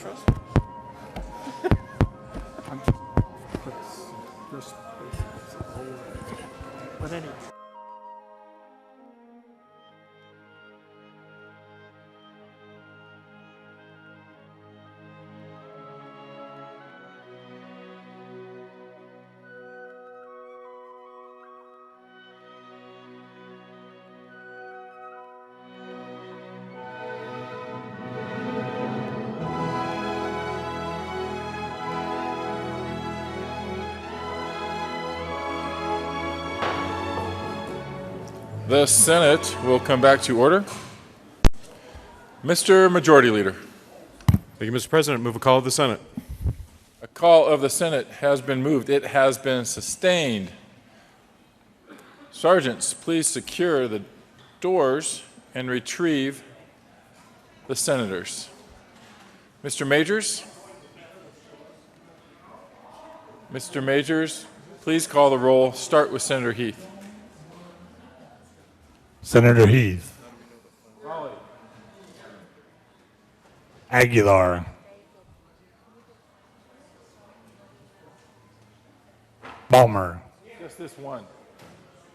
trust me. But anyway. The Senate will come back to order. Mr. Majority Leader. Thank you, Mr. President. Move a call of the Senate. A call of the Senate has been moved. It has been sustained. Sergeants, please secure the doors and retrieve the senators. Mr. Majors? Mr. Majors, please call the roll. Start with Senator Heath. Senator Heath. Aguilar. Balmer. Just this one.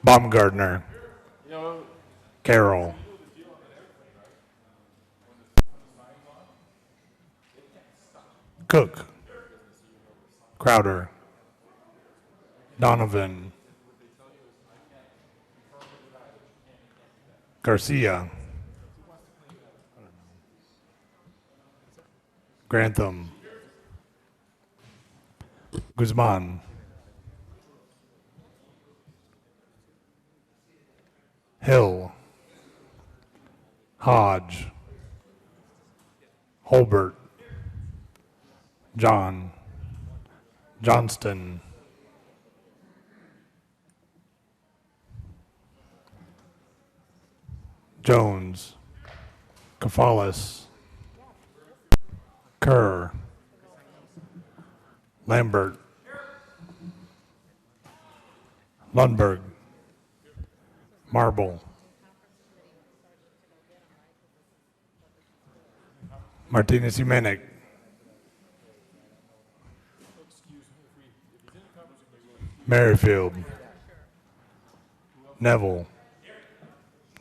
Baumgartner. No. Carroll. Cook. Crowder. Donovan. Garcia. Grantham. Guzman. Hill. Hodge. Holbert. John. Johnston. Jones. Kafalis. Kerr. Lambert. Lundberg. Marble. Martinez Humanic. Merrifield. Neville.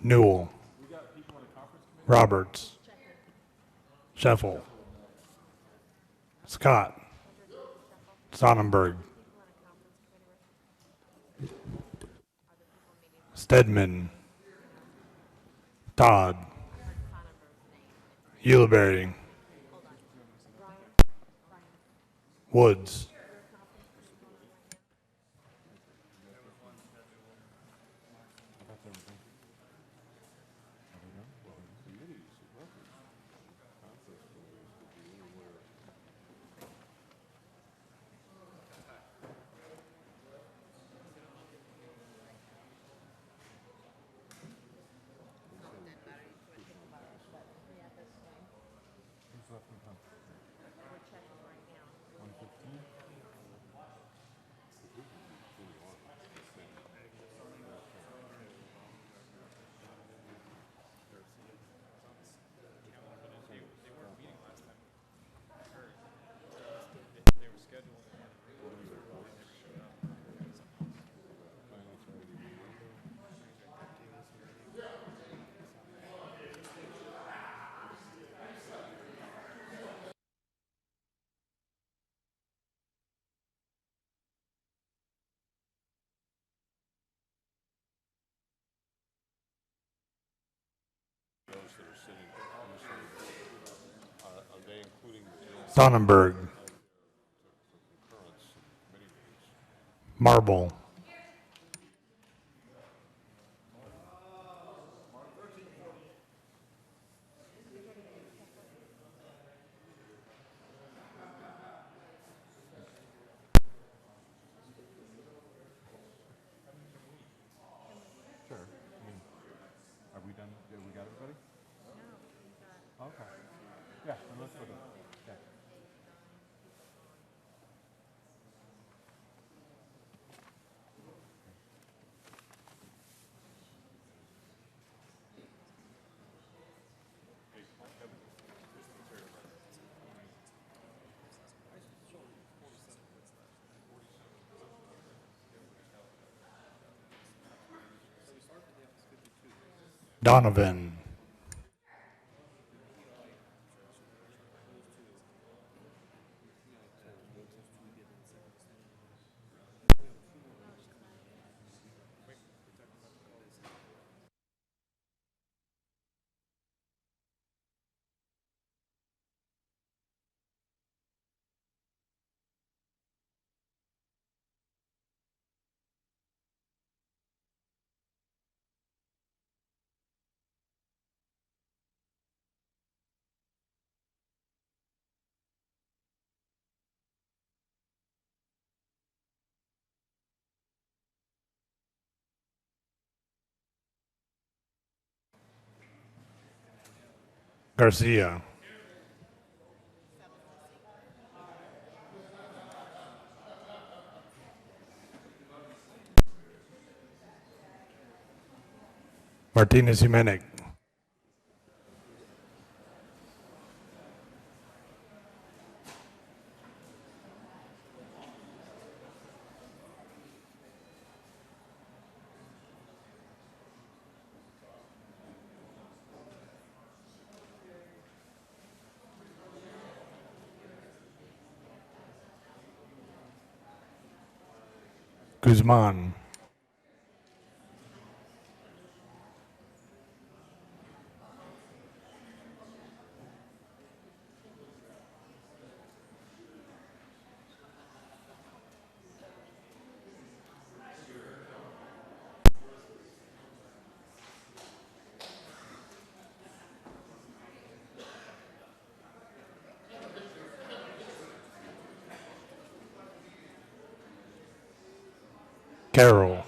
Newell. Roberts. Scheffel. Scott. Sonnenberg. Stedman. Todd. Ulibarri. Woods. Sonnenberg. Marble. Sure. Are we done? Have we got everybody? No. Okay. Yeah, then let's put it. Yeah. Donovan, Garcia, Martinez Jimenez, Guzman, Carroll,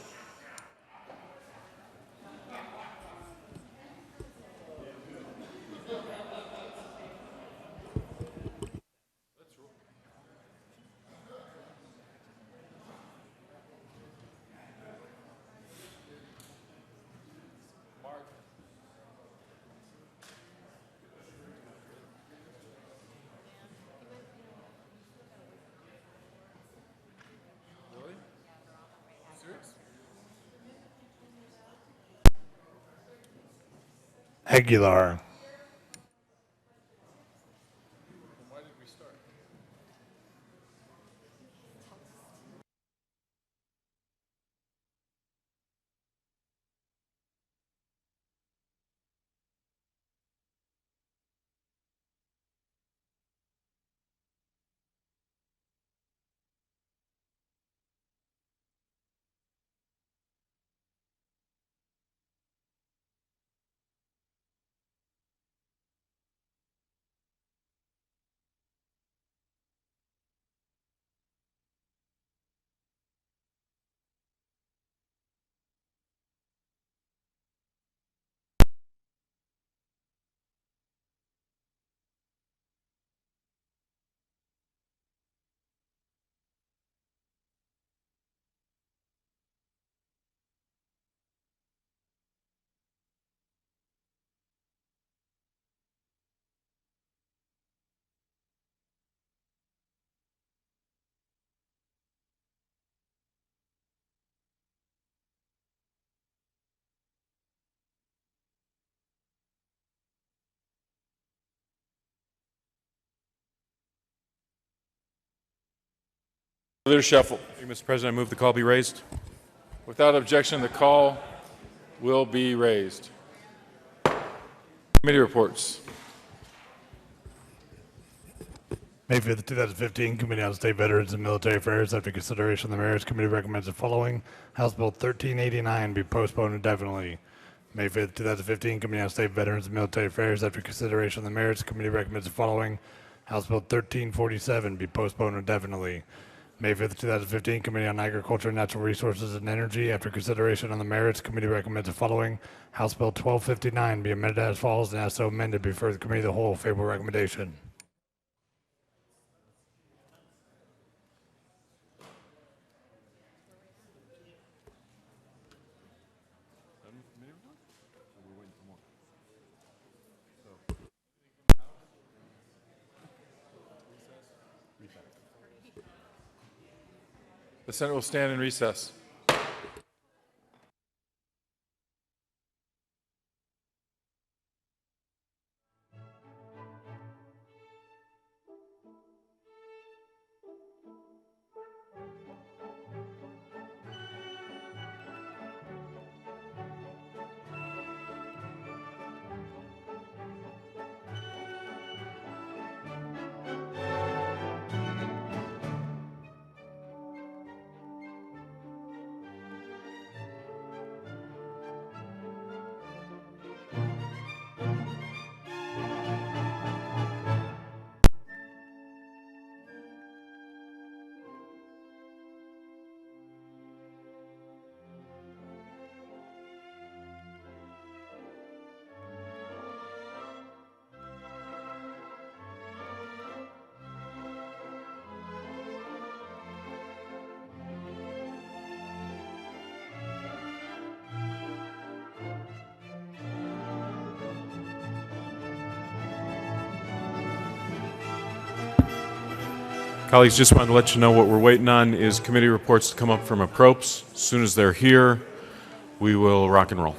Aguilar, Further shuffle. Thank you, Mr. President. I move the call be raised. Without objection, the call will be raised. Committee reports. May 5th, 2015, Committee on State Veterans and Military Affairs. After consideration, the Mayor's Committee recommends the following. House Bill 1389 be postponed indefinitely. May 5th, 2015, Committee on State Veterans and Military Affairs. After consideration, the Mayor's Committee recommends the following. House Bill 1347 be postponed indefinitely. May 5th, 2015, Committee on Agriculture, Natural Resources, and Energy. After consideration on the merits, Committee recommends the following. House Bill 1259 be amended as follows and as so amended before the Committee of the Whole. Favorable recommendation. The Senate will stand in recess. Colleagues, just wanted to let you know what we're waiting on is committee reports to come up from approps. As soon as they're here, we will rock and roll.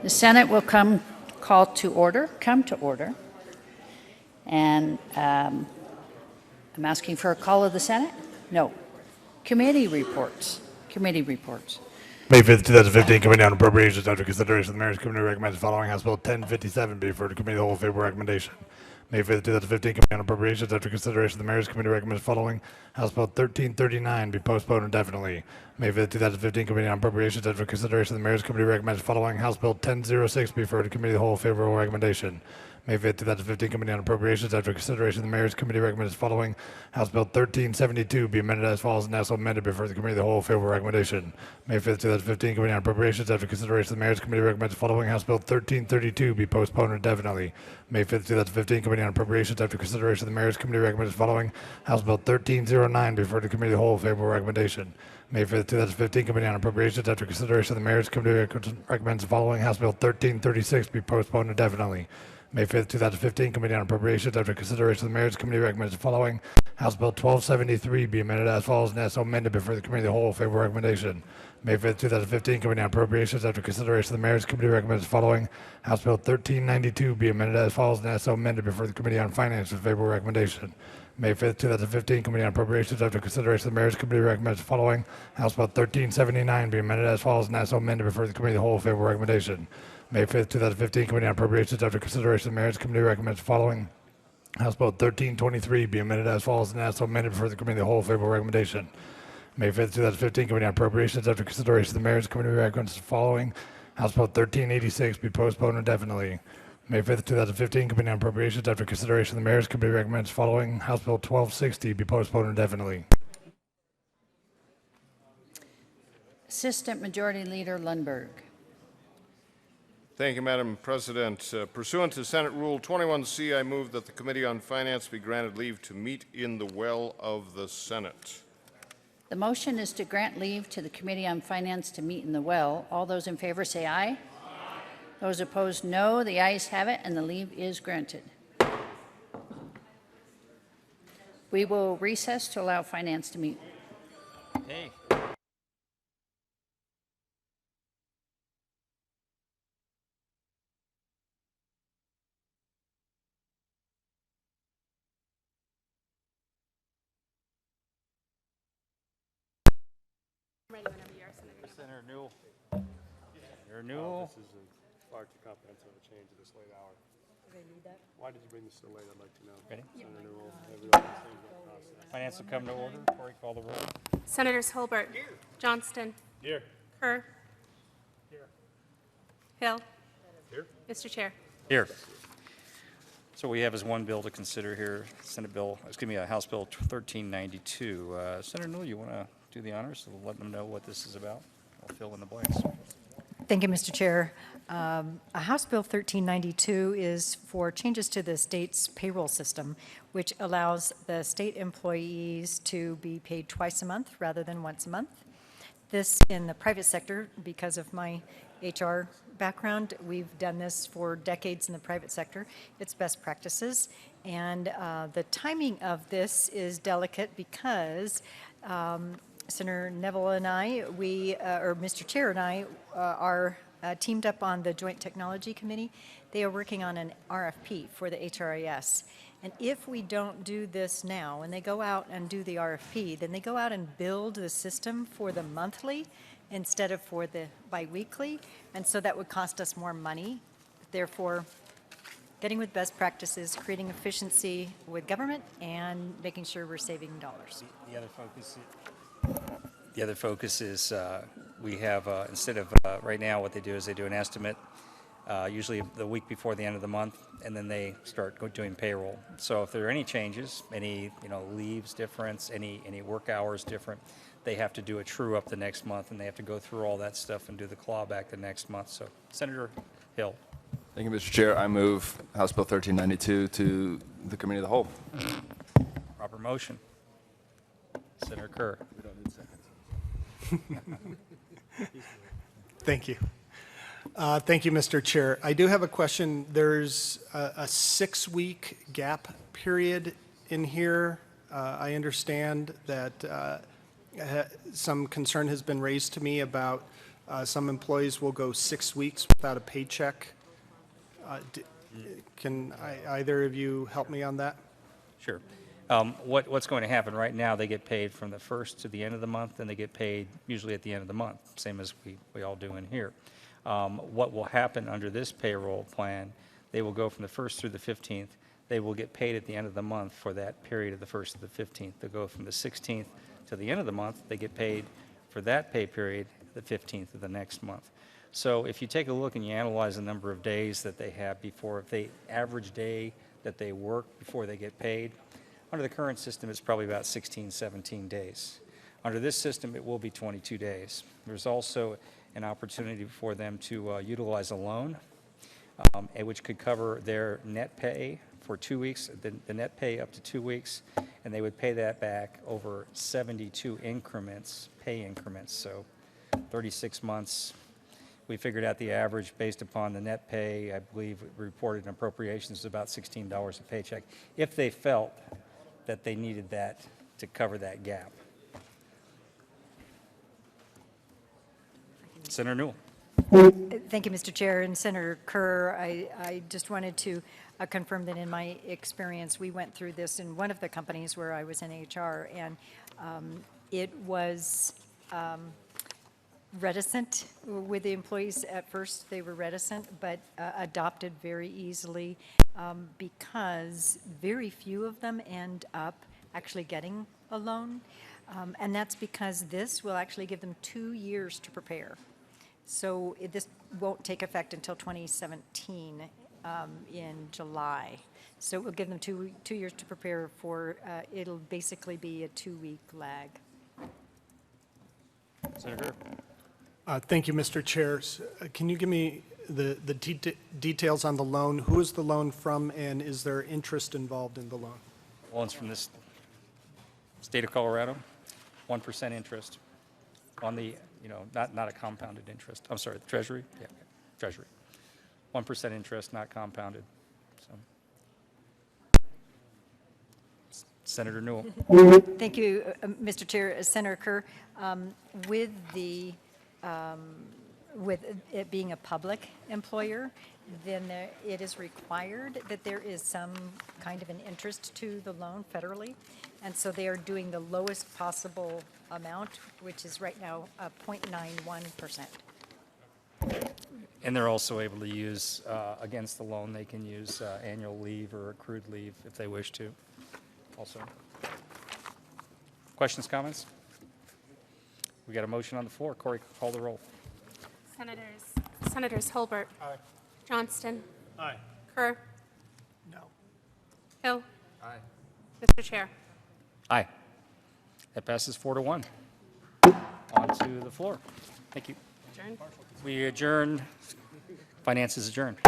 The Senate will come to order. And I'm asking for a call of the Senate? No. Committee reports. May 5th, 2015, Committee on Appropriations, after consideration of the Mayor's Committee recommends the following House Bill 1057 be referred to Committee of the Whole favorable recommendation. May 5th, 2015, Committee on Appropriations, after consideration of the Mayor's Committee recommends the following House Bill 1339 be postponed indefinitely. May 5th, 2015, Committee on Appropriations, after consideration of the Mayor's Committee recommends the following House Bill 1006 be referred to Committee of the Whole favorable recommendation. May 5th, 2015, Committee on Appropriations, after consideration of the Mayor's Committee recommends the following House Bill 1372 be amended as follows and also amended before the Committee of the Whole favorable recommendation. May 5th, 2015, Committee on Appropriations, after consideration of the Mayor's Committee recommends the following House Bill 1332 be postponed indefinitely. May 5th, 2015, Committee on Appropriations, after consideration of the Mayor's Committee recommends the following House Bill 1309 be referred to Committee of the Whole favorable recommendation. May 5th, 2015, Committee on Appropriations, after consideration of the Mayor's Committee recommends the following House Bill 1336 be postponed indefinitely. May 5th, 2015, Committee on Appropriations, after consideration of the Mayor's Committee recommends the following House Bill 1273 be amended as follows and as so amended before the Committee of the Whole favorable recommendation. May 5th, 2015, Committee on Appropriations, after consideration of the Mayor's Committee recommends the following House Bill 1392 be amended as follows and as so amended before the Committee on Finance with favorable recommendation. May 5th, 2015, Committee on Appropriations, after consideration of the Mayor's Committee recommends the following House Bill 1379 be amended as follows and as so amended before the Committee of the Whole favorable recommendation. May 5th, 2015, Committee on Appropriations, after consideration of the Mayor's Committee recommends the following House Bill 1323 be amended as follows and as so amended before the Committee of the Whole favorable recommendation. May 5th, 2015, Committee on Appropriations, after consideration of the Mayor's Committee recommends the following House Bill 1386 be postponed indefinitely. May 5th, 2015, Committee on Appropriations, after consideration of the Mayor's Committee recommends the following House Bill 1260 be postponed indefinitely. Assistant Majority Leader Lundberg. Thank you, Madam President. Pursuant to Senate Rule 21C, I move that the Committee on Finance be granted leave to meet in the well of the Senate. The motion is to grant leave to the Committee on Finance to meet in the well. All those in favor say aye. Those opposed, no. The ayes have it, and the leave is granted. We will recess to allow Finance to meet. Hey. Ready whenever you are, Senator. Senator Newell. Senator Newell. This is far too comprehensive a change at this late hour. Why did you bring this so late? I'd like to know. Ready? Senator Newell, everyone understands that process. Finance will come to order. Corey, call the roll. Senators Holbert. Johnston. Here. Kerr. Hill. Here. Mr. Chair. Here. So what we have is one bill to consider here, House Bill 1392. Senator Newell, you want to do the honors and let them know what this is about? I'll fill in the blanks. Thank you, Mr. Chair. House Bill 1392 is for changes to the state's payroll system, which allows the state employees to be paid twice a month rather than once a month. This in the private sector, because of my HR background, we've done this for decades in the private sector. It's best practices. And the timing of this is delicate because Senator Neville and I, or Mr. Chair and I, are teamed up on the Joint Technology Committee. They are working on an RFP for the HRIS. And if we don't do this now, when they go out and do the RFP, then they go out and build the system for the monthly instead of for the biweekly. And so that would cost us more money. Therefore, getting with best practices, creating efficiency with government, and making sure we're saving dollars. The other focus is we have, instead of right now, what they do is they do an estimate, usually the week before the end of the month, and then they start doing payroll. So if there are any changes, any leaves difference, any work hours different, they have to do a true up the next month, and they have to go through all that stuff and do the clawback the next month. So Senator Hill. Thank you, Mr. Chair. I move House Bill 1392 to the Committee of the Whole. Proper motion. Senator Kerr. We don't need seconds. Thank you. Thank you, Mr. Chair. I do have a question. There's a 6-week gap period in here. I understand that some concern has been raised to me about some employees will go 6 weeks without a paycheck. Can either of you help me on that? Sure. What's going to happen right now, they get paid from the first to the end of the month, and they get paid usually at the end of the month, same as we all do in here. What will happen under this payroll plan, they will go from the 1st through the 15th. They will get paid at the end of the month for that period of the 1st to the 15th. They'll go from the 16th to the end of the month. They get paid for that pay period the 15th of the next month. So if you take a look and you analyze the number of days that they have before, if they average day that they work before they get paid, under the current system, it's probably about 16, 17 days. Under this system, it will be 22 days. There's also an opportunity for them to utilize a loan, which could cover their net pay for 2 weeks, the net pay up to 2 weeks, and they would pay that back over 72 increments, pay increments, so 36 months. We figured out the average based upon the net pay. I believe reported in appropriations is about $16 a paycheck, if they felt that they needed that to cover that gap. Senator Newell. Thank you, Mr. Chair. And Senator Kerr, I just wanted to confirm that in my experience, we went through this in one of the companies where I was in HR, and it was reticent with the employees at first. They were reticent, but adopted very easily because very few of them end up actually getting a loan. And that's because this will actually give them 2 years to prepare. So this won't take effect until 2017 in July. So it will give them two years to prepare for, it'll basically be a 2-week lag. Senator. Thank you, Mr. Chair. Can you give me details on the loan. Who is the loan from, and is there interest involved in the loan? Loans from this state of Colorado, 1% interest on the, not a compounded interest. I'm sorry, the Treasury? Yeah, Treasury. 1% interest, not compounded. So, Senator Newell. Thank you, Mr. Chair. Senator Kerr, with it being a public employer, then it is required that there is some kind of an interest to the loan federally. And so they are doing the lowest possible amount, which is right now 0.91%. And they're also able to use, against the loan, they can use annual leave or accrued leave if they wish to also. Questions, comments? We got a motion on the floor. Corey, call the roll. Senators Holbert. Aye. Johnston. Aye. Kerr. No. Hill. Aye. Mr. Chair. Aye. That passes 4-1. On to the floor. Thank you. Adjourn. We adjourn. Finance is adjourned.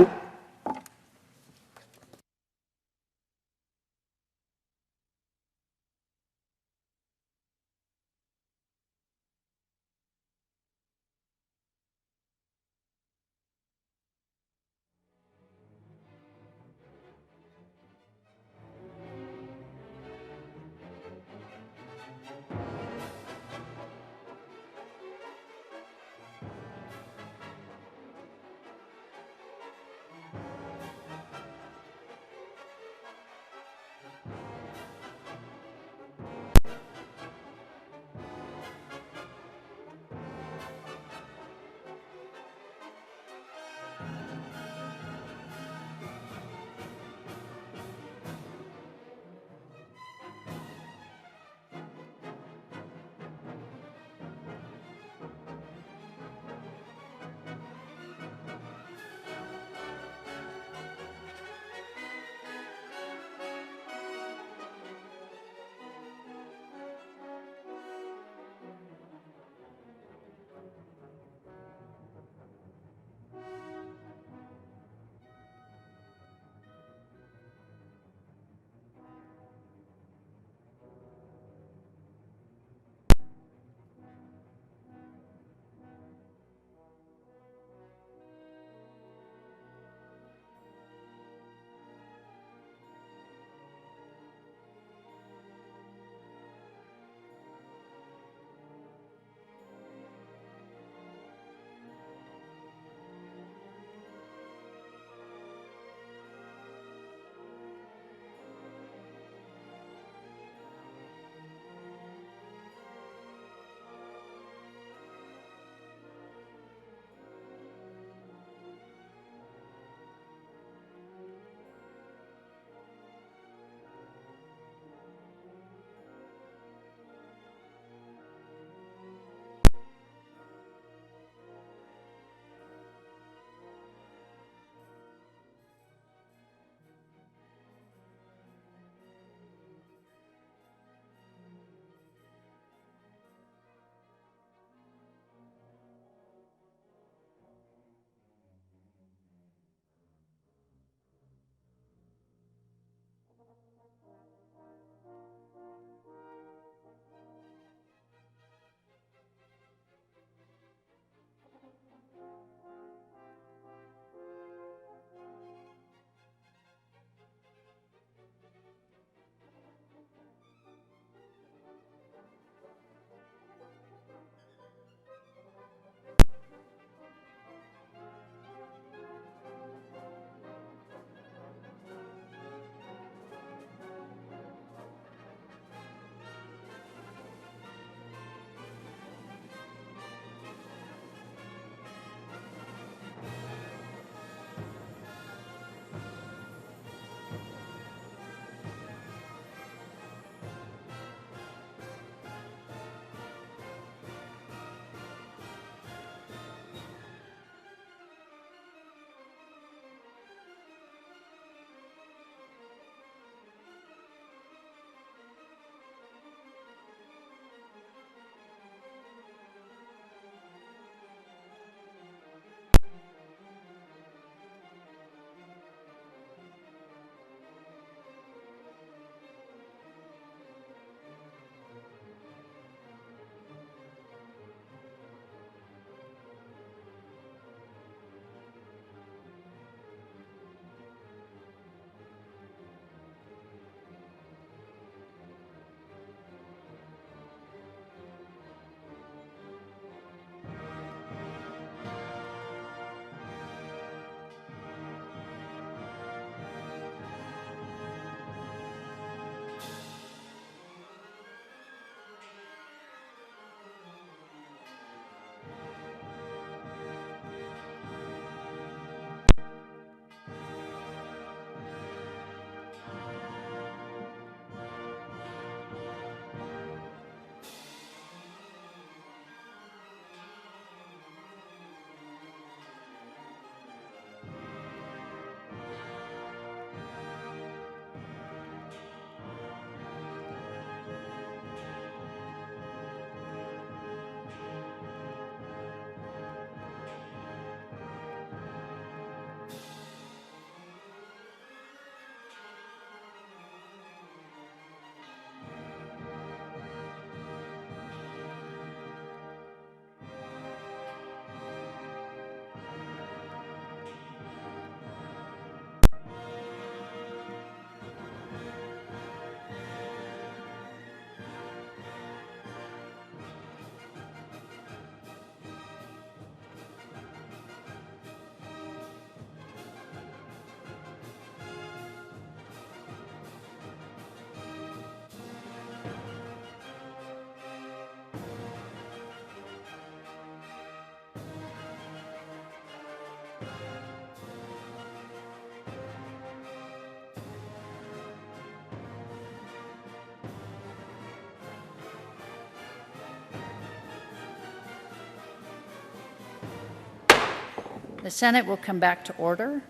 The Senate will come back to order.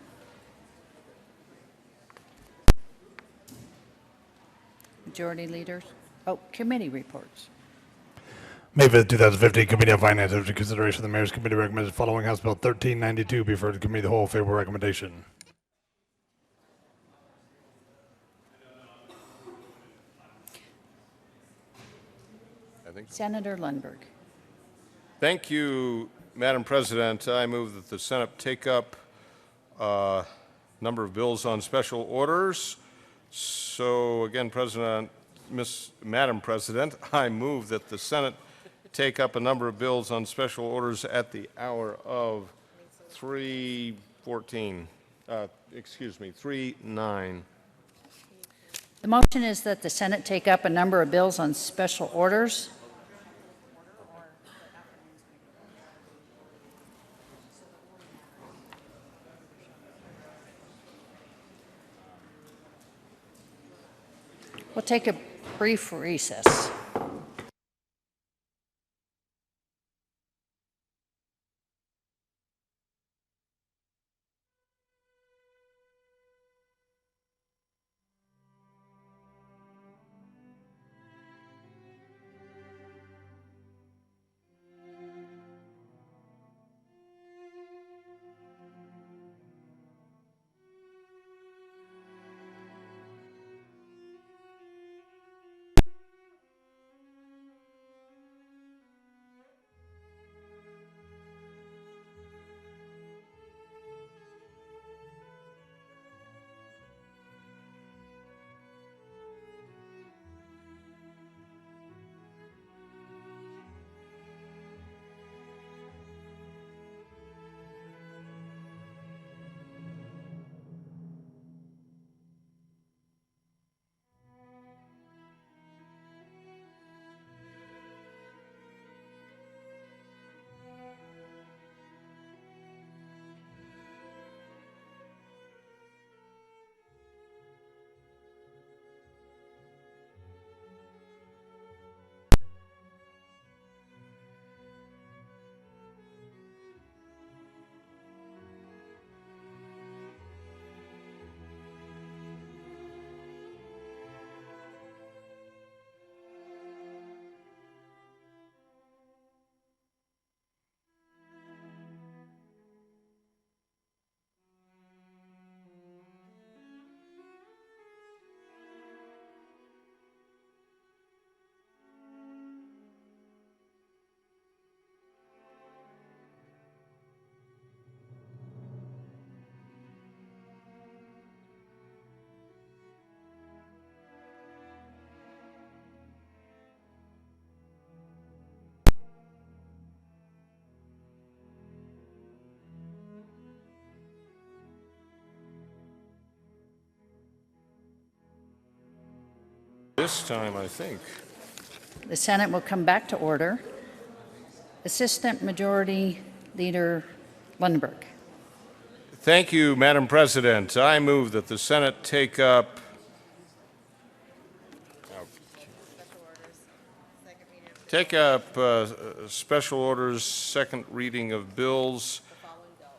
Majority leaders. Oh, committee reports. May 5th, 2015, Committee on Finance, under consideration, the Mayor's Committee recommends the following House Bill 1392 be referred to Committee of the Whole. Favorable recommendation. Senator Lundberg. Thank you, Madam President. I move that the Senate take up a number of bills on special orders. So again, Madam President, I move that the Senate take up a number of bills on special orders at the hour of 3:9. The motion is that the Senate take up a number of bills on special orders. We'll take a brief recess. This time, I think. The Senate will come back to order. Assistant Majority Leader Lundberg. Thank you, Madam President. I move that the Senate take up special orders, second reading of bills.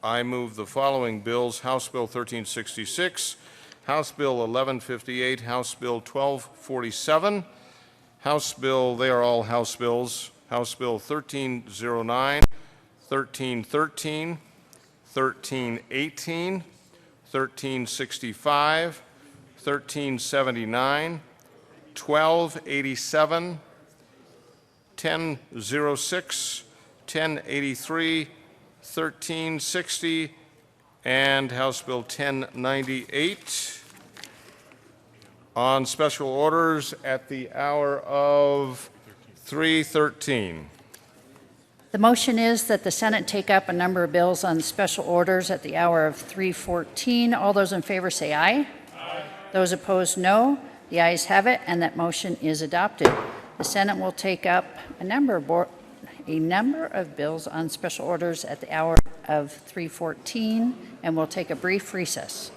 I move the following bills: House Bill 1366, House Bill 1158, House Bill 1247, House Bill, they are all House bills, House Bill 1309, 1313, 1318, 1365, 1379, 1287, 1006, 1083, 1360, and House Bill 1098 on special orders at the hour of 3:13. The motion is that the Senate take up a number of bills on special orders at the hour of 3:14. All those in favor say aye. Aye. Those opposed, no. The ayes have it, and that motion is adopted. The Senate will take up a number of bills on special orders at the hour of 3:14, and we'll take a brief recess.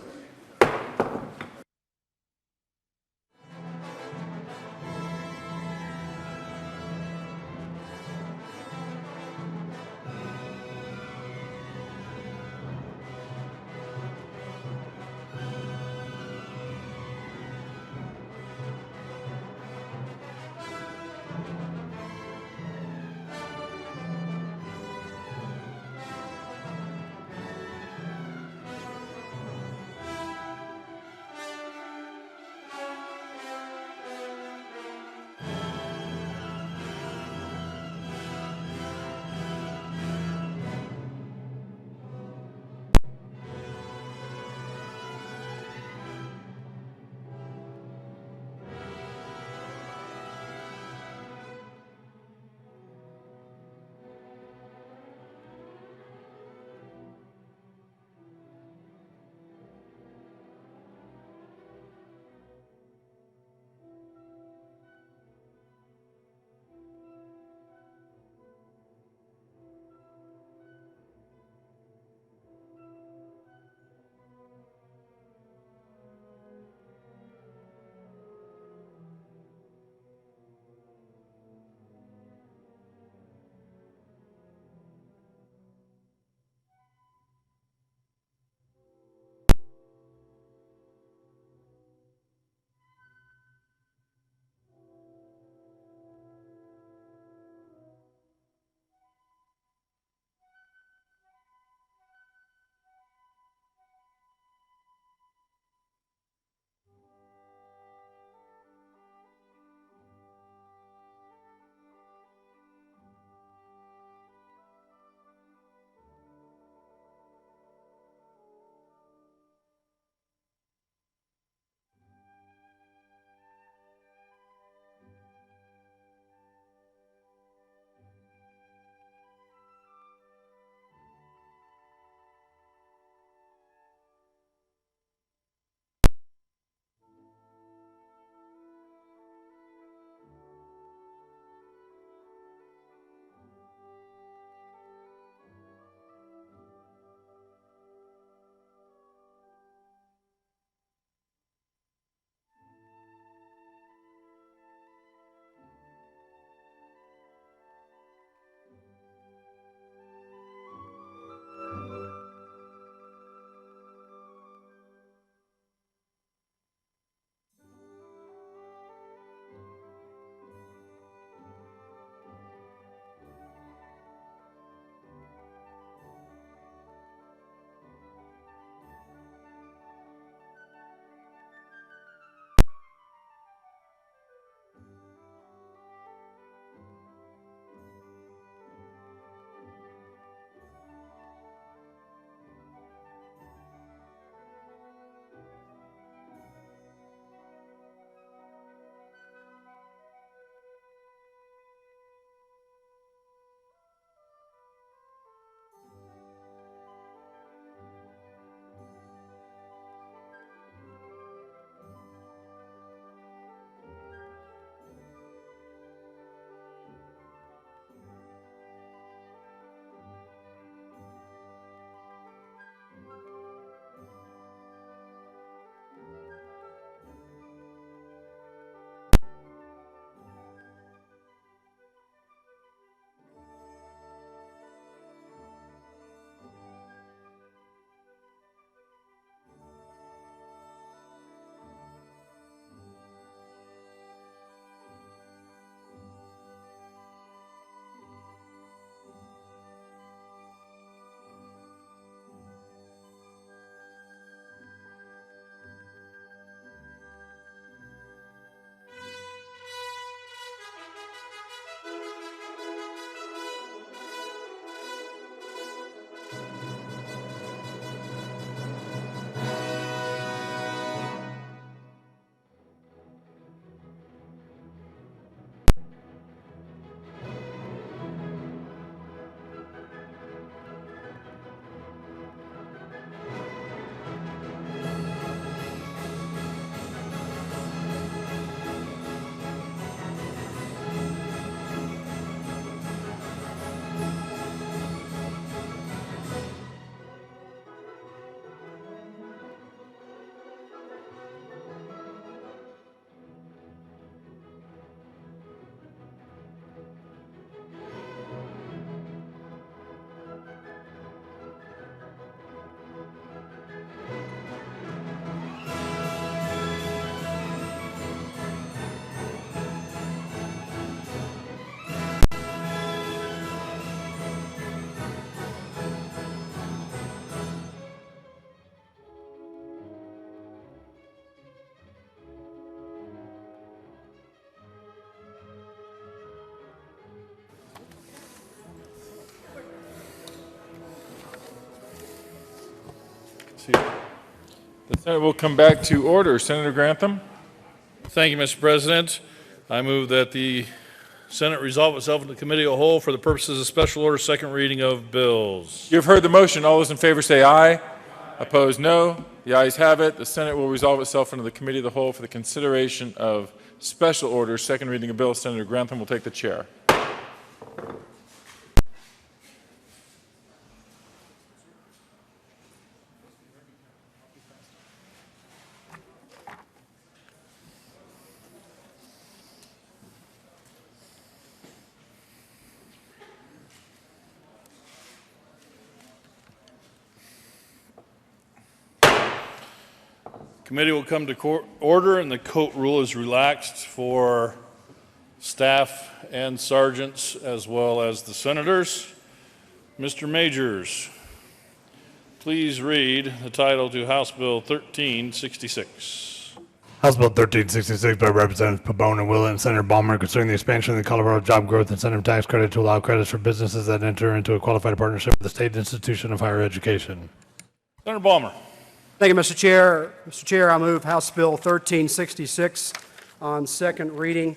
The Senate will come back to order. Senator Grantham? Thank you, Mr. President. I move that the Senate resolve itself into committee of the whole for the purposes of special order second reading of bills. You've heard the motion. All those in favor say aye. Opposed, no. The ayes have it. The Senate will resolve itself into the committee of the whole for the consideration of special orders, second reading of bills. Senator Grantham will take the chair. Committee will come to order, and the coat rule is relaxed for staff and sergeants as well as the senators. Mr. Majors, please read the title to House Bill 1366. House Bill 1366 by Representatives Pabon and Willett and Senator Balmer concerning the expansion of the Colorado Job Growth Incentive Tax Credit to allow credits for businesses that enter into a qualified partnership with the state institution of higher education. Senator Balmer. Thank you, Mr. Chair. Mr. Chair, I move House Bill 1366 on second reading,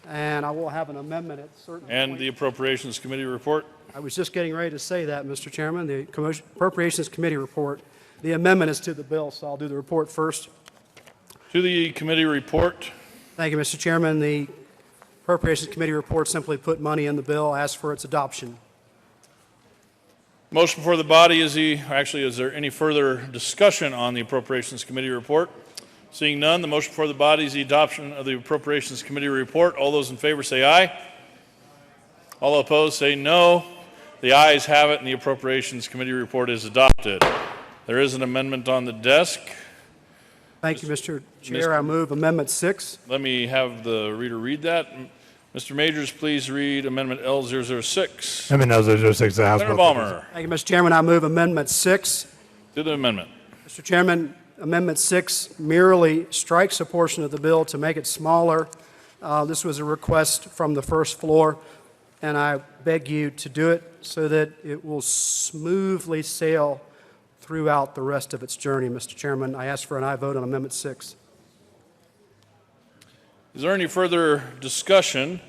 and I will have an amendment at certain And point. the Appropriations Committee report. I was just getting ready to say that, Mr. Chairman. The Appropriations Committee report. The amendment is to the bill, so I'll do the report first. To the committee report. Thank you, Mr. Chairman. The Appropriations Committee report simply put money in the bill, ask for its adoption. Motion before the body is is there any further discussion on the Appropriations Committee report? Seeing none, the motion before the body is the adoption of the Appropriations Committee report. All those in favor say aye. All opposed say no. The ayes have it, and the Appropriations Committee report is adopted. There is an amendment on the desk. Thank you, Mr. Chair. I move Amendment 6. Let me have the reader read that. Mr. Majors, please read Amendment L006. Amendment L006 the House Senator Bill. Balmer. Thank you, Mr. Chairman. I move Amendment 6. To the amendment. Mr. Chairman, Amendment 6 merely strikes a portion of the bill to make it smaller. This was a request from the first floor, and I beg you to do it so that it will smoothly sail throughout the rest of its journey. Mr. Chairman, I ask for an aye vote on Amendment 6. Is there any further discussion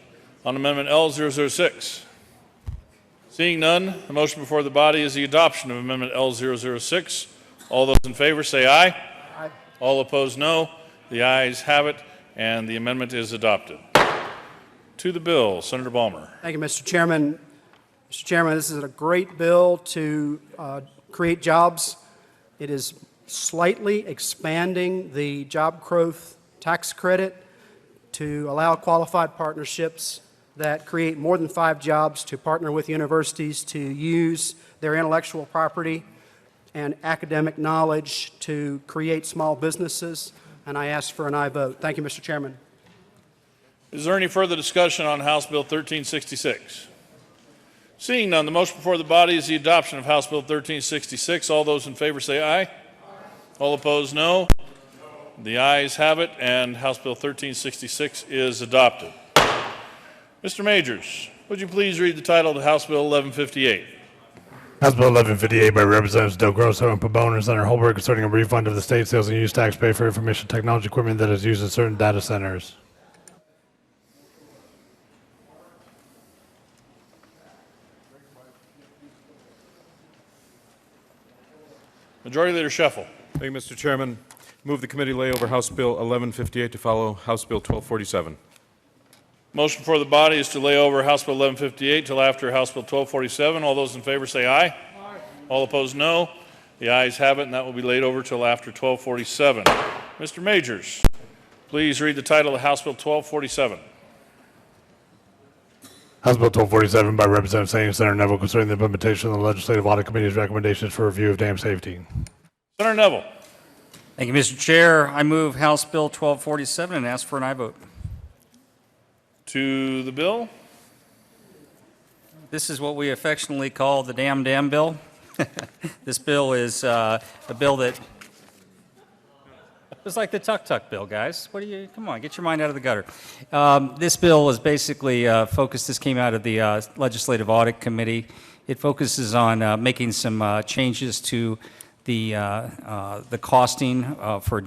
on Amendment L006? Seeing none, the motion before the body is the adoption of Amendment L006. All those in favor say aye. Aye. All opposed, no. The ayes have it, and the amendment is adopted. To the bill, Senator Balmer. Thank you, Mr. Chairman. Mr. Chairman, this is a great bill to create jobs. It is slightly expanding the job growth tax credit to allow qualified partnerships that create more than 5 jobs to partner with universities to use their intellectual property and academic knowledge to create small businesses, and I ask for an aye vote. Thank you, Mr. Chairman. Is there any further discussion on House Bill 1366? Seeing none, the motion before the body is the adoption of House Bill 1366. All those in favor say aye. All opposed, no. The ayes have it, and House Bill 1366 is adopted. Mr. Majors, would you please read the title to House Bill 1158? House Bill 1158 by Representatives Del Grosso and Pabon and Senator Holberg concerning a refund of the state sales and use tax paid for information technology equipment that is used in certain data centers. Majority Leader Scheffel. Thank you, Mr. Chairman. Move the committee lay over House Bill 1158 to follow House Bill 1247. Motion before the body is to lay over House Bill 1158 till after House Bill 1247. All those in favor say aye. Aye. All opposed, no. The ayes have it, and that will be laid over till after 1247. Mr. Majors, please read the title of House Bill 1247. House Bill 1247 by Representative Singh and Senator Neville concerning the implementation of the Legislative Audit Committee's recommendations for review of dam safety. Senator Neville. Thank you, Mr. Chair. I move House Bill 1247 and ask for an aye vote. To the bill. This is what we affectionately call the damn bill. This bill is a bill that it's like the tuk-tuk bill, guys. Come on, get your mind out of the gutter. This bill is basically focused, this came out of the Legislative Audit Committee. It focuses on making some changes to the costing for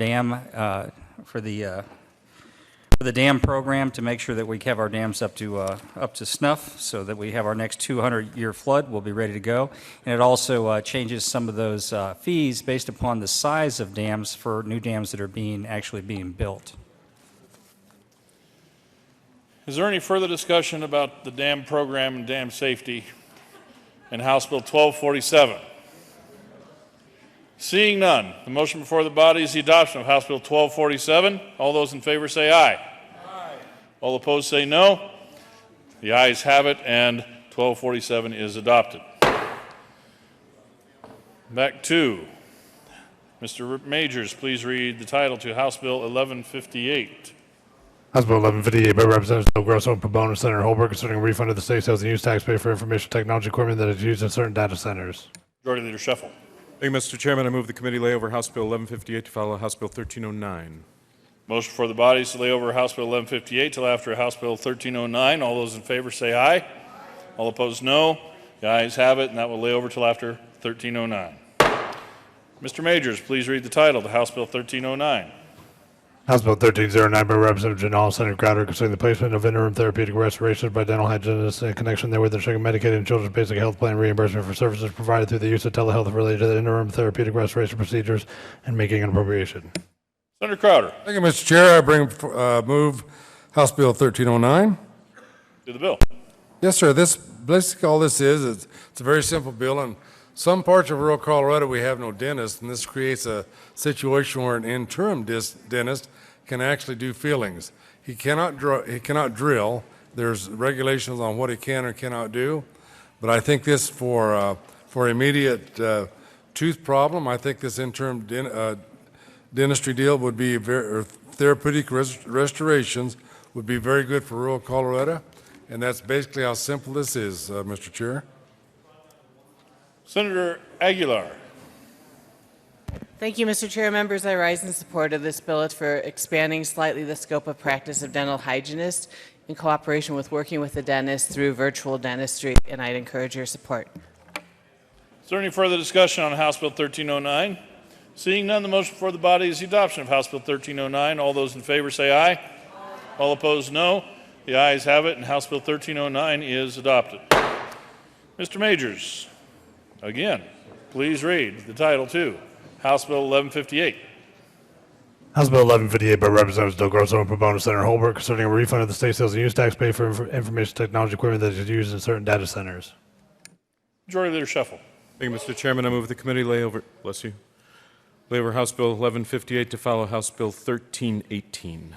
the dam program to make sure that we have our dams up to snuff, so that we have our next 200-year flood. We'll be ready to go. And it also changes some of those fees based upon the size of dams for new dams that are actually being built. Is there any further discussion about the dam program and dam safety and House Bill 1247? Seeing none, the motion before the body is the adoption of House Bill 1247. All those in favor say aye. Aye. All opposed say no. The ayes have it, and 1247 is adopted. Back to Mr. Majors, please read the title to House Bill 1158. House Bill 1158 by Representatives Del Grosso and Pomona, Senator Holbrook, concerning a refund of the state sales and use tax paid for information technology equipment that is used in certain data centers. Majority Leader Shuffle. Thank you, Mr. Chairman. I move the committee lay over House Bill 1158 to follow House Bill 1309. Motion for the body is to lay over House Bill 1158 till after House Bill 1309. All those in favor say aye. Aye. All opposed, no. The ayes have it, and that will lay over till after 1309. Mr. Majors, please read the title to House Bill 1309. House Bill 1309 by Representative Janal, Senator Crowder, concerning the placement of interim therapeutic restorations by dental hygienists in connection therewith ensuring Medicaid and Children's Basic Health Plan reimbursement for services provided through the use of telehealth related to the interim therapeutic restoration procedures and making an appropriation. Senator Crowder. Thank you, Mr. Chair. I move House Bill 1309. To the bill. Yes, sir. This basically all this is it's a very simple bill. In some parts of rural Colorado, we have no dentist, and this creates a situation where an interim dentist can actually do fillings. He cannot drill. There's regulations on what he can or cannot do. But I think this for immediate tooth problem, I think this interim dentistry deal would be or therapeutic restorations would be very good for rural Colorado. And that's basically how simple this is, Mr. Chair. Senator Aguilar. Thank you, Mr. Chair. Members, I rise in support of this bill. It's for expanding slightly the scope of practice of dental hygienists in cooperation with working with the dentist through virtual dentistry, and I'd encourage your support. Is there any further discussion on House Bill 1309? Seeing none, the motion before the body is the adoption of House Bill 1309. All those in favor say aye. Aye. All opposed, no. The ayes have it, and House Bill 1309 is adopted. Mr. Majors, again, please read the title to House Bill 1158. House Bill 1158 by Representatives Del Grosso and Pomona, Senator Holbrook, concerning a refund of the state sales and use tax paid for information technology equipment that is used in certain data centers. Majority Leader Shuffle. Thank you, Mr. Chairman. I move the committee lay over House Bill 1158 to follow House Bill 1318.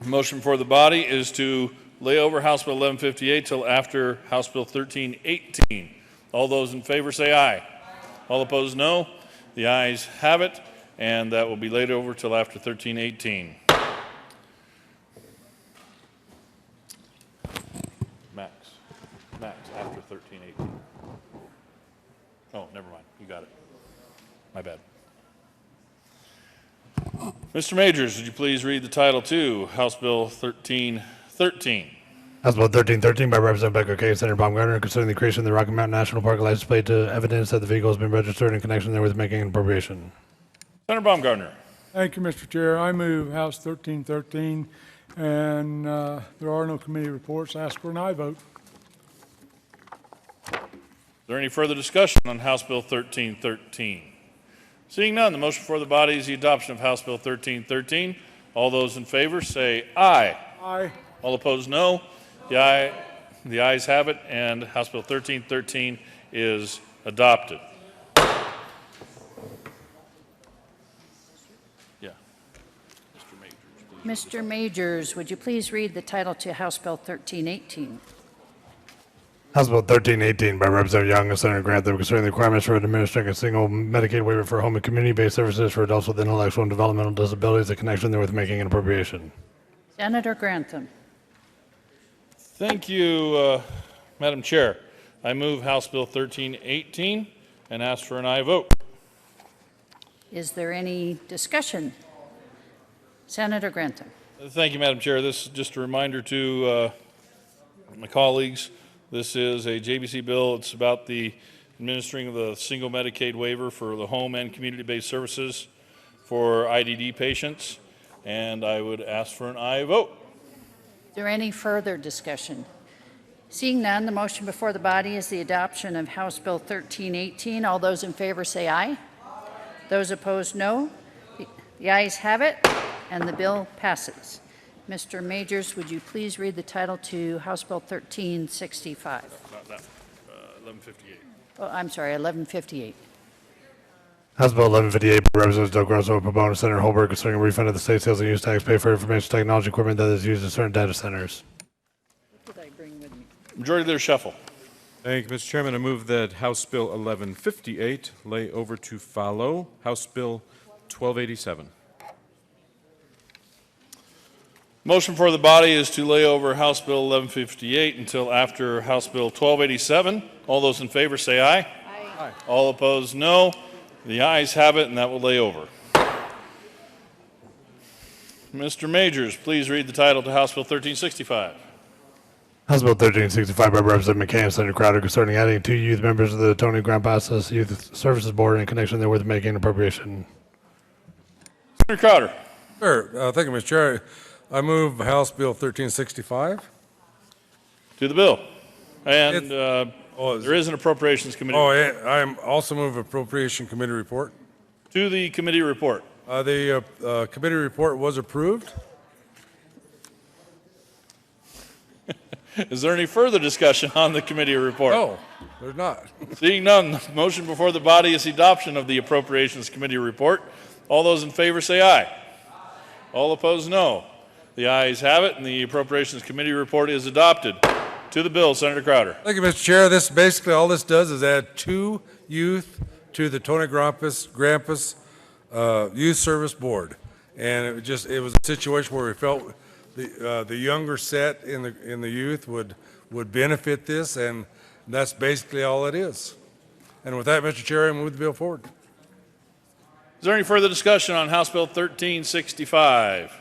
Motion for the body is to lay over House Bill 1158 till after House Bill 1318. All those in favor say aye. Aye. All opposed, no. The ayes have it, and that will be laid over till after 1318. Max, after 1318. Oh, never mind. You got it. My bad. Mr. Majors, would you please read the title to House Bill 1313? House Bill 1313 by Representative Becker Kay, Senator Baumgartner, concerning the creation of the Rocky Mountain National Park license plate to evidence that the vehicle has been registered in connection therewith making an appropriation. Senator Baumgartner. Thank you, Mr. Chair. I move House 1313, and there are no committee reports. I ask for an aye vote. Is there any further discussion on House Bill 1313? Seeing none, the motion before the body is the adoption of House Bill 1313. All those in favor say aye. Aye. All opposed, no. The ayes have it, and House Bill 1313 is adopted. Yeah. Mr. Majors, please. Mr. Majors, would you please read the title to House Bill 1318? House Bill 1318 by Representative Young and Senator Grantham, concerning the requirements for administering a single Medicaid waiver for home and community-based services for adults with intellectual and developmental disabilities in connection therewith making an appropriation. Senator Grantham. Thank you, Madam Chair. I move House Bill 1318 and ask for an aye vote. Is there any discussion? Senator Grantham. Thank you, Madam Chair. This is just a reminder to my colleagues. This is a JBC bill. It's about the administering the single Medicaid waiver for the home and community-based services for IDD patients, and I would ask for an aye vote. Is there any further discussion? Seeing none, the motion before the body is the adoption of House Bill 1318. All those in favor say aye. Those opposed, no. The ayes have it, and the bill passes. Mr. Majors, would you please read the title to House Bill 1365? Not that, 1158. Oh, I'm sorry, 1158. House Bill 1158 by Representatives Del Grosso, Pabon, Senator Holberg concerning a refund of the state sales and use tax paid for information technology equipment that is used in certain data centers. What did I bring with me? Majority Leader Shuffle. Thank you, Mr. Chairman. I move that House Bill 1158 lay over to follow House Bill 1287. Motion for the body is to lay over House Bill 1158 until after House Bill 1287. All those in favor say aye. Aye. All opposed, no. The ayes have it, and that will lay over. Mr. Majors, please read the title to House Bill 1365. House Bill 1365 by Representative McCann, Senator Crowder concerning adding 2 youth members of the Tony Grant Process Youth Services Board in connection therewith making an appropriation. Senator Crowder. Sure. Thank you, Mr. Chair. I move House Bill 1365. To the bill. And there is an Appropriations Committee. Oh, yeah, I also move Appropriation Committee report. To the committee report. The committee report was approved. Is there any further discussion on the committee report? No, there's not. Seeing none, the motion before the body is the adoption of the Appropriations Committee report. All those in favor say aye. All opposed, no. The ayes have it, and the Appropriations Committee report is adopted. To the bill, Senator Crowder. Thank you, Mr. Chair. This basically all this does is add 2 youth to the Tony Grampus Youth Service Board, and it was a situation where we felt the younger set in the youth would benefit this, and that's basically all it is. And with that, Mr. Chair, I move the bill forward. Is there any further discussion on House Bill 1365?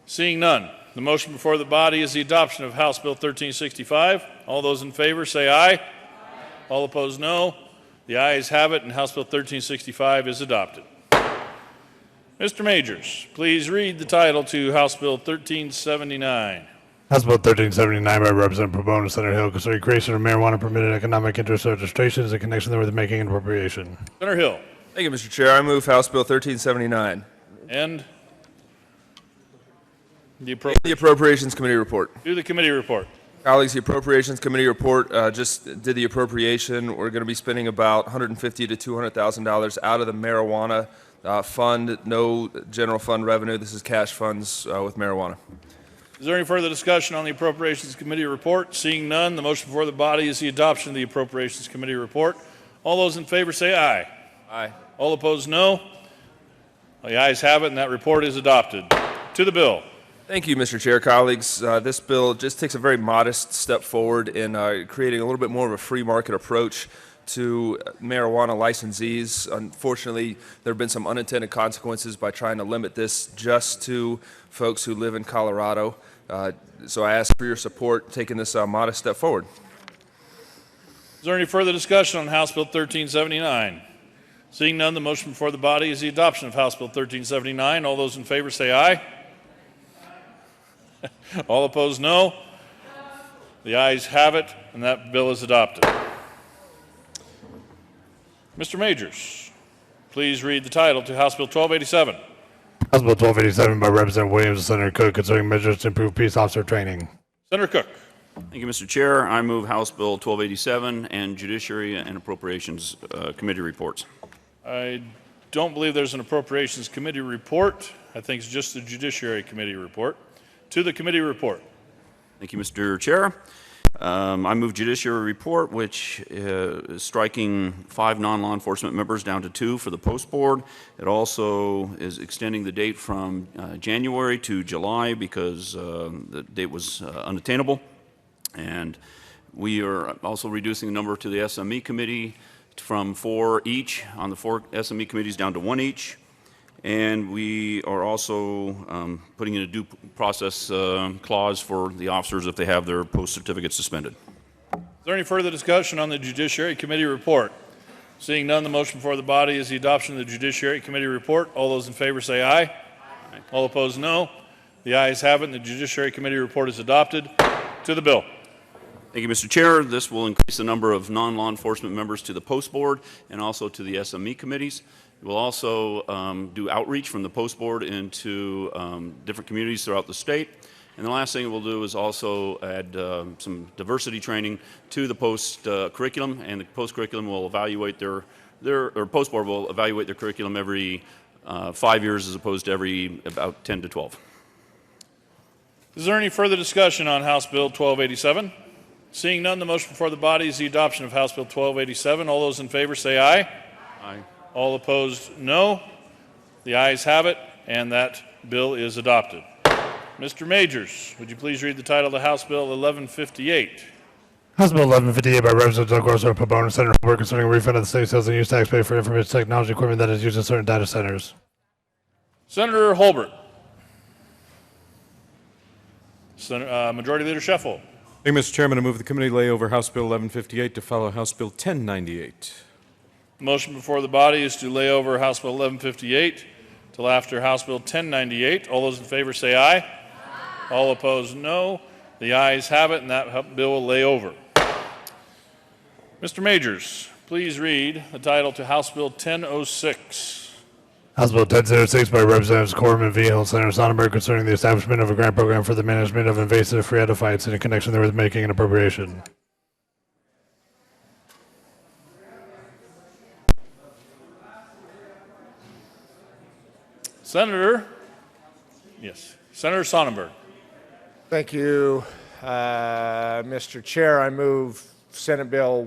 Seeing none, the motion before the body is the adoption of House Bill 1365. All those in favor say aye. All opposed, no. The ayes have it, and House Bill 1365 is adopted. Mr. Majors, please read the title to House Bill 1379. House Bill 1379 by Representative Pabon, Senator Hill concerning creation of marijuana permitted economic interest registrations in connection therewith making an appropriation. Senator Hill. Thank you, Mr. Chair. I move House Bill 1379. And the Appropriations Committee report. Do the committee report. Colleagues, the Appropriations Committee report just did the appropriation. We're going to be spending about $150,000 to $200,000 out of the marijuana fund. No general fund revenue. This is cash funds with marijuana. Is there any further discussion on the Appropriations Committee report? Seeing none, the motion before the body is the adoption of the Appropriations Committee report. All those in favor say aye. Aye. All opposed, no. The ayes have it, and that report is adopted. To the bill. Thank you, Mr. Chair. Colleagues, this bill just takes a very modest step forward in creating a little bit more of a free market approach to marijuana licensees. Unfortunately, there have been some unintended consequences by trying to limit this just to folks who live in Colorado. So I ask for your support taking this modest step forward. Is there any further discussion on House Bill 1379? Seeing none, the motion before the body is the adoption of House Bill 1379. All those in favor say aye. All opposed, no. The ayes have it, and that bill is adopted. Mr. Majors, please read the title to House Bill 1287. House Bill 1287 by Representative Williams and Senator Cook concerning measures to improve peace officer training. Senator Cook. Thank you, Mr. Chair. I move House Bill 1287 and Judiciary and Appropriations Committee reports. I don't believe there's an Appropriations Committee report. I think it's just the Judiciary Committee report. To the committee report. Thank you, Mr. Chair. I move Judiciary report, which is striking 5 non-law enforcement members down to 2 for the post board. It also is extending the date from January to July because the date was unattainable. And we are also reducing the number to the SME committee from 4 each on the 4 SME committees down to 1 each. And we are also putting in a due process clause for the officers if they have their post certificate suspended. Is there any further discussion on the Judiciary Committee report? Seeing none, the motion before the body is the adoption of the Judiciary Committee report. All those in favor say aye. All opposed, no. The ayes have it, and the Judiciary Committee report is adopted. To the bill. Thank you, Mr. Chair. This will increase the number of non-law enforcement members to the Post Board and also to the SME committees. We'll also do outreach from the Post Board into different communities throughout the state. And the last thing we'll do is also add some diversity training to the Post curriculum, and the Post curriculum will evaluate or Post Board will evaluate their curriculum every 5 years as opposed to every about 10 to 12. Is there any further discussion on House Bill 1287? Seeing none, the motion before the body is the adoption of House Bill 1287. All those in favor say aye. Aye. All opposed, no. The ayes have it, and that bill is adopted. Mr. Majors, would you please read the title of House Bill 1158? House Bill 1158 by Representative Doug Grosso, proponent, Senator Holbert, concerning a refund of the state sales and use tax paid for information technology equipment that is used in certain data centers. Senator Holbert. Majority Leader Sheffel. Thank you, Mr. Chairman. I move the committee lay over House Bill 1158 to follow House Bill 1098. The motion before the body is to lay over House Bill 1158 till after House Bill 1098. All those in favor say aye. Aye. All opposed, no. The ayes have it, and that bill will lay over. Mr. Majors, please read the title to House Bill 1006. House Bill 1006 by Representatives Corman, Vehil, and Senator Sonnenberg, concerning the establishment of a grant program for the management of invasive phreatophytes in connection therewith making an appropriation. Senator Sonnenberg. Thank you, Mr. Chair. I move Senate Bill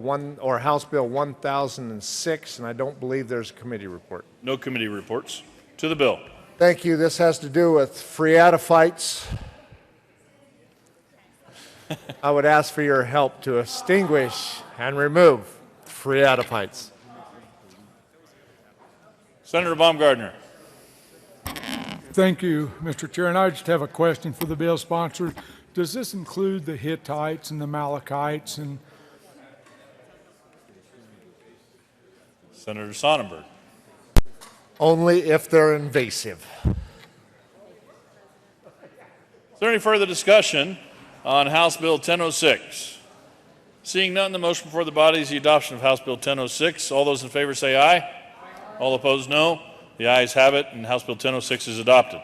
House Bill 1006, and I don't believe there's a committee report. No committee reports. To the bill. Thank you. This has to do with phreatophytes. I would ask for your help to extinguish and remove phreatophytes. Senator Baumgardner. Thank you, Mr. Chair. And I just have a question for the bill sponsor. Does this include the Hittites and the Amalekites and Senator Sonnenberg. Only if they're invasive. Is there any further discussion on House Bill 1006? Seeing none, the motion before the body is the adoption of House Bill 1006. All those in favor say aye. All opposed, no. The ayes have it, and House Bill 1006 is adopted.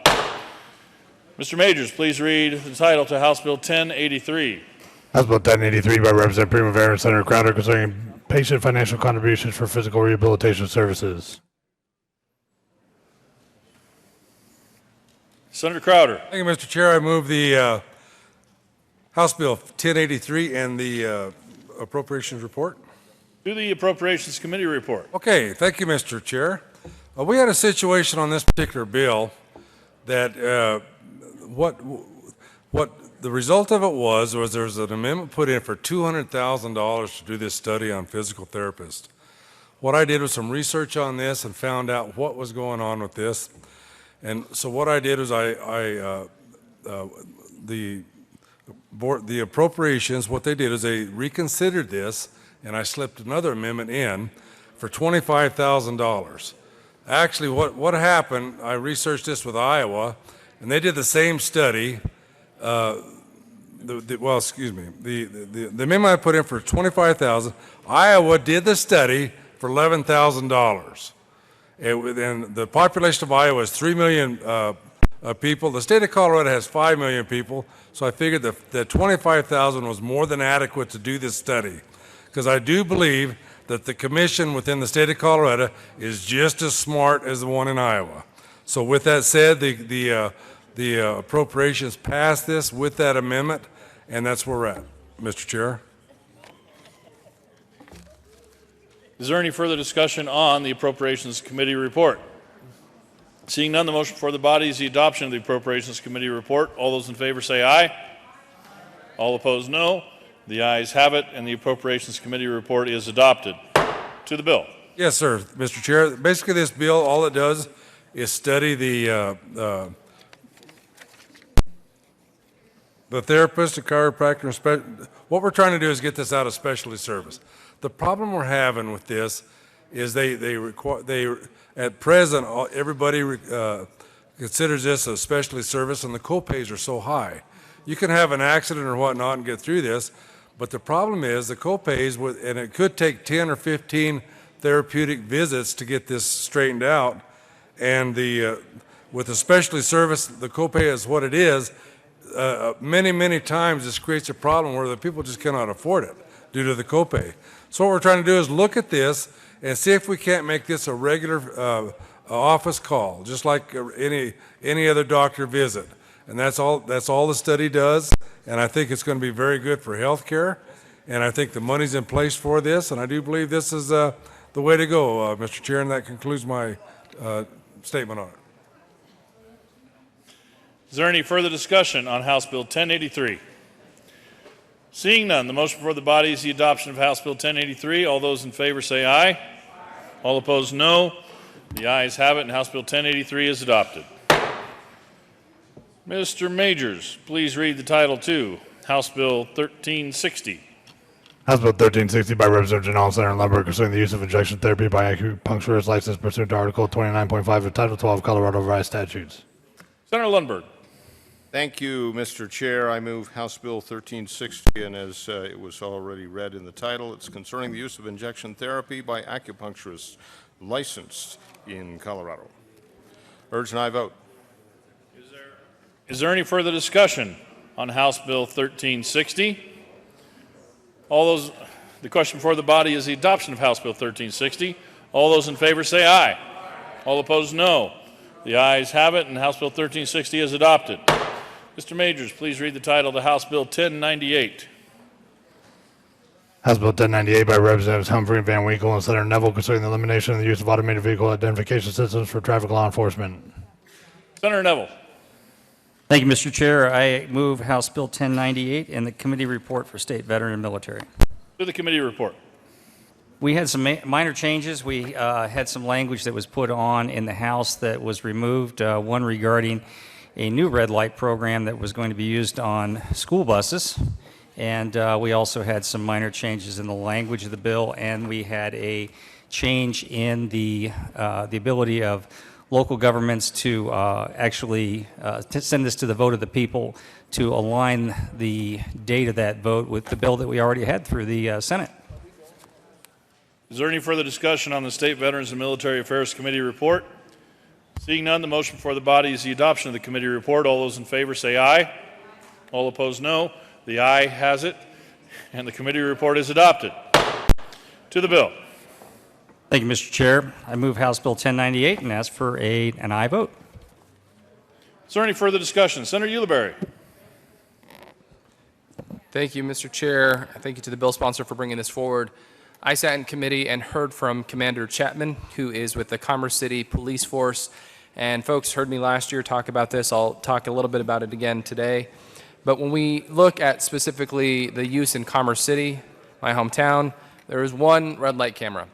Mr. Majors, please read the title to House Bill 1083. House Bill 1083 by Representative Primavera and Senator Crowder, concerning patient financial contributions for physical rehabilitation services. Senator Crowder. Thank you, Mr. Chair. I move the House Bill 1083 and the Appropriations Report. To the Appropriations Committee report. Okay, thank you, Mr. Chair. We had a situation on this particular bill that what the result of it was there was an amendment put in for $200,000 to do this study on physical therapists. What I did was some research on this and found out what was going on with this. And so what I did was the appropriations, what they did is they reconsidered this, and I slipped another amendment in for $25,000. Actually, what happened, I researched this with Iowa, and they did the same study. The amendment I put in for $25,000, Iowa did the study for $11,000. And the population of Iowa is 3 million people. The state of Colorado has 5 million people, so I figured that 25,000 was more than adequate to do this study, because I do believe that the commission within the state of Colorado is just as smart as the one in Iowa. So with that said, the appropriations passed this with that amendment, and that's where we're at, Mr. Chair. Is there any further discussion on the Appropriations Committee report? Seeing none, the motion before the body is the adoption of the Appropriations Committee report. All those in favor say aye. All opposed, no. The ayes have it, and the Appropriations Committee report is adopted. To the bill. Yes, sir, Mr. Chair. Basically, this bill, all it does is study the the therapist, the chiropractor, what we're trying to do is get this out of specialty service. The problem we're having with this is they at present, everybody considers this a specialty service, and the co-pays are so high. You can have an accident or whatnot and get through this, but the problem is the co-pays, and it could take 10 or 15 therapeutic visits to get this straightened out. And with the specialty service, the copay is what it is. Many times this creates a problem where the people just cannot afford it due to the copay. So what we're trying to do is look at this and see if we can't make this a regular office call, just like any other doctor visit. And that's all the study does. And I think it's going to be very good for health care. And I think the money's in place for this. And I do believe this is the way to go, Mr. Chair. And that concludes my statement on it. Is there any further discussion on House Bill 1083? Seeing none, the motion before the body is the adoption of House Bill 1083. All those in favor say aye. All opposed, no. The ayes have it, and House Bill 1083 is adopted. Mr. Majors, please read the title to House Bill 1360. House Bill 1360 by Representative Janelle Center and Lumberg concerning the use of injection therapy by acupuncturist license pursuant to Article 29.5 of Title 12 Colorado Revised Statutes. Senator Lundberg. Thank you, Mr. Chair. I move House Bill 1360, and as it was already read in the title, it's concerning the use of injection therapy by acupuncturists licensed in Colorado. Urge and I vote. Is there any further discussion on House Bill 1360? The question before the body is the adoption of House Bill 1360. All those in favor say aye. All opposed, no. The ayes have it, and House Bill 1360 is adopted. Mr. Majors, please read the title to House Bill 1098. House Bill 1098 by Representatives Humphrey, Van Winkle, and Senator Neville concerning the elimination of the use of automated vehicle identification systems for traffic law enforcement. Senator Neville. Thank you, Mr. Chair. I move House Bill 1098 and the committee report for state, veteran, and military. To the committee report. We had some minor changes. We had some language that was put on in the House that was removed, one regarding a new red light program that was going to be used on school buses. And we also had some minor changes in the language of the bill, and we had a change in the ability of local governments to actually to send this to the vote of the people to align the date of that vote with the bill that we already had through the Senate. Is there any further discussion on the State Veterans and Military Affairs Committee report? Seeing none, the motion before the body is the adoption of the committee report. All those in favor say aye. All opposed, no. The aye has it, and the committee report is adopted. To the bill. Thank you, Mr. Chair. I move House Bill 1098 and ask for an aye vote. Is there any further discussion? Senator Ulibarri. Thank you, Mr. Chair. Thank you to the bill sponsor for bringing this forward. I sat in committee and heard from Commander Chapman, who is with the Commerce City Police Force. And folks heard me last year talk about this. I'll talk a little bit about it again today. But when we look at specifically the use in Commerce City, my hometown, there is one red light camera.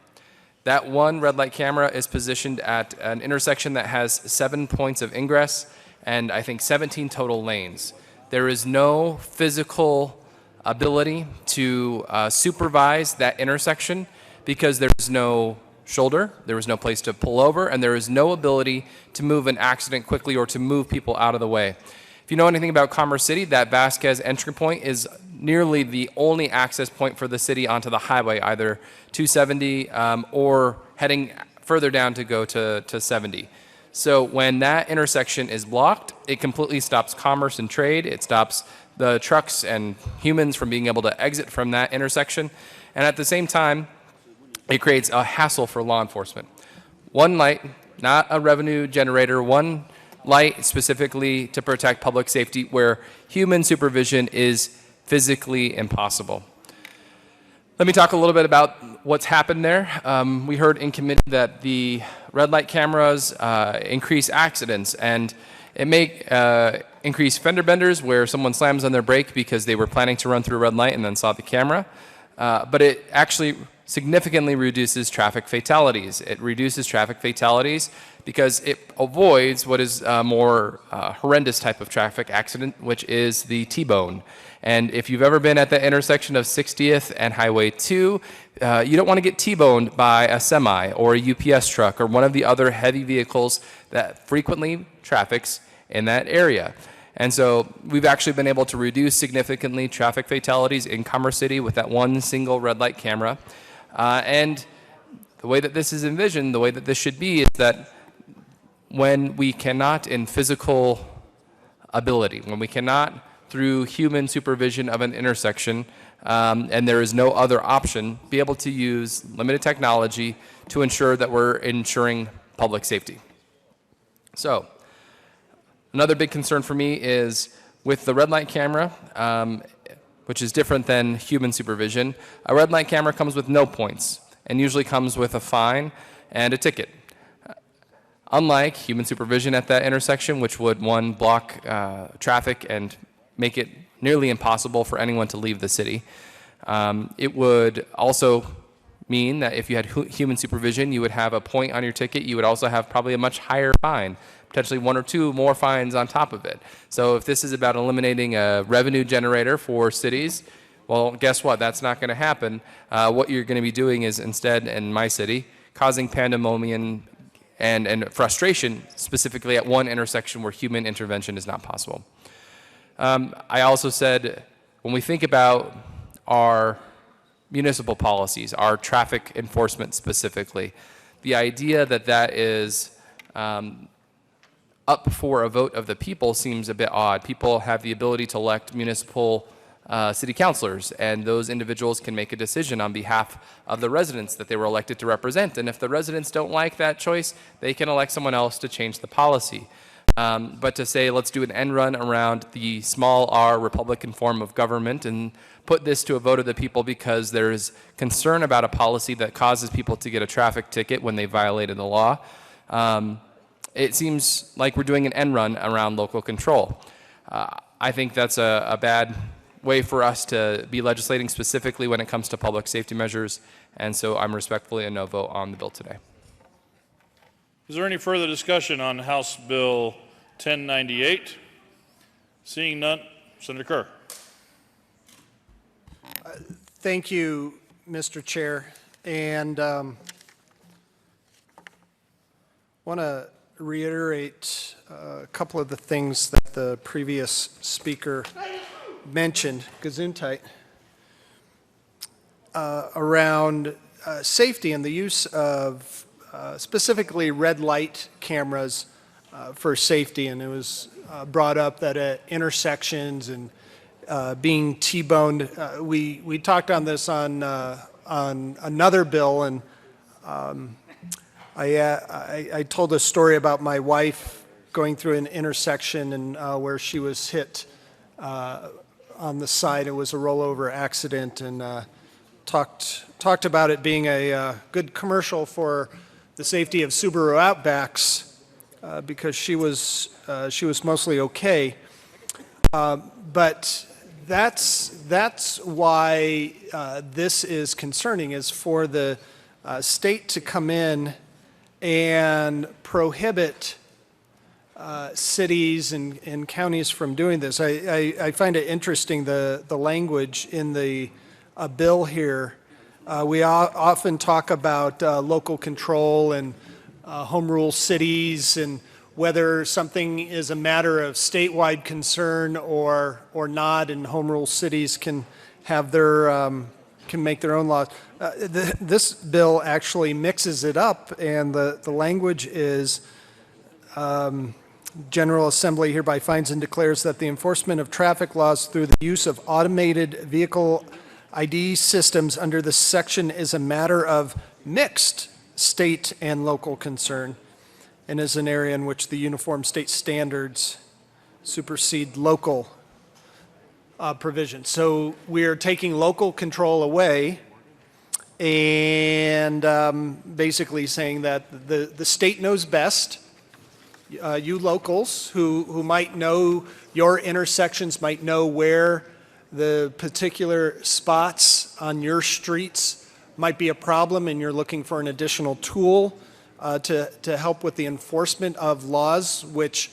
That one red light camera is positioned at an intersection that has 7 points of ingress and I think 17 total lanes. There is no physical ability to supervise that intersection because there is no shoulder, there is no place to pull over, and there is no ability to move an accident quickly or to move people out of the way. If you know anything about Commerce City, that Vasquez entry point is nearly the only access point for the city onto the highway, either 270 or heading further down to go to 70. So when that intersection is blocked, it completely stops commerce and trade. It stops the trucks and humans from being able to exit from that intersection. And at the same time, it creates a hassle for law enforcement. One light, not a revenue generator, one light specifically to protect public safety where human supervision is physically impossible. Let me talk a little bit about what's happened there. We heard in committee that the red light cameras increase accidents, and it may increase fender benders where someone slams on their brake because they were planning to run through a red light and then saw the camera. But it actually significantly reduces traffic fatalities. It reduces traffic fatalities because it avoids what is a more horrendous type of traffic accident, which is the T-bone. And if you've ever been at the intersection of 60th and Highway 2, you don't want to get T-boned by a semi or a UPS truck or one of the other heavy vehicles that frequently traffics in that area. And so we've actually been able to reduce significantly traffic fatalities in Commerce City with that one single red light camera. And the way that this is envisioned, the way that this should be, is that when we cannot in physical ability, when we cannot through human supervision of an intersection, and there is no other option, be able to use limited technology to ensure that we're ensuring public safety. So, another big concern for me is with the red light camera, which is different than human supervision. A red light camera comes with no points and usually comes with a fine and a ticket. Unlike human supervision at that intersection, which would, one, block traffic and make it nearly impossible for anyone to leave the city. It would also mean that if you had human supervision, you would have a point on your ticket. You would also have probably a much higher fine, potentially 1 or 2 more fines on top of it. So if this is about eliminating a revenue generator for cities, well, guess what? That's not going to happen. What you're going to be doing is instead, in my city, causing pandemonium and frustration, specifically at one intersection where human intervention is not possible. I also said, when we think about our municipal policies, our traffic enforcement specifically, the idea that that is up for a vote of the people seems a bit odd. People have the ability to elect municipal city councilors, and those individuals can make a decision on behalf of the residents that they were elected to represent. And if the residents don't like that choice, they can elect someone else to change the policy. But to say, let's do an end run around the small r Republican form of government and put this to a vote of the people because there's concern about a policy that causes people to get a traffic ticket when they violated the law, it seems like we're doing an end run around local control. I think that's a bad way for us to be legislating specifically when it comes to public safety measures, and so I'm respectfully a no vote on the bill today. Is there any further discussion on House Bill 1098? Seeing none, Senator Kerr. Thank you, Mr. Chair. And want to reiterate a couple of the things that the previous speaker mentioned, Gesundheit, around safety and the use of specifically red light cameras for safety. And it was brought up that at intersections and being T-boned, we talked on this on another bill, and I told a story about my wife going through an intersection and where she was hit on the side. It was a rollover accident, and talked about it being a good commercial for the safety of Subaru Outbacks because she was mostly okay. But that's why this is concerning, is for the state to come in and prohibit cities and counties from doing this. I find it interesting, the language in the bill here. We often talk about local control and home rule cities and whether something is a matter of statewide concern or not, and home rule cities can have their can make their own laws. This bill actually mixes it up, and the language is General Assembly hereby finds and declares that the enforcement of traffic laws through the use of automated vehicle ID systems under this section is a matter of mixed state and local concern, and is an area in which the uniform state standards supersede local provisions. So we are taking local control away and basically saying that the state knows best. You locals who might know your intersections, might know where the particular spots on your streets might be a problem and you're looking for an additional tool to help with the enforcement of laws, which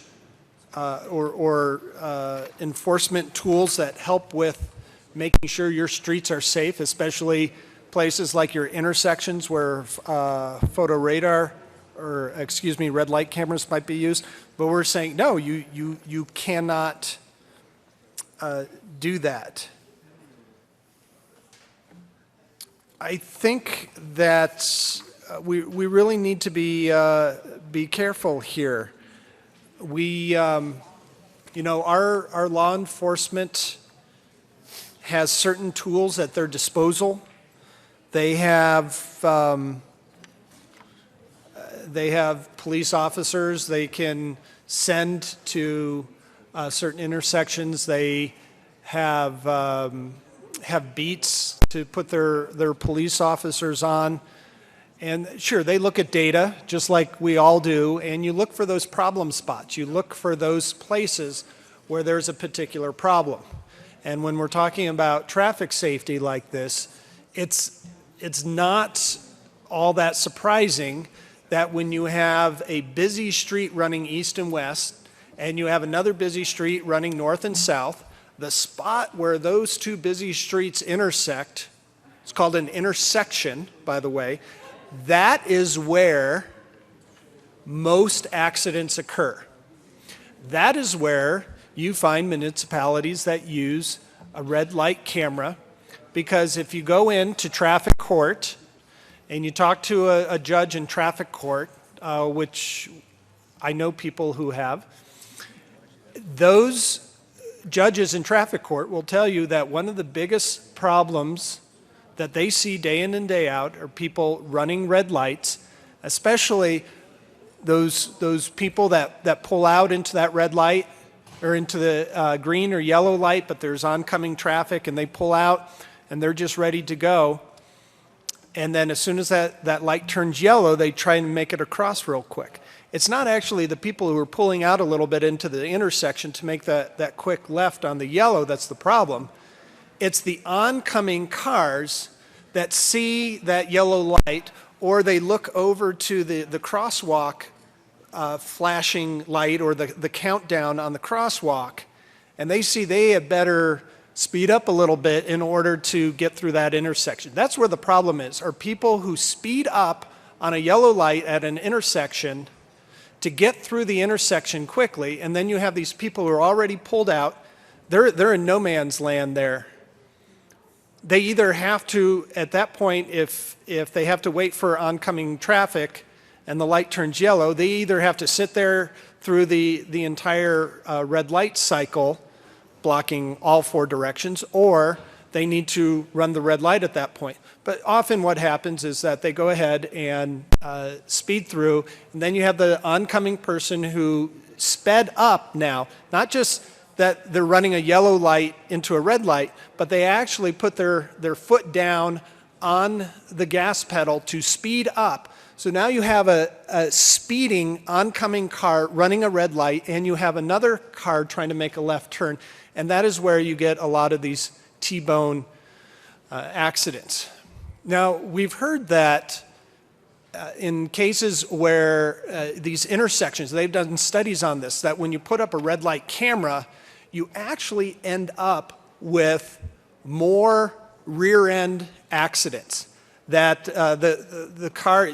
or enforcement tools that help with making sure your streets are safe, especially places like your intersections where photo radar or, excuse me, red light cameras might be used. But we're saying, no, you cannot do that. I think that we really need to be careful here. We, you know, our law enforcement has certain tools at their disposal. They have police officers they can send to certain intersections. They have beats to put their police officers on. And sure, they look at data just like we all do, and you look for those problem spots. You look for those places where there's a particular problem. And when we're talking about traffic safety like this, it's not all that surprising that when you have a busy street running east and west, and you have another busy street running north and south, the spot where those two busy streets intersect, it's called an intersection, by the way, that is where most accidents occur. That is where you find municipalities that use a red light camera, because if you go into traffic court and you talk to a judge in traffic court, which I know people who have, those judges in traffic court will tell you that one of the biggest problems that they see day in and day out are people running red lights, especially those people that pull out into that red light or into the green or yellow light, but there's oncoming traffic and they pull out and they're just ready to go. And then as soon as that light turns yellow, they try and make it across real quick. It's not actually the people who are pulling out a little bit into the intersection to make that quick left on the yellow that's the problem. It's the oncoming cars that see that yellow light, or they look over to the crosswalk flashing light or the countdown on the crosswalk, and they see they had better speed up a little bit in order to get through that intersection. That's where the problem is, are people who speed up on a yellow light at an intersection to get through the intersection quickly, and then you have these people who are already pulled out. They're in no man's land there. They either have to, at that point, if they have to wait for oncoming traffic and the light turns yellow, they either have to sit there through the entire red light cycle, blocking all four directions, or they need to run the red light at that point. But often what happens is that they go ahead and speed through, and then you have the oncoming person who sped up now, not just that they're running a yellow light into a red light, but they actually put their foot down on the gas pedal to speed up. So now you have a speeding oncoming car running a red light, and you have another car trying to make a left turn, and that is where you get a lot of these T-bone accidents. Now, we've heard that in cases where these intersections, they've done studies on this, that when you put up a red light camera, you actually end up with more rear-end accidents. That the car,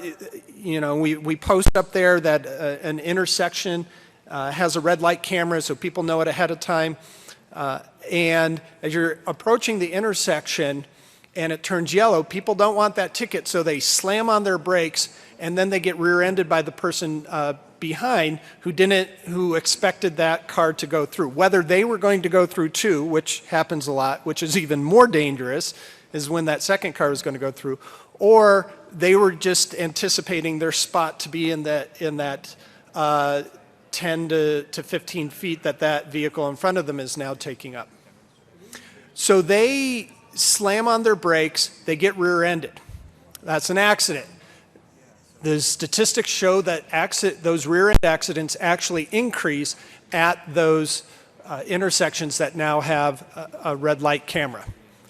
you know, we post up there that an intersection has a red light camera so people know it ahead of time. And as you're approaching the intersection and it turns yellow, people don't want that ticket, so they slam on their brakes, and then they get rear-ended by the person behind who expected that car to go through. Whether they were going to go through too, which happens a lot, which is even more dangerous, is when that second car was going to go through, or they were just anticipating their spot to be in that 10 to 15 feet that vehicle in front of them is now taking up. So they slam on their brakes, they get rear-ended. That's an accident. The statistics show that those rear-end accidents actually increase at those intersections that now have a red light camera,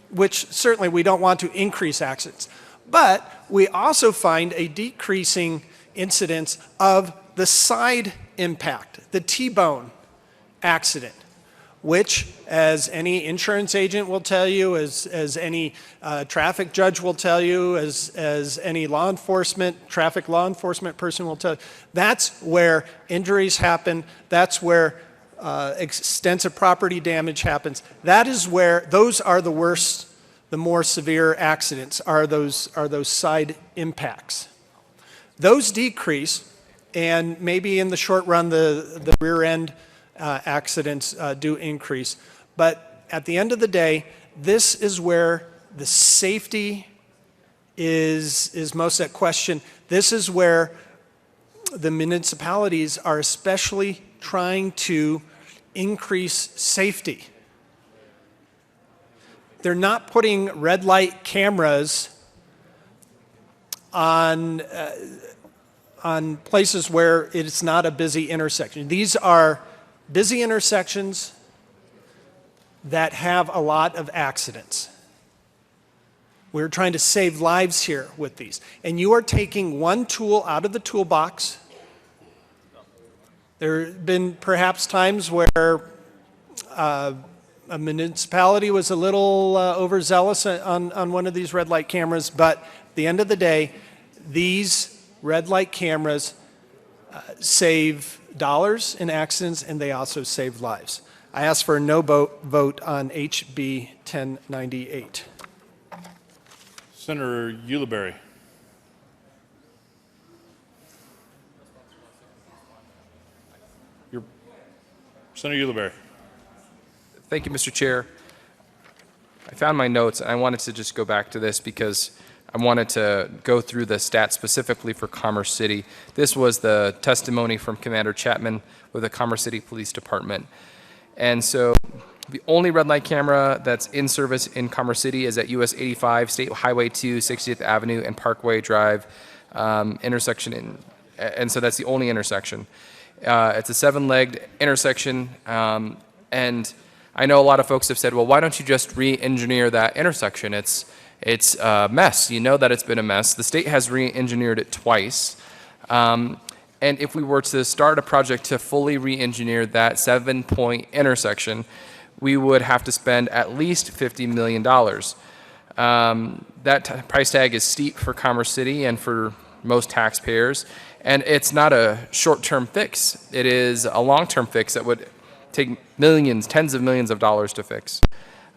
which certainly we don't want to increase accidents. But we also find a decreasing incidence of the side impact, the T-bone accident, which, as any insurance agent will tell you, as any traffic judge will tell you, as any law enforcement, traffic law enforcement person will tell you, that's where injuries happen. That's where extensive property damage happens. That is where, those are the worst, the more severe accidents, are those side impacts. Those decrease, and maybe in the short run, the rear end accidents do increase. But at the end of the day, this is where the safety is most at question. This is where the municipalities are especially trying to increase safety. They're not putting red light cameras on places where it's not a busy intersection. These are busy intersections that have a lot of accidents. We're trying to save lives here with these. And you are taking one tool out of the toolbox. There have been perhaps times where a municipality was a little overzealous on one of these red light cameras, but at the end of the day, these red light cameras save dollars in accidents, and they also save lives. I ask for a no vote on HB 1098. Senator Ulibarri. Senator Ulibarri. Thank you, Mr. Chair. I found my notes, and I wanted to just go back to this because I wanted to go through the stats specifically for Commerce City. This was the testimony from Commander Chapman with the Commerce City Police Department. And so the only red light camera that's in service in Commerce City is at US 85, State Highway 2, 60th Avenue, and Parkway Drive intersection. And so that's the only intersection. It's a 7-legged intersection, and I know a lot of folks have said, well, why don't you just re-engineer that intersection? It's a mess. You know that it's been a mess. The state has re-engineered it twice. And if we were to start a project to fully re-engineer that 7-point intersection, we would have to spend at least $50 million. That price tag is steep for Commerce City and for most taxpayers. And it's not a short-term fix. It is a long-term fix that would take millions, tens of millions of dollars to fix.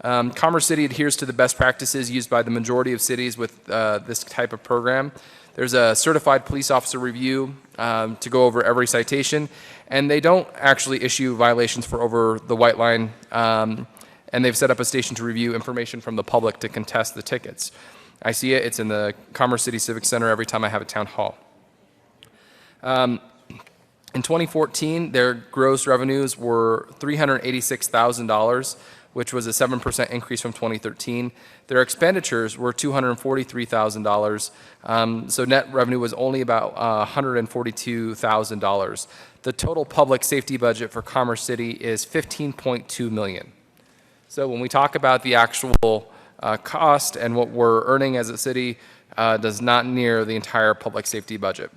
Commerce City adheres to the best practices used by the majority of cities with this type of program. There's a certified police officer review to go over every citation, and they don't actually issue violations for over the white line, and they've set up a station to review information from the public to contest the tickets. I see it. It's in the Commerce City Civic Center every time I have a town hall. In 2014, their gross revenues were $386,000, which was a 7% increase from 2013. Their expenditures were $243,000, so net revenue was only about $142,000. The total public safety budget for Commerce City is $15.2 million. So when we talk about the actual cost and what we're earning as a city, does not near the entire public safety budget.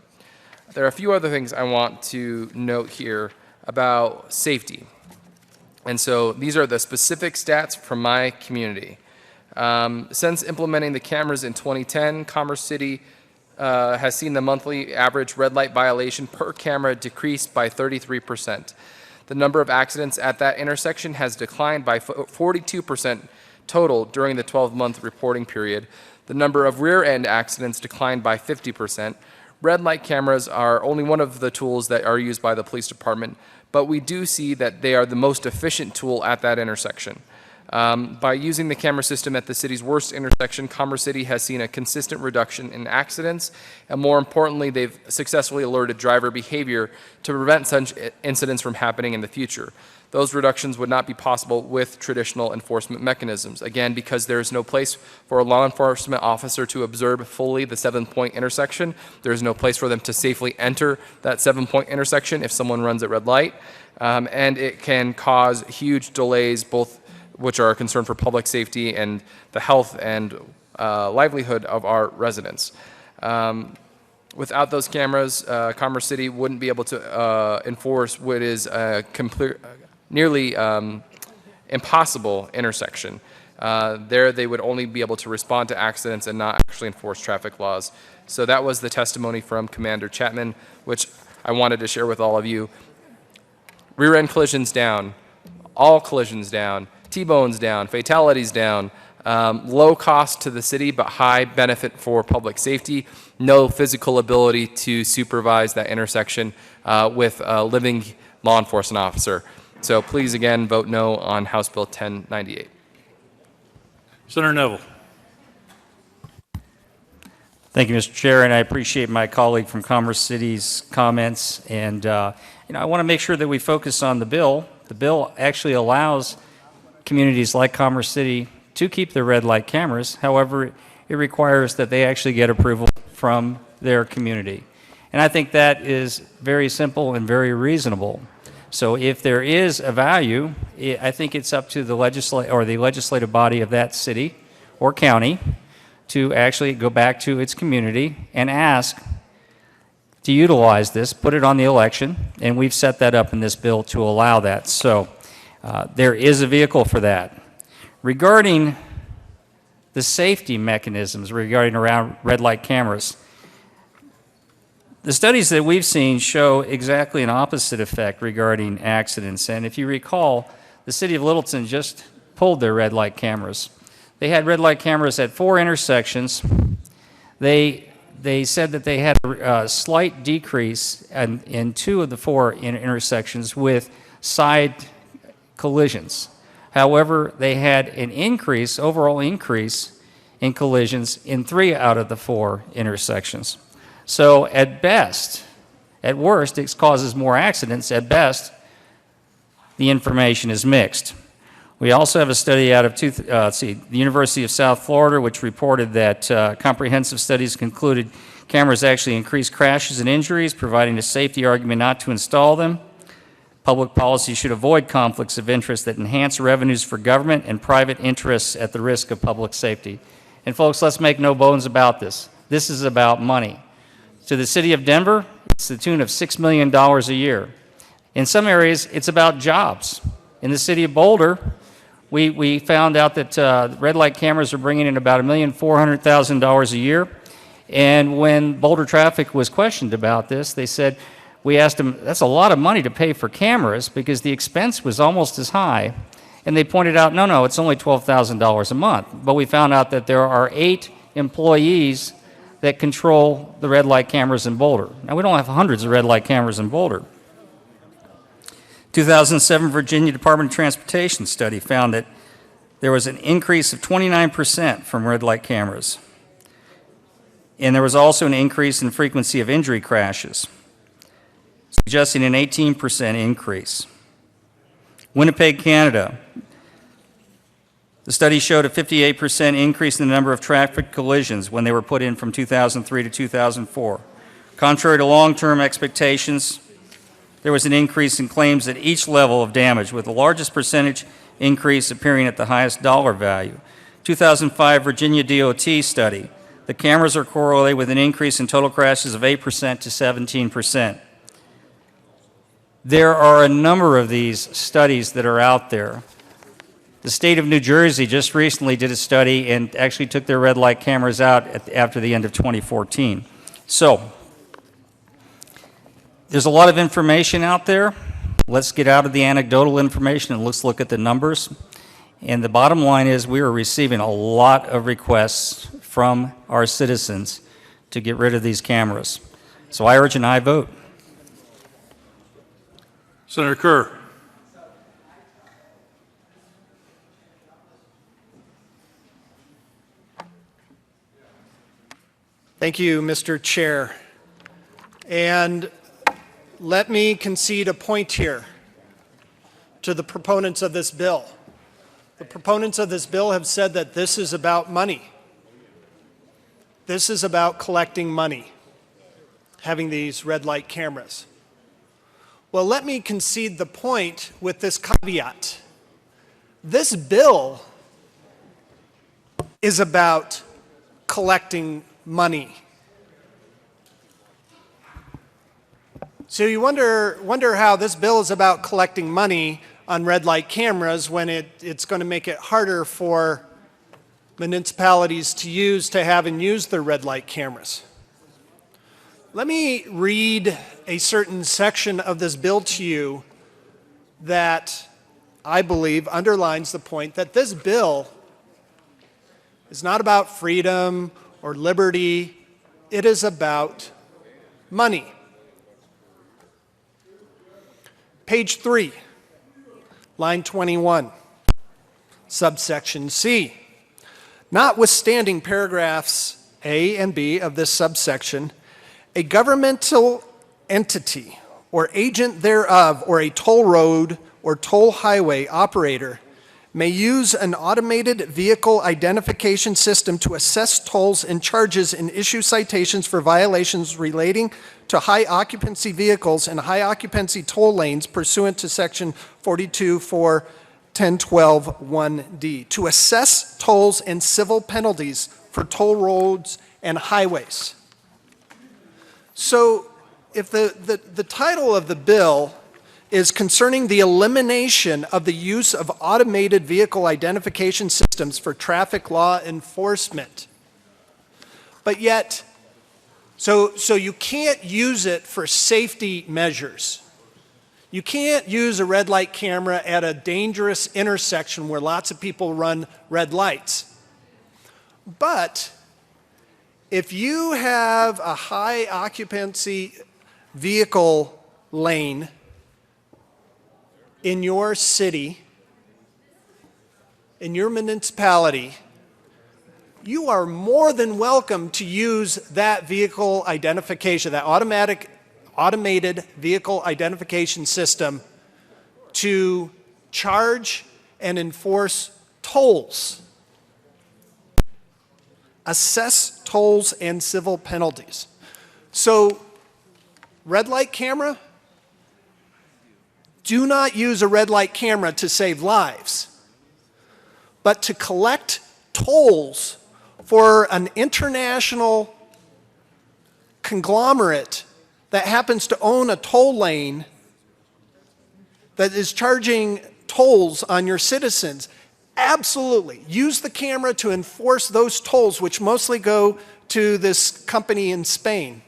There are a few other things I want to note here about safety. And so these are the specific stats from my community. Since implementing the cameras in 2010, Commerce City has seen the monthly average red light violation per camera decrease by 33%. The number of accidents at that intersection has declined by 42% total during the 12-month reporting period. The number of rear-end accidents declined by 50%. Red light cameras are only one of the tools that are used by the police department, but we do see that they are the most efficient tool at that intersection. By using the camera system at the city's worst intersection, Commerce City has seen a consistent reduction in accidents, and more importantly, they've successfully alerted driver behavior to prevent such incidents from happening in the future. Those reductions would not be possible with traditional enforcement mechanisms. Again, because there is no place for a law enforcement officer to observe fully the 7-point intersection, there is no place for them to safely enter that 7-point intersection if someone runs at red light, and it can cause huge delays, both which are a concern for public safety and the health and livelihood of our residents. Without those cameras, Commerce City wouldn't be able to enforce what is a nearly impossible intersection. There, they would only be able to respond to accidents and not actually enforce traffic laws. So that was the testimony from Commander Chapman, which I wanted to share with all of you. Rear-end collisions down, all collisions down, T-bones down, fatalities down, low cost to the city but high benefit for public safety, no physical ability to supervise that intersection with a living law enforcement officer. So please again vote no on House Bill 1098. Senator Neville. Thank you, Mr. Chair, and I appreciate my colleague from Commerce City's comments. And I want to make sure that we focus on the bill. The bill actually allows communities like Commerce City to keep their red light cameras. However, it requires that they actually get approval from their community. And I think that is very simple and very reasonable. So if there is a value, I think it's up to the legislative body of that city or county to actually go back to its community and ask to utilize this, put it on the election, and we've set that up in this bill to allow that. So there is a vehicle for that. Regarding the safety mechanisms regarding around red light cameras, the studies that we've seen show exactly an opposite effect regarding accidents. And if you recall, the city of Littleton just pulled their red light cameras. They had red light cameras at 4 intersections. They said that they had a slight decrease in 2 of the 4 intersections with side collisions. However, they had an increase, overall increase in collisions in 3 out of the 4 intersections. So at best, at worst, it causes more accidents. At best, the information is mixed. We also have a study out of the University of South Florida, which reported that comprehensive studies concluded cameras actually increase crashes and injuries, providing a safety argument not to install them. Public policy should avoid conflicts of interest that enhance revenues for government and private interests at the risk of public safety. And folks, let's make no bones about this. This is about money. To the city of Denver, it's the tune of $6 million a year. In some areas, it's about jobs. In the city of Boulder, we found out that red light cameras are bringing in about $1,400,000 a year. And when Boulder Traffic was questioned about this, they said, we asked them, that's a lot of money to pay for cameras because the expense was almost as high. And they pointed out, no, it's only $12,000 a month. But we found out that there are 8 employees that control the red light cameras in Boulder. Now, we don't have hundreds of red light cameras in Boulder. 2007 Virginia Department of Transportation study found that there was an increase of 29% from red light cameras. And there was also an increase in frequency of injury crashes, suggesting an 18% increase. Winnipeg, Canada. The study showed a 58% increase in the number of traffic collisions when they were put in from 2003 to 2004. Contrary to long-term expectations, there was an increase in claims at each level of damage, with the largest percentage increase appearing at the highest dollar value. 2005 Virginia DOT study. The cameras are correlated with an increase in total crashes of 8% to 17%. There are a number of these studies that are out there. The state of New Jersey just recently did a study and actually took their red light cameras out after the end of 2014. So, there's a lot of information out there. Let's get out of the anecdotal information and let's look at the numbers. And the bottom line is we are receiving a lot of requests from our citizens to get rid of these cameras. So I urge an aye vote. Senator Kerr. Thank you, Mr. Chair. And let me concede a point here to the proponents of this bill. The proponents of this bill have said that this is about money. This is about collecting money, having these red light cameras. Well, let me concede the point with this caveat. This bill is about collecting money. So you wonder how this bill is about collecting money on red light cameras when it's going to make it harder for municipalities to have and use their red light cameras. Let me read a certain section of this bill to you that I believe underlines the point that this bill is not about freedom or liberty. It is about money. Page 3, line 21, subsection C. Notwithstanding paragraphs A and B of this subsection, a governmental entity or agent thereof or a toll road or toll highway operator may use an automated vehicle identification system to assess tolls and charges and issue citations for violations relating to high occupancy vehicles and high occupancy toll lanes pursuant to section 42-4-1012-1D, to assess tolls and civil penalties for toll roads and highways. So if the title of the bill is concerning the elimination of the use of automated vehicle identification systems for traffic law enforcement, but yet, so you can't use it for safety measures. You can't use a red light camera at a dangerous intersection where lots of people run red lights. But if you have a high occupancy vehicle lane in your city, in your municipality, you are more than welcome to use that vehicle identification, that automated vehicle identification system to charge and enforce tolls, assess tolls and civil penalties. So, red light camera, do not use a red light camera to save lives, but to collect tolls for an international conglomerate that happens to own a toll lane that is charging tolls on your citizens. Absolutely. Use the camera to enforce those tolls, which mostly go to this company in Spain.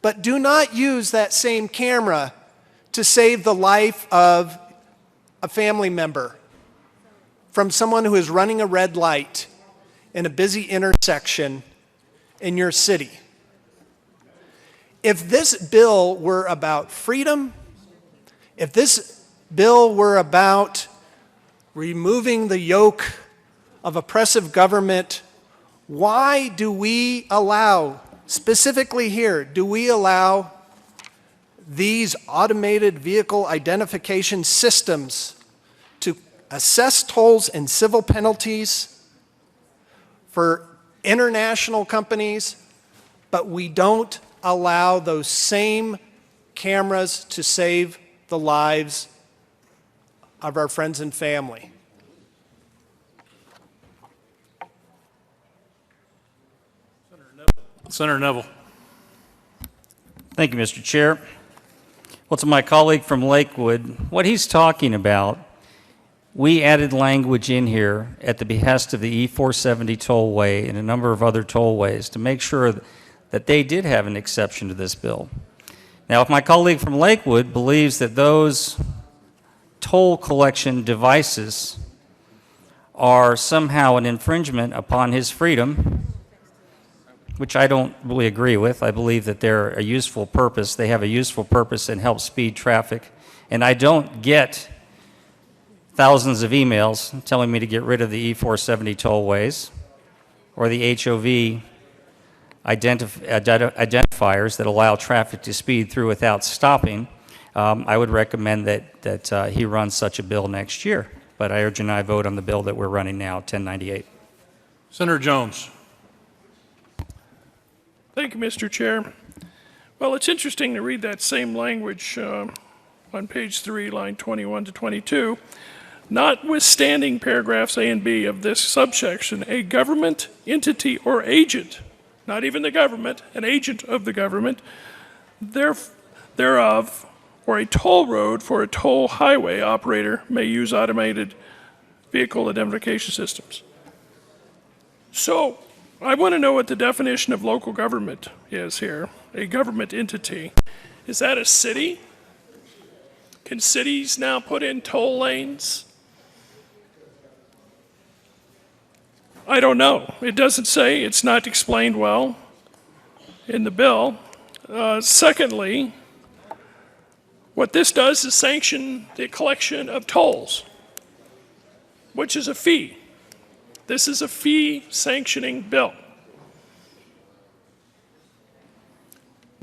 But do not use that same camera to save the life of a family member from someone who is running a red light in a busy intersection in your city. If this bill were about freedom, if this bill were about removing the yoke of oppressive government, why do we allow, specifically here, do we allow these automated vehicle identification systems to assess tolls and civil penalties for international companies, but we don't allow those same cameras to save the lives of our friends and family? Senator Neville. Thank you, Mr. Chair. Well, to my colleague from Lakewood, what he's talking about, we added language in here at the behest of the E470 tollway and a number of other tollways to make sure that they did have an exception to this bill. Now, if my colleague from Lakewood believes that those toll collection devices are somehow an infringement upon his freedom, which I don't really agree with. I believe that they're a useful purpose. They have a useful purpose and help speed traffic. And I don't get thousands of emails telling me to get rid of the E470 tollways or the HOV identifiers that allow traffic to speed through without stopping. I would recommend that he runs such a bill next year. But I urge you and I vote on the bill that we're running now, 1098. Senator Jones. Thank you, Mr. Chair. Well, it's interesting to read that same language on page 3, line 21 to 22. notwithstanding paragraphs A and B of this subsection, a government entity or agent, not even the government, an agent of the government, thereof, or a toll road for a toll highway operator may use automated vehicle identification systems. So, I want to know what the definition of local government is here. A government entity. Is that a city? Can cities now put in toll lanes? I don't know. It doesn't say. It's not explained well in the bill. Secondly, what this does is sanction the collection of tolls, which is a fee. This is a fee sanctioning bill.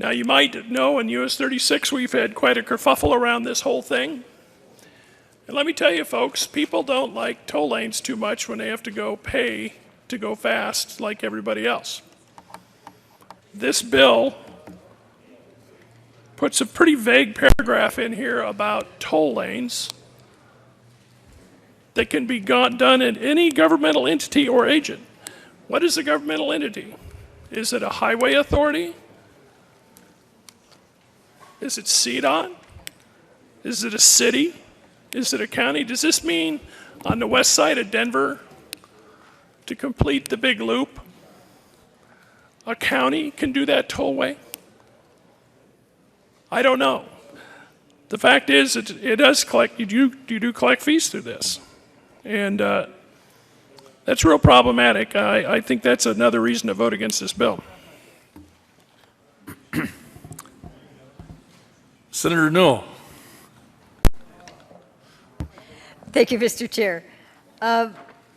Now, you might know in US 36 we've had quite a kerfuffle around this whole thing. And let me tell you, folks, people don't like toll lanes too much when they have to go pay to go fast like everybody else. This bill puts a pretty vague paragraph in here about toll lanes that can be done in any governmental entity or agent. What is a governmental entity? Is it a highway authority? Is it CDOT? Is it a city? Is it a county? Does this mean on the west side of Denver, to complete the big loop, a county can do that tollway? I don't know. The fact is, it does collect, you do collect fees through this. And that's real problematic. I think that's another reason to vote against this bill. Senator Newell. Thank you, Mr. Chair.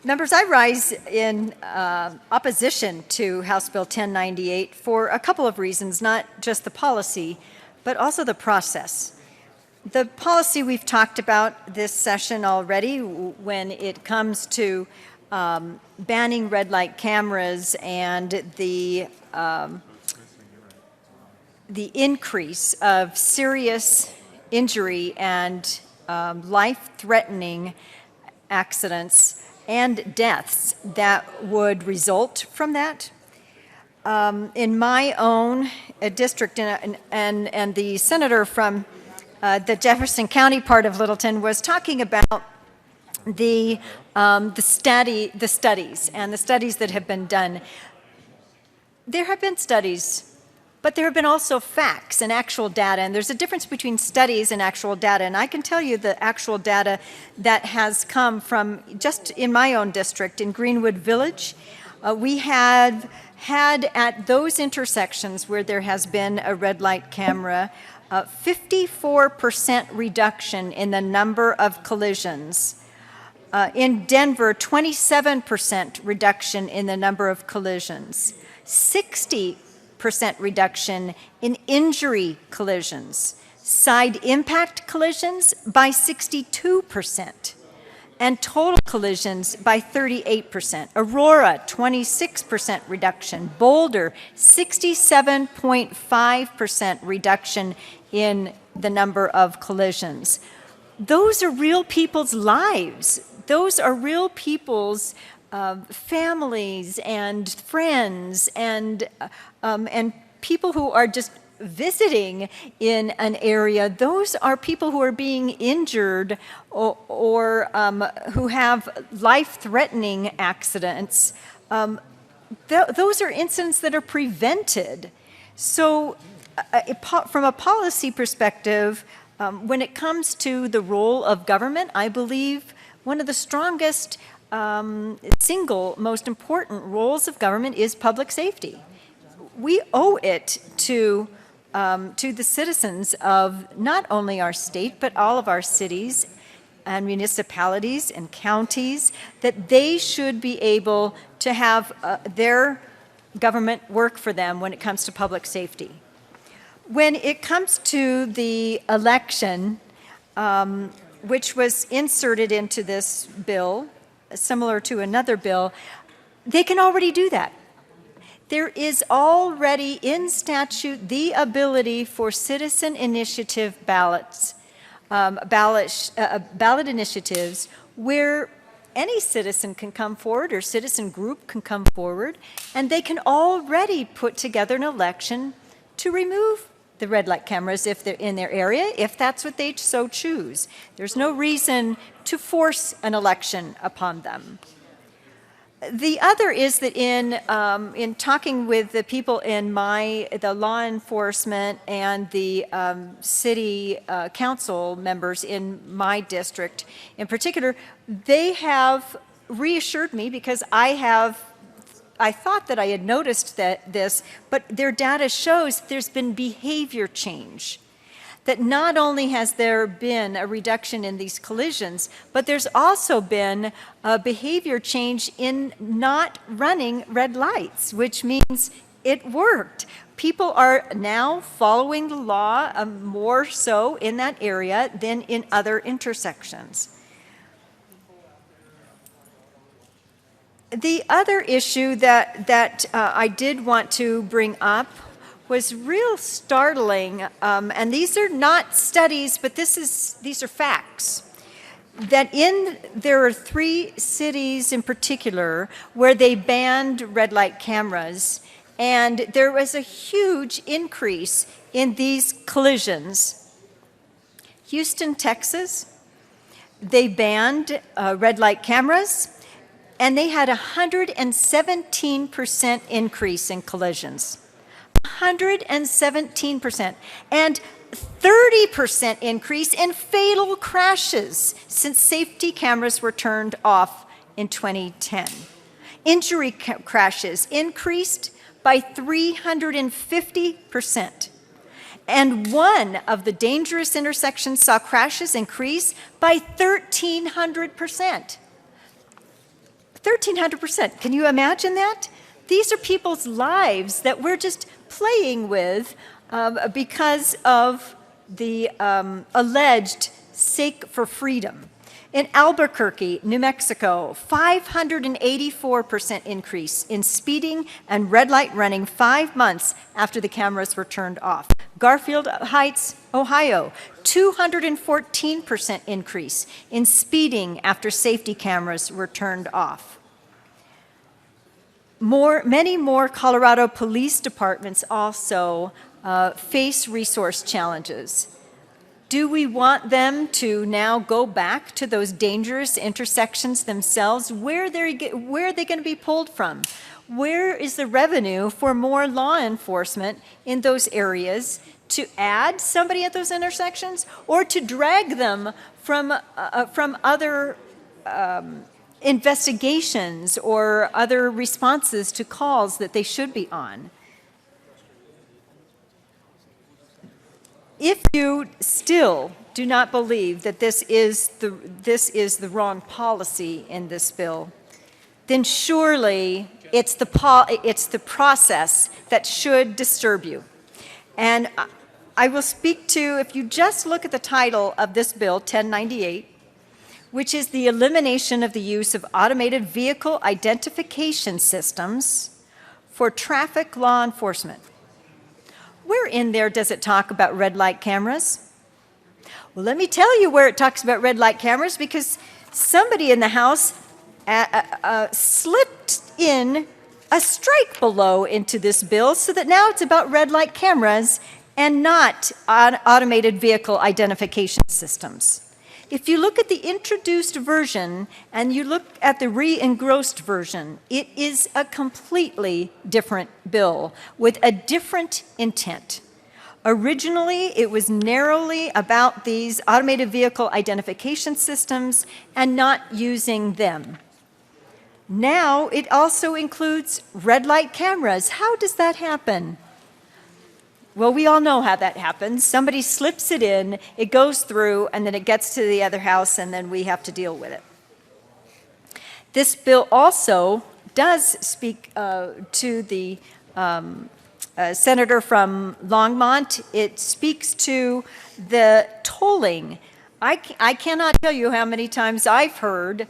Members, I rise in opposition to House Bill 1098 for a couple of reasons, not just the policy, but also the process. The policy we've talked about this session already when it comes to banning red light cameras and the increase of serious injury and life-threatening accidents and deaths that would result from that. In my own district, and the senator from the Jefferson County part of Littleton was talking about the studies and the studies that have been done. There have been studies, but there have been also facts and actual data, and there's a difference between studies and actual data. And I can tell you the actual data that has come from just in my own district, in Greenwood Village. We have had at those intersections where there has been a red light camera, 54% reduction in the number of collisions. In Denver, 27% reduction in the number of collisions. 60% reduction in injury collisions, side impact collisions by 62%, and total collisions by 38%. Aurora, 26% reduction. Boulder, 67.5% reduction in the number of collisions. Those are real people's lives. Those are real people's families and friends and people who are just visiting in an area. Those are people who are being injured or who have life-threatening accidents. Those are incidents that are prevented. So from a policy perspective, when it comes to the role of government, I believe one of the strongest single most important roles of government is public safety. We owe it to the citizens of not only our state, but all of our cities and municipalities and counties, that they should be able to have their government work for them when it comes to public safety. When it comes to the election, which was inserted into this bill, similar to another bill, they can already do that. There is already in statute the ability for citizen initiative ballot initiatives where any citizen can come forward or citizen group can come forward, and they can already put together an election to remove the red light cameras if they're in their area, if that's what they so choose. There's no reason to force an election upon them. The other is that in talking with the people in the law enforcement and the city council members in my district in particular, they have reassured me because I thought that I had noticed this, but their data shows there's been behavior change. That not only has there been a reduction in these collisions, but there's also been a behavior change in not running red lights, which means it worked. People are now following the law more so in that area than in other intersections. The other issue that I did want to bring up was real startling, and these are not studies, but these are facts, that there are 3 cities in particular where they banned red light cameras, and there was a huge increase in these collisions. Houston, Texas, they banned red light cameras, and they had a 117% increase in collisions. 117%, and 30% increase in fatal crashes since safety cameras were turned off in 2010. Injury crashes increased by 350%. And one of the dangerous intersections saw crashes increase by 1,300%. 1,300%. Can you imagine that? These are people's lives that we're just playing with because of the alleged sake for freedom. In Albuquerque, New Mexico, 584% increase in speeding and red light running 5 months after the cameras were turned off. Garfield Heights, Ohio, 214% increase in speeding after safety cameras were turned off. Many more Colorado police departments also face resource challenges. Do we want them to now go back to those dangerous intersections themselves? Where are they going to be pulled from? Where is the revenue for more law enforcement in those areas to add somebody at those intersections or to drag them from other investigations or other responses to calls that they should be on? If you still do not believe that this is the wrong policy in this bill, then surely it's the process that should disturb you. And I will speak to, if you just look at the title of this bill, 1098, which is the elimination of the use of automated vehicle identification systems for traffic law enforcement. Where in there does it talk about red light cameras? Well, let me tell you where it talks about red light cameras, because somebody in the House slipped in a strike below into this bill so that now it's about red light cameras and not automated vehicle identification systems. If you look at the introduced version and you look at the re-engrossed version, it is a completely different bill with a different intent. Originally, it was narrowly about these automated vehicle identification systems and not using them. Now, it also includes red light cameras. How does that happen? Well, we all know how that happens. Somebody slips it in, it goes through, and then it gets to the other house, and then we have to deal with it. This bill also does speak to the senator from Longmont. It speaks to the tolling. I cannot tell you how many times I've heard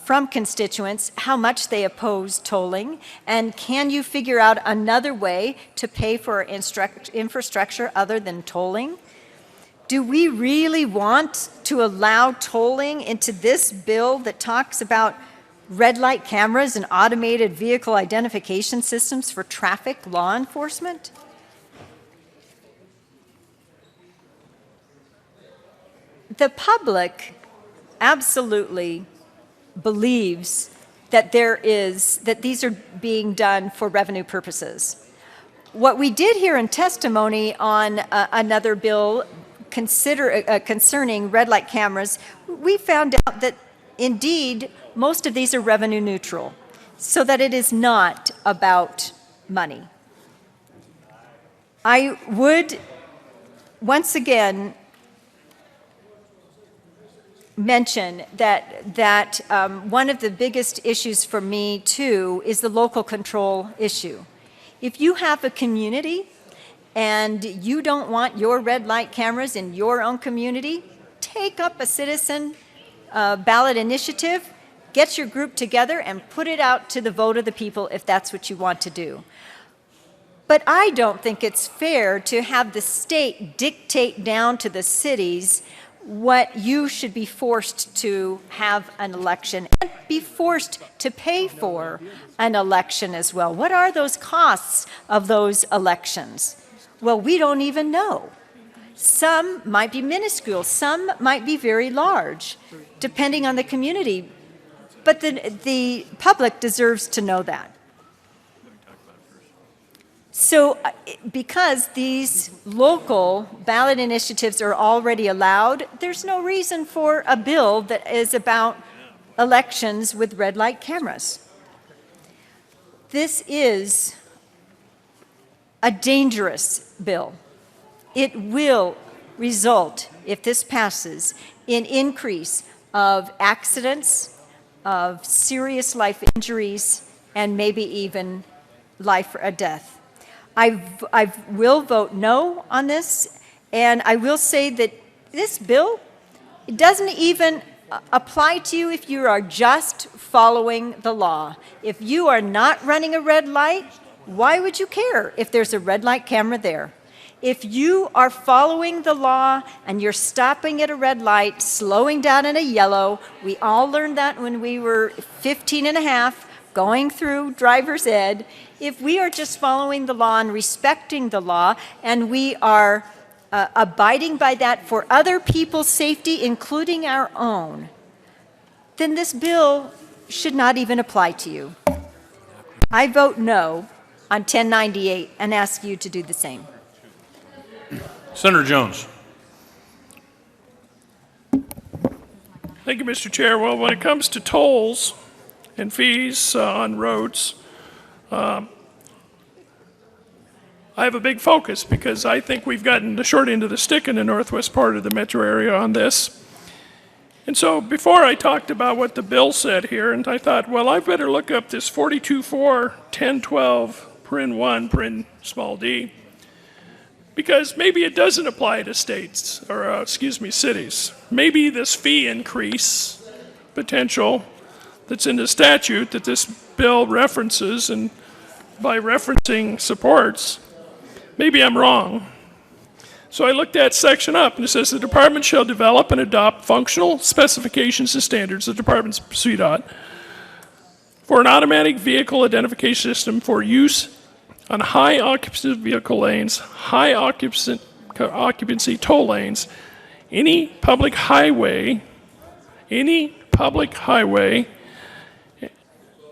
from constituents how much they oppose tolling, and can you figure out another way to pay for infrastructure other than tolling? Do we really want to allow tolling into this bill that talks about red light cameras and automated vehicle identification systems for traffic law enforcement? The public absolutely believes that that these are being done for revenue purposes. What we did hear in testimony on another bill concerning red light cameras, we found out that indeed most of these are revenue neutral, so that it is not about money. I would once again mention that one of the biggest issues for me too is the local control issue. If you have a community and you don't want your red light cameras in your own community, take up a citizen ballot initiative, get your group together and put it out to the vote of the people if that's what you want to do. But I don't think it's fair to have the state dictate down to the cities what you should be forced to have an election and be forced to pay for an election as well. What are those costs of those elections? Well, we don't even know. Some might be minuscule, some might be very large, depending on the community. But the public deserves to know that. So because these local ballot initiatives are already allowed, there's no reason for a bill that is about elections with red light cameras. This is a dangerous bill. It will result, if this passes, in increase of accidents, of serious life injuries, and maybe even life or death. I will vote no on this, and I will say that this bill, it doesn't even apply to you if you are just following the law. If you are not running a red light, why would you care if there's a red light camera there? If you are following the law and you're stopping at a red light, slowing down at a yellow, we all learned that when we were 15 and a half, going through driver's ed. If we are just following the law and respecting the law, and we are abiding by that for other people's safety, including our own, then this bill should not even apply to you. I vote no on 1098 and ask you to do the same. Senator Jones. Thank you, Mr. Chair. Well, when it comes to tolls and fees on roads, I have a big focus because I think we've gotten the short end of the stick in the northwest part of the metro area on this. And so before I talked about what the bill said here, and I thought, well, I better look up this 42.4.1012, small d, because maybe it doesn't apply to states, or cities. Maybe this fee increase potential that's in the statute that this bill references and by referencing supports, maybe I'm wrong. So I looked that section up and it says the department shall develop and adopt functional specifications and standards, the department's CDOT, for an automatic vehicle identification system for use on high occupancy vehicle lanes, high occupancy toll lanes, any public highway,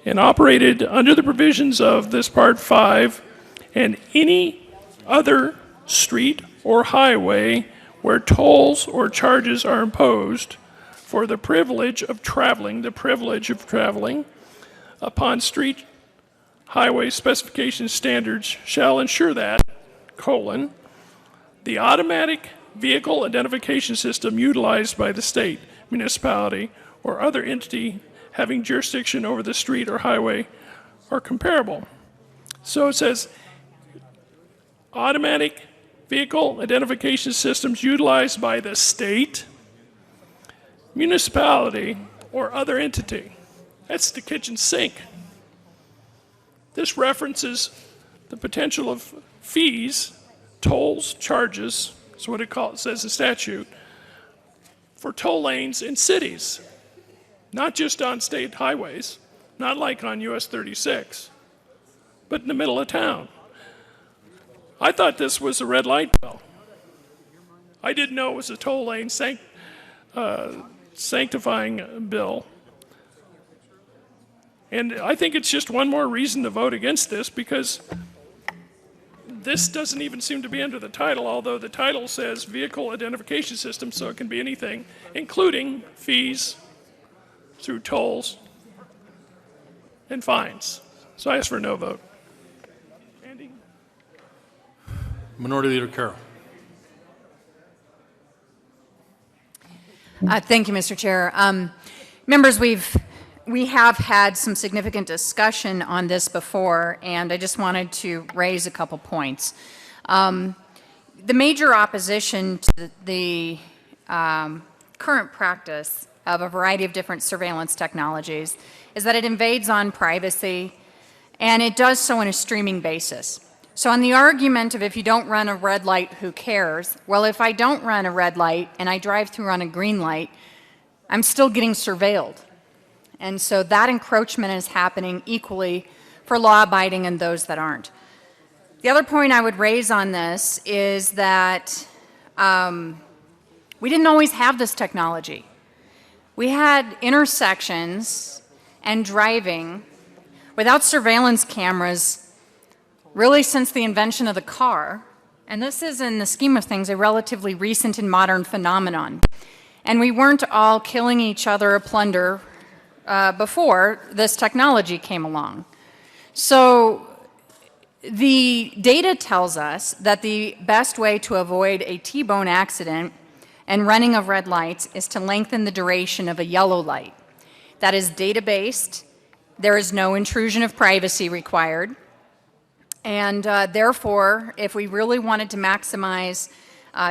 and operated under the provisions of this Part 5, and any other street or highway where tolls or charges are imposed for the privilege of traveling upon street highway specification standards shall ensure that, the automatic vehicle identification system utilized by the state, municipality, or other entity having jurisdiction over the street or highway are comparable. So it says automatic vehicle identification systems utilized by the state, municipality, or other entity. That's the kitchen sink. This references the potential of fees, tolls, charges, That's what says the statute, for toll lanes in cities, not just on state highways, not like on US 36, but in the middle of town. I thought this was a red light bill. I didn't know it was a toll lane sanctifying bill. And I think it's just one more reason to vote against this, because this doesn't even seem to be under the title, although the title says vehicle identification system, so it can be anything, including fees through tolls and fines. So I ask for a no vote. Andy? Minority Leader Carroll. Thank you, Mr. Chair. Members, we have had some significant discussion on this before, and I just wanted to raise a couple points. The major opposition to the current practice of a variety of different surveillance technologies is that it invades on privacy, and it does so on a streaming basis. So on the argument of if you don't run a red light, who cares? Well, if I don't run a red light and I drive through on a green light, I'm still getting surveilled. And so that encroachment is happening equally for law-abiding and those that aren't. The other point I would raise on this is that we didn't always have this technology. We had intersections and driving without surveillance cameras really since the invention of the car. And this is, in the scheme of things, a relatively recent and modern phenomenon. And we weren't all killing each other or plunder before this technology came along. So the data tells us that the best way to avoid a T-bone accident and running of red lights is to lengthen the duration of a yellow light. That is data-based. There is no intrusion of privacy required. And therefore, if we really wanted to maximize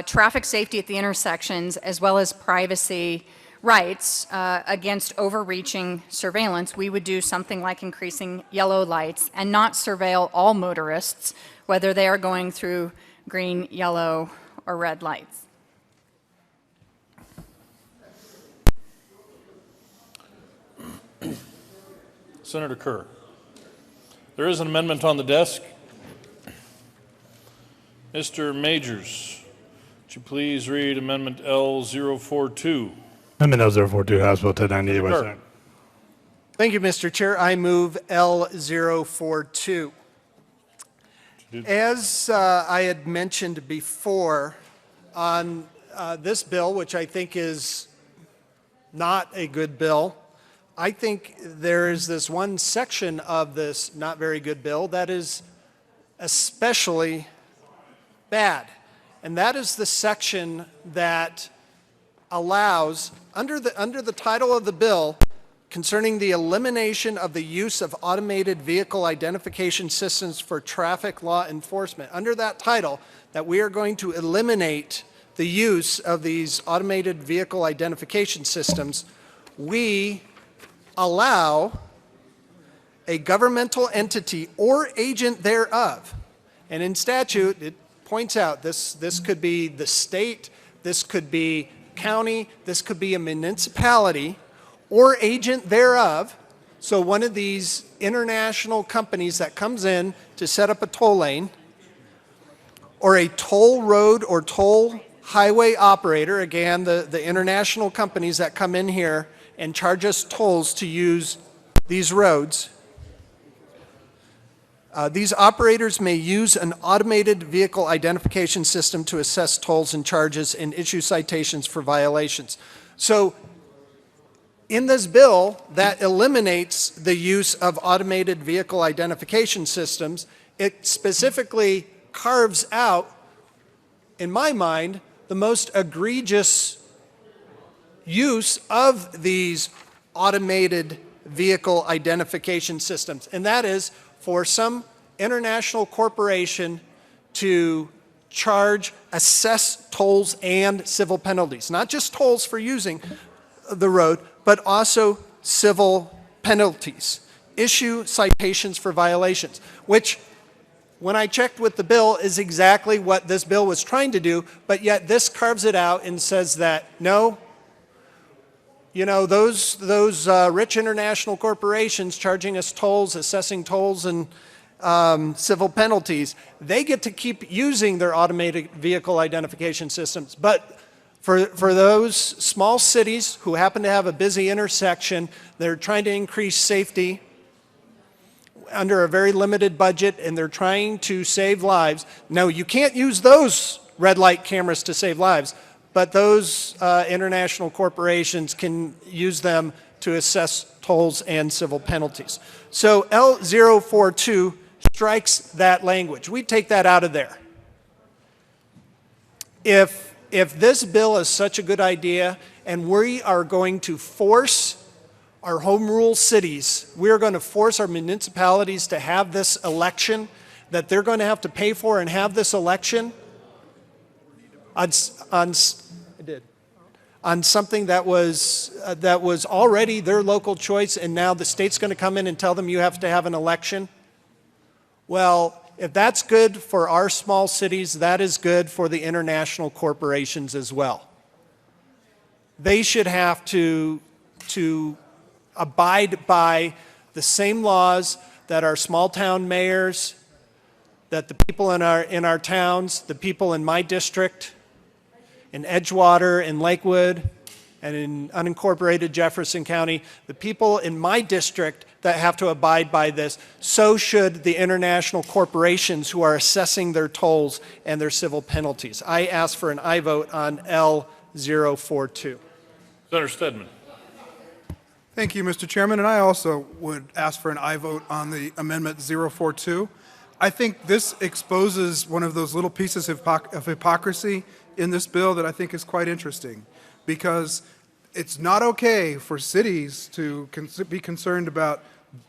traffic safety at the intersections as well as privacy rights against overreaching surveillance, we would do something like increasing yellow lights and not surveil all motorists, whether they are going through green, yellow, or red lights. Senator Kerr. There is an amendment on the desk. Mr. Majors, would you please read Amendment L042? Amendment L042, House Bill 1098 by Senate. Thank you, Mr. Chair. I move L042. As I had mentioned before, on this bill, which I think is not a good bill, I think there is this one section of this not very good bill that is especially bad. And that is the section that allows, under the title of the bill, concerning the elimination of the use of automated vehicle identification systems for traffic law enforcement. Under that title, that we are going to eliminate the use of these automated vehicle identification systems, we allow a governmental entity or agent thereof, and in statute it points out this could be the state, this could be county, this could be a municipality, or agent thereof. So one of these international companies that comes in to set up a toll lane, or a toll road or toll highway operator, again, the international companies that come in here and charge us tolls to use these roads. These operators may use an automated vehicle identification system to assess tolls and charges and issue citations for violations. So in this bill that eliminates the use of automated vehicle identification systems, it specifically carves out, in my mind, the most egregious use of these automated vehicle identification systems, and that is for some international corporation to charge, assess tolls and civil penalties. Not just tolls for using the road, but also civil penalties. Issue citations for violations, which when I checked with the bill, is exactly what this bill was trying to do, but yet this carves it out and says that, no, you know, those rich international corporations charging us tolls, assessing tolls and civil penalties, they get to keep using their automated vehicle identification systems. But for those small cities who happen to have a busy intersection, they're trying to increase safety under a very limited budget, and they're trying to save lives. No, you can't use those red light cameras to save lives, but those international corporations can use them to assess tolls and civil penalties. So L042 strikes that language. We take that out of there. If this bill is such a good idea and we are going to force our home rule cities, we're going to force our municipalities to have this election, that they're going to have to pay for and have this election on something that was already their local choice, and now the state's going to come in and tell them you have to have an election. Well, if that's good for our small cities, that is good for the international corporations as well. They should have to abide by the same laws that our small town mayors, that the people in our towns, the people in my district, in Edgewater, in Lakewood, and in unincorporated Jefferson County, the people in my district that have to abide by this. So should the international corporations who are assessing their tolls and their civil penalties. I ask for an aye vote on L042. Senator Stedman. Thank you, Mr. Chairman, and I also would ask for an aye vote on the amendment 042. I think this exposes one of those little pieces of hypocrisy in this bill that I think is quite interesting, because it's not okay for cities to be concerned about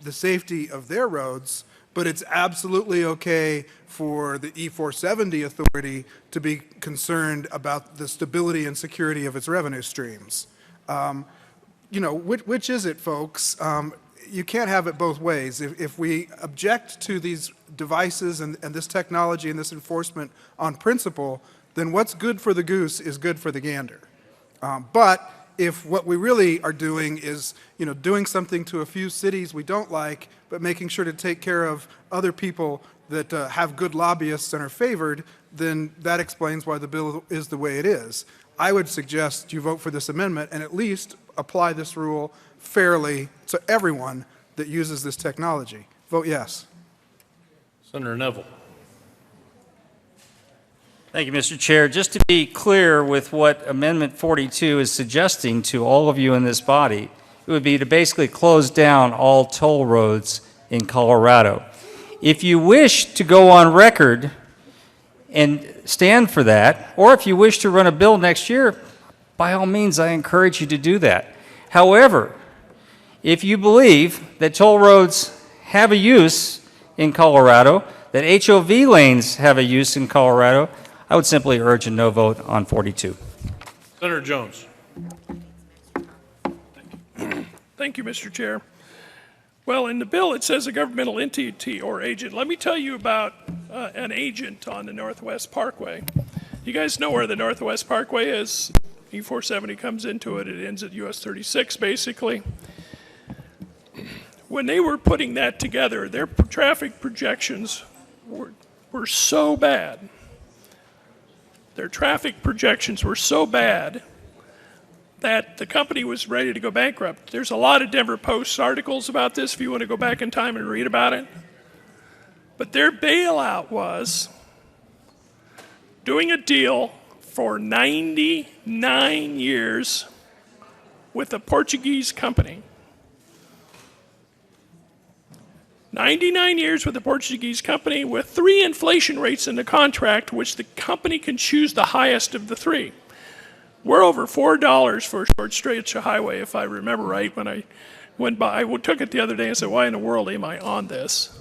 the safety of their roads, but it's absolutely okay for the E470 authority to be concerned about the stability and security of its revenue streams. You know, which is it, folks? You can't have it both ways. If we object to these devices and this technology and this enforcement on principle, then what's good for the goose is good for the gander. But if what we really are doing is, you know, doing something to a few cities we don't like, but making sure to take care of other people that have good lobbyists and are favored, then that explains why the bill is the way it is. I would suggest you vote for this amendment and at least apply this rule fairly to everyone that uses this technology. Vote yes. Senator Neville. Thank you, Mr. Chair. Just to be clear with what Amendment 42 is suggesting to all of you in this body, it would be to basically close down all toll roads in Colorado. If you wish to go on record and stand for that, or if you wish to run a bill next year, by all means, I encourage you to do that. However, if you believe that toll roads have a use in Colorado, that HOV lanes have a use in Colorado, I would simply urge a no vote on 42. Senator Jones. Thank you, Mr. Chair. Well, in the bill, it says a governmental entity or agent. Let me tell you about an agent on the Northwest Parkway. You guys know where the Northwest Parkway is? E470 comes into it. It ends at US 36, basically. When they were putting that together, their traffic projections were so bad. Their traffic projections were so bad that the company was ready to go bankrupt. There's a lot of Denver Post articles about this if you want to go back in time and read about it. But their bailout was doing a deal for 99 years with a Portuguese company. 99 years with a Portuguese company with 3 inflation rates in the contract, which the company can choose the highest of the 3. We're over $4 for a short stretch of highway, if I remember right. When I went by, I took it the other day and said, why in the world am I on this?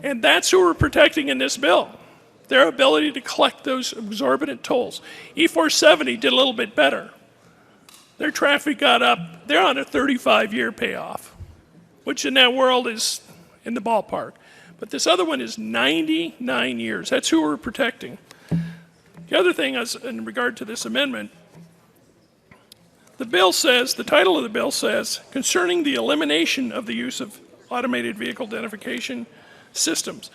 And that's who we're protecting in this bill. Their ability to collect those exorbitant tolls. E470 did a little bit better. Their traffic got up. They're on a 35-year payoff, which in that world is in the ballpark. But this other one is 99 years. That's who we're protecting. The other thing is, in regard to this amendment, the bill says, the title of the bill says, concerning the elimination of the use of automated vehicle identification systems.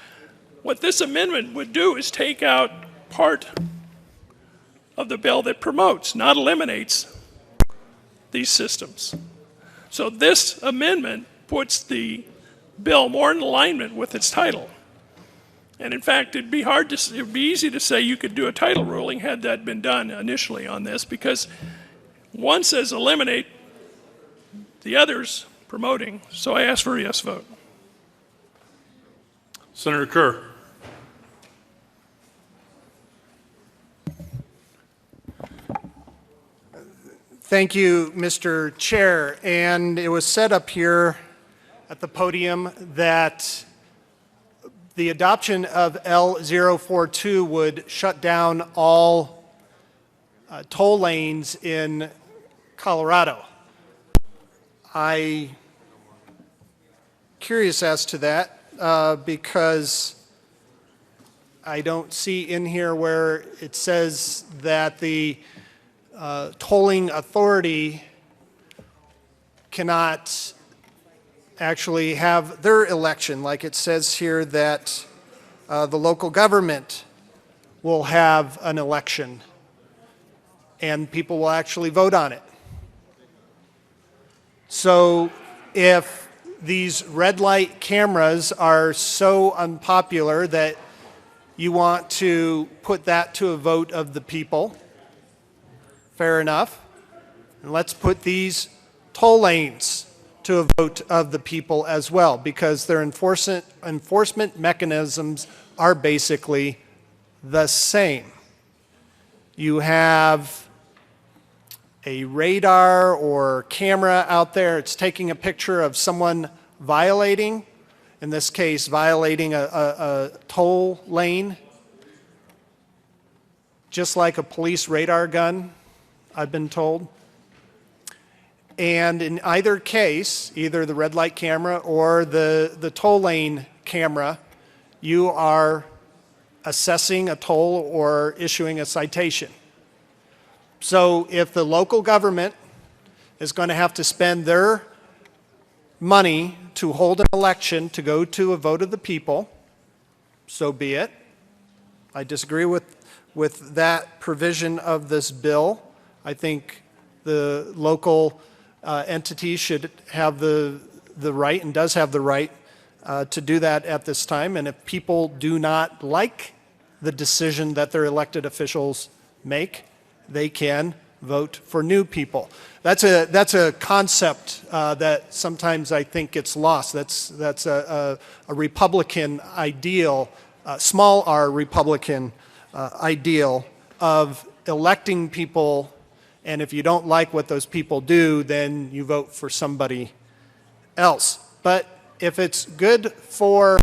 What this amendment would do is take out part of the bill that promotes, not eliminates, these systems. So this amendment puts the bill more in alignment with its title. And in fact, it'd be easy to say you could do a title ruling had that been done initially on this, because one says eliminate, the other's promoting. So I ask for a yes vote. Senator Kerr. Thank you, Mr. Chair. And it was said up here at the podium that the adoption of L042 would shut down all toll lanes in Colorado. I'm curious as to that because I don't see in here where it says that the tolling authority cannot actually have their election, like it says here that the local government will have an election and people will actually vote on it. So if these red light cameras are so unpopular that you want to put that to a vote of the people, fair enough. And let's put these toll lanes to a vote of the people as well, because their enforcement mechanisms are basically the same. You have a radar or camera out there. It's taking a picture of someone violating, in this case, violating a toll lane, just like a police radar gun, I've been told. And in either case, either the red light camera or the toll lane camera, you are assessing a toll or issuing a citation. So if the local government is going to have to spend their money to hold an election to go to a vote of the people, so be it. I disagree with that provision of this bill. I think the local entity should have the right and does have the right to do that at this time. And if people do not like the decision that their elected officials make, they can vote for new people. That's a concept that sometimes I think gets lost. That's a Republican ideal, small r Republican ideal of electing people, and if you don't like what those people do, then you vote for somebody else. But if it's good for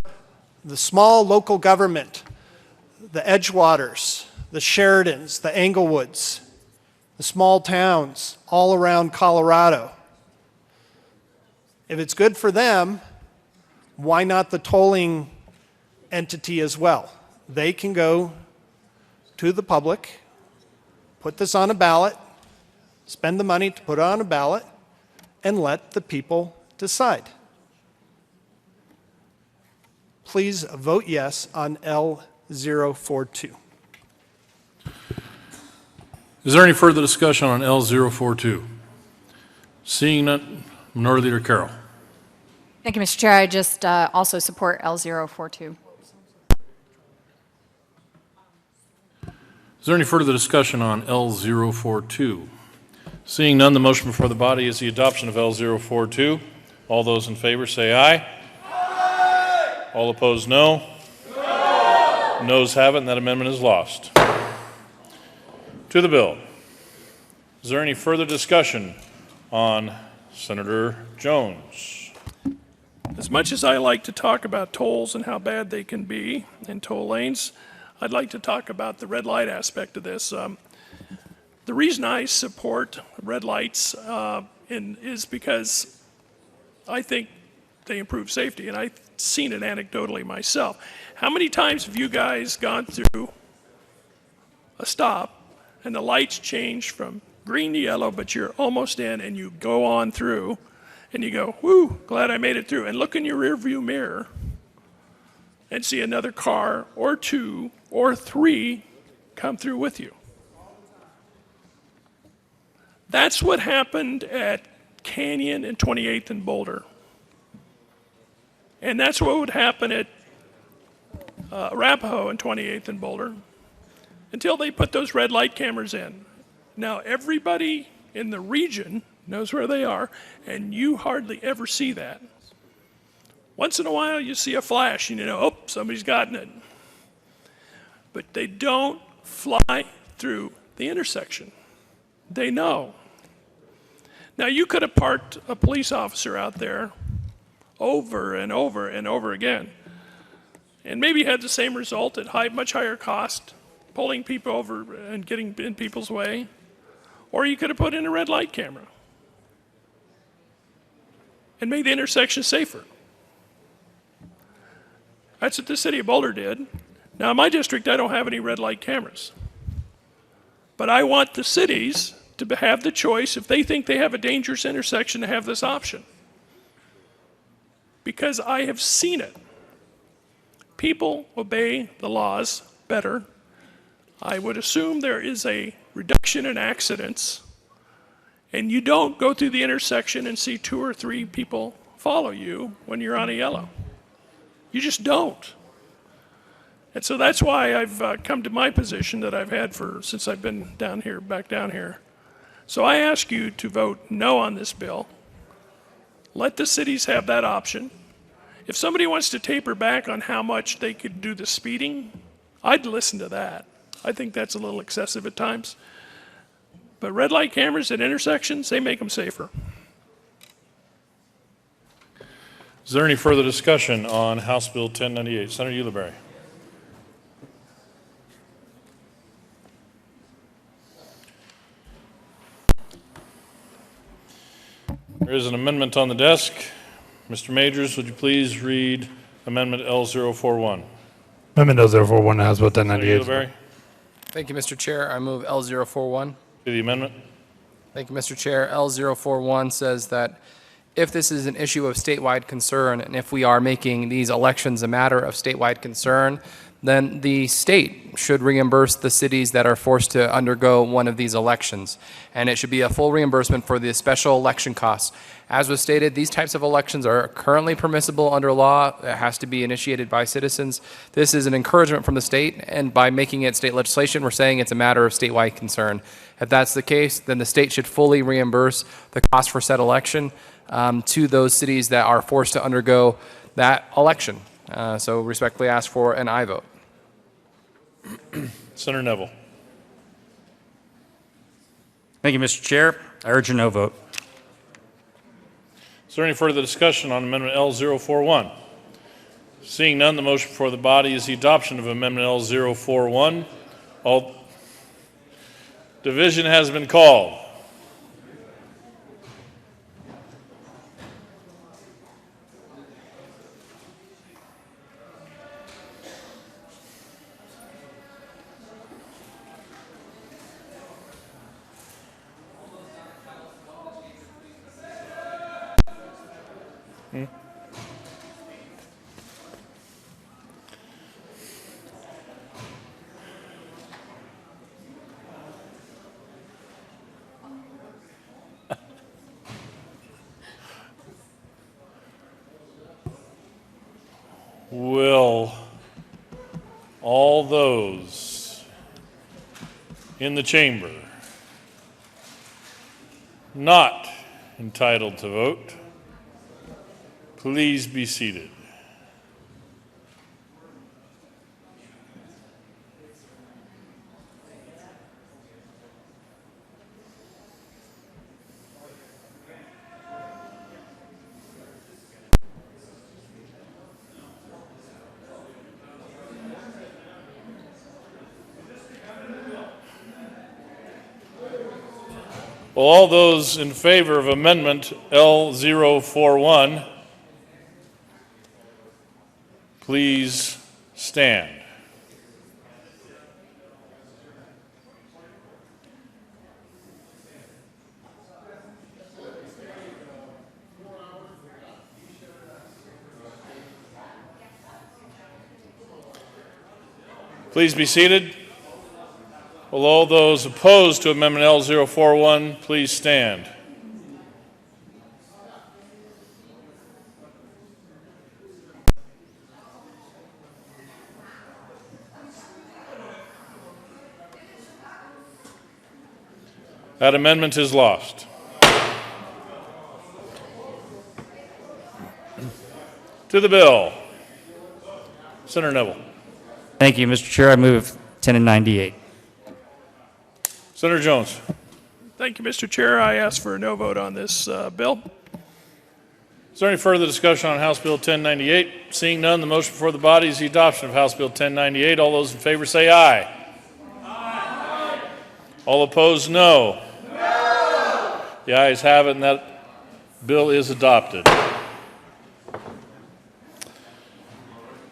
the small local government, the Edgewaters, the Sheridans, the Englewoods, the small towns all around Colorado, if it's good for them, why not the tolling entity as well? They can go to the public, put this on a ballot, spend the money to put it on a ballot, and let the people decide. Please vote yes on L042. Is there any further discussion on L042? Seeing none, Minority Leader Carroll. Thank you, Mr. Chair. I just also support L042. Is there any further discussion on L042? Seeing none, the motion before the body is the adoption of L042. All those in favor say aye. Aye. All opposed, no. No. Noes have it, and that amendment is lost. To the bill. Is there any further discussion on Senator Jones? As much as I like to talk about tolls and how bad they can be in toll lanes, I'd like to talk about the red light aspect of this. The reason I support red lights is because I think they improve safety, and I've seen it anecdotally myself. How many times have you guys gone through a stop and the lights change from green to yellow, but you're almost in, and you go on through, and you go, whoo, glad I made it through, and look in your rearview mirror and see another car or two or three come through with you? That's what happened at Canyon and 28th and Boulder. And that's what would happen at Arapahoe and 28th and Boulder until they put those red light cameras in. Now, everybody in the region knows where they are, and you hardly ever see that. Once in a while, you see a flash, and you know, oh, somebody's gotten it. But they don't fly through the intersection. They know. Now, you could have parked a police officer out there over and over and over again, and maybe had the same result at much higher cost, pulling people over and getting in people's way. Or you could have put in a red light camera and made the intersection safer. That's what the city of Boulder did. Now, in my district, I don't have any red light cameras. But I want the cities to have the choice, if they think they have a dangerous intersection, to have this option. Because I have seen it. People obey the laws better. I would assume there is a reduction in accidents, and you don't go through the intersection and see 2 or 3 people follow you when you're on a yellow. You just don't. And so that's why I've come to my position that I've had since I've been back down here. So I ask you to vote no on this bill. Let the cities have that option. If somebody wants to taper back on how much they could do the speeding, I'd listen to that. I think that's a little excessive at times. But red light cameras at intersections, they make them safer. Is there any further discussion on House Bill 1098? Senator Ulibarri. There is an amendment on the desk. Mr. Majors, would you please read Amendment L041? Amendment L041, House Bill 1098. Senator Ulibarri. Thank you, Mr. Chair. I move L041. To the amendment. Thank you, Mr. Chair. L041 says that if this is an issue of statewide concern, and if we are making these elections a matter of statewide concern, then the state should reimburse the cities that are forced to undergo one of these elections. And it should be a full reimbursement for the special election costs. As was stated, these types of elections are currently permissible under law. It has to be initiated by citizens. This is an encouragement from the state, and by making it state legislation, we're saying it's a matter of statewide concern. If that's the case, then the state should fully reimburse the cost for said election to those cities that are forced to undergo that election. So respectfully ask for an aye vote. Senator Neville. Thank you, Mr. Chair. I urge a no vote. Is there any further discussion on Amendment L041? Seeing none, the motion before the body is the adoption of Amendment L041. All division has been called. Will all those in the chamber not entitled to vote please be seated? Will all those in favor of Amendment L041 please stand. Please be seated. Will all those opposed to Amendment L041 please stand? That amendment is lost. To the bill. Senator Neville. Thank you, Mr. Chair. I move 10 and 98. Senator Jones. Thank you, Mr. Chair. I ask for a no vote on this bill. Is there any further discussion on House Bill 1098? Seeing none, the motion before the body is the adoption of House Bill 1098. All those in favor say aye. Aye. All opposed, no. No. The ayes have it, and that bill is adopted.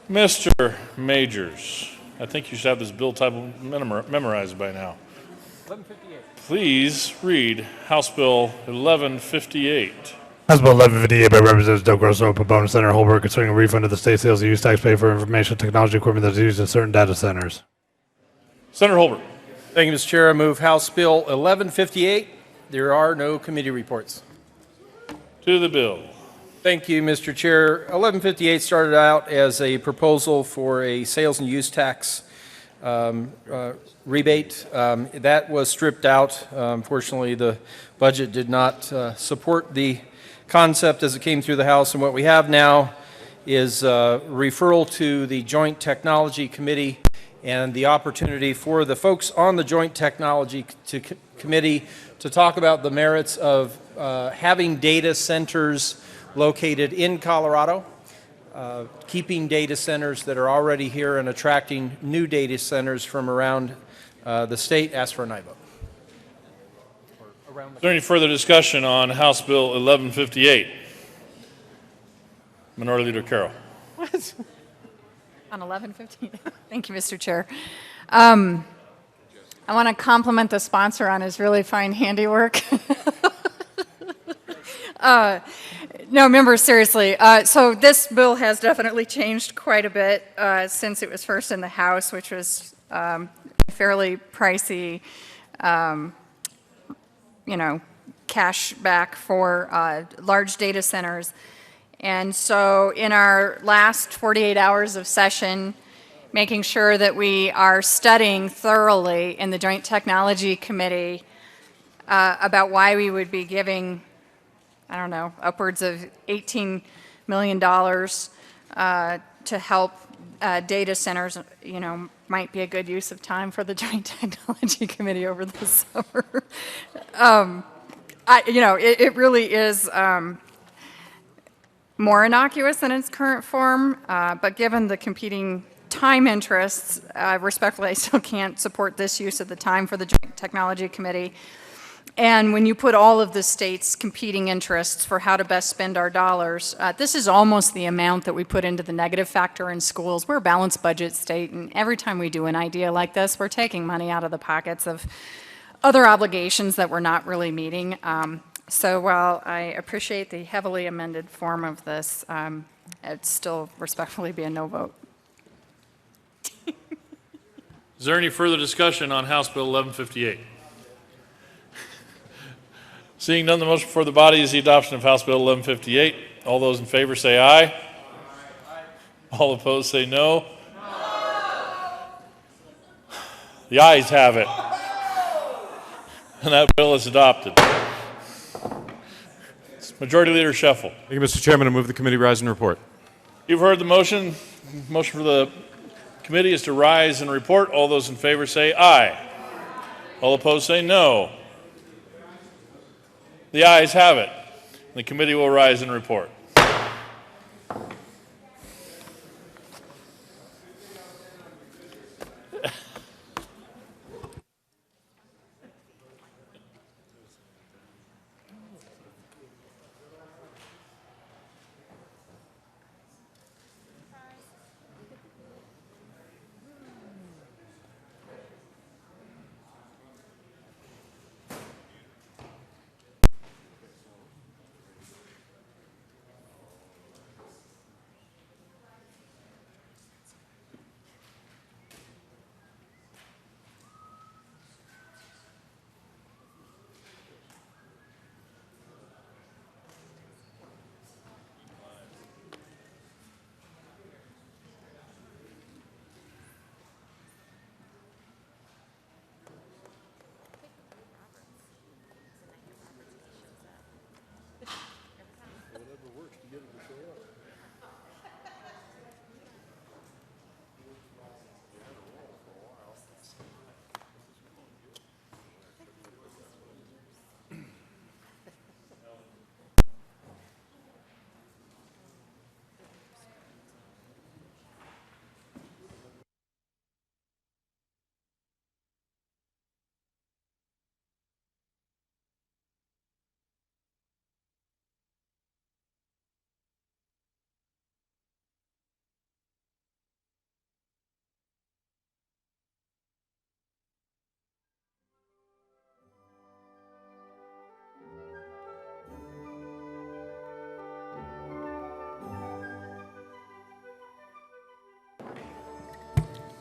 Mr. Majors, I think you should have this bill title memorized by now. 1158. Please read House Bill 1158. House Bill 1158 by Representatives Del Grosso, proponent Senator Holbrook, concerning a refund of the state sales and use tax paid for information technology equipment that is used in certain data centers. Senator Holbrook. Thank you, Mr. Chair. I move House Bill 1158. There are no committee reports. To the bill. Thank you, Mr. Chair. 1158 started out as a proposal for a sales and use tax rebate. That was stripped out. Unfortunately, the budget did not support the concept as it came through the House, and what we have now is referral to the Joint Technology Committee and the opportunity for the folks on the Joint Technology Committee to talk about the merits of having data centers located in Colorado, keeping data centers that are already here and attracting new data centers from around the state. Ask for an aye vote. Is there any further discussion on House Bill 1158? Minority Leader Carroll. What? On 11:15. Thank you, Mr. Chair. I want to compliment the sponsor on his really fine handiwork. No, members, seriously. So this bill has definitely changed quite a bit since it was first in the House, which was fairly pricey, cash back for large data centers. And so in our last 48 hours of session, making sure that we are studying thoroughly in the Joint Technology Committee about why we would be giving, I don't know, upwards of $18 million to help data centers, might be a good use of time for the Joint Technology Committee over the summer. It really is more innocuous in its current form, but given the competing time interests, respectfully, I still can't support this use of the time for the Joint Technology Committee. And when you put all of the state's competing interests for how to best spend our dollars, this is almost the amount that we put into the negative factor in schools. We're a balanced budget state, and every time we do an idea like this, we're taking money out of the pockets of other obligations that we're not really meeting. So while I appreciate the heavily amended form of this, it'd still respectfully be a no vote. Is there any further discussion on House Bill 1158? Seeing none, the motion before the body is the adoption of House Bill 1158. All those in favor say aye. Aye. All opposed say no. The ayes have it. And that bill is adopted. Majority Leader Scheffel. Thank you, Mr. Chairman. I move the committee rise and report. You've heard the motion. Motion for the committee is to rise and report. All those in favor say aye. All opposed say no. The ayes have it. The committee will rise and report.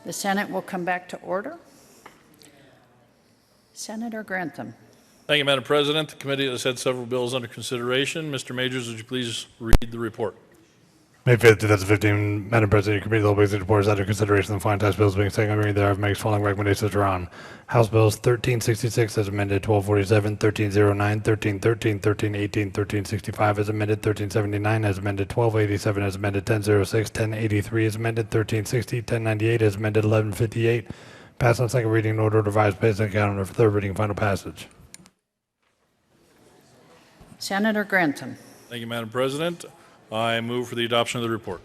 The Senate will come back to order. Senator Grantham. Thank you, Madam President. The committee has had several bills under consideration. Mr. Majors, would you please read the report? May 5th, 2015, Madam President, your committee, the basic report is under consideration of the following tax bills being second reading thereof makes following recommendations are on. House Bills 1366 as amended, 1247, 1309, 1313, 1318, 1365 as amended, 1379 as amended, 1287 as amended, 1006, 1083 as amended, 1360, 1098 as amended, 1158. Passed on second reading in order to revise basic calendar for third reading and final passage. Senator Grantham. Thank you, Madam President. I move for the adoption of the report.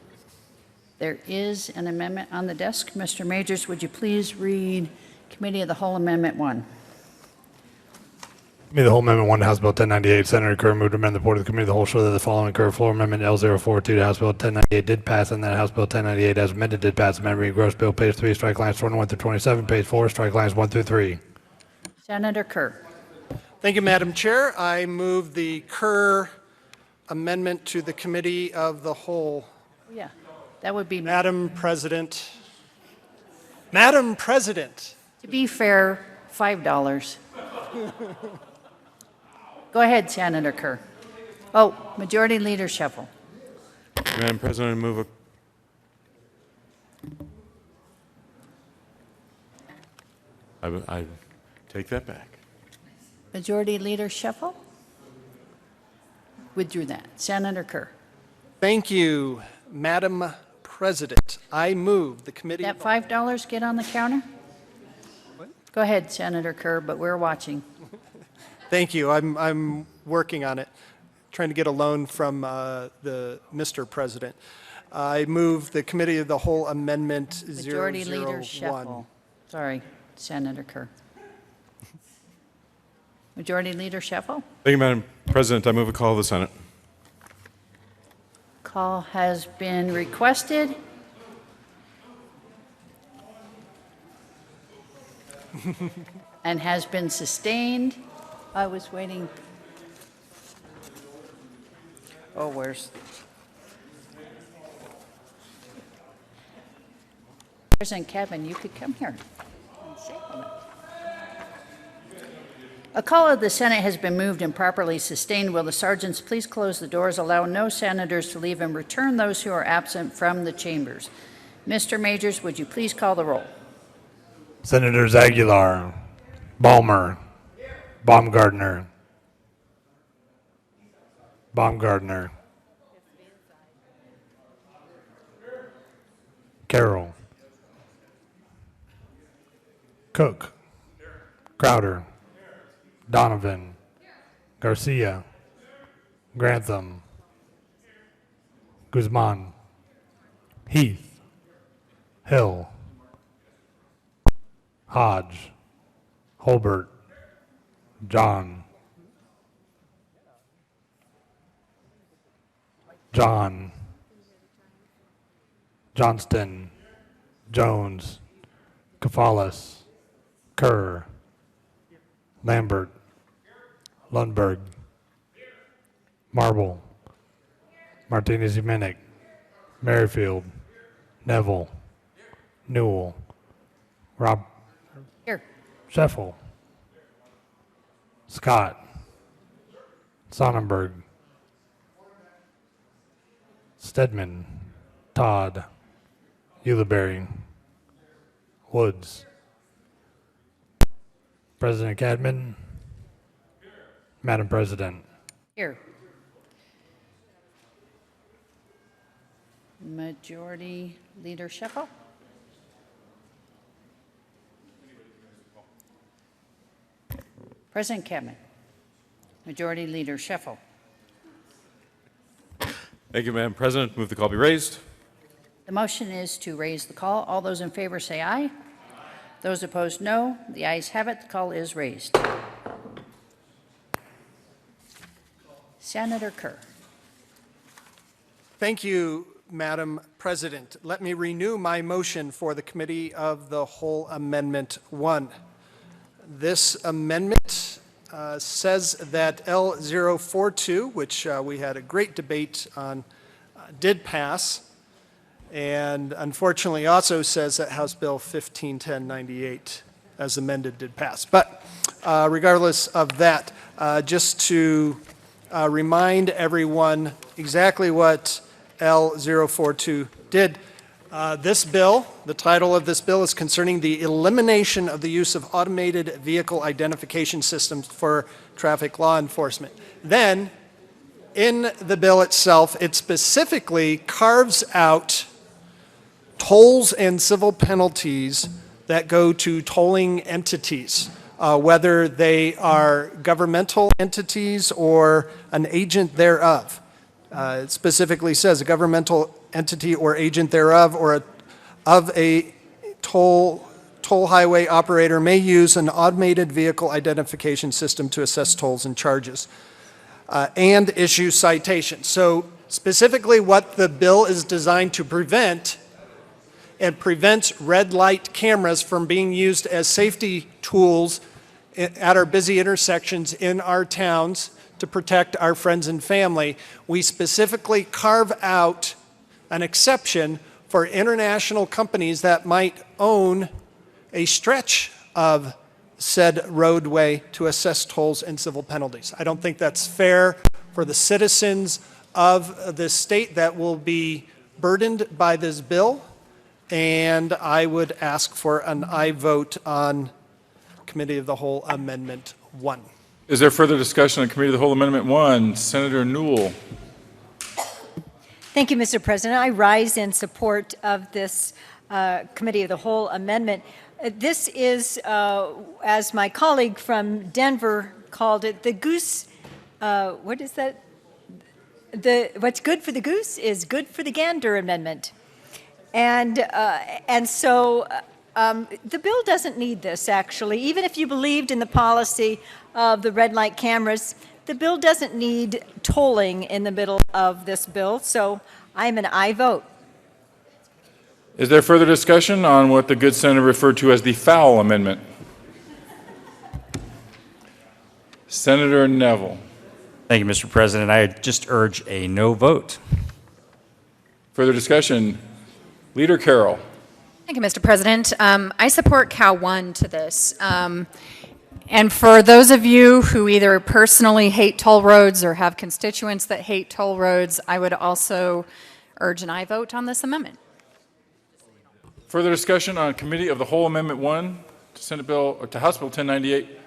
There is an amendment on the desk. Mr. Majors, would you please read Committee of the Whole Amendment 1? Committee of the Whole Amendment 1 to House Bill 1098. Senator Kerr moved to amend the report of the Committee of the Whole show that the following Kerr floor amendment L042 to House Bill 1098 did pass, and that House Bill 1098 as amended did pass. Amendment reading gross bill, page 3, strike lines 21 through 27, page 4, strike lines 1 through 3. Senator Kerr. Thank you, Madam Chair. I move the Kerr amendment to the Committee of the Whole. Yeah, that would be. Madam President. Madam President. To be fair, $5. Go ahead, Senator Kerr. Oh, Majority Leader Shuffle. Madam President, I move I take that back. Majority Leader Shuffle? Withdrew that. Senator Kerr. Thank you, Madam President. I move the Committee. That $5 get on the counter? Go ahead, Senator Kerr, but we're watching. Thank you. I'm working on it. Trying to get a loan from the Mr. President. I move the Committee of the Whole Amendment Majority 001. Leader Shuffle. Sorry, Senator Kerr. Majority Leader Shuffle. Thank you, Madam President. I move a call of the Senate. Call has been requested. And has been sustained. I was waiting. Oh, where's? President Kevin, you could come here and say hello. A call of the Senate has been moved and properly sustained. Will the sergeants please close the doors, allow no senators to leave, and return those who are absent from the chambers? Mr. Majors, would you please call the roll? Senators Aguilar, Balmer, Baumgardner, Carroll, Cook, Crowder, Donovan, Garcia, Grantham, Guzman, Heath, Hill, Hodge, Holbert, John, Johnston, Jones, Kafalas, Kerr, Lambert, Lundberg, Marble, Martinez Jimenez, Merrifield, Neville, Newell, Rob, Here. Sheffel, Scott, Sonnenberg, Stedman, Todd, Ulibarri, Woods, President Cadman, Madam President. Here. Majority Leader Shuffle. President Cadman. Majority Leader Shuffle. Thank you, Madam President. Move the call be raised. The motion is to raise the call. All those in favor say aye. Those opposed, no. The ayes have it. The call is raised. Senator Kerr. Thank you, Madam President. Let me renew my motion for the Committee of the Whole Amendment 1. This amendment says that L042, which we had a great debate on, did pass. and unfortunately also says that House Bill 151098, as amended, did pass. But regardless of that, just to remind everyone exactly what L042 did. This bill, the title of this bill is concerning the elimination of the use of automated vehicle identification systems for traffic law enforcement. Then, in the bill itself, it specifically carves out tolls and civil penalties that go to tolling entities, whether they are governmental entities or an agent thereof. It specifically says a governmental entity or agent thereof or of a toll highway operator may use an automated vehicle identification system to assess tolls and charges and issue citations. So specifically what the bill is designed to prevent, it prevents red light cameras from being used as safety tools at our busy intersections in our towns to protect our friends and family. We specifically carve out an exception for international companies that might own a stretch of said roadway to assess tolls and civil penalties. I don't think that's fair for the citizens of the state that will be burdened by this bill, and I would ask for an aye vote on Committee of the Whole Amendment 1. Is there further discussion on Committee of the Whole Amendment 1? Senator Newell. Thank you, Mr. President. I rise in support of this Committee of the Whole amendment. This is, as my colleague from Denver called it, the goose, what is that? What's good for the goose is good for the gander amendment. And so the bill doesn't need this, actually. Even if you believed in the policy of the red light cameras, the bill doesn't need tolling in the middle of this bill, so I'm an aye vote. Is there further discussion on what the good senator referred to as the foul amendment? Senator Neville. Thank you, Mr. President. I just urge a no vote. Further discussion? Leader Carroll. Thank you, Mr. President. I support Cal 1 to this. And for those of you who either personally hate toll roads or have constituents that hate toll roads, I would also urge an aye vote on this amendment. Further discussion on Committee of the Whole Amendment 1 to Senate Bill or to House Bill 1098?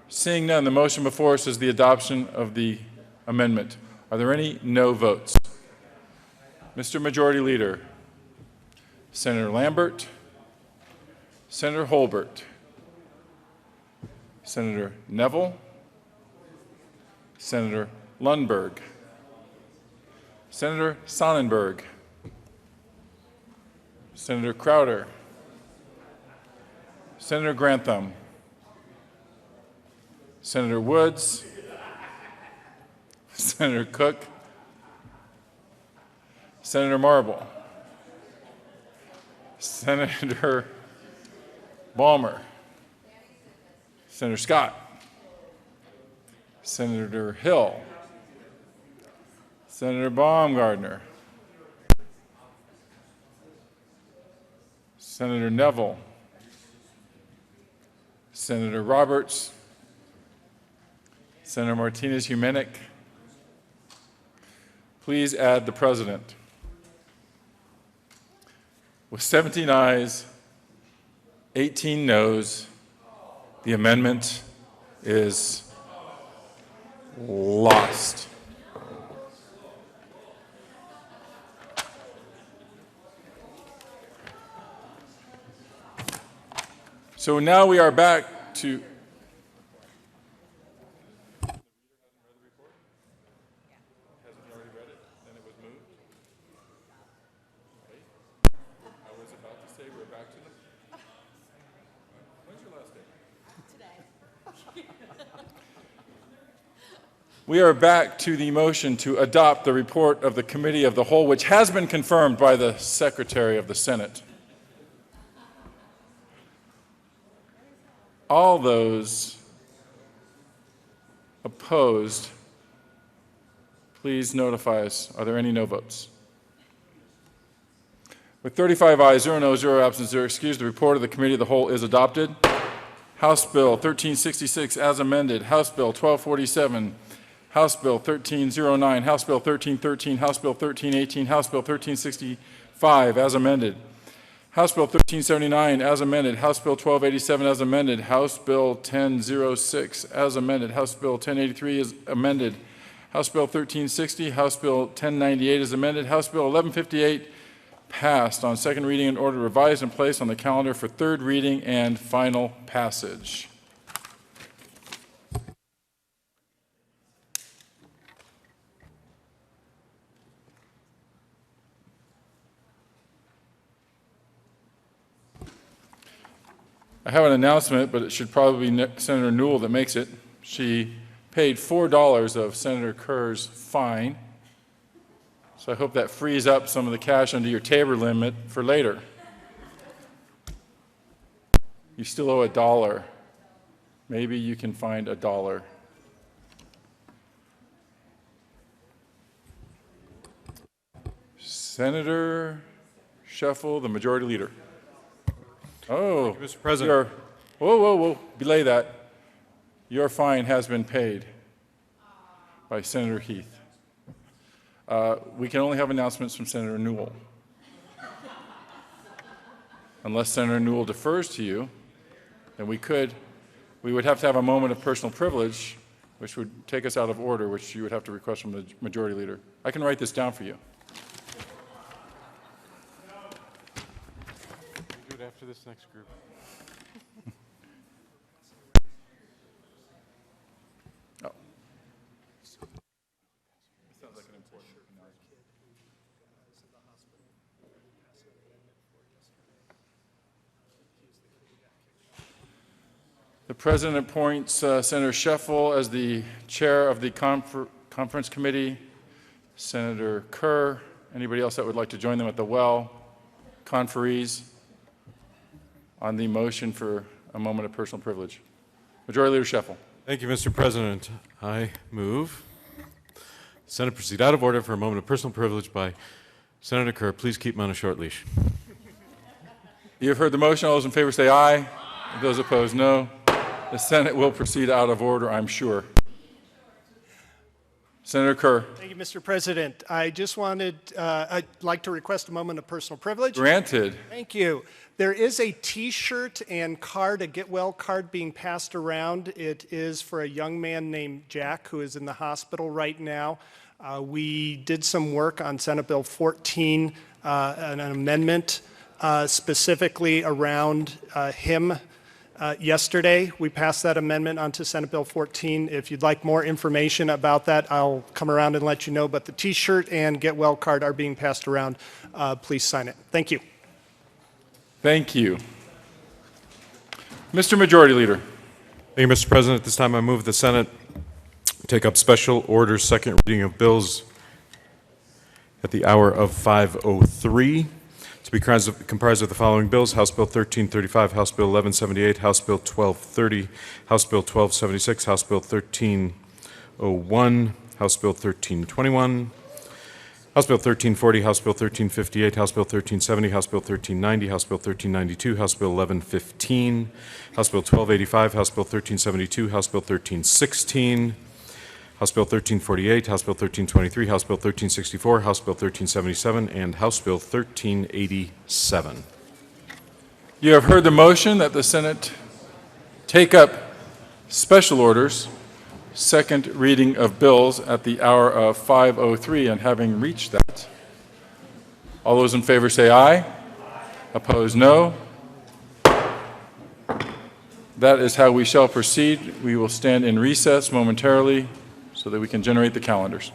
Seeing none, the motion before us is the adoption of the amendment. Are there any no votes? Mr. Majority Leader, Senator Lambert, Senator Holbert, Senator Neville, Senator Lundberg, Senator Sonnenberg, Senator Crowder, Senator Grantham, Senator Woods, Senator Cook, Senator Marble, Senator Balmer, Senator Scott, Senator Hill, Senator Baumgardner, Senator Neville, Senator Roberts, Senator Martinez-Humenick. Please add the President. With 17 ayes, 18 noes, the amendment is lost. So now we are back to We are back to the motion to adopt the report of the Committee of the Whole, which has been confirmed by the Secretary of the Senate. All those opposed, please notify us. Are there any no votes? With 35 ayes, 0 no, 0 absent, 0 excused, the report of the Committee of the Whole is adopted. House Bill 1366 as amended, House Bill 1247, House Bill 1309, House Bill 1313, House Bill 1318, House Bill 1365 as amended, House Bill 1379 as amended, House Bill 1287 as amended, House Bill 1006 as amended, House Bill 1083 is amended, House Bill 1360, House Bill 1098 is amended, House Bill 1158 passed on second reading in order revised and placed on the calendar for third reading and final passage. I have an announcement, but it should probably be Senator Newell that makes it. She paid $4 of Senator Kerr's fine. So I hope that frees up some of the cash under your tabor limit for later. You still owe $1. Maybe you can find $1. Senator Sheffel, the Majority Leader. Oh, Mr. President. Whoa, whoa, whoa, belay that. Your fine has been paid by Senator Heath. We can only have announcements from Senator Newell. Unless Senator Newell defers to you, then we would have to have a moment of personal privilege, which would take us out of order, which you would have to request from the Majority Leader. I can write this down for you. Do it after this next group. Oh. The President appoints Senator Sheffel as the chair of the conference committee, Senator Kerr, anybody else that would like to join them at the well, conferees, on the motion for a moment of personal privilege. Majority Leader Sheffel. Thank you, Mr. President. I move Senate proceed out of order for a moment of personal privilege by Senator Kerr. Please keep him on a short leash. You have heard the motion. All those in favor say aye. Those opposed, no. The Senate will proceed out of order, I'm sure. Senator Kerr. Thank you, Mr. President. I just I'd like to request a moment of personal privilege. Granted. Thank you. There is a T-shirt and card, a Get Well card being passed around. It is for a young man named Jack who is in the hospital right now. We did some work on Senate Bill 14, an amendment specifically around him. Yesterday, we passed that amendment onto Senate Bill 14. If you'd like more information about that, I'll come around and let you know. But the T-shirt and Get Well card are being passed around. Please sign it. Thank you. Thank you. Mr. Majority Leader. Thank you, Mr. President. At this time, I move the Senate take up special orders, second reading of bills at the hour of 5:03. To be comprised of the following bills: House Bill 1335, House Bill 1178, House Bill 1230, House Bill 1276, House Bill 1301, House Bill 1321, House Bill 1340, House Bill 1358, House Bill 1370, House Bill 1390, House Bill 1392, House Bill 1115, House Bill 1285, House Bill 1372, House Bill 1316, House Bill 1348, House Bill 1323, House Bill 1364, House Bill 1377, and House Bill 1387. You have heard the motion that the Senate take up special orders, second reading of bills at the hour of 5:03, and having reached that, all those in favor say aye. Opposed, no. That is how we shall proceed. We will stand in recess momentarily so that we can generate the calendars.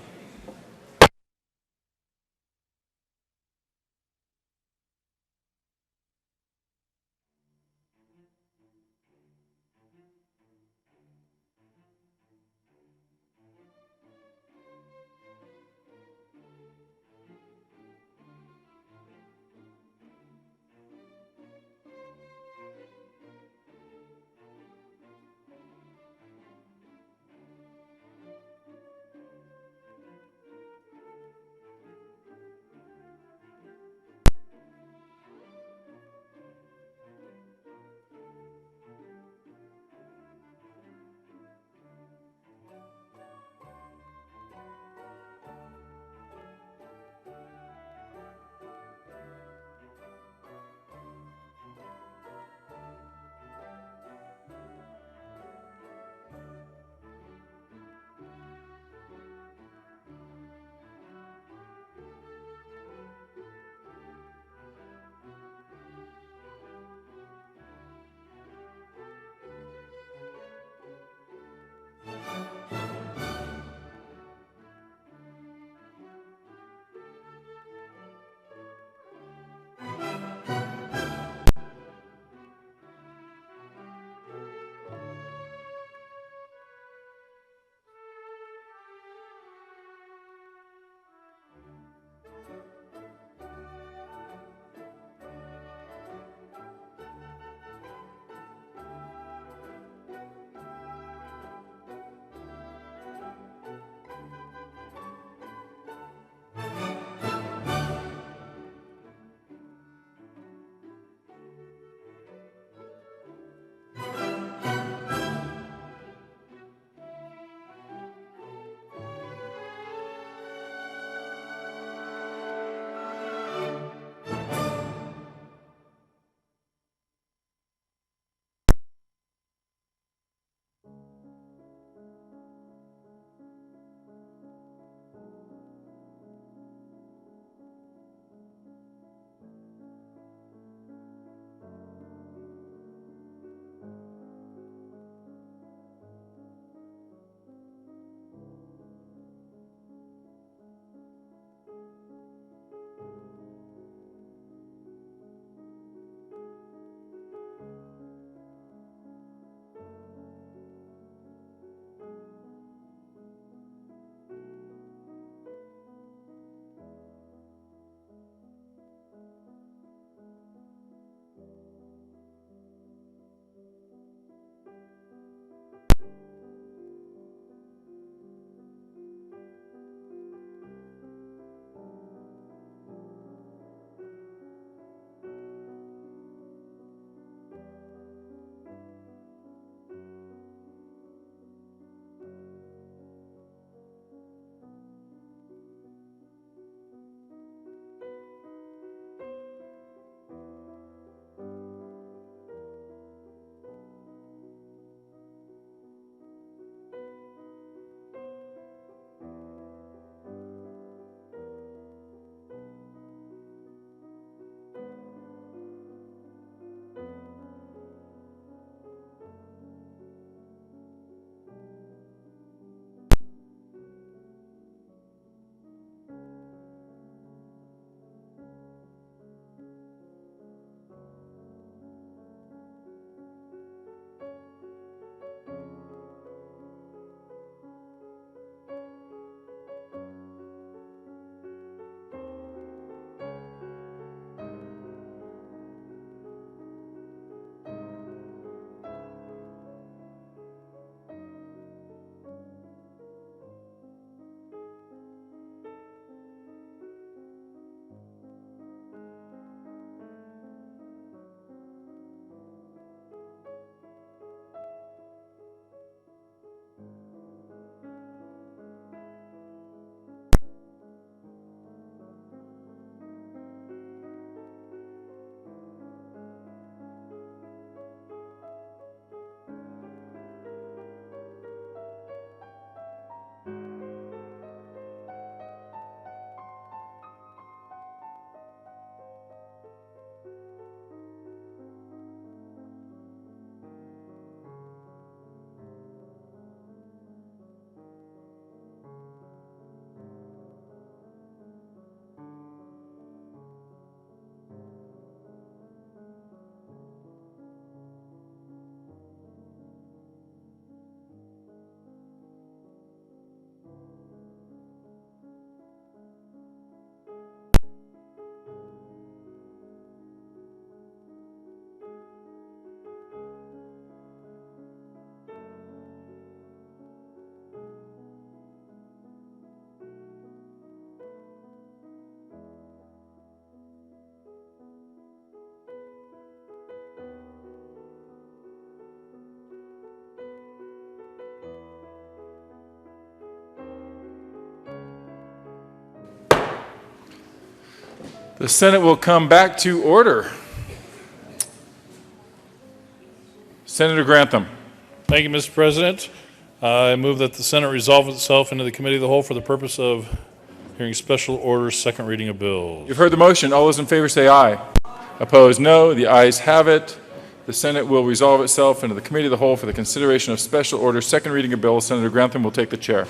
The Senate will come back to order. Senator Grantham. Thank you, Mr. President. I move that the Senate resolve itself into the Committee of the Whole for the purpose of hearing special orders, second reading of bills. You've heard the motion. All those in favor say aye. Opposed, no. The ayes have it. The Senate will resolve itself into the Committee of the Whole for the consideration of special orders, second reading of bills. Senator Grantham will take the chair.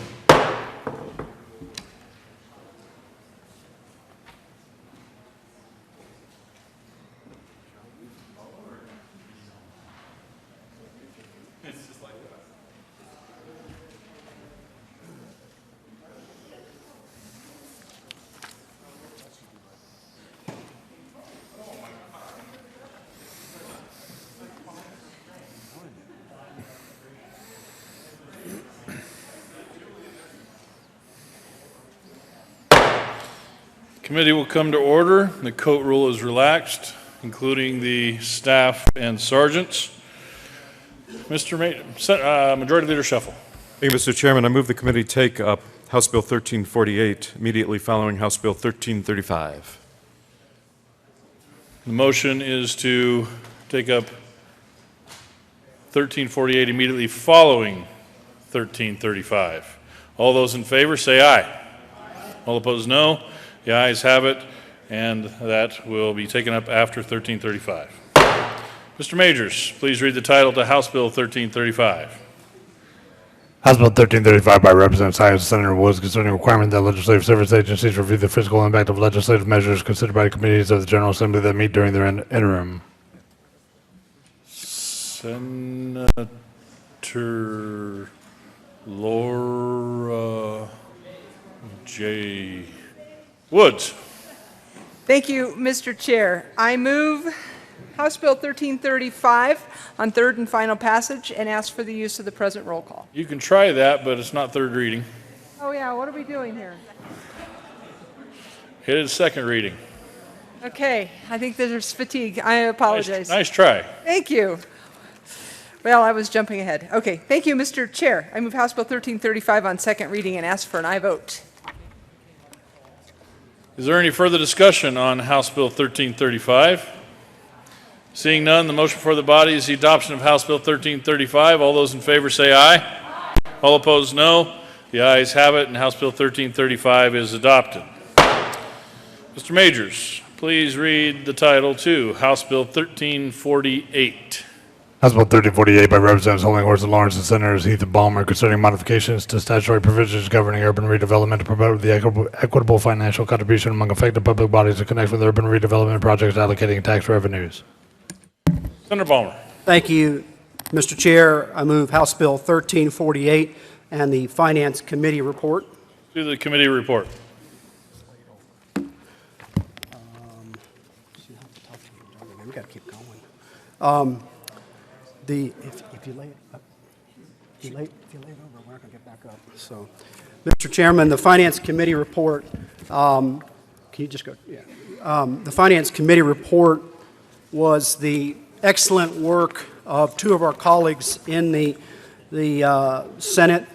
Committee will come to order. The coat rule is relaxed, including the staff and sergeants. Majority Leader Shuffle. Thank you, Mr. Chairman. I move the committee take up House Bill 1348 immediately following House Bill 1335. The motion is to take up 1348 immediately following 1335. All those in favor say aye. All opposed, no. The ayes have it, and that will be taken up after 1335. Mr. Majors, please read the title to House Bill 1335. House Bill 1335 by Representative Science Senator Woods concerning requirement that legislative service agencies review the fiscal impact of legislative measures considered by the committees of the General Assembly that meet during their interim. Senator Laura J. Woods. Thank you, Mr. Chair. I move House Bill 1335 on third and final passage and ask for the use of the present roll call. You can try that, but it's not third reading. Oh yeah, what are we doing here? It is second reading. Okay, I think there's fatigue. I apologize. Nice try. Thank you. Well, I was jumping ahead. Okay, thank you, Mr. Chair. I move House Bill 1335 on second reading and ask for an aye vote. Is there any further discussion on House Bill 1335? Seeing none, the motion before the body is the adoption of House Bill 1335. All those in favor say aye. All opposed, no. The ayes have it, and House Bill 1335 is adopted. Mr. Majors, please read the title to House Bill 1348. House Bill 1348 by Representatives Holding and Lawrence and Senators Heath and Balmer concerning modifications to statutory provisions governing urban redevelopment to promote the equitable financial contribution among affected public bodies to connect with urban redevelopment projects allocating tax revenues. Senator Balmer. Thank you, Mr. Chair. I move House Bill 1348 and the Finance Committee report. To the committee report. We got to keep going. If you lay it up, if you lay it over, we're not going to get back up. So, Mr. Chairman, the Finance Committee report. Can you just go? Yeah. The Finance Committee report was the excellent work of two of our colleagues in the Senate.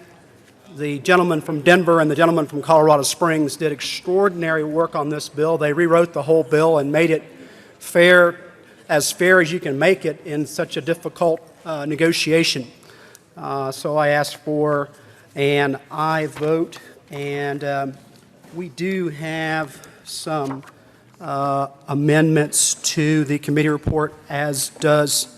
The gentleman from Denver and the gentleman from Colorado Springs did extraordinary work on this bill. They rewrote the whole bill and made it fair as you can make it in such a difficult negotiation. So I asked for an aye vote, and we do have some amendments to the committee report, as does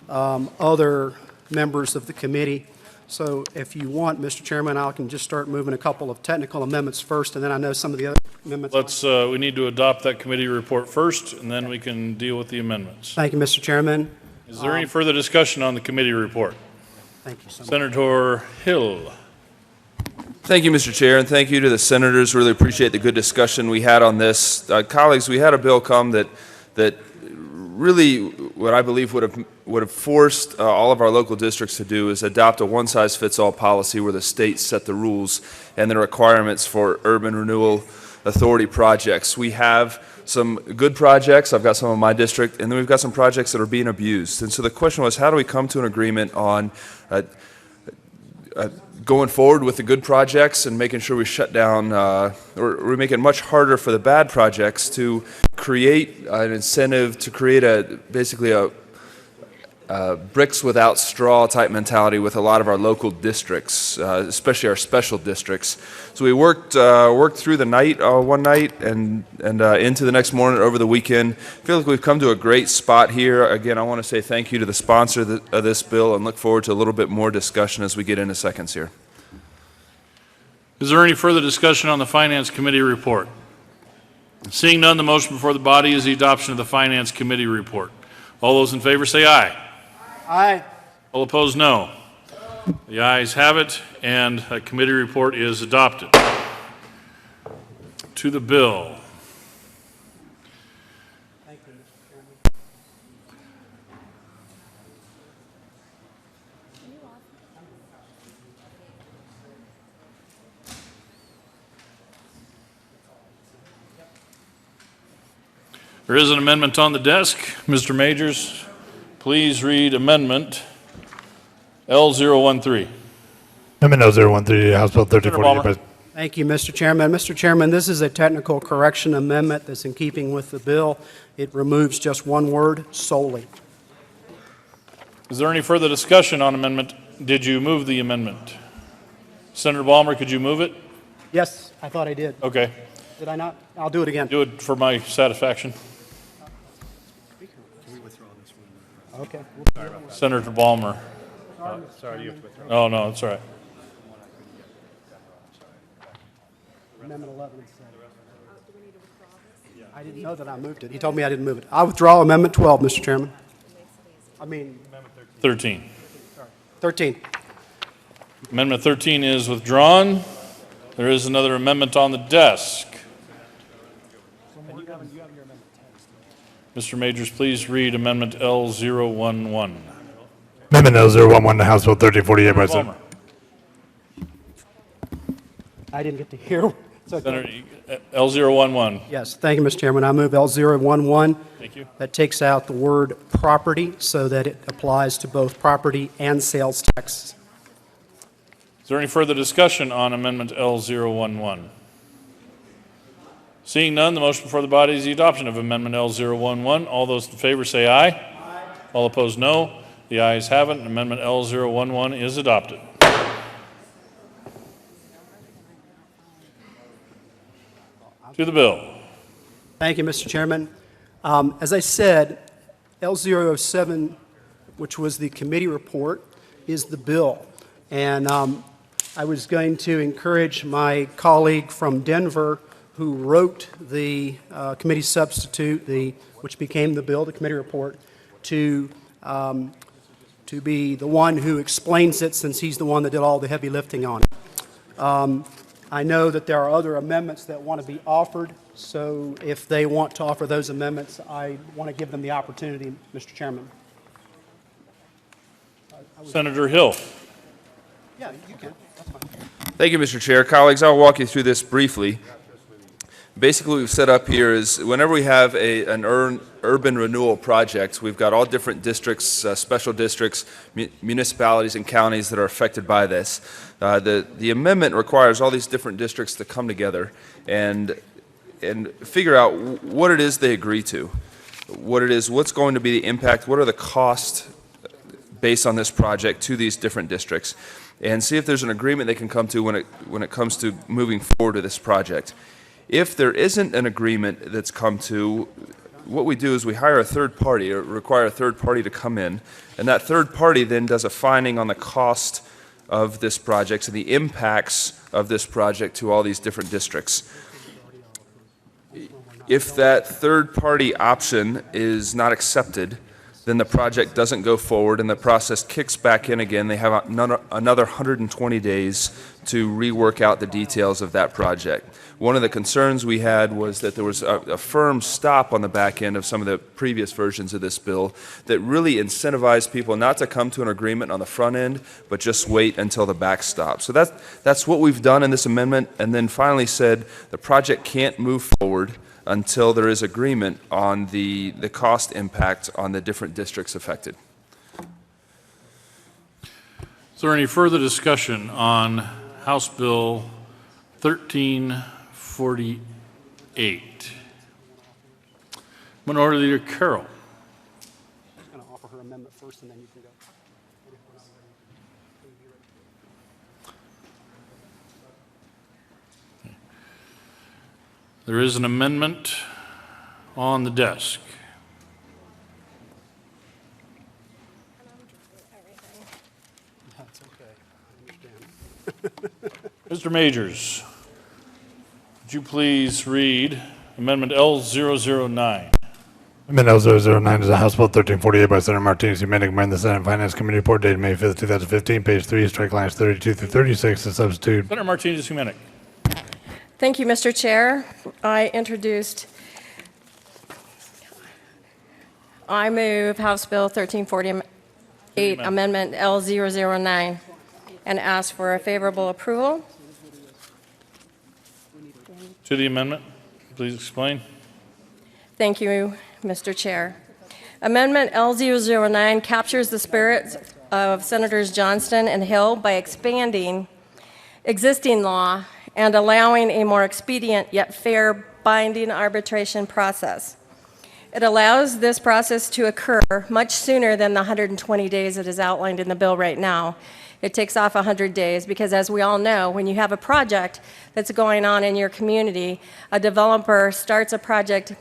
other members of the committee. So if you want, Mr. Chairman, I can just start moving a couple of technical amendments first, and then I know some of the other amendments. We need to adopt that committee report first, and then we can deal with the amendments. Thank you, Mr. Chairman. Is there any further discussion on the committee report? Thank you so much. Senator Hill. Thank you, Mr. Chair, and thank you to the senators. Really appreciate the good discussion we had on this. Colleagues, we had a bill come that really what I believe would have forced all of our local districts to do is adopt a one-size-fits-all policy where the state set the rules and the requirements for urban renewal authority projects. We have some good projects. I've got some in my district, and then we've got some projects that are being abused. And so the question was, how do we come to an agreement on going forward with the good projects and making sure we shut down, or we make it much harder for the bad projects to create an incentive, to create basically a bricks without straw type mentality with a lot of our local districts, especially our special districts. So we worked through the night one night and into the next morning over the weekend. I feel like we've come to a great spot here. Again, I want to say thank you to the sponsor of this bill and look forward to a little bit more discussion as we get into seconds here. Is there any further discussion on the Finance Committee report? Seeing none, the motion before the body is the adoption of the Finance Committee report. All those in favor say aye. Aye. All opposed, no. The ayes have it, and a committee report is adopted. To the bill. Thank you, Mr. Chairman. There is an amendment on the desk. Mr. Majors, please read Amendment L013. Amendment L013, House Bill 1348. Thank you, Mr. Chairman. Mr. Chairman, this is a technical correction amendment that's in keeping with the bill. It removes just one word, solely. Is there any further discussion on amendment? Did you move the amendment? Senator Balmer, could you move it? Yes, I thought I did. Okay. Did I not? I'll do it again. Do it for my satisfaction. Okay. Senator Balmer. Sorry, you have to withdraw. Oh, no, it's all right. Amendment 11 said. I didn't know that I moved it. He told me I didn't move it. I withdraw Amendment 12, Mr. Chairman. I mean, 13. 13. Amendment 13 is withdrawn. There is another amendment on the desk. Mr. Majors, please read Amendment L011. Amendment L011 to House Bill 1348, President. I didn't get to hear. Senator, L011. Yes, thank you, Mr. Chairman. I move L011. Thank you. That takes out the word property so that it applies to both property and sales tax. Is there any further discussion on Amendment L011? Seeing none, the motion before the body is the adoption of Amendment L011. All those in favor say aye. Aye. All opposed, no. The ayes have it. Amendment L011 is adopted. To the bill. Thank you, Mr. Chairman. As I said, L007, which was the committee report, is the bill. And I was going to encourage my colleague from Denver who wrote the committee substitute, which became the bill, the committee report, to be the one who explains it since he's the one that did all the heavy lifting on it. I know that there are other amendments that want to be offered, so if they want to offer those amendments, I want to give them the opportunity, Mr. Chairman. Senator Hill. Yeah, you can. That's fine. Thank you, Mr. Chair. Colleagues, I'll walk you through this briefly. Basically, what we've set up here is whenever we have an urban renewal project, we've got all different districts, special districts, municipalities, and counties that are affected by this. The amendment requires all these different districts to come together and figure out what it is they agree to, what's going to be the impact, what are the costs based on this project to these different districts, and see if there's an agreement they can come to when it comes to moving forward with this project. If there isn't an agreement that's come to, what we do is we hire a third party or require a third party to come in, and that third party then does a finding on the cost of this project and the impacts of this project to all these different districts. If that third party option is not accepted, then the project doesn't go forward and the process kicks back in again. They have another 120 days to rework out the details of that project. One of the concerns we had was that there was a firm stop on the back end of some of the previous versions of this bill that really incentivized people not to come to an agreement on the front end, but just wait until the backstop. So that's what we've done in this amendment, and then finally said the project can't move forward until there is agreement on the cost impact on the different districts affected. Is Is there any further discussion on House Bill 1348? Minority Leader Carroll. I'm going to offer her amendment first, and then you can go. There is an amendment on the desk. That's okay. I understand. Mr. Majors, would you please read Amendment L009? Amendment L009 is a House Bill 1348 by Senator Martinez, amending the Senate Finance Committee report dated May 5th, 2015, page 3, strike lines 32 through 36, to substitute. Senator Martinez-Humenick. Thank you, Mr. Chair. I move House Bill 1348, Amendment L009, and ask for a favorable approval. To the amendment, please explain. Thank you, Mr. Chair. Amendment L009 captures the spirit of Senators Johnston and Hill by expanding existing law and allowing a more expedient yet fair binding arbitration process. It allows this process to occur much sooner than the 120 days that is outlined in the bill right now. It takes off 100 days because, as we all know, when you have a project that's going on in your community, a developer starts a project,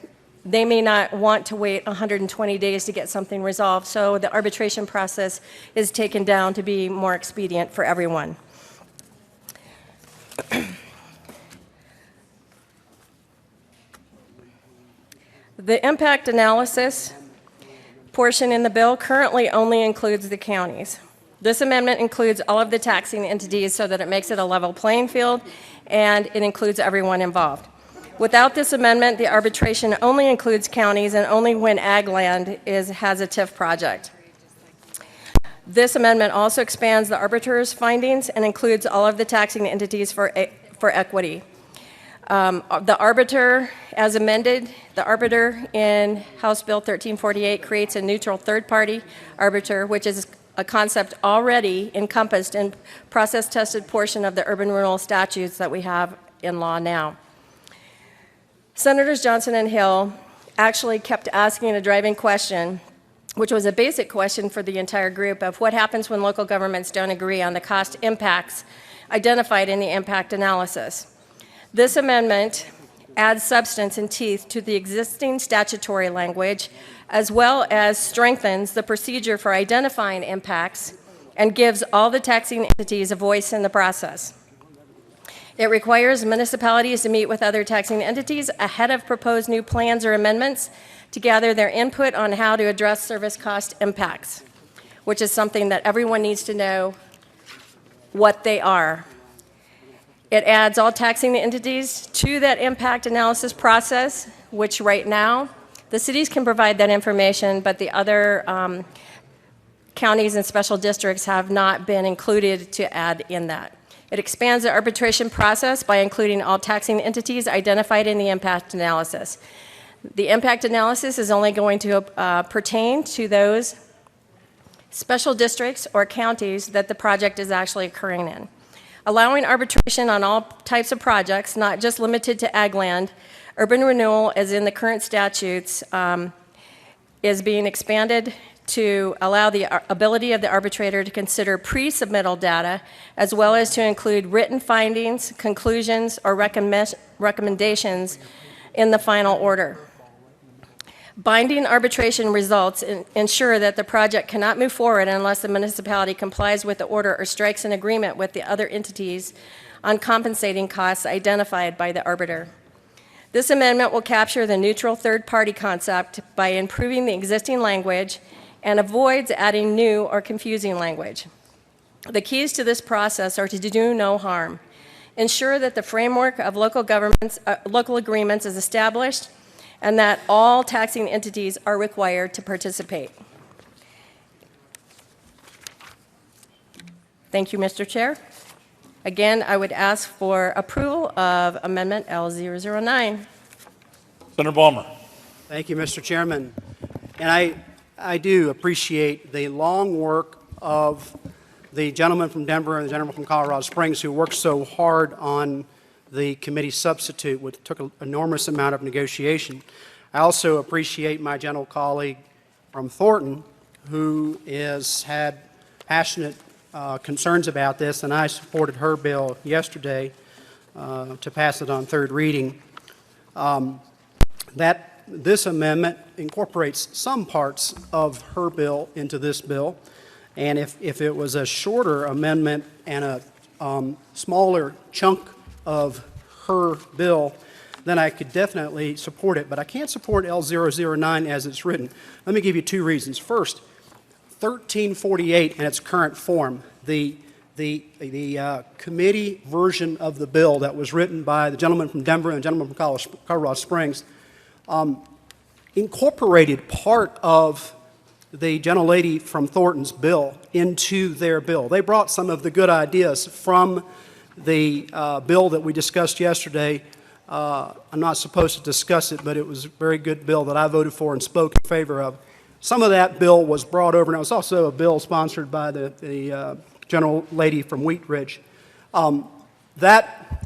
they may not want to wait 120 days to get something resolved, so the arbitration process is taken down to be more expedient for everyone. The impact analysis portion in the bill currently only includes the counties. This amendment includes all of the taxing entities so that it makes it a level playing field, and it includes everyone involved. Without this amendment, the arbitration only includes counties and only when ag land has a TIF project. This amendment also expands the arbiter's findings and includes all of the taxing entities for equity. The arbiter, as amended, the arbiter in House Bill 1348 creates a neutral third-party arbiter, which is a concept already encompassed in process-tested portion of the urban renewal statutes that we have in law now. Senators Johnson and Hill actually kept asking a driving question, which was a basic question for the entire group, of what happens when local governments don't agree on the cost impacts identified in the impact analysis. This amendment adds substance and teeth to the existing statutory language, as well as strengthens the procedure for identifying impacts and gives all the taxing entities a voice in the process. It requires municipalities to meet with other taxing entities ahead of proposed new plans or amendments to gather their input on how to address service cost impacts, which is something that everyone needs to know what they are. It adds all taxing entities to that impact analysis process, which right now, the cities can provide that information, but the other counties and special districts have not been included to add in that. It expands the arbitration process by including all taxing entities identified in the impact analysis. The impact analysis is only going to pertain to those special districts or counties that the project is actually occurring in. Allowing arbitration on all types of projects, not just limited to ag land, urban renewal, as in the current statutes, is being expanded to allow the ability of the arbitrator to consider pre-submittal data, as well as to include written findings, conclusions, or recommendations in the final order. Binding arbitration results ensure that the project cannot move forward unless the municipality complies with the order or strikes an agreement with the other entities on compensating costs identified by the arbiter. This amendment will capture the neutral third-party concept by improving the existing language and avoids adding new or confusing language. The keys to this process are to do no harm, ensure that the framework of local agreements is established, and that all taxing entities are required to participate. Thank you, Mr. Chair. Again, I would ask for approval of Amendment L009. Senator Balmer. Thank you, Mr. Chairman. And I do appreciate the long work of the gentleman from Denver and the gentleman from Colorado Springs who worked so hard on the committee substitute, which took an enormous amount of negotiation. I also appreciate my gentle colleague from Thornton, who has had passionate concerns about this, and I supported her bill yesterday to pass it on third reading. This amendment incorporates some parts of her bill into this bill, and if it was a shorter amendment and a smaller chunk of her bill, then I could definitely support it. But I can't support L009 as it's written. Let me give you two reasons. First, 1348 in its current form, the committee version of the bill that was written by the gentleman from Denver and the gentleman from Colorado Springs, incorporated part of the gentlelady from Thornton's bill into their bill. They brought some of the good ideas from the bill that we discussed yesterday. I'm not supposed to discuss it, but it was a very good bill that I voted for and spoke in favor of. Some of that bill was brought over, and it was also a bill sponsored by the gentlelady from Wheat Ridge. That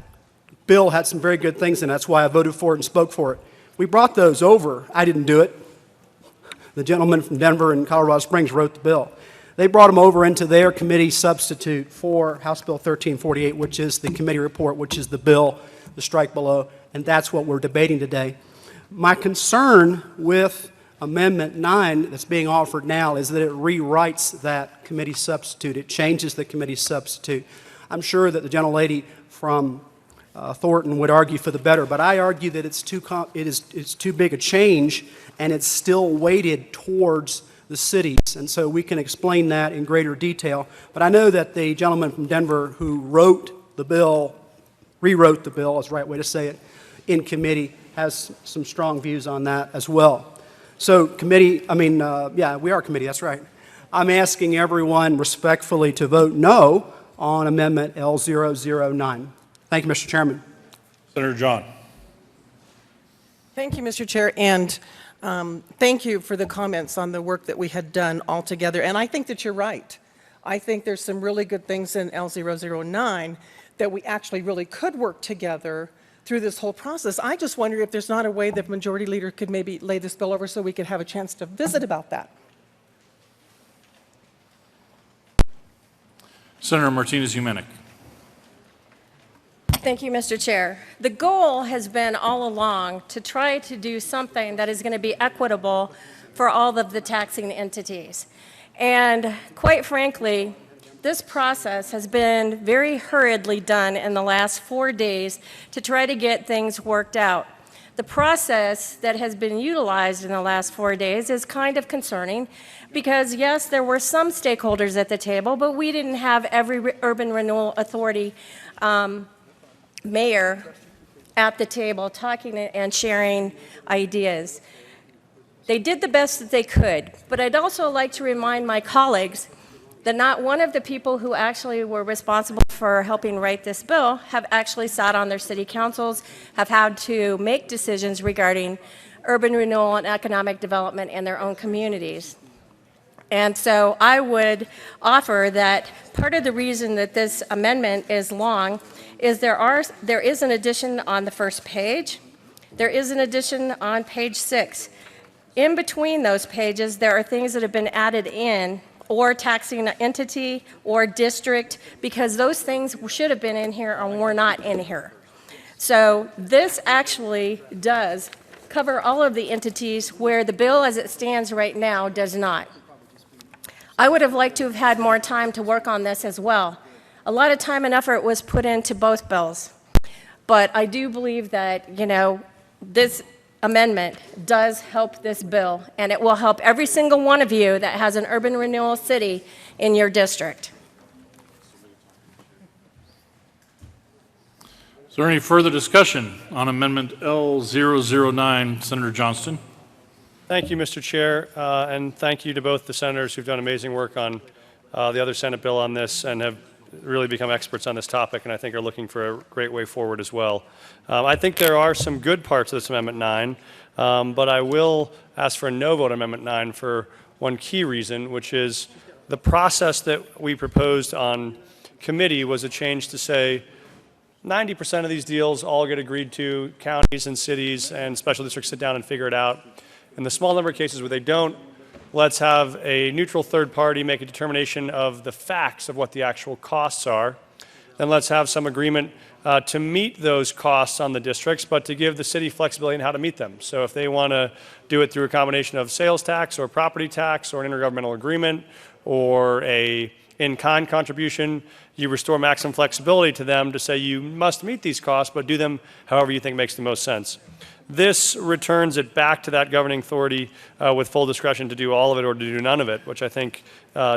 bill had some very good things in it. That's why I voted for it and spoke for it. We brought those over. I didn't do it. The gentleman from Denver and Colorado Springs wrote the bill. They brought them over into their committee substitute for House Bill 1348, which is the committee report, which is the bill, the strike below, and that's what we're debating today. My concern with Amendment 9 that's being offered now is that it rewrites that committee substitute. It changes the committee substitute. I'm sure that the gentlelady from Thornton would argue for the better, but I argue that it's too big a change, and it's still weighted towards the cities, and so we can explain that in greater detail. But I know that the gentleman from Denver who wrote the bill, rewrote the bill, is the right way to say it, in committee, has some strong views on that as well. So committee, we are committee, that's right. I'm asking everyone respectfully to vote no on Amendment L009. Thank you, Mr. Chairman. Senator John. Thank you, Mr. Chair, and thank you for the comments on the work that we had done all together. And I think that you're right. I think there's some really good things in L009 that we actually really could work together through this whole process. I just wonder if there's not a way that Majority Leader could maybe lay this bill over so we could have a chance to visit about that. Senator Martinez-Umenick. Thank you, Mr. Chair. The goal has been all along to try to do something that is going to be equitable for all of the taxing entities. And quite frankly, this process has been very hurriedly done in the last 4 days to try to get things worked out. The process that has been utilized in the last 4 days is kind of concerning because, yes, there were some stakeholders at the table, but we didn't have every urban renewal authority mayor at the table talking and sharing ideas. They did the best that they could, but I'd also like to remind my colleagues that not one of the people who actually were responsible for helping write this bill have actually sat on their city councils, have had to make decisions regarding urban renewal and economic development in their own communities. And so I would offer that part of the reason that this amendment is long is there is an addition on the first page. There is an addition on page 6. In between those pages, there are things that have been added in, or taxing entity or district, because those things should have been in here and were not in here. So this actually does cover all of the entities where the bill as it stands right now does not. I would have liked to have had more time to work on this as well. A lot of time and effort was put into both bills. But I do believe that, this amendment does help this bill, and it will help every single one of you that has an urban renewal city in your district. Is there any further discussion on Amendment L009? Senator Johnston. Thank you, Mr. Chair, and thank you to both the senators who've done amazing work on the other Senate bill on this and have really become experts on this topic, and I think are looking for a great way forward as well. I think there are some good parts of this Amendment 9, but I will ask for a no vote on Amendment 9 for one key reason, which is The process that we proposed on committee was a change to say 90% of these deals all get agreed to, counties and cities and special districts sit down and figure it out. In the small number of cases where they don't, let's have a neutral third party make a determination of the facts of what the actual costs are. Then let's have some agreement to meet those costs on the districts, but to give the city flexibility in how to meet them. So if they want to do it through a combination of sales tax or property tax or an intergovernmental agreement or a in-kind contribution, you restore maximum flexibility to them to say you must meet these costs, but do them however you think makes the most sense. This returns it back to that governing authority with full discretion to do all of it or to do none of it, which I think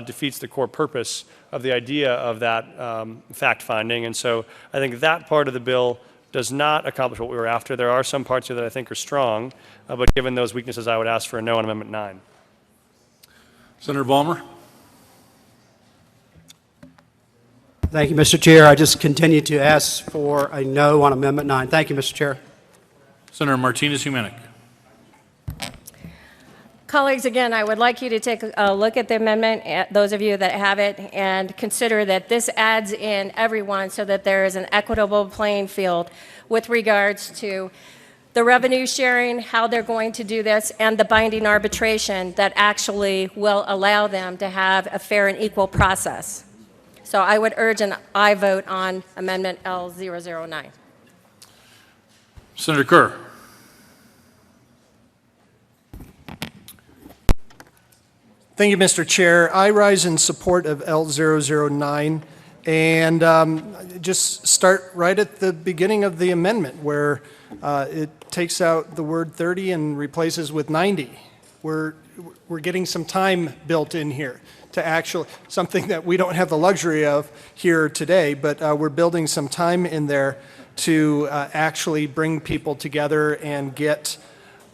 defeats the core purpose of the idea of that fact-finding. And so I think that part of the bill does not accomplish what we were after. There are some parts here that I think are strong, but given those weaknesses, I would ask for a no on Amendment 9. Senator Balmer. Thank you, Mr. Chair. I just continue to ask for a no on Amendment 9. Thank you, Mr. Chair. Senator Martinez-Humanic. Colleagues, again, I would like you to take a look at the amendment, those of you that have it, and consider that this adds in everyone so that there is an equitable playing field with regards to the revenue sharing, how they're going to do this, and the binding arbitration that actually will allow them to have a fair and equal process. So I would urge an aye vote on Amendment L009. Senator Kerr. Thank you, Mr. Chair. I rise in support of L009 and just start right at the beginning of the amendment where it takes out the word 30 and replaces with 90. We're getting some time built in here to actually, something that we don't have the luxury of here today, but we're building some time in there to actually bring people together and get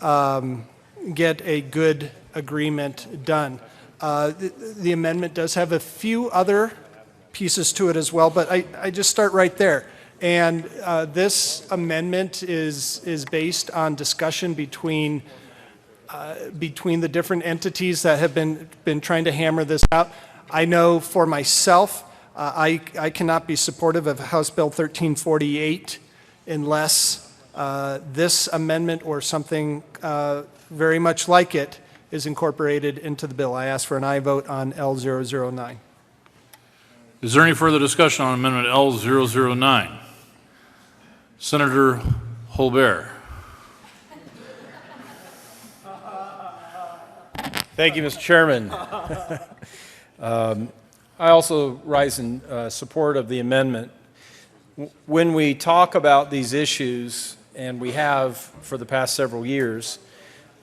a good agreement done. The amendment does have a few other pieces to it as well, but I just start right there. And this amendment is based on discussion between the different entities that have been trying to hammer this out. I know for myself, I cannot be supportive of House Bill 1348 unless this amendment or something very much like it is incorporated into the bill. I ask for an aye vote on L009. Is there any further discussion on Amendment L009? Senator Holbert. Thank you, Mr. Chairman. I also rise in support of the amendment. When we talk about these issues, and we have for the past several years,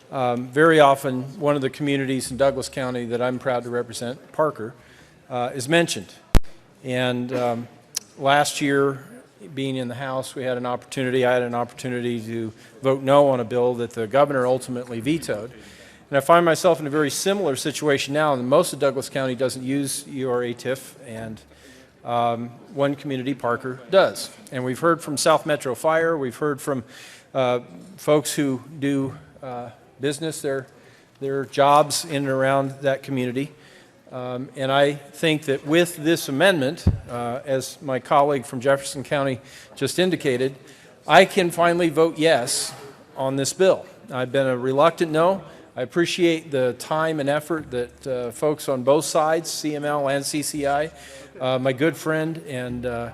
very often one of the communities in Douglas County that I'm proud to represent, Parker, is mentioned. And last year, being in the House, I had an opportunity to vote no on a bill that the governor ultimately vetoed. And I find myself in a very similar situation now, and most of Douglas County doesn't use ERA-TIF, and one community, Parker, does. And we've heard from South Metro Fire, we've heard from folks who do business, their jobs in and around that community. And I think that with this amendment, as my colleague from Jefferson County just indicated, I can finally vote yes on this bill. I've been a reluctant no. I appreciate the time and effort that folks on both sides, CML and CCI, my good friend and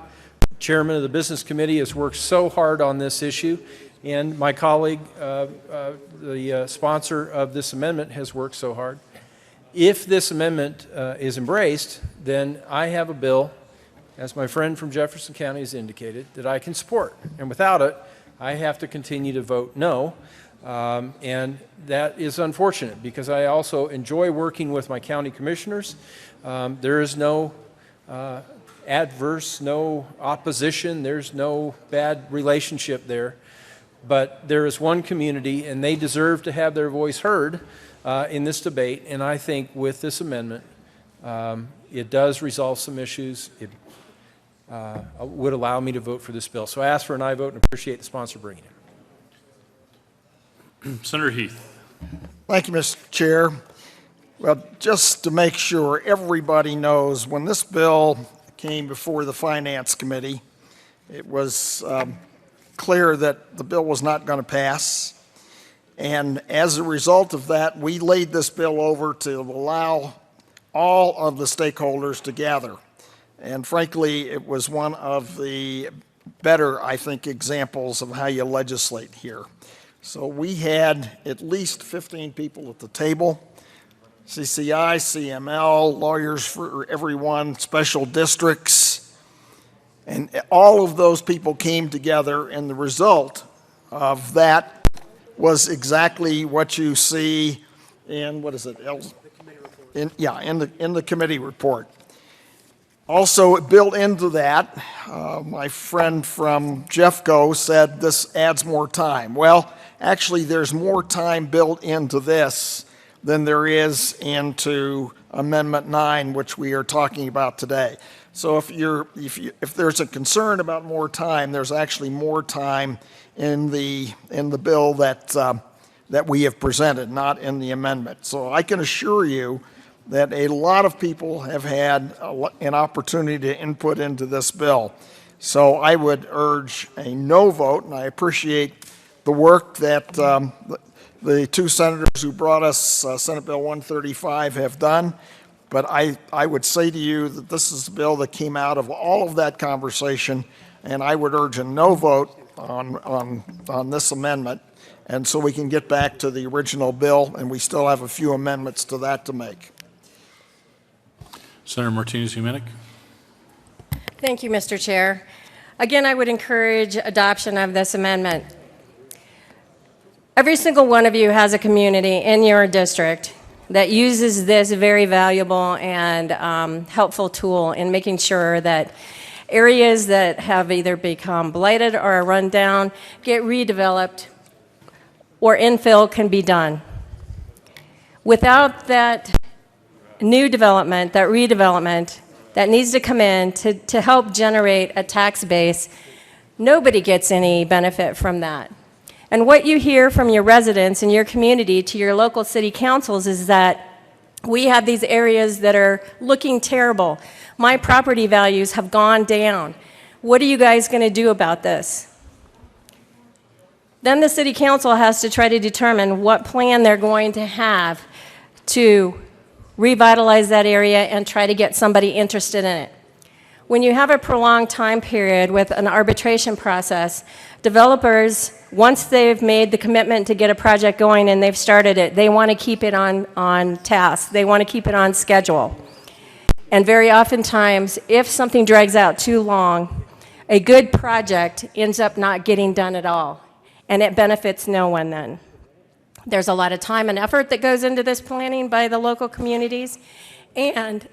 chairman of the business committee has worked so hard on this issue, and my colleague, the sponsor of this amendment, has worked so hard. If this amendment is embraced, then I have a bill, as my friend from Jefferson County has indicated, that I can support. And without it, I have to continue to vote no. And that is unfortunate because I also enjoy working with my county commissioners. There is no adverse, no opposition, there's no bad relationship there. But there is one community, and they deserve to have their voice heard in this debate. And I think with this amendment, it does resolve some issues. It would allow me to vote for this bill. So I ask for an aye vote and appreciate the sponsor bringing it. Senator Heath. Thank you, Mr. Chair. Well, just to make sure everybody knows, when this bill came before the Finance Committee, it was clear that the bill was not going to pass. And as a result of that, we laid this bill over to allow all of the stakeholders to gather. And frankly, it was one of the better, I think, examples of how you legislate here. So we had at least 15 people at the table: CCI, CML, lawyers for everyone, special districts, and all of those people came together, and the result of that was exactly what you see in, what is it, in the committee report. Also built into that, my friend from Jeffco said this adds more time. Well, actually, there's more time built into this than there is into Amendment 9, which we are talking about today. So if there's a concern about more time, there's actually more time in the bill that we have presented, not in the amendment. So I can assure you that a lot of people have had an opportunity to input into this bill. So I would urge a no vote, and I appreciate the work that the two senators who brought us Senate Bill 135 have done. But I would say to you that this is a bill that came out of all of that conversation, and I would urge a no vote on this amendment, and so we can get back to the original bill, and we still have a few amendments to that to make. Senator Martinez-Humenick. Thank you, Mr. Chair. Again, I would encourage adoption of this amendment. Every single one of you has a community in your district that uses this very valuable and helpful tool in making sure that areas that have either become blighted or run down get redeveloped or infill can be done. Without that new development, that redevelopment that needs to come in to help generate a tax base, nobody gets any benefit from that. And what you hear from your residents in your community to your local city councils is that we have these areas that are looking terrible. My property values have gone down. What are you guys going to do about this? Then the city council has to try to determine what plan they're going to have to revitalize that area and try to get somebody interested in it. When you have a prolonged time period with an arbitration process, developers, once they've made the commitment to get a project going and they've started it, they want to keep it on task. They want to keep it on schedule. And very oftentimes, if something drags out too long, a good project ends up not getting done at all, and it benefits no one then. There's a lot of time and effort that goes into this planning by the local communities, and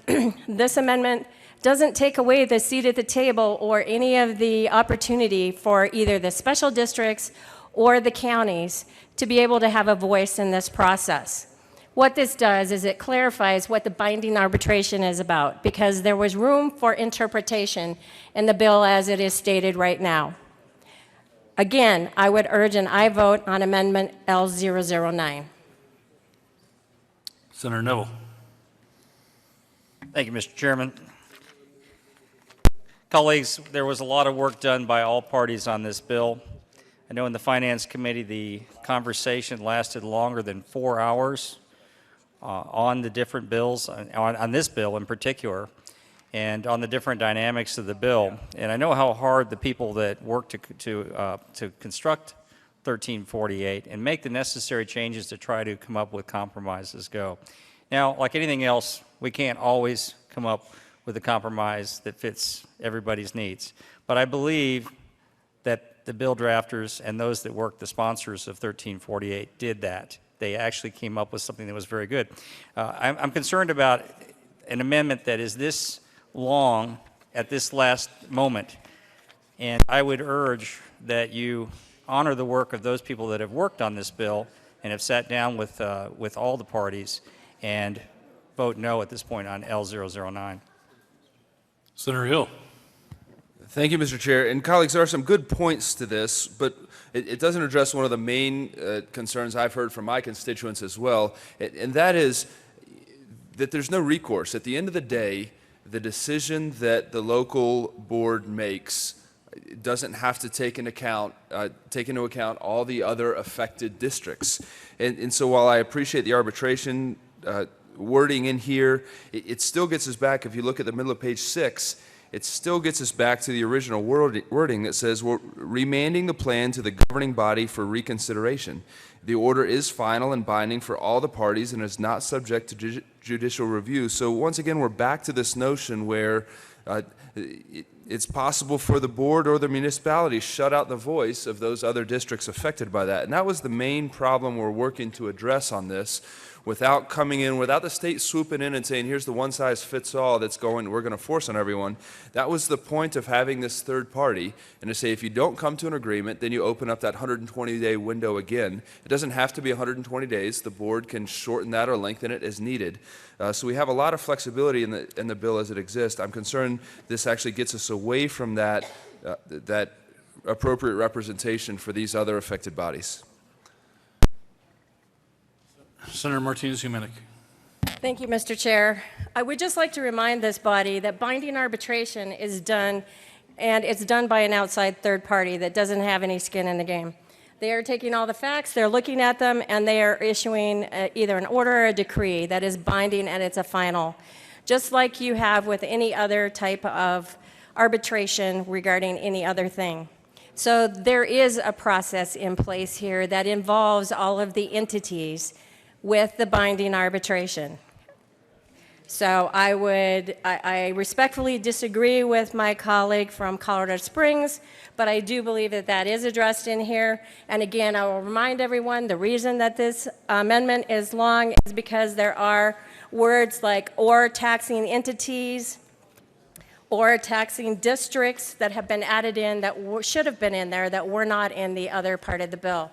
this amendment doesn't take away the seat at the table or any of the opportunity for either the special districts or the counties to be able to have a voice in this process. What this does is it clarifies what the binding arbitration is about, because there was room for interpretation in the bill as it is stated right now. Again, I would urge an aye vote on Amendment L009. Senator Neville. Thank you, Mr. Chairman. Colleagues, there was a lot of work done by all parties on this bill. I know in the Finance Committee the conversation lasted longer than 4 hours on the different bills, on this bill in particular, and on the different dynamics of the bill. And I know how hard the people that worked to construct 1348 and make the necessary changes to try to come up with compromises go. Now, like anything else, we can't always come up with a compromise that fits everybody's needs. But I believe that the bill drafters and those that worked, the sponsors of 1348, did that. They actually came up with something that was very good. I'm concerned about an amendment that is this long at this last moment, and I would urge that you honor the work of those people that have worked on this bill and have sat down with all the parties and vote no at this point on L009. Senator Hill. Thank you, Mr. Chair. And colleagues, there are some good points to this, but it doesn't address one of the main concerns I've heard from my constituents as well, and that is that there's no recourse. At the end of the day, the decision that the local board makes doesn't have to take into account all the other affected districts. And so while I appreciate the arbitration wording in here, it still gets us back, if you look at the middle of page 6, it still gets us back to the original wording that says we're remanding the plan to the governing body for reconsideration. The order is final and binding for all the parties and is not subject to judicial review. So once again, we're back to this notion where it's possible for the board or the municipality to shut out the voice of those other districts affected by that. And that was the main problem we're working to address on this, without coming in, without the state swooping in and saying, here's the one size fits all we're going to force on everyone. That was the point of having this third party, and to say if you don't come to an agreement, then you open up that 120-day window again. It doesn't have to be 120 days. The board can shorten that or lengthen it as needed. So we have a lot of flexibility in the bill as it exists. I'm concerned this actually gets us away from that appropriate representation for these other affected bodies. Senator Martinez-Humenick. Thank you, Mr. Chair. I would just like to remind this body that binding arbitration is done, and it's done by an outside third party that doesn't have any skin in the game. They are taking all the facts, they're looking at them, and they are issuing either an order or a decree that is binding and it's a final, just like you have with any other type of arbitration regarding any other thing. So there is a process in place here that involves all of the entities with the binding arbitration. So I respectfully disagree with my colleague from Colorado Springs, but I do believe that that is addressed in here. And again, I will remind everyone, the reason that this amendment is long is because there are words like or taxing entities, or taxing districts that have been added in that should have been in there that were not in the other part of the bill.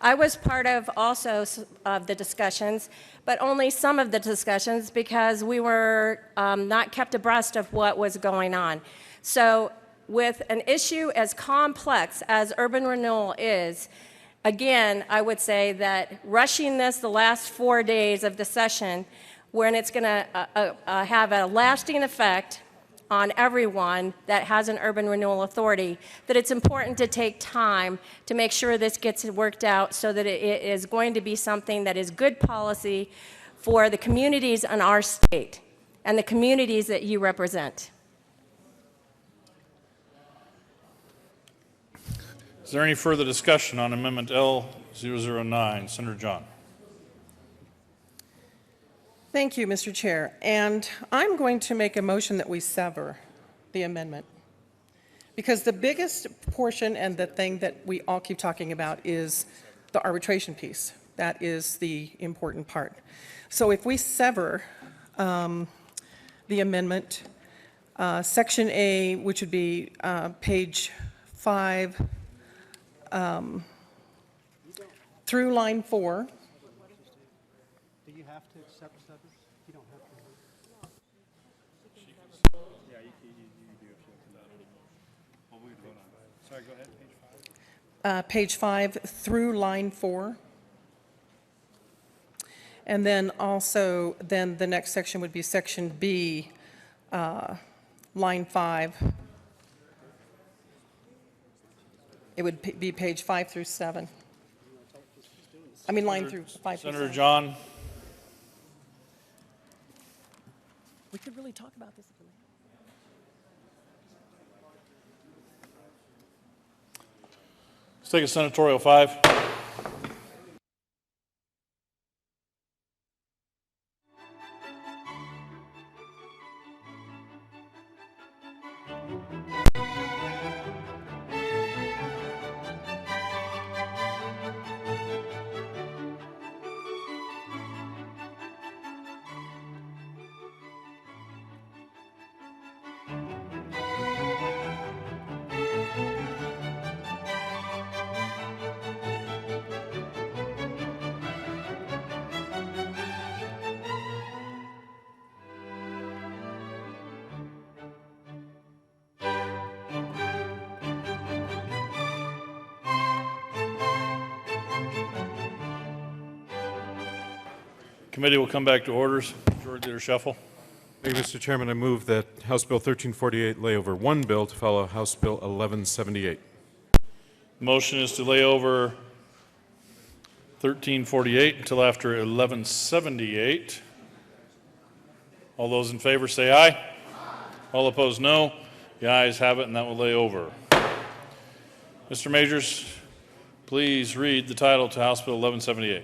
I was part of also of the discussions, but only some of the discussions because we were not kept abreast of what was going on. So with an issue as complex as urban renewal is, again, I would say that rushing this the last 4 days of the session, when it's going to have a lasting effect on everyone that has an urban renewal authority, that it's important to take time to make sure this gets worked out so that it is going to be something that is good policy for the communities in our state and the communities that you represent. Is there any further discussion on Amendment L009? Senator John. Thank you, Mr. Chair. And I'm going to make a motion that we sever the amendment, because the biggest portion and the thing that we all keep talking about is the arbitration piece. That is the important part. So if we sever the amendment, Section A, which would be page 5 through line 4, page 5 through line 4. And then also, then the next section would be section B, line 5. It would be page 5 through 7. I mean, line through 5 through 7. Senator John. We could really talk about this. Let's take a senatorial 5. Committee will come back to orders. Majority Leader Shuffle. Thank you, Mr. Chairman. I move that House Bill 1348 lay over one bill to follow House Bill 1178. Motion is to lay over 1348 until after 1178. All those in favor say aye. All opposed, no. The ayes have it, and that will lay over. Mr. Majors, please read the title to House Bill 1178.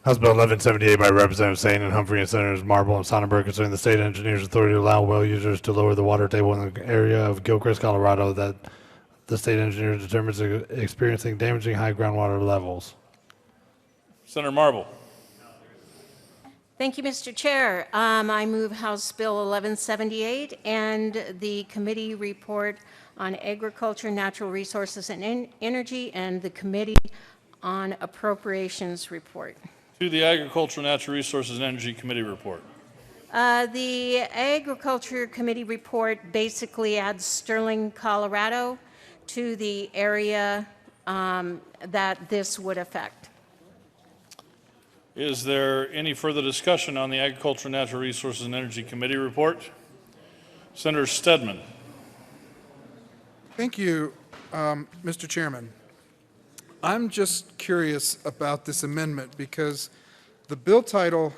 House Bill 1178 by Representative Sane and Humphrey and Senators Marble and Sonnenberg concerning the state engineer's authority to allow well users to lower the water table in the area of Gilchrist, Colorado that the state engineer determines are experiencing damaging high groundwater levels. Senator Marble. Thank you, Mr. Chair. I move House Bill 1178 and the committee report on agriculture, natural resources, and energy, and the committee on appropriations report. To the Agricultural, Natural Resources, and Energy Committee report. The Agriculture Committee report basically adds Sterling, Colorado to the area that this would affect. Is there any further discussion on the Agricultural, Natural Resources, and Energy Committee report? Senator Stedman. Thank you, Mr. Chairman. I'm just curious about this amendment because the bill title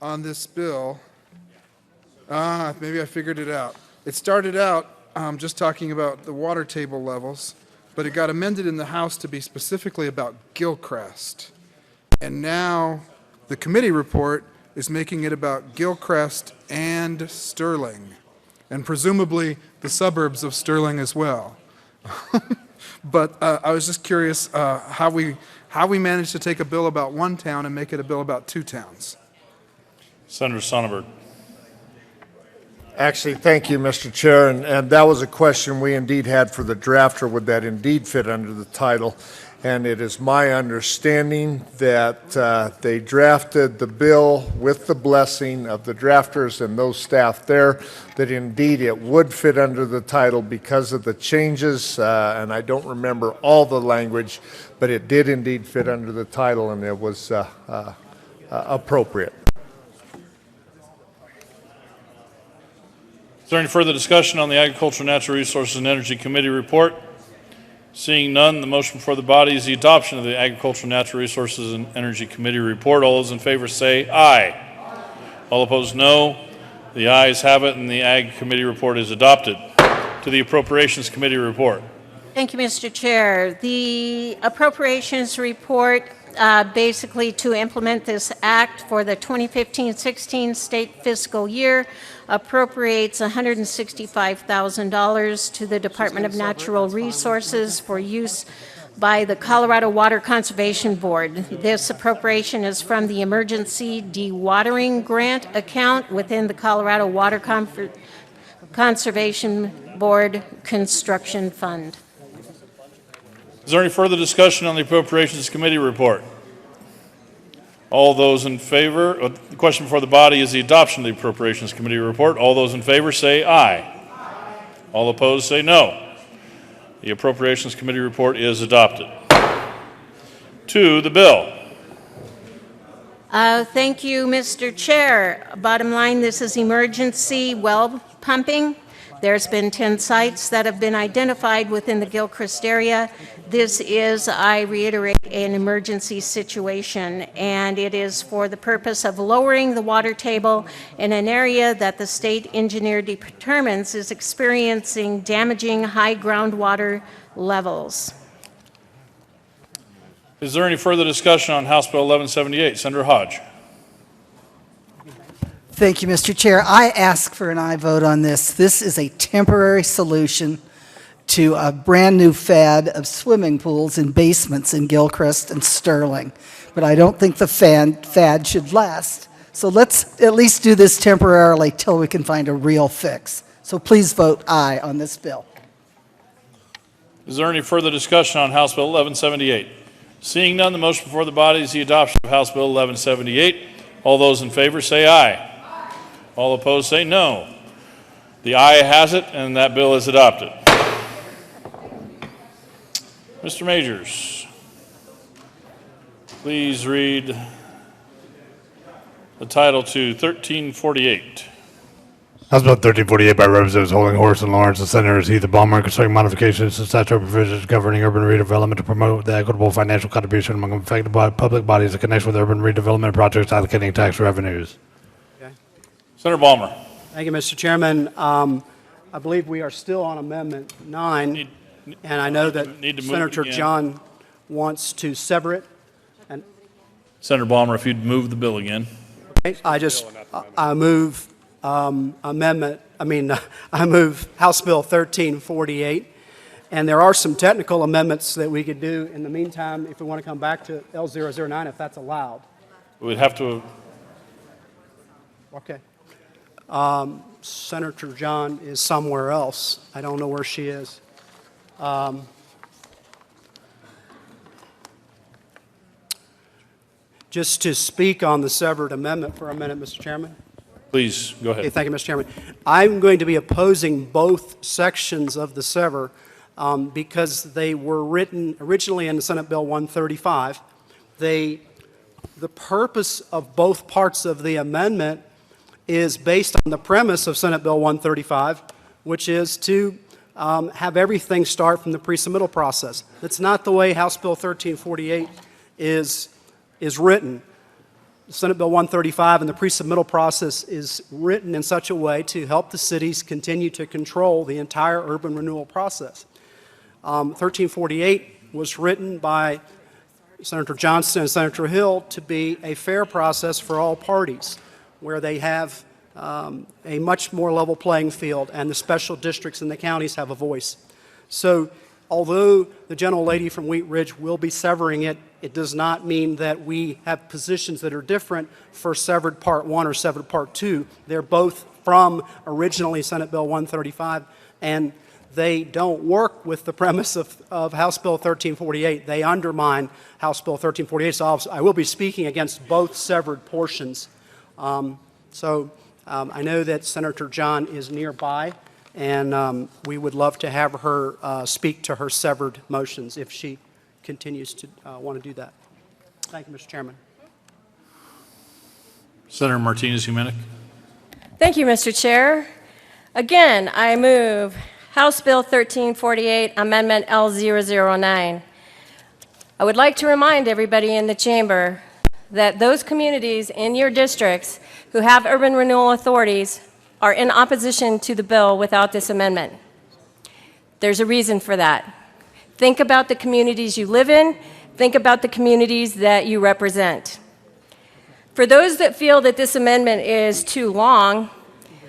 on this bill, maybe I figured it out. It started out just talking about the water table levels, but it got amended in the House to be specifically about Gilchrist. And now the committee report is making it about Gilchrist and Sterling, and presumably the suburbs of Sterling as well. But I was just curious how we managed to take a bill about one town and make it a bill about two towns. Senator Sonnenberg. Actually, thank you, Mr. Chair, and that was a question we indeed had for the drafter. Would that indeed fit under the title? And it is my understanding that they drafted the bill with the blessing of the drafters and those staff there, that indeed it would fit under the title because of the changes, and I don't remember all the language, but it did indeed fit under the title, and it was appropriate. Is there any further discussion on the Agricultural, Natural Resources, and Energy Committee report? Seeing none, the motion before the body is the adoption of the Agricultural, Natural Resources, and Energy Committee report. All those in favor say aye. All opposed, no. The ayes have it, and the Ag Committee report is adopted. To the Appropriations Committee report. Thank you, Mr. Chair. The appropriations report basically to implement this act for the 2015-16 state fiscal year appropriates $165,000 to the Department of Natural Resources for use by the Colorado Water Conservation Board. This appropriation is from the Emergency Dewatering Grant account within the Colorado Water Conservation Board Construction Fund. Is there any further discussion on the Appropriations Committee report? All those in favor, the question before the body is the adoption of the Appropriations Committee report. All those in favor say aye. All opposed say no. The Appropriations Committee report is adopted. To the bill. Thank you, Mr. Chair. Bottom line, this is emergency well pumping. There's been 10 sites that have been identified within the Gilchrist area. This is, I reiterate, an emergency situation, and it is for the purpose of lowering the water table in an area that the state engineer determines is experiencing damaging high groundwater levels. Is there any further discussion on House Bill 1178? Senator Hodge. Thank you, Mr. Chair. I ask for an aye vote on this. This is a temporary solution to a brand new fad of swimming pools in basements in Gilchrist and Sterling. But I don't think the fad should last. So let's at least do this temporarily till we can find a real fix. So please vote aye on this bill. Is there any further discussion on House Bill 1178? Seeing none, the motion before the body is the adoption of House Bill 1178. All those in favor say aye. All opposed say no. The aye has it, and that bill is adopted. Mr. Majors, please read the title to 1348. House Bill 1348 by Representatives Holding Horse and Lawrence and Senators Heath and Ballmer concerning modifications to statutory provisions governing urban redevelopment to promote the equitable financial contribution among affected public bodies in connection with urban redevelopment projects allocating tax revenues. Senator Ballmer. Thank you, Mr. Chairman. I believe we are still on Amendment 9, and I know that need to move Senator again. John wants to sever it. And Senator Ballmer, if you'd move the bill again. I move I move House Bill 1348. And there are some technical amendments that we could do in the meantime if we want to come back to L009, if that's allowed. We'd have to. Okay. Senator John is somewhere else. I don't know where she is. Just to speak on the severed amendment for a minute, Mr. Chairman. Please, go ahead. Okay, thank you, Mr. Chairman. I'm going to be opposing both sections of the sever because they were written originally in Senate Bill 135. The purpose of both parts of the amendment is based on the premise of Senate Bill 135, which is to have everything start from the pre-submittal process. That's not the way House Bill 1348 is written. Senate Bill 135 and the pre-submittal process is written in such a way to help the cities continue to control the entire urban renewal process. 1348 was written by Senator Johnston and Senator Hill to be a fair process for all parties, where they have a much more level playing field and the special districts and the counties have a voice. So although the gentlelady from Wheat Ridge will be severing it, it does not mean that we have positions that are different for severed Part 1 or severed Part 2. They're both from originally Senate Bill 135, and they don't work with the premise of House Bill 1348. They undermine House Bill 1348, so I will be speaking against both severed portions. I know that Senator John is nearby, and we would love to have her speak to her severed motions if she continues to want to do that. Thank you, Mr. Chairman. Senator Martinez-Humenick. Thank you, Mr. Chair. Again, I move House Bill 1348, Amendment L009. I would like to remind everybody in the chamber that those communities in your districts who have urban renewal authorities are in opposition to the bill without this amendment. There's a reason for that. Think about the communities you live in. Think about the communities that you represent. For those that feel that this amendment is too long,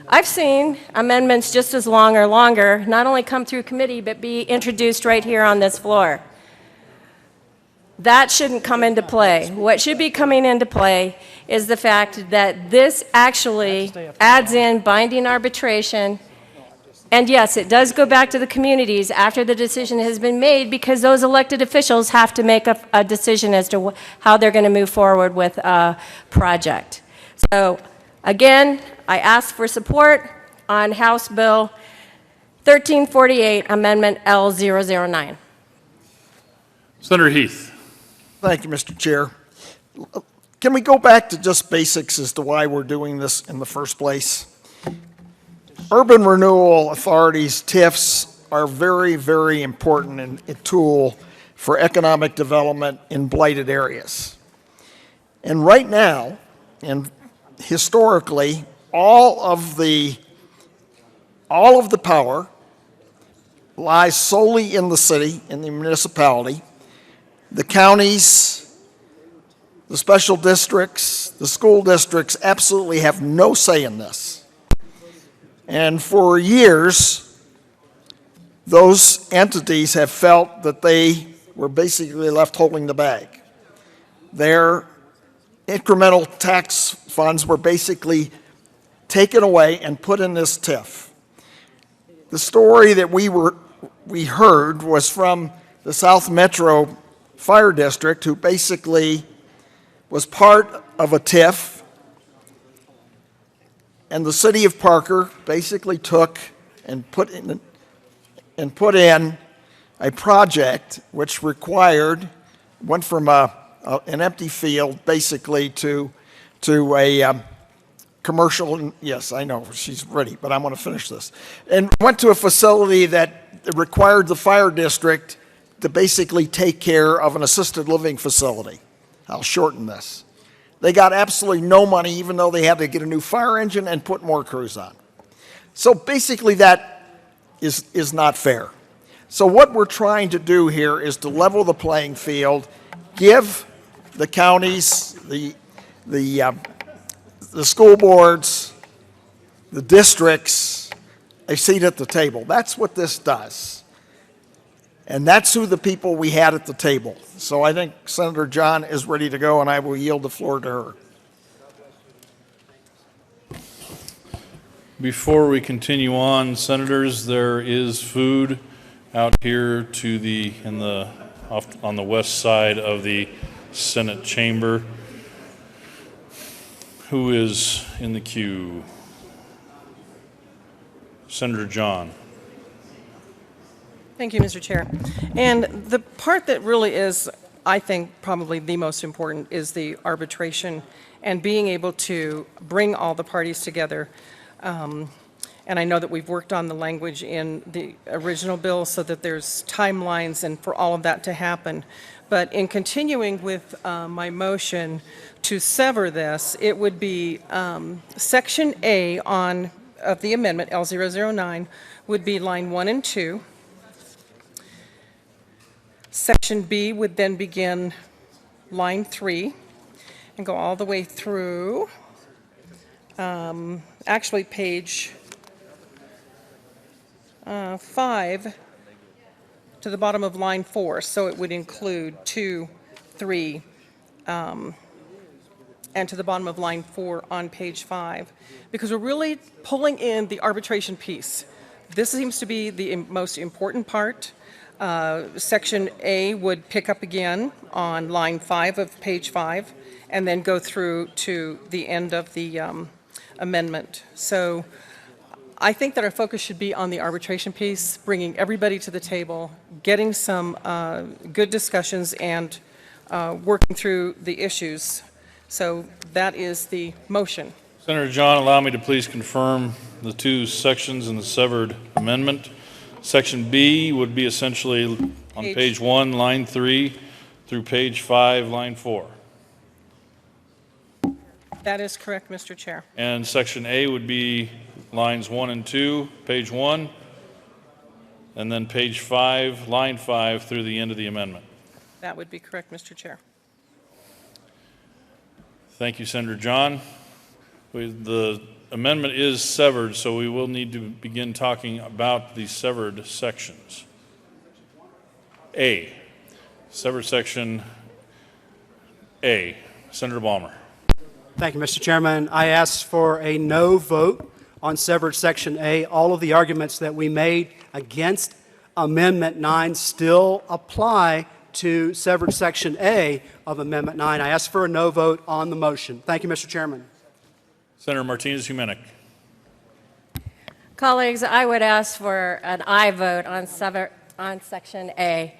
I've seen amendments just as long or longer not only come through committee, but be introduced right here on this floor. That shouldn't come into play. What should be coming into play is the fact that this actually adds in binding arbitration. And yes, it does go back to the communities after the decision has been made, because those elected officials have to make a decision as to how they're going to move forward with a project. So again, I ask for support on House Bill 1348, Amendment L009. Senator Heath. Thank you, Mr. Chair. Can we go back to just basics as to why we're doing this in the first place? Urban renewal authorities, TIFs, are very, very important and a tool for economic development in blighted areas. And right now, and historically, all of the power lies solely in the city, in the municipality. The counties, the special districts, the school districts absolutely have no say in this. And for years, those entities have felt that they were basically left holding the bag. Their incremental tax funds were basically taken away and put in this TIF. The story that we heard was from the South Metro Fire District, who basically was part of a TIF, and the city of Parker basically took and put in a project which went from an empty field basically to to a commercial, yes, I know, she's ready, but I'm going to finish this. And went to a facility that required the fire district to basically take care of an assisted living facility. I'll shorten this. They got absolutely no money, even though they had to get a new fire engine and put more crews on. So basically that is not fair. So what we're trying to do here is to level the playing field, give the counties, the school boards, the districts a seat at the table. That's what this does. And that's who the people we had at the table. So I think Senator John is ready to go, and I will yield the floor to her. Before we continue on, Senators, there is food out here to on the west side of the Senate chamber. Who is in the queue? Senator John. Thank you, Mr. Chair. And the part that really is, I think, probably the most important is the arbitration and being able to bring all the parties together. And I know that we've worked on the language in the original bill so that there's timelines and for all of that to happen. But in continuing with my motion to sever this, it would be Section A of the amendment, L009, would be line 1 and 2. Section B would then begin line 3 and go all the way through, actually page 5 to the bottom of line 4. So it would include 2, 3, and to the bottom of line 4 on page 5. Because we're really pulling in the arbitration piece. This seems to be the most important part. Section A would pick up again on line 5 of page 5 and then go through to the end of the amendment. So I think that our focus should be on the arbitration piece, bringing everybody to the table, getting some good discussions and working through the issues. So that is the motion. Senator John, allow me to please confirm the two sections in the severed amendment. Section B would be essentially on page 1, line 3, through page 5, line 4. That is correct, Mr. Chair. And Section A would be lines 1 and 2, page 1, and then page 5, line 5, through the end of the amendment. That would be correct, Mr. Chair. Thank you, Senator John. The amendment is severed, so we will need to begin talking about the severed sections. A, severed section A. Senator Balmer. Thank you, Mr. Chairman. I ask for a no vote on severed section A. All of the arguments that we made against Amendment 9 still apply to severed section A of Amendment 9. I ask for a no vote on the motion. Thank you, Mr. Chairman. Senator Martinez-Humenick. Colleagues, I would ask for an aye vote on section A.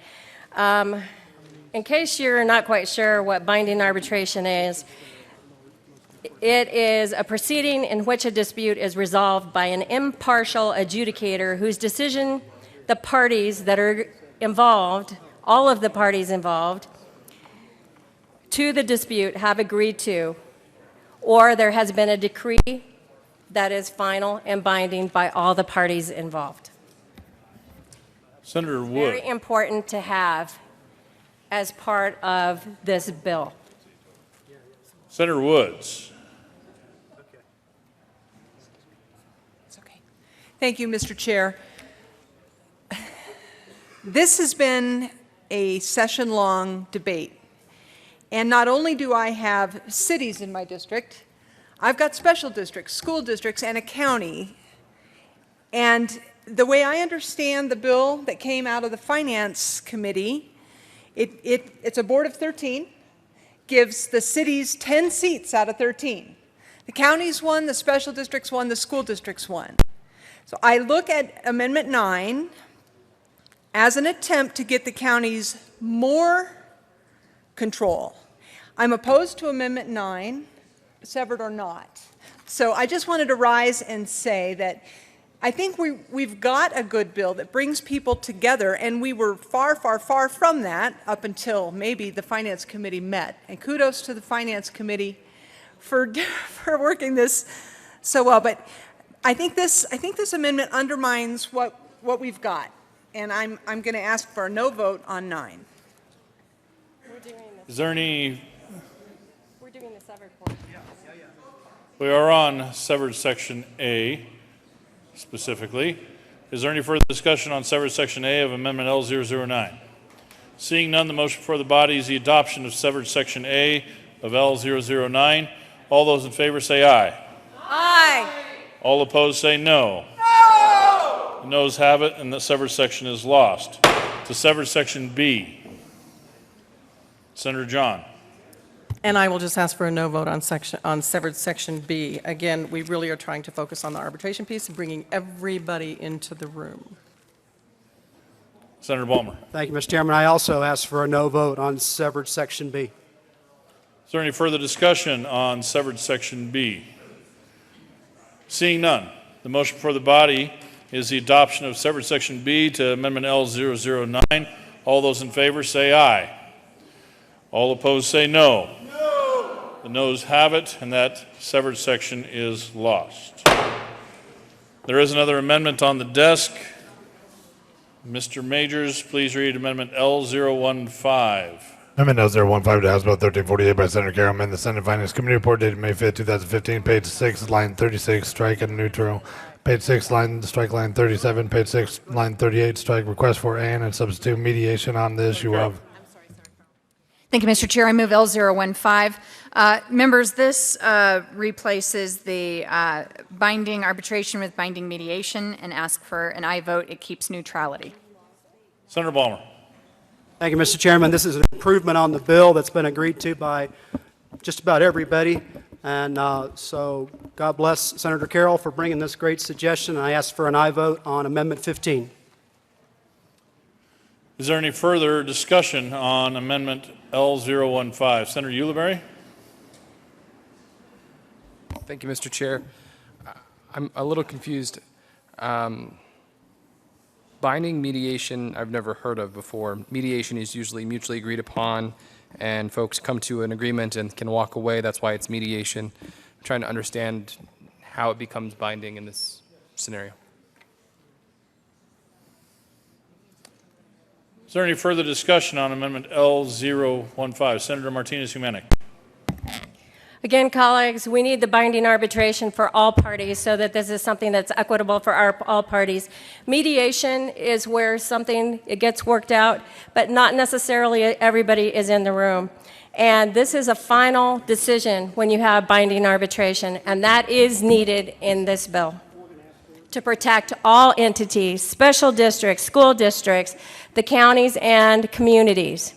In case you're not quite sure what binding arbitration is, it is a proceeding in which a dispute is resolved by an impartial adjudicator whose decision the parties that are involved, all of the parties involved, to the dispute have agreed to, or there has been a decree that is final and binding by all the parties involved. Senator Wood. Very important to have as part of this bill. Senator Woods. Thank you, Mr. Chair. This has been a session-long debate. And not only do I have cities in my district, I've got special districts, school districts, and a county. And the way I understand the bill that came out of the Finance Committee, it's a board of 13, gives the cities 10 seats out of 13. The counties won, the special districts won, the school districts won. So I look at Amendment 9 as an attempt to get the counties more control. I'm opposed to Amendment 9 severed or not. So I just wanted to rise and say that I think we've got a good bill that brings people together, and we were far, far, far from that up until maybe the Finance Committee met. And kudos to the Finance Committee for working this so well. But I think this amendment undermines what we've got, and I'm going to ask for a no vote on 9. Is there any? We're doing the severed portion. We are on severed section A specifically. Is there any further discussion on severed section A of Amendment L009? Seeing none, the motion before the body is the adoption of severed section A of L009. All those in favor say aye. Aye. All opposed say no. No! The noes have it, and the severed section is lost. To severed section B. Senator John. And I will just ask for a no vote on severed section B. Again, we really are trying to focus on the arbitration piece and bringing everybody into the room. Senator Balmer. Thank you, Mr. Chairman. I also ask for a no vote on severed section B. Is there any further discussion on severed section B? Seeing none, the motion before the body is the adoption of severed section B to Amendment L009. All those in favor say aye. All opposed say no. No. The noes have it, and that severed section is lost. There is another amendment on the desk. Mr. Majors, please read Amendment L015. Amendment L015 to House Bill 1348 by Senator Carroll, amend the Senate Finance Committee report dated May 5, 2015, page 6, line 36, strike and neutral. Page 6, strike line 37, page 6, line 38, strike request for and substitute mediation on the issue of. Thank you, Mr. Chair. I move L015. Members, this replaces the binding arbitration with binding mediation and ask for an aye vote. It keeps neutrality. Senator Balmer. Thank you, Mr. Chairman. This is an improvement on the bill that's been agreed to by just about everybody. And so God bless Senator Carroll for bringing this great suggestion. I ask for an aye vote on Amendment 15. Is there any further discussion on Amendment L015? Senator Ulibarri? Thank you, Mr. Chair. I'm a little confused. Binding mediation I've never heard of before. Mediation is usually mutually agreed upon, and folks come to an agreement and can walk away. That's why it's mediation. I'm trying to understand how it becomes binding in this scenario. Is there any further discussion on Amendment L015? Senator Martinez-Humanic. Again, colleagues, we need the binding arbitration for all parties so that this is something that's equitable for all parties. Mediation is where it gets worked out, but not necessarily everybody is in the room. And this is a final decision when you have binding arbitration, and that is needed in this bill to protect all entities, special districts, school districts, the counties, and communities.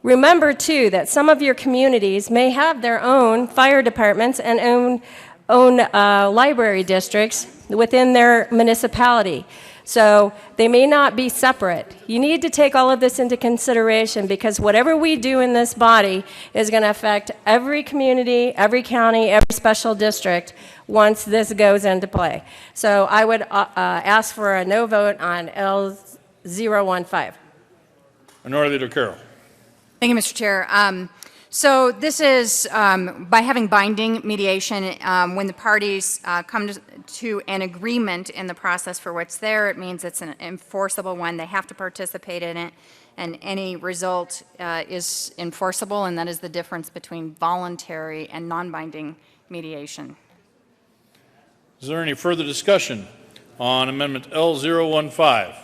Remember, too, that some of your communities may have their own fire departments and own library districts within their municipality. So they may not be separate. You need to take all of this into consideration because whatever we do in this body is going to affect every community, every county, every special district once this goes into play. So I would ask for a no vote on L015. Minority Leader Carroll. Thank you, Mr. Chair. So this is, by having binding mediation, when the parties come to an agreement in the process for what's there, it means it's an enforceable one. They have to participate in it, and any result is enforceable, and that is the difference between voluntary and non-binding mediation. Is there any further discussion on Amendment L015?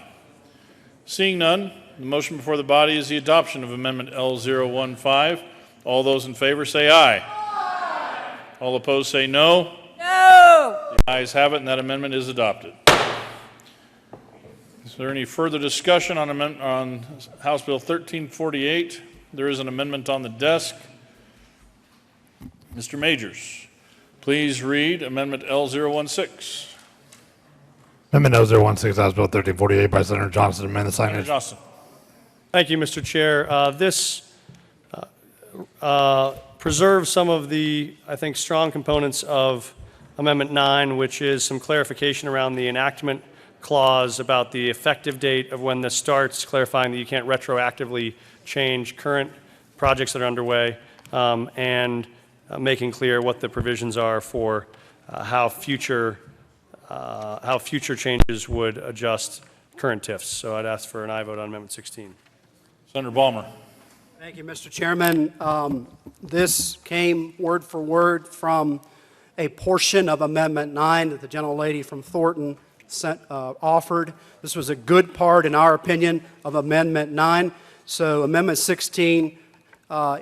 Seeing none, the motion before the body is the adoption of Amendment L015. All those in favor say aye. Aye. All opposed say no. No. The ayes have it, and that amendment is adopted. Is there any further discussion on House Bill 1348? There is an amendment on the desk. Mr. Majors, please read Amendment L016. Amendment L016, House Bill 1348 by Senator Johnson, amend the signage. Senator Johnson. Thank you, Mr. Chair. This preserve some of the, I think, strong components of Amendment 9, which is some clarification around the enactment clause about the effective date of when this starts, clarifying that you can't retroactively change current projects that are underway, and making clear what the provisions are for how future changes would adjust current TIFs. So I'd ask for an aye vote on Amendment 16. Senator Balmer. Thank you, Mr. Chairman. This came word for word from a portion of Amendment 9 that the gentlelady from Thornton offered. This was a good part, in our opinion, of Amendment 9. So Amendment 16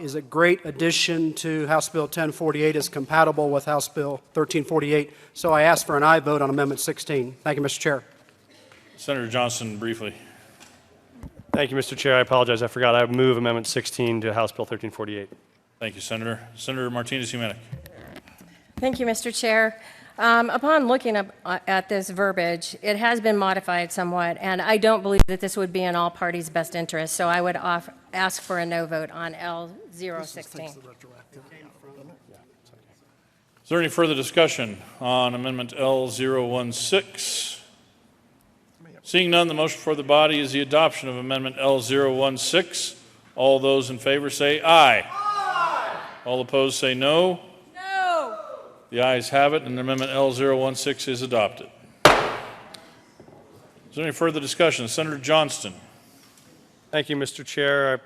is a great addition to House Bill 1048, is compatible with House Bill 1348. So I ask for an aye vote on Amendment 16. Thank you, Mr. Chair. Senator Johnson, briefly. Thank you, Mr. Chair. I apologize. I forgot. I move Amendment 16 to House Bill 1348. Thank you, Senator. Senator Martinez-Humanic. Thank you, Mr. Chair. Upon looking at this verbiage, it has been modified somewhat, and I don't believe that this would be in all parties' best interest, so I would ask for a no vote on L016. Is there any further discussion on Amendment L016? Seeing none, the motion before the body is the adoption of Amendment L016. All those in favor say aye. Aye. All opposed say no. No. The ayes have it, and Amendment L016 is adopted. Is there any further discussion? Senator Johnston. Thank you, Mr. Chair.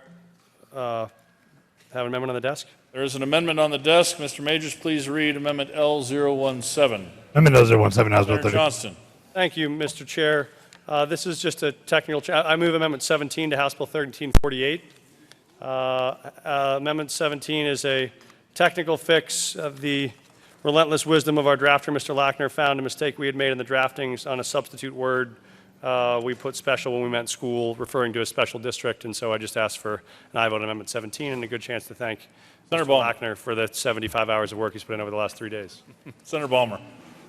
I have an amendment on the desk. There is an amendment on the desk. Mr. Majors, please read Amendment L017. Amendment L017, House Bill Senator 30. Johnston. Thank you, Mr. Chair. This is just a technical I move Amendment 17 to House Bill 1348. Amendment 17 is a technical fix of the relentless wisdom of our drafter, Mr. Lackner, found a mistake we had made in the draftings on a substitute word. We put special when we meant school, referring to a special district, and so I just asked for an aye vote on Amendment 17 and a good chance to thank Senator Mr. Lackner for the 75 hours of work he's put in over the last 3 days. Senator Balmer.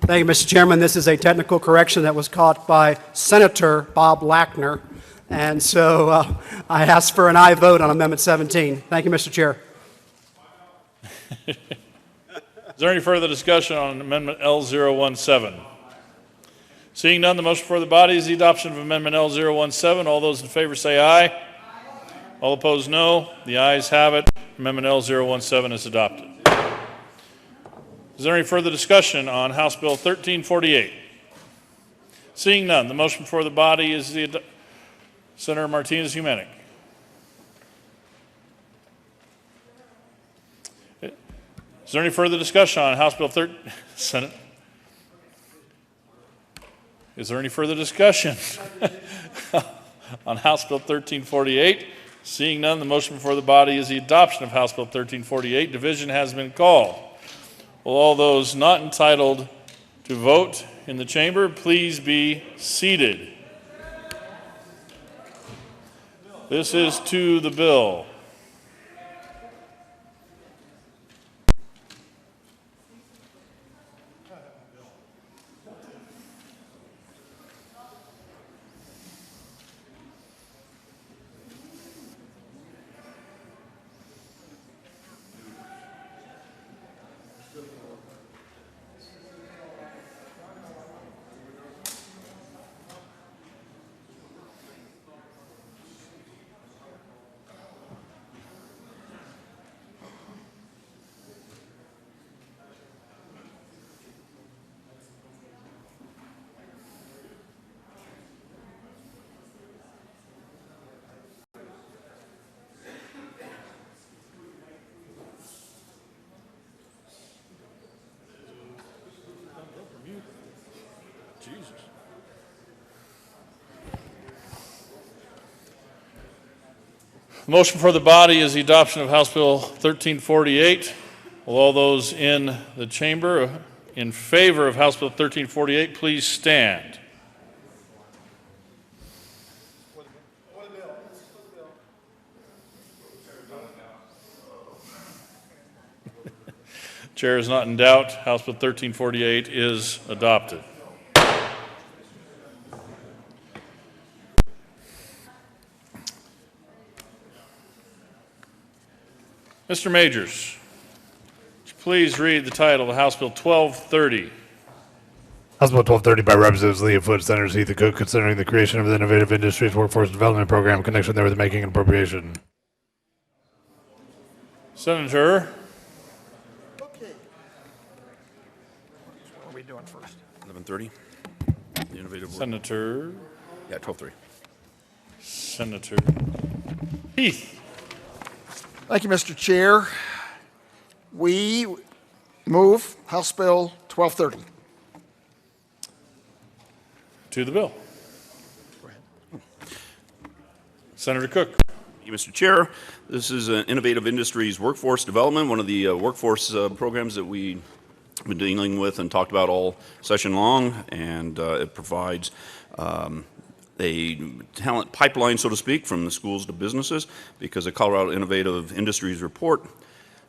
Thank you, Mr. Chairman. This is a technical correction that was caught by Senator Bob Lackner, and so I ask for an aye vote on Amendment 17. Thank you, Mr. Chair. Is there any further discussion on Amendment L017? Seeing none, the motion before the body is the adoption of Amendment L017. All those in favor say aye. All opposed, no. The ayes have it. Amendment L017 is adopted. Is there any further discussion on House Bill 1348? Seeing none, the motion before the body is the Senator Martinez-Humanic. Is there any further discussion on House Bill 13? Senate? Is there any further discussion on House Bill 1348? Seeing none, the motion before the body is the adoption of House Bill 1348. Division has been called. Will all those not entitled to vote in the chamber please be seated? This is to the bill. The motion for the body is the adoption of House Bill 1348. Will all those in the chamber in favor of House Bill 1348 please stand? Chair is not in doubt. House Bill 1348 is adopted. Mr. Majors, please read the title of House Bill 1230? House Bill 1230 by Representatives Leah Foote, Senators Heath and Cook, considering the creation of the Innovative Industries Workforce Development Program in connection therewith making an appropriation. Senator. Okay. What are we doing first? 1130. The innovative work. Senator. Yeah, 1230. Senator Heath. Thank you, Mr. Chair. We move House Bill 1230. To the bill. Senator Cook. Thank you, Mr. Chair. This is Innovative Industries Workforce Development, one of the workforce programs that we've been dealing with and talked about all session long, and it provides a talent pipeline, so to speak, from the schools to businesses, because the Colorado Innovative Industries Report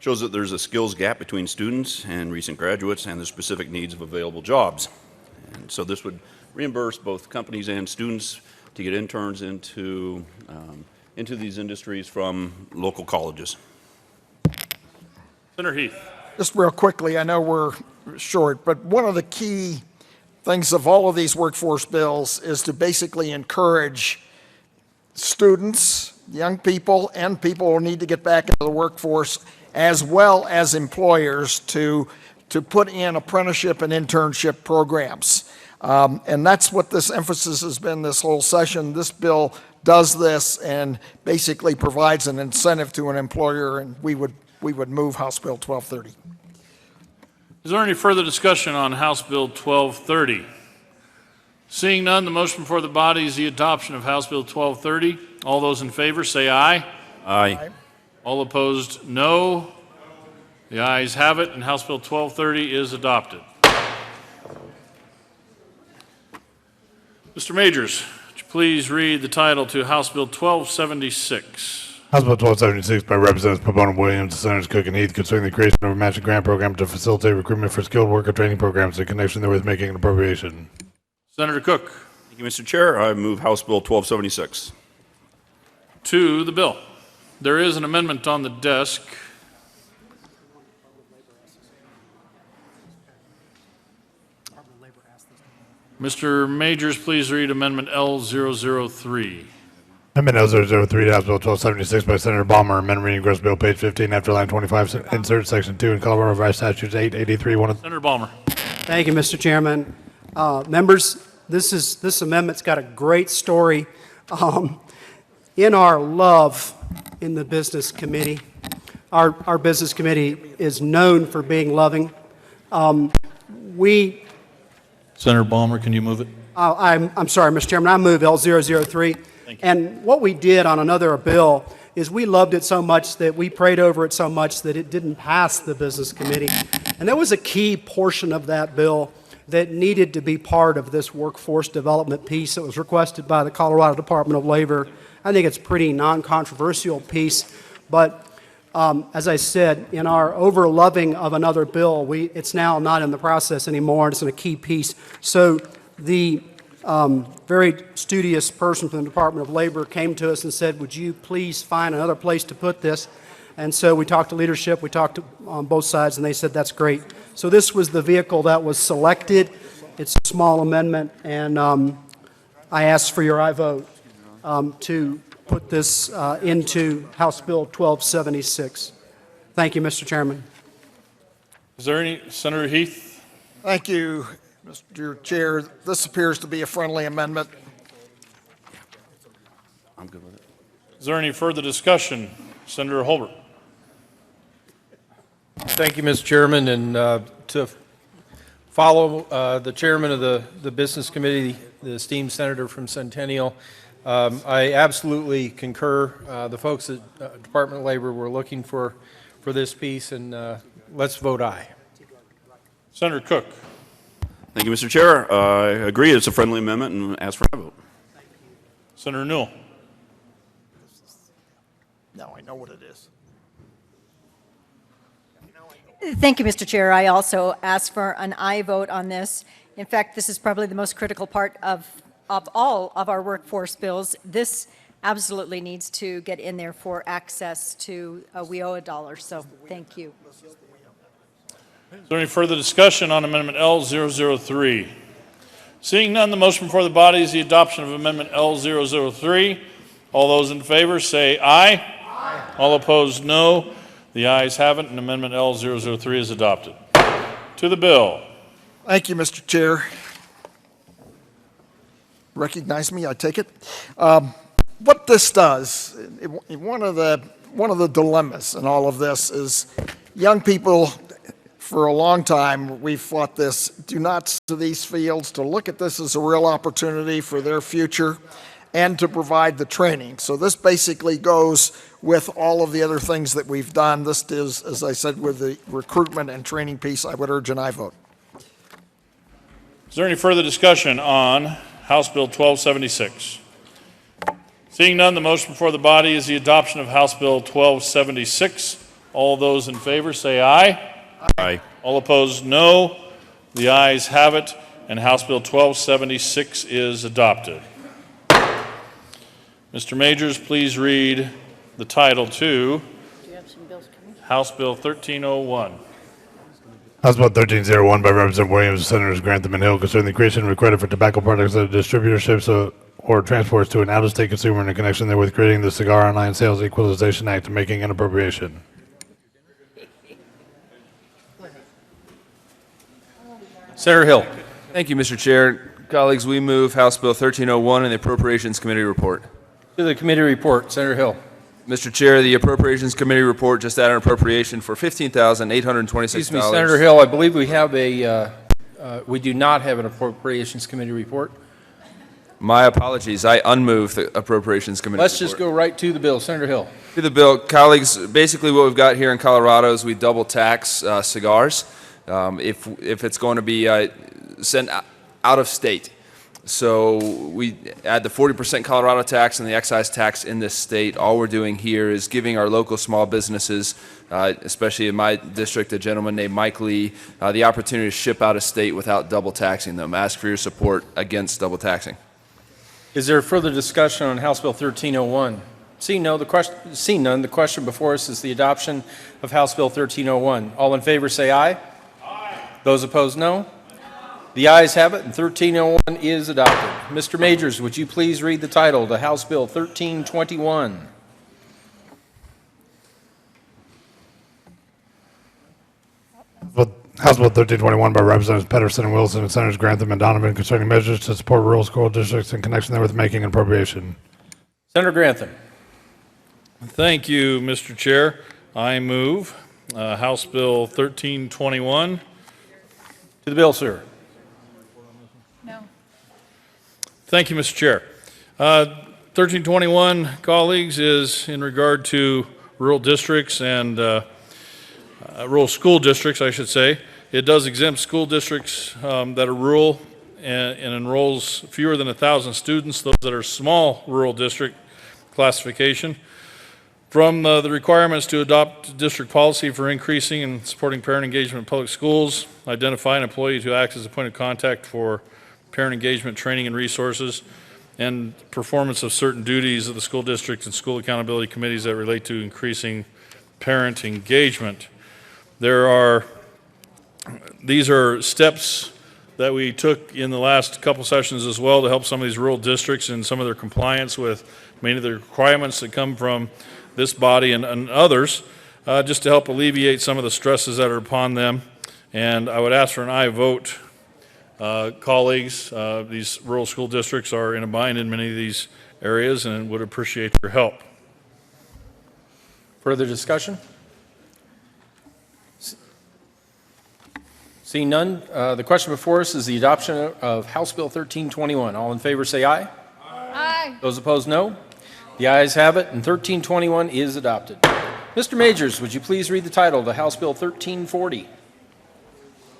shows that there's a skills gap between students and recent graduates and the specific needs of available jobs. And so this would reimburse both companies and students to get interns into these industries from local colleges. Senator Heath. Just real quickly, I know we're short, but one of the key things of all of these workforce bills is to basically encourage students, young people, and people who need to get back into the workforce, as well as employers, to put in apprenticeship and internship programs. And that's what this emphasis has been this whole session. This bill does this and basically provides an incentive to an employer, and we would move House Bill 1230. Is there any further discussion on House Bill 1230? Seeing none, the motion before the body is the adoption of House Bill 1230. All those in favor say aye. Aye. All opposed, no. The ayes have it, and House Bill 1230 is adopted. Mr. Majors, would you please read the title to House Bill 1276? House Bill 1276 by Representatives Proponent Williams, Senators Cook and Heath, concerning the creation of a matching grant program to facilitate recruitment for skilled worker training programs in connection therewith making an appropriation. Senator Cook. Thank you, Mr. Chair. I move House Bill 1276. To the bill. There is an amendment on the desk. Mr. Majors, please read Amendment L003. Amendment L003 to House Bill 1276 by Senator Balmer, amendment reading gross bill page 15 after line 25, insert section 2 in Colorado Revised Statutes 883. Senator Balmer. Thank you, Mr. Chairman. Members, this amendment's got a great story. In our love in the business committee, our business committee is known for being loving. Senator Balmer, can you move it? I'm sorry, Mr. Chairman, I move L003. And what we did on another bill is we loved it so much that we prayed over it so much that it didn't pass the business committee. And there was a key portion of that bill that needed to be part of this workforce development piece that was requested by the Colorado Department of Labor. I think it's a pretty non-controversial piece, but as I said, in our over-loving of another bill, it's now not in the process anymore, and it's in a key piece. So the very studious person from the Department of Labor came to us and said, would you please find another place to put this? And so we talked to leadership, we talked on both sides, and they said that's great. So this was the vehicle that was selected. It's a small amendment, and I ask for your aye vote to put this into House Bill 1276. Thank you, Mr. Chairman. Is there any, Senator Heath? Thank you, Mr. Chair. This appears to be a friendly amendment. I'm good with it. Is there any further discussion? Senator Holbert. Thank you, Mr. Chairman, and to follow the chairman of the Business Committee, the esteemed senator from Centennial, I absolutely concur. The folks at Department of Labor were looking for this piece, and let's vote aye. Senator Cook. Thank you, Mr. Chair. I agree it's a friendly amendment and ask for a vote. Senator Newell. Now I know what it is. Thank you, Mr. Chair. I also ask for an aye vote on this. In fact, this is probably the most critical part of all of our workforce bills. This absolutely needs to get in there for access to we owe $1. So thank you. Is there any further discussion on Amendment L003? Seeing none, the motion before the body is the adoption of Amendment L003. All those in favor say aye. Aye. All opposed, no. The ayes have it, and Amendment L003 is adopted. To the bill. Thank you, Mr. Chair. Recognize me, I take it. What this does, one of the dilemmas in all of this is young people, for a long time, we've fought this, do not to these fields, to look at this as a real opportunity for their future and to provide the training. So this basically goes with all of the other things that we've done. This is, as I said, with the recruitment and training piece, I would urge an aye vote. Is there any further discussion on House Bill 1276? Seeing none, the motion before the body is the adoption of House Bill 1276. All those in favor say aye. Aye. All opposed, no. The ayes have it, and House Bill 1276 is adopted. Mr. Majors, please read the title to House Bill 1301. House Bill 1301 by Representative Williams, Senators Grantham and Hill, concerning the creation of a credit for tobacco products that distributorships or transports to an out-of-state consumer in connection therewith creating the Cigar Online Sales Equalization Act and making an appropriation. Senator Hill. Thank you, Mr. Chair. Colleagues, we move House Bill 1301 and the Appropriations Committee report. To the committee report, Senator Hill. Mr. Chair, the Appropriations Committee report just added an appropriation for $15,826. Excuse me, Senator Hill, I believe we have we do not have an Appropriations Committee report. My apologies. I unmoved the Appropriations Committee Let's report. just go right to the bill. Senator Hill. To the bill. Colleagues, basically what we've got here in Colorado is we double tax cigars if it's going to be sent out of state. So we add the 40% Colorado tax and the excise tax in this state. All we're doing here is giving our local small businesses, especially in my district, a gentleman named Mike Lee, the opportunity to ship out of state without double taxing them. Ask for your support against double taxing. Is there further discussion on House Bill 1301? Seeing none, the question before us is the adoption of House Bill 1301. All in favor say aye. Aye. Those opposed, no. The ayes have it, and 1301 is adopted. Mr. Majors, would you please read the title to House Bill 1321? House Bill 1321 by Representatives Pedersen and Wilson and Senators Grantham and Donovan concerning measures to support rural school districts in connection therewith making an appropriation. Senator Grantham. Thank you, Mr. Chair. I move House Bill 1321. To the bill, sir. No. Thank you, Mr. Chair. 1321, colleagues, is in regard to rural districts and rural school districts, I should say. It does exempt school districts that are rural and enrolls fewer than 1,000 students, those that are small rural district classification, from the requirements to adopt district policy for increasing and supporting parent engagement in public schools, identify an employee who acts as a point of contact for parent engagement training and resources, and performance of certain duties of the school district and school accountability committees that relate to increasing parent engagement. These are steps that we took in the last couple sessions as well to help some of these rural districts and some of their compliance with many of the requirements that come from this body and others, just to help alleviate some of the stresses that are upon them. And I would ask for an aye vote, colleagues. These rural school districts are in a bind in many of these areas and would appreciate your help. Further discussion? Seeing none, the question before us is the adoption of House Bill 1321. All in favor say aye. Aye. Those opposed, no. The ayes have it, and 1321 is adopted. Mr. Majors, would you please read the title to House Bill 1340?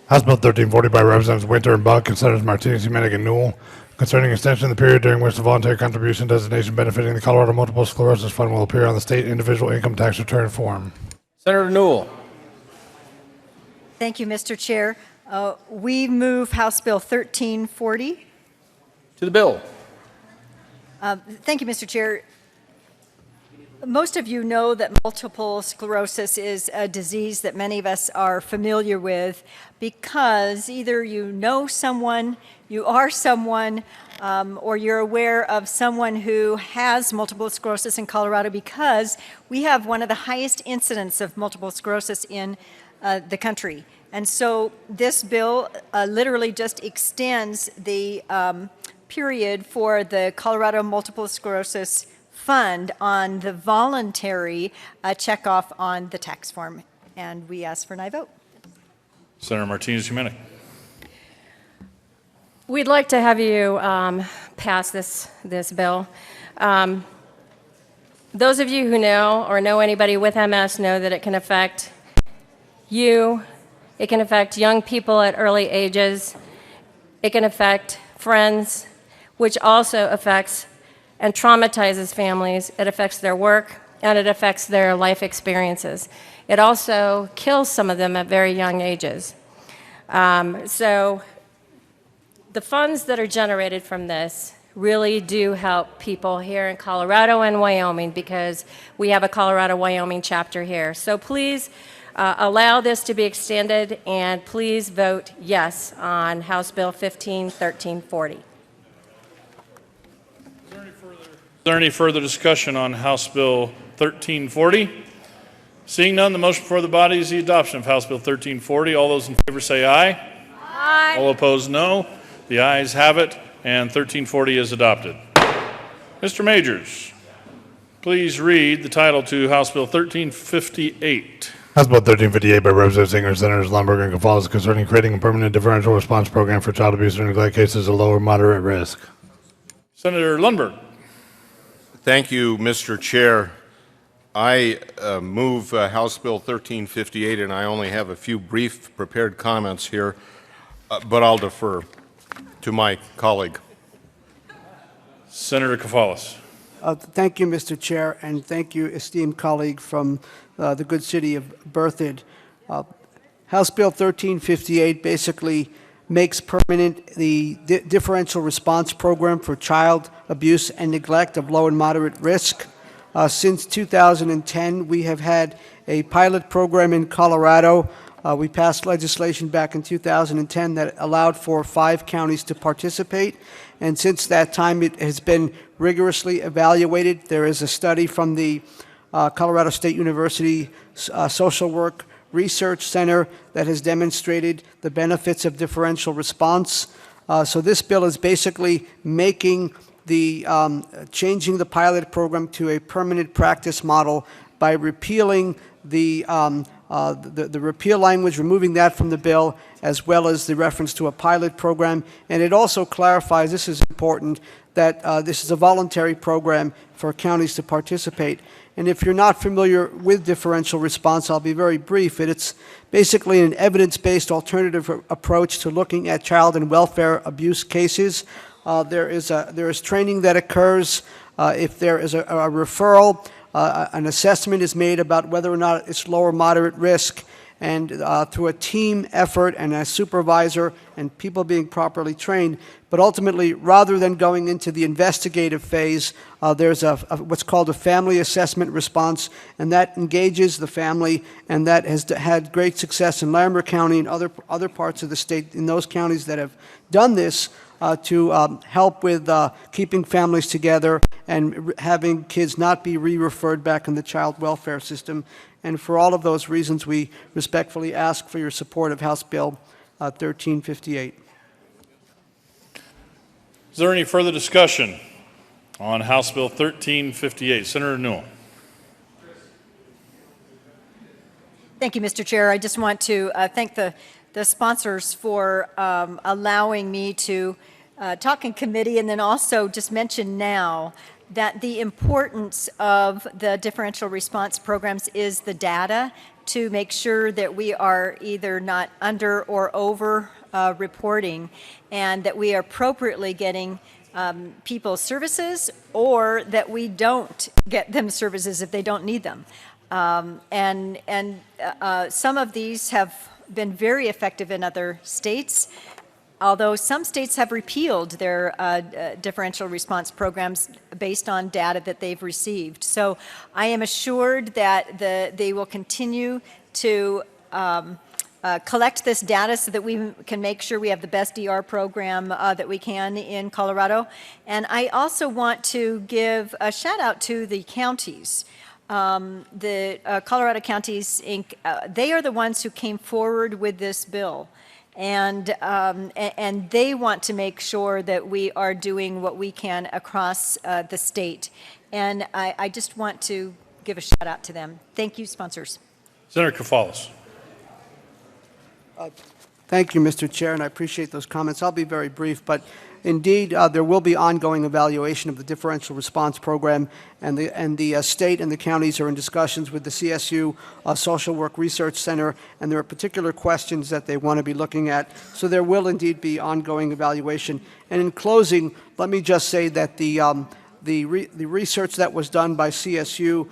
House Bill 1340 by Representatives Winter and Buck and Senators Martinez, Humanic, and Newell concerning extension of the period during which the voluntary contribution designation benefiting the Colorado Multiple Sclerosis Fund will appear on the state individual income tax return form. Senator Newell. Thank you, Mr. Chair. We move House Bill 1340. To the bill. Thank you, Mr. Chair. Most of you know that multiple sclerosis is a disease that many of us are familiar with because either you know someone, you are someone, or you're aware of someone who has multiple sclerosis in Colorado, because we have one of the highest incidents of multiple sclerosis in the country. And so this bill literally just extends the period for the Colorado Multiple Sclerosis Fund on the voluntary checkoff on the tax form. And we ask for an aye vote. Senator Martinez-Humanic. We'd like to have you pass this bill. Those of you who know or know anybody with MS know that it can affect you, it can affect young people at early ages, it can affect friends, which also affects and traumatizes families. It affects their work, and it affects their life experiences. It also kills some of them at very young ages. So the funds that are generated from this really do help people here in Colorado and Wyoming, because we have a Colorado-Wyoming chapter here. So please allow this to be extended, and please vote yes on House Bill 1340. Is there any further discussion on House Bill 1340? Seeing none, the motion before the body is the adoption of House Bill 1340. All those in favor say aye. Aye. All opposed, no. The ayes have it, and 1340 is adopted. Mr. Majors, please read the title to House Bill 1358. House Bill 1358 by Representative Singer, Senators Lundberg and Gonzalez, concerning creating a permanent differential response program for child abuse or neglect cases of low or moderate risk. Senator Lundberg. Thank you, Mr. Chair. I move House Bill 1358, and I only have a few brief prepared comments here, but I'll defer to my colleague. Senator Gonzalez. Thank you, Mr. Chair, and thank you, esteemed colleague from the good city of Berthoud. House Bill 1358 basically makes permanent the differential response program for child abuse and neglect of low and moderate risk. Since 2010, we have had a pilot program in Colorado. We passed legislation back in 2010 that allowed for 5 counties to participate, and since that time it has been rigorously evaluated. There is a study from the Colorado State University Social Work Research Center that has demonstrated the benefits of differential response. So this bill is basically making the changing the pilot program to a permanent practice model by repealing the repeal language, removing that from the bill, as well as the reference to a pilot program. And it also clarifies, this is important, that this is a voluntary program for counties to participate. And if you're not familiar with differential response, I'll be very brief. It's basically an evidence-based alternative approach to looking at child and welfare abuse cases. There is training that occurs. If there is a referral, an assessment is made about whether or not it's low or moderate risk, and through a team effort and a supervisor and people being properly trained. But ultimately, rather than going into the investigative phase, there's what's called a family assessment response, and that engages the family, and that has had great success in Larimer County and other parts of the state, in those counties that have done this, to help with keeping families together and having kids not be re-referred back in the child welfare system. And for all of those reasons, we respectfully ask for your support of House Bill 1358. Is there any further discussion on House Bill 1358? Senator Newell. Thank you, Mr. Chair. I just want to thank the sponsors for allowing me to talk in committee, and then also just mention now that the importance of the differential response programs is the data to make sure that we are either not under or over reporting, and that we are appropriately getting people services, or that we don't get them services if they don't need them. Some of these have been very effective in other states. although some states have repealed their differential response programs based on data that they've received. So I am assured that they will continue to collect this data so that we can make sure we have the best DR program that we can in Colorado. And I also want to give a shout out to the counties. The Colorado Counties, Inc., they are the ones who came forward with this bill. And they want to make sure that we are doing what we can across the state. And I just want to give a shout out to them. Thank you, sponsors. Senator Kafalis. Thank you, Mr. Chair, and I appreciate those comments. I'll be very brief, but indeed, there will be ongoing evaluation of the differential response program, and the state and the counties are in discussions with the CSU Social Work Research Center, and there are particular questions that they want to be looking at. So there will indeed be ongoing evaluation. And in closing, let me just say that the research that was done by CSU,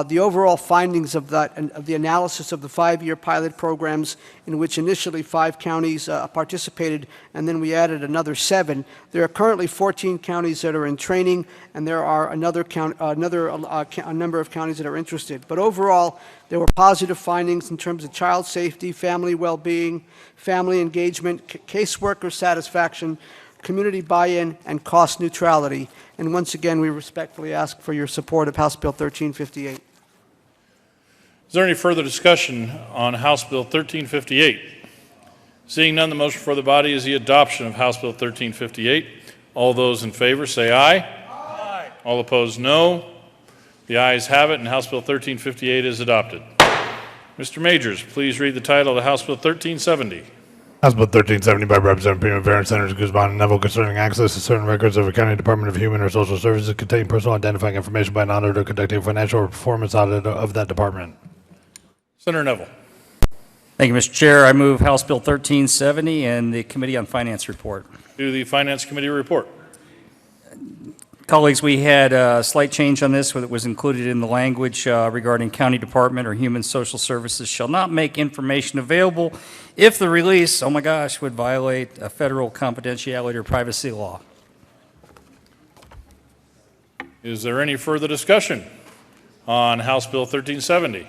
the overall findings of that and of the analysis of the 5-year pilot programs, in which initially 5 counties participated, and then we added another 7. There are currently 14 counties that are in training, and there are a number of counties that are interested. But overall, there were positive findings in terms of child safety, family well-being, family engagement, caseworker satisfaction, community buy-in, and cost neutrality. And once again, we respectfully ask for your support of House Bill 1358. Is there any further discussion on House Bill 1358? Seeing none, the motion before the body is the adoption of House Bill 1358. All those in favor say aye. Aye. All opposed, no. The ayes have it, and House Bill 1358 is adopted. Mr. Majors, please read the title of House Bill 1370. House Bill 1370 by Representative Primavera, Senators Guzman and Neville, concerning access to certain records of a county Department of Human or Social Services containing personal identifying information by an auditor conducting a financial or performance audit of that department. Senator Neville. Thank you, Mr. Chair. I move House Bill 1370 and the Committee on Finance report. To the Finance Committee report. Colleagues, we had a slight change on this that was included in the language regarding county department or human social services shall not make information available if the release, oh my gosh, would violate a federal confidentiality or privacy law. Is there any further discussion on House Bill 1370?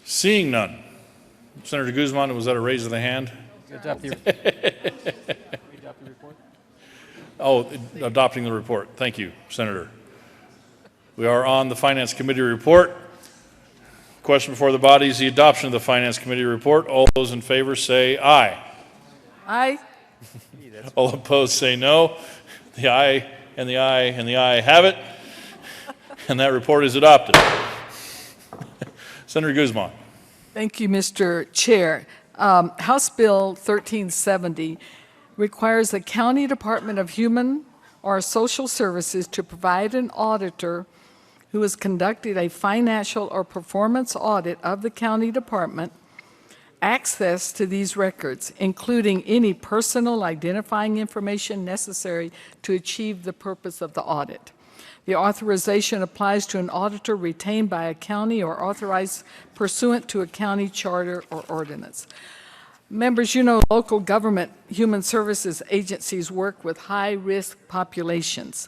Seeing none. Senator Guzman, was that a raise of the hand? Oh, adopting the report. Thank you, Senator. We are on the Finance Committee report. Question before the body is the adoption of the Finance Committee report. All those in favor say aye. Aye. All opposed say no. The aye and the aye and the aye have it. And that report is adopted. Senator Guzman. Thank you, Mr. Chair. House Bill 1370 requires the County Department of Human or Social Services to provide an auditor who has conducted a financial or performance audit of the county department access to these records, including any personal identifying information necessary to achieve the purpose of the audit. The authorization applies to an auditor retained by a county or authorized pursuant to a county charter or ordinance. Members, you know local government human services agencies work with high-risk populations.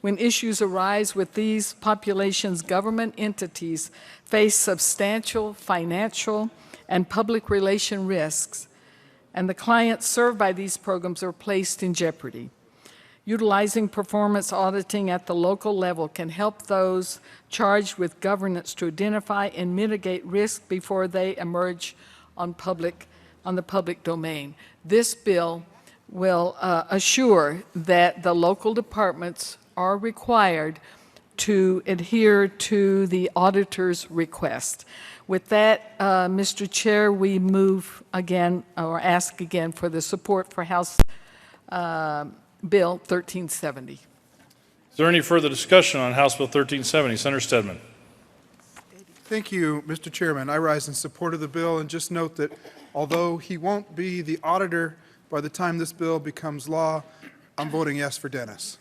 When issues arise with these populations, government entities face substantial financial and public relation risks, and the clients served by these programs are placed in jeopardy. Utilizing performance auditing at the local level can help those charged with governance to identify and mitigate risk before they emerge on the public domain. This bill will assure that the local departments are required to adhere to the auditor's request. With that, Mr. Chair, we move again, or ask again, for the support for House Bill 1370. Is there any further discussion on House Bill 1370? Senator Stedman. Thank you, Mr. Chairman. I rise in support of the bill, and just note that although he won't be the auditor by the time this bill becomes law, I'm voting yes for Dennis.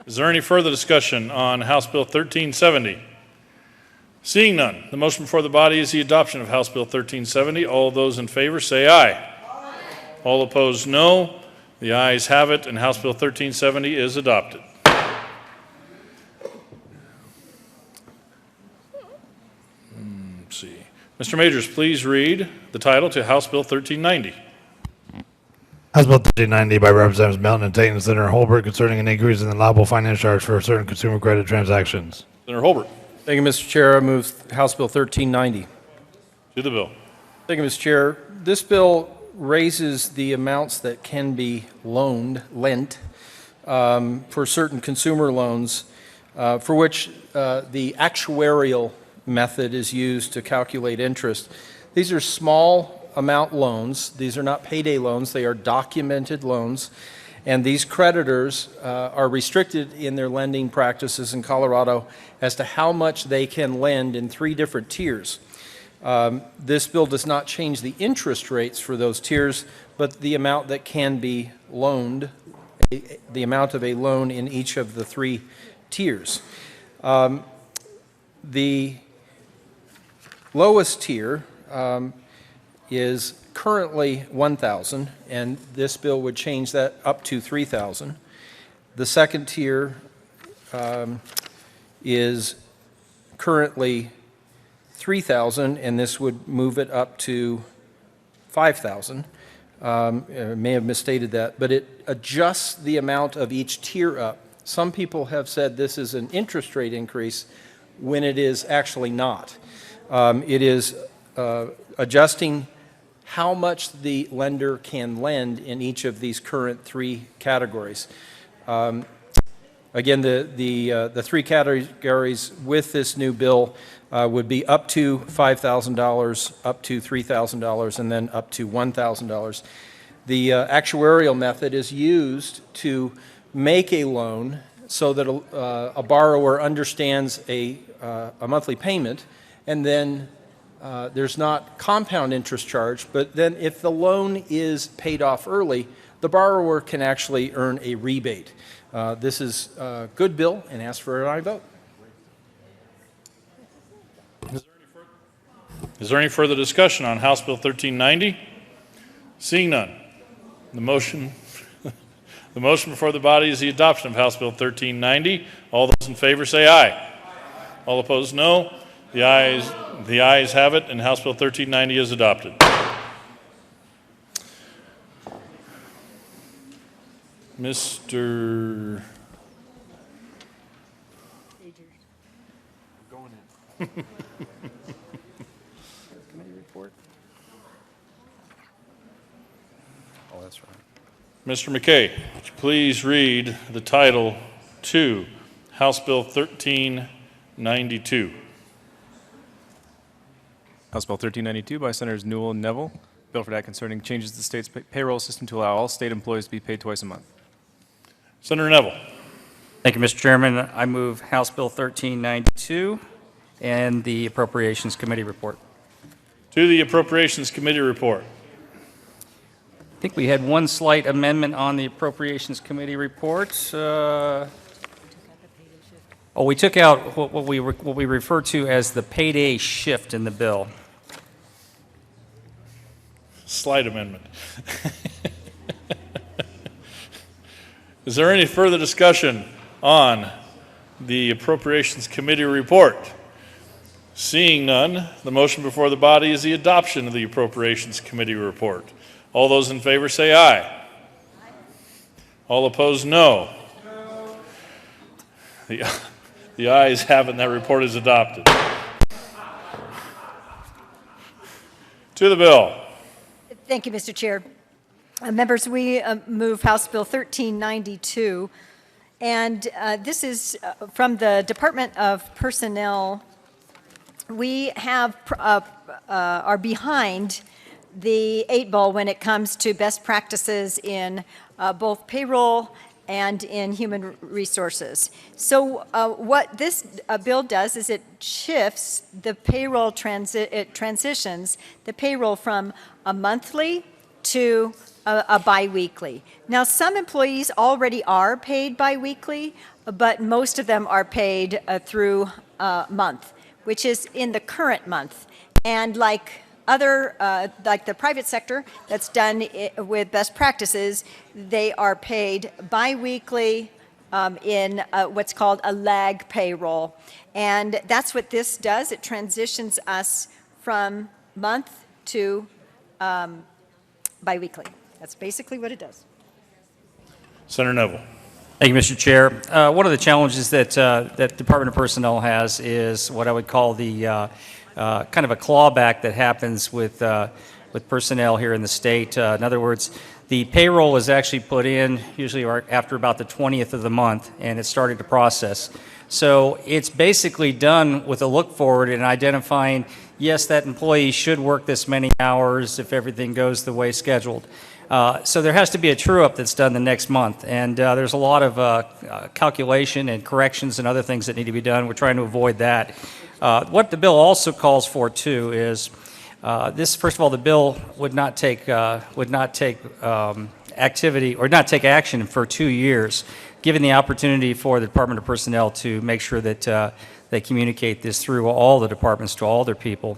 Is there any further discussion on House Bill 1370? Seeing none, the motion before the body is the adoption of House Bill 1370. All those in favor say aye. All opposed, no. The ayes have it, and House Bill 1370 is adopted. Let's see. Mr. Majors, please read the title to House Bill 1390. House Bill 1390 by Representatives Melton and Tate and Senator Holbert concerning an increase in the allowable finance charge for certain consumer credit transactions. Senator Holbert. Thank you, Mr. Chair. I move House Bill 1390. To the bill. Thank you, Mr. Chair. This bill raises the amounts that can be lent for certain consumer loans for which the actuarial method is used to calculate interest. These are small amount loans. These are not payday loans. They are documented loans. And these creditors are restricted in their lending practices in Colorado as to how much they can lend in 3 different tiers. This bill does not change the interest rates for those tiers, but the amount that can be loaned, the amount of a loan in each of the 3 tiers. The lowest tier is currently $1,000, and this bill would change that up to $3,000. The second tier is currently $3,000, and this would move it up to $5,000. I may have misstated that, but it adjusts the amount of each tier up. Some people have said this is an interest rate increase when it is actually not. It is adjusting how much the lender can lend in each of these current 3 categories. Again, the 3 categories with this new bill would be up to $5,000, up to $3,000, and then up to $1,000. The actuarial method is used to make a loan so that a borrower understands a monthly payment, and then there's not compound interest charge, but then if the loan is paid off early, the borrower can actually earn a rebate. This is a good bill and ask for an aye vote. Is there any further discussion on House Bill 1390? Seeing none, the motion before the body is the adoption of House Bill 1390. All those in favor say aye. All opposed, no. The ayes have it, and House Bill 1390 is adopted. Mr. Going in. Committee report. Oh, that's right. Mr. McKay, would you please read the title to House Bill 1392? House Bill 1392 by Senators Newell and Neville. Bill for that concerning changes to the state's payroll system to allow all state employees to be paid twice a month. Senator Neville. Thank you, Mr. Chairman. I move House Bill 1392 and the Appropriations Committee report. To the Appropriations Committee report. I think we had one slight amendment on the Appropriations Committee report. We took out what we refer to as the payday shift in the bill. Slight amendment. Is there any further discussion on the Appropriations Committee report? Seeing none, the motion before the body is the adoption of the Appropriations Committee report. All those in favor say aye. All opposed, no. The ayes have it, and that report is adopted. To the bill. Thank you, Mr. Chair. Members, we move House Bill 1392, and this is from the Department of Personnel. We are behind the 8 ball when it comes to best practices in both payroll and in human resources. So what this bill does is it shifts the payroll, it transitions the payroll from a monthly to a biweekly. Now, some employees already are paid biweekly, but most of them are paid through month. which is in the current month. And like the private sector that's done with best practices, they are paid biweekly in what's called a lag payroll. And that's what this does. It transitions us from month to biweekly. That's basically what it does. Senator Neville. Thank you, Mr. Chair. One of the challenges that that Department of Personnel has is what I would call the kind of a clawback that happens with personnel here in the state. In other words, the payroll is actually put in usually after about the 20th of the month, and it's started to process. So it's basically done with a look forward and identifying, yes, that employee should work this many hours if everything goes the way scheduled. So there has to be a true-up that's done the next month, and there's a lot of calculation and corrections and other things that need to be done. We're trying to avoid that. What the bill also calls for, too, is this. First of all, the bill would not take activity or not take action for 2 years, giving the opportunity for the Department of Personnel to make sure that they communicate this through all the departments to all their people.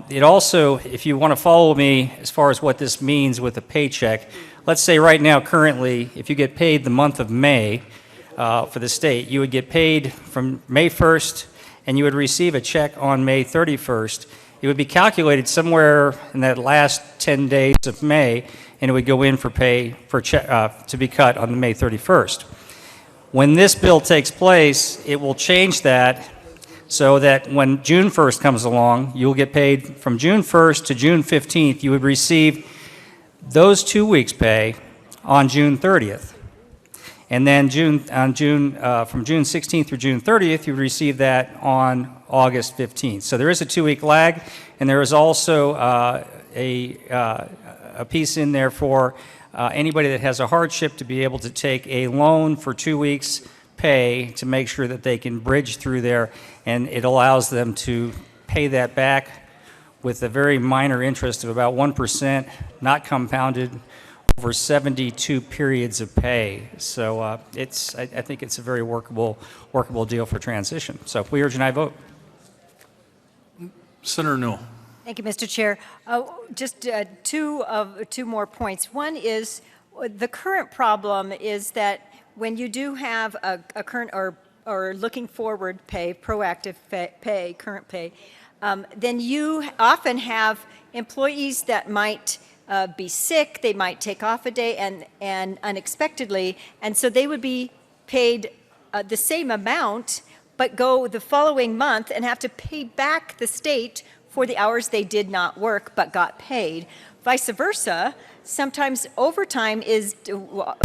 It also, if you want to follow me as far as what this means with a paycheck, let's say right now, currently, if you get paid the month of May for the state, you would get paid from May 1st, and you would receive a check on May 31st. It would be calculated somewhere in that last 10 days of May, and it would go in for pay to be cut on the May 31st. When this bill takes place, it will change that so that when June 1st comes along, you'll get paid from June 1st to June 15th. You would receive those 2 weeks' pay on June 30th. And then from June 16th through June 30th, you receive that on August 15th. So there is a 2-week lag, and there is also a piece in there for anybody that has a hardship to be able to take a loan for 2 weeks' pay to make sure that they can bridge through there, and it allows them to pay that back with a very minor interest of about 1%, not compounded over 72 periods of pay. So I think it's a very workable deal for transition. So we urge an aye vote. Senator Newell. Thank you, Mr. Chair. Just two more points. One is the current problem is that when you do have a current or looking forward pay, proactive pay, current pay, then you often have employees that might be sick, they might take off a day and unexpectedly, and so they would be paid the same amount, but go the following month and have to pay back the state for the hours they did not work but got paid. Vice versa, sometimes overtime is,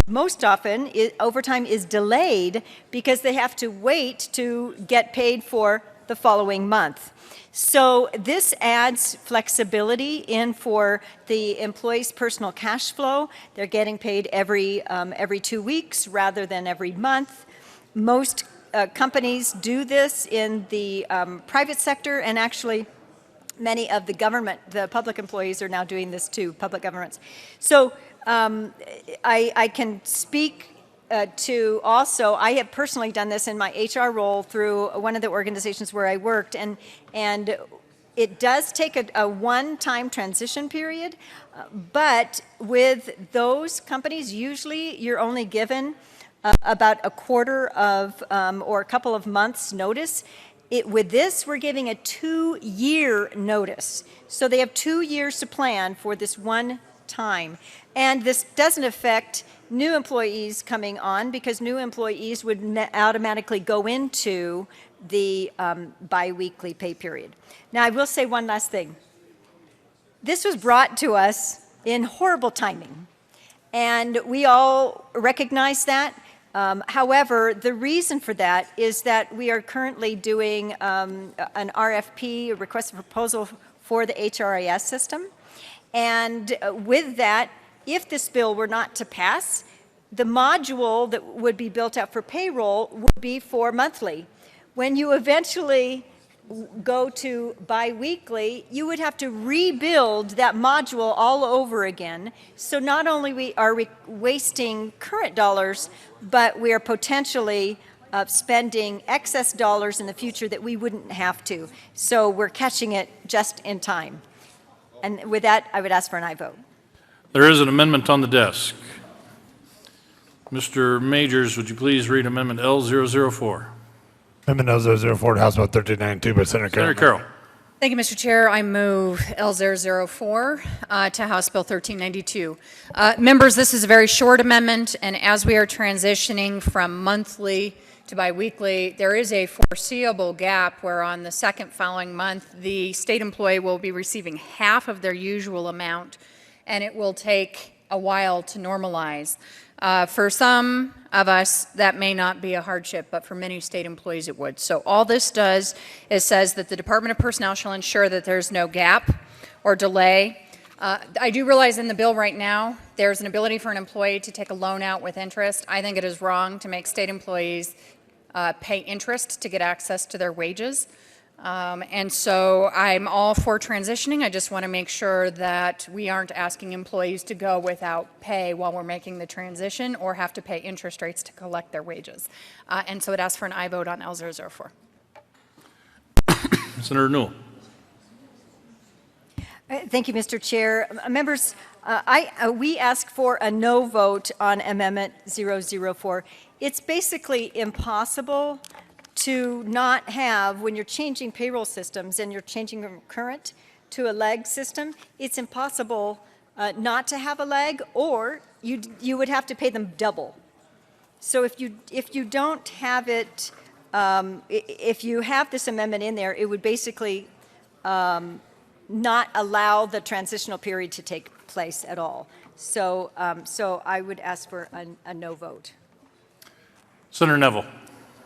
most often, overtime is delayed because they have to wait to get paid for the following month. So this adds flexibility in for the employee's personal cash flow. They're getting paid every 2 weeks rather than every month. Most companies do this in the private sector, and actually many of the public employees are now doing this too, public governments. So I can speak to also, I have personally done this in my HR role through one of the organizations where I worked, and it does take a one-time transition period, but with those companies, usually you're only given about a quarter of or a couple of months notice. With this, we're giving a 2-year notice. So they have 2 years to plan for this one time. And this doesn't affect new employees coming on because new employees would automatically go into the biweekly pay period. Now, I will say one last thing. This was brought to us in horrible timing, and we all recognize that. However, the reason for that is that we are currently doing an RFP, a request for proposal for the HRIS system. And with that, if this bill were not to pass, the module that would be built out for payroll would be for monthly. When you eventually go to biweekly, you would have to rebuild that module all over again. So not only are we wasting current dollars, but we are potentially of spending excess dollars in the future that we wouldn't have to. So we're catching it just in time. And with that, I would ask for an aye vote. There is an amendment on the desk. Mr. Majors, would you please read Amendment L004? Amendment L004 to House Bill 1392 by Senator Carroll. Senator Carroll. Thank you, Mr. Chair. I move L004 to House Bill 1392. Members, this is a very short amendment, and as we are transitioning from monthly to biweekly, there is a foreseeable gap where on the second following month, the state employee will be receiving half of their usual amount, and it will take a while to normalize. For some of us, that may not be a hardship, but for many state employees it would. So all this does is says that the Department of Personnel shall ensure that there's no gap or delay. I do realize in the bill right now, there's an ability for an employee to take a loan out with interest. I think it is wrong to make state employees pay interest to get access to their wages. And so I'm all for transitioning. I just want to make sure that we aren't asking employees to go without pay while we're making the transition or have to pay interest rates to collect their wages. And so it asks for an aye vote on L004. Senator Newell. Thank you, Mr. Chair. Members, we ask for a no vote on Amendment 004. It's basically impossible to not have, when you're changing payroll systems and you're changing from current to a leg system, it's impossible not to have a leg, or you would have to pay them double. So if you don't have it, if you have this amendment in there, it would basically not allow the transitional period to take place at all. So, so I would ask for a no vote. Senator Neville.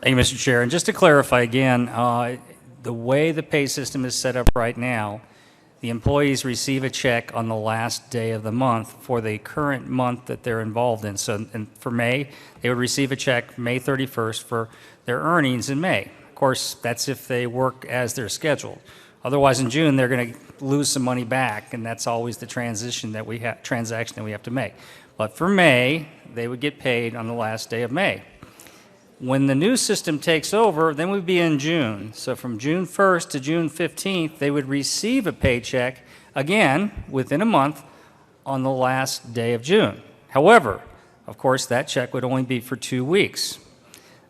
Thank you, Mr. Chair. And just to clarify again, the way the pay system is set up right now, the employees receive a check on the last day of the month for the current month that they're involved in. So for May, they would receive a check May 31st for their earnings in May. Of course, that's if they work as they're scheduled. Otherwise, in June, they're going to lose some money back, and that's always the transaction that we have to make. But for May, they would get paid on the last day of May. When the new system takes over, then we'd be in June. So from June 1st to June 15th, they would receive a paycheck, again, within a month, on the last day of June. However, of course, that check would only be for 2 weeks.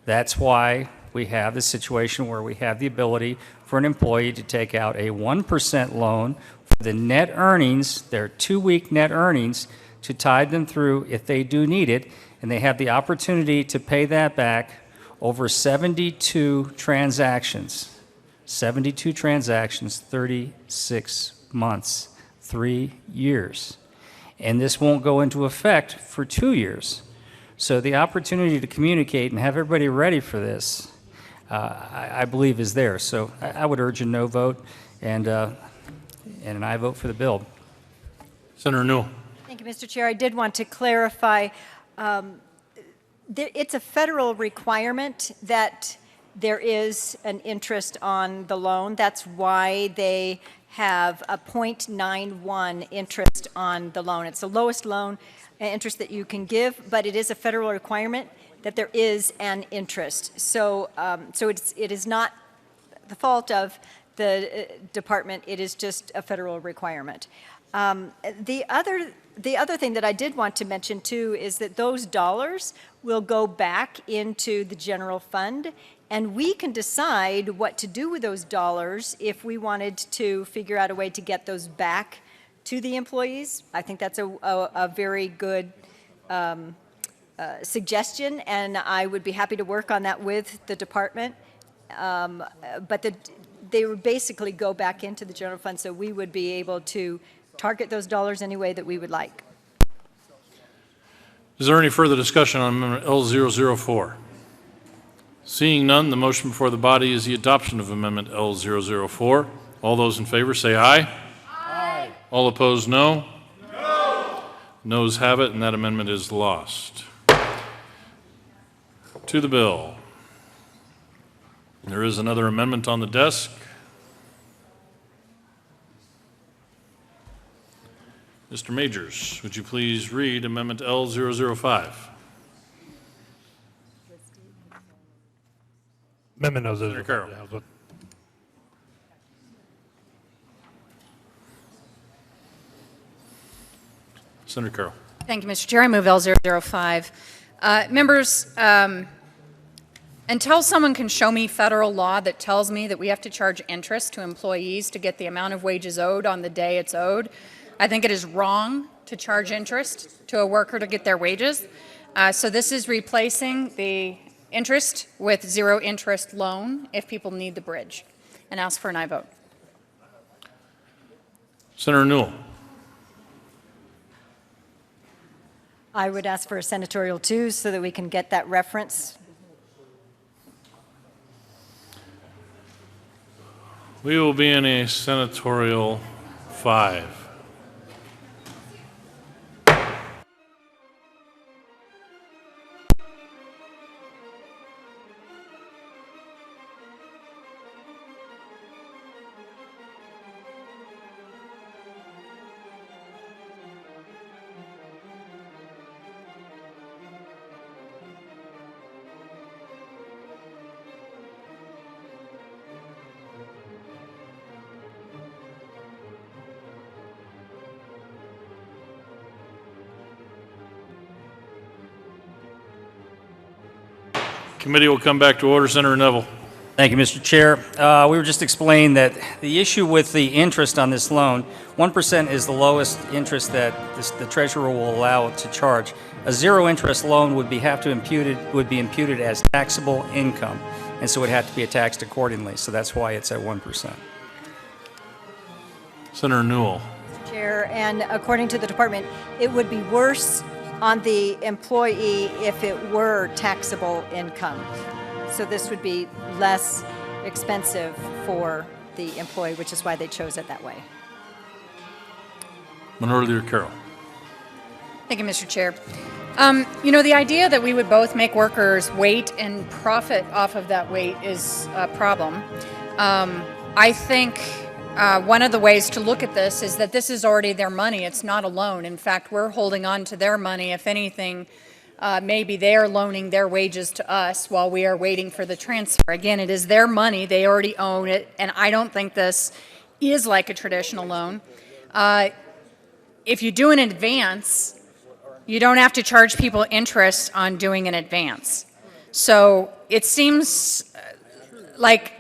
That's why we have the situation where we have the ability for an employee to take out a 1% loan for the net earnings, their 2-week net earnings, to tide them through if they do need it, and they have the opportunity to pay that back over 72 transactions. 72 transactions, 36 months, 3 years. And this won't go into effect for 2 years. So the opportunity to communicate and have everybody ready for this, I believe, is there. So I would urge a no vote and an aye vote for the bill. Senator Newell. Thank you, Mr. Chair. I did want to clarify. It's a federal requirement that there is an interest on the loan. That's why they have a 0.91 interest on the loan. It's the lowest loan interest that you can give, but it is a federal requirement that there is an interest. So, it is not the fault of the department. It is just a federal requirement. The other thing that I did want to mention too is that those dollars will go back into the general fund, and we can decide what to do with those dollars if we wanted to figure out a way to get those back to the employees. I think that's a very good suggestion, and I would be happy to work on that with the department. But they would basically go back into the general fund, so we would be able to target those dollars any way that we would like. Is there any further discussion on Amendment L004? Seeing none, the motion before the body is the adoption of Amendment L004. All those in favor say aye. Aye. All opposed, no. No. Noes have it, and that amendment is lost. To the bill. There is another amendment on the desk. Mr. Majors, would you please read Amendment L005? Amendment knows Senator Carroll. Senator Carroll. Thank you, Mr. Chair. I move L005. Members, until someone can show me federal law that tells me that we have to charge interest to employees to get the amount of wages owed on the day it's owed, I think it is wrong to charge interest to a worker to get their wages. So this is replacing the interest with zero interest loan if people need the bridge, and ask for an aye vote. Senator Newell. I would ask for a senatorial 2 so that we can get that reference. We will be in a senatorial 5. Committee will come back to order. Senator Neville. Thank you, Mr. Chair. We were just explaining that the issue with the interest on this loan, 1% is the lowest interest that the treasurer will allow it to charge. A zero interest loan would be imputed as taxable income, and so it would have to be taxed accordingly. So that's why it's at 1%. Senator Newell. Chair, and according to the department, it would be worse on the employee if it were taxable income. So this would be less expensive for the employee, which is why they chose it that way. Minority Leader Carroll. Thank you, Mr. Chair. You know, the idea that we would both make workers wait and profit off of that wait is a problem. I think one of the ways to look at this is that this is already their money. It's not a loan. In fact, we're holding on to their money. If anything, maybe they are loaning their wages to us while we are waiting for the transfer. Again, it is their money. They already own it, and I don't think this is like a traditional loan. If you do an advance, you don't have to charge people interest on doing an advance. So it seems like,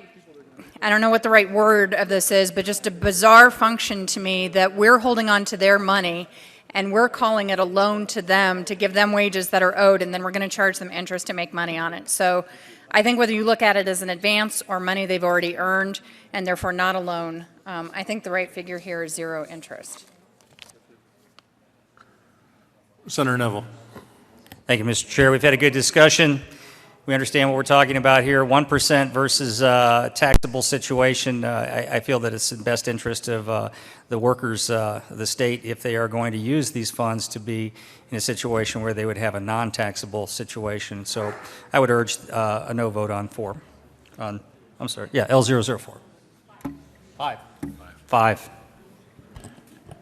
I don't know what the right word of this is, but just a bizarre function to me that we're holding on to their money and we're calling it a loan to them to give them wages that are owed, and then we're going to charge them interest to make money on it. So I think whether you look at it as an advance or money they've already earned and therefore not a loan, I think the right figure here is zero interest. Senator Neville. Thank you, Mr. Chair. We've had a good discussion. We understand what we're talking about here, 1% versus taxable situation. I feel that it's in the best interest of the workers of the state, if they are going to use these funds, to be in a situation where they would have a non-taxable situation. So I would urge a no vote on 4. I'm sorry, yeah, L004. 5.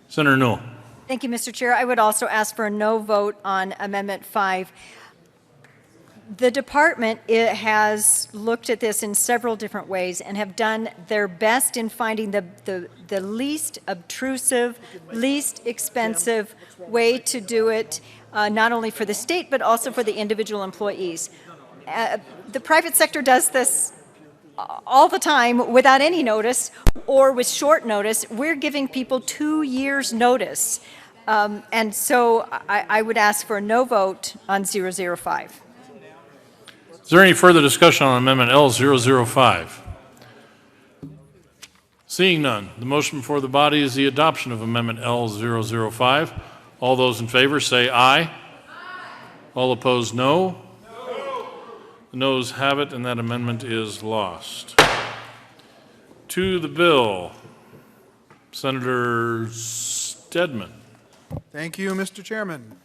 Senator Newell. Thank you, Mr. Chair. I would also ask for a no vote on Amendment 5. The department has looked at this in several different ways and have done their best in finding the least obtrusive, least expensive way to do it, not only for the state, but also for the individual employees. The private sector does this all the time without any notice or with short notice. We're giving people 2 years' notice. And so I would ask for a no vote on 005. Is there any further discussion on Amendment L005? Seeing none, the motion before the body is the adoption of Amendment L005. All those in favor say aye. Aye. All opposed, no. The noes have it, and that amendment is lost. To the bill, Senator Stedman. Thank you, Mr. Chairman.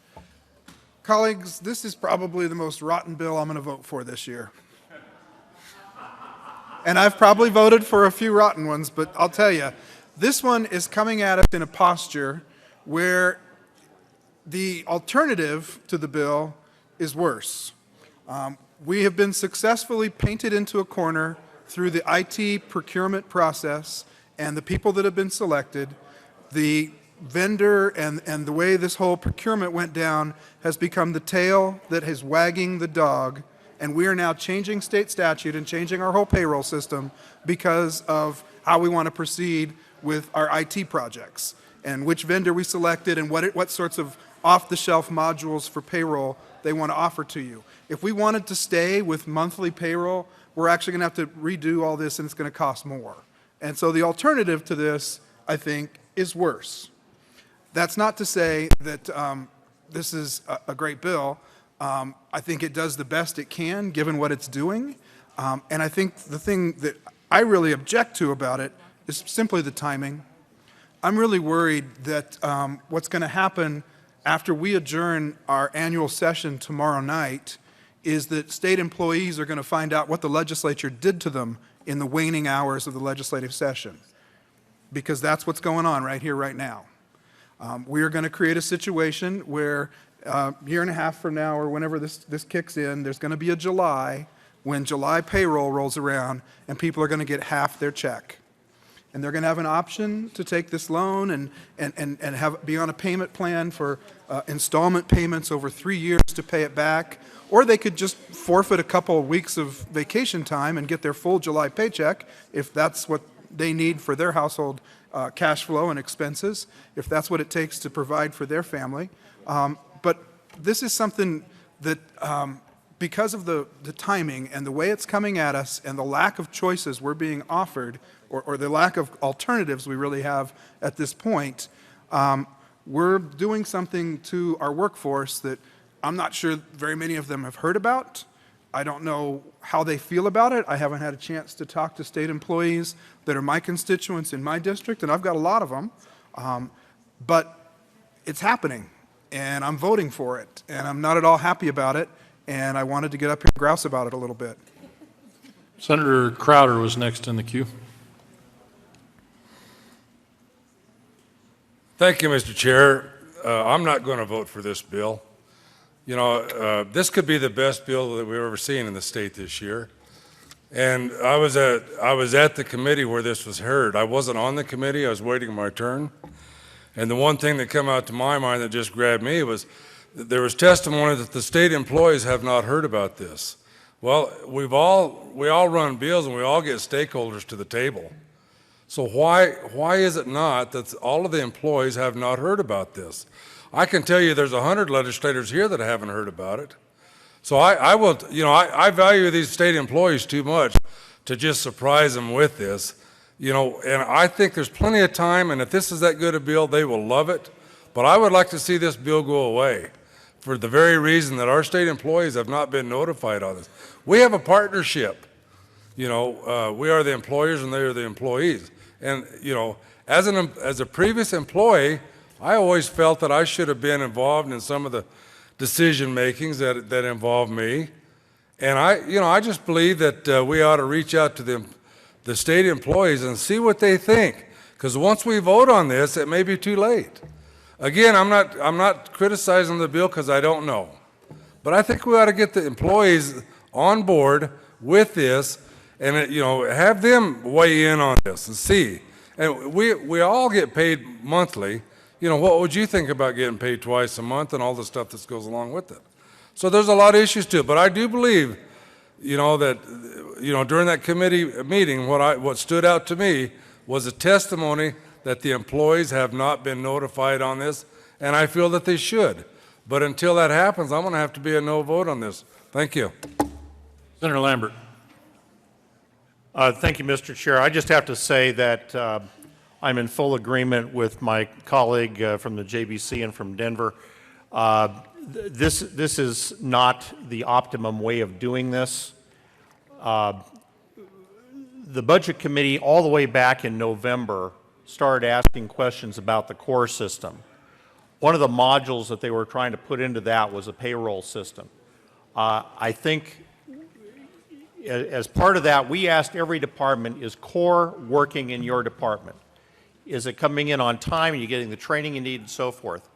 Colleagues, this is probably the most rotten bill I'm going to vote for this year. And I've probably voted for a few rotten ones, but I'll tell you, this one is coming at us in a posture where the alternative to the bill is worse. we have been successfully painted into a corner through the IT procurement process and the people that have been selected. The vendor and the way this whole procurement went down has become the tail that is wagging the dog, and we are now changing state statute and changing our whole payroll system because of how we want to proceed with our IT projects and which vendor we selected and what sorts of off-the-shelf modules for payroll they want to offer to you. If we wanted to stay with monthly payroll, we're actually going to have to redo all this, and it's going to cost more. And so the alternative to this, I think, is worse. That's not to say that this is a great bill. I think it does the best it can, given what it's doing. And I think the thing that I really object to about it is simply the timing. I'm really worried that what's going to happen after we adjourn our annual session tomorrow night is that state employees are going to find out what the legislature did to them in the waning hours of the legislative session, because that's what's going on right here, right now. We are going to create a situation where a year and a half from now, or whenever this kicks in, there's going to be a July when July payroll rolls around and people are going to get half their check. And they're going to have an option to take this loan and be on a payment plan for installment payments over 3 years to pay it back. Or they could just forfeit a couple of weeks of vacation time and get their full July paycheck if that's what they need for their household cash flow and expenses, if that's what it takes to provide for their family. But this is something that, because of the timing and the way it's coming at us and the lack of choices we're being offered, or the lack of alternatives we really have at this point, we're doing something to our workforce that I'm not sure very many of them have heard about. I don't know how they feel about it. I haven't had a chance to talk to state employees that are my constituents in my district, and I've got a lot of them. But it's happening, and I'm voting for it, and I'm not at all happy about it, and I wanted to get up here and grouse about it a little bit. Senator Crowder was next in the queue. Thank you, Mr. Chair. I'm not going to vote for this bill. You know, this could be the best bill that we've ever seen in the state this year. And I was at the committee where this was heard. I wasn't on the committee. I was waiting my turn. And the one thing that came out to my mind that just grabbed me was that there was testimony that the state employees have not heard about this. Well, we all run bills and we all get stakeholders to the table. So why is it not that all of the employees have not heard about this? I can tell you there's 100 legislators here that haven't heard about it. So I value these state employees too much to just surprise them with this. You know, and I think there's plenty of time, and if this is that good a bill, they will love it. But I would like to see this bill go away for the very reason that our state employees have not been notified on this. We have a partnership. You know, we are the employers and they are the employees. And, you know, as a previous employee, I always felt that I should have been involved in some of the decision makings that involve me. And I just believe that we ought to reach out to the state employees and see what they think. Because once we vote on this, it may be too late. Again, I'm not criticizing the bill because I don't know. But I think we ought to get the employees on board with this and, you know, have them weigh in on this and see. And we all get paid monthly. You know, what would you think about getting paid twice a month and all the stuff that goes along with it? So there's a lot of issues to it, but I do believe, you know, that, you know, during that committee meeting, what stood out to me was a testimony that the employees have not been notified on this, and I feel that they should. But until that happens, I'm going to have to be a no vote on this. Thank you. Senator Lambert. Thank you, Mr. Chair. I just have to say that I'm in full agreement with my colleague from the JBC and from Denver. This is not the optimum way of doing this. The Budget Committee, all the way back in November, started asking questions about the core system. One of the modules that they were trying to put into that was a payroll system. I think as part of that, we asked every department, is core working in your department? Is it coming in on time? Are you getting the training you need and so forth?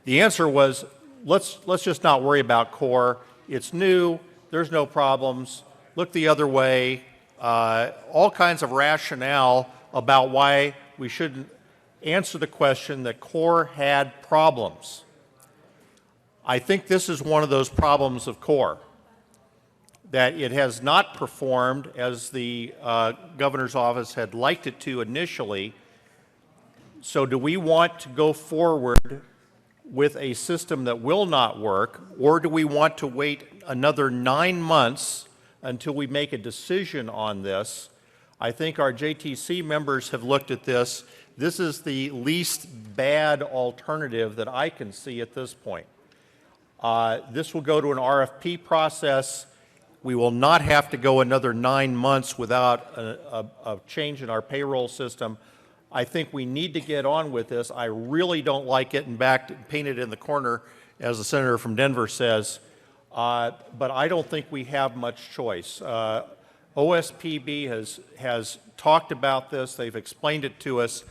The answer was, let's just not worry about core. It's new. there's no problems, look the other way, all kinds of rationale about why we shouldn't answer the question that CORE had problems. I think this is one of those problems of CORE, that it has not performed as the governor's office had liked it to initially. So do we want to go forward with a system that will not work, or do we want to wait another 9 months until we make a decision on this? I think our JTC members have looked at this. This is the least bad alternative that I can see at this point. This will go to an RFP process. We will not have to go another 9 months without a change in our payroll system. I think we need to get on with this. I really don't like getting back painted in the corner, as the senator from Denver says, but I don't think we have much choice. OSPB has talked about this. They've explained it to us.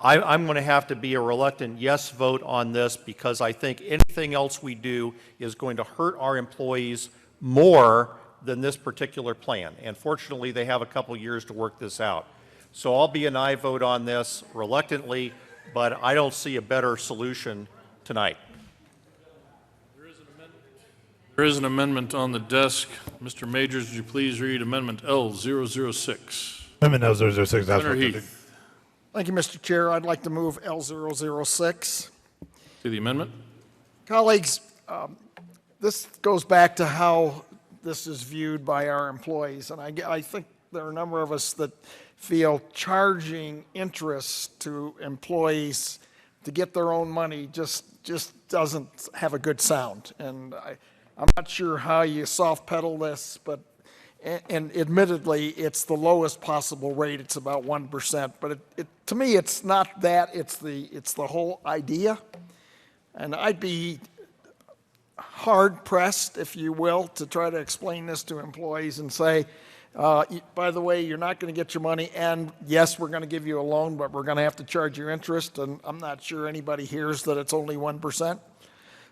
I'm going to have to be a reluctant yes vote on this, because I think anything else we do is going to hurt our employees more than this particular plan. And fortunately, they have a couple years to work this out. So I'll be an aye vote on this reluctantly, but I don't see a better solution tonight. There is an amendment on the desk. Mr. Majors, would you please read Amendment L006? Amendment L006. Senator Heath. Thank you, Mr. Chair. I'd like to move L006. To the amendment. Colleagues, this goes back to how this is viewed by our employees, and I think there are a number of us that feel charging interest to employees to get their own money just doesn't have a good sound. And I'm not sure how you soft pedal this, but and admittedly, it's the lowest possible rate. It's about 1%, but to me, it's not that. It's the whole idea. And I'd be hard pressed, if you will, to try to explain this to employees and say, by the way, you're not going to get your money, and yes, we're going to give you a loan, but we're going to have to charge you interest. And I'm not sure anybody hears that it's only 1%.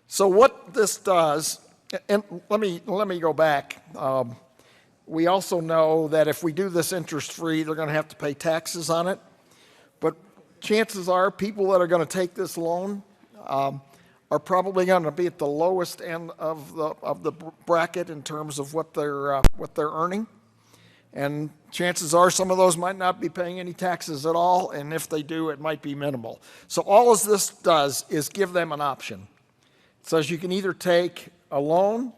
So what this does, and let me go back. We also know that if we do this interest-free, they're going to have to pay taxes on it. But chances are people that are going to take this loan are probably going to be at the lowest end of the bracket in terms of what they're earning. And chances are some of those might not be paying any taxes at all, and if they do, it might be minimal. So all of this does is give them an option. It says you can either take a loan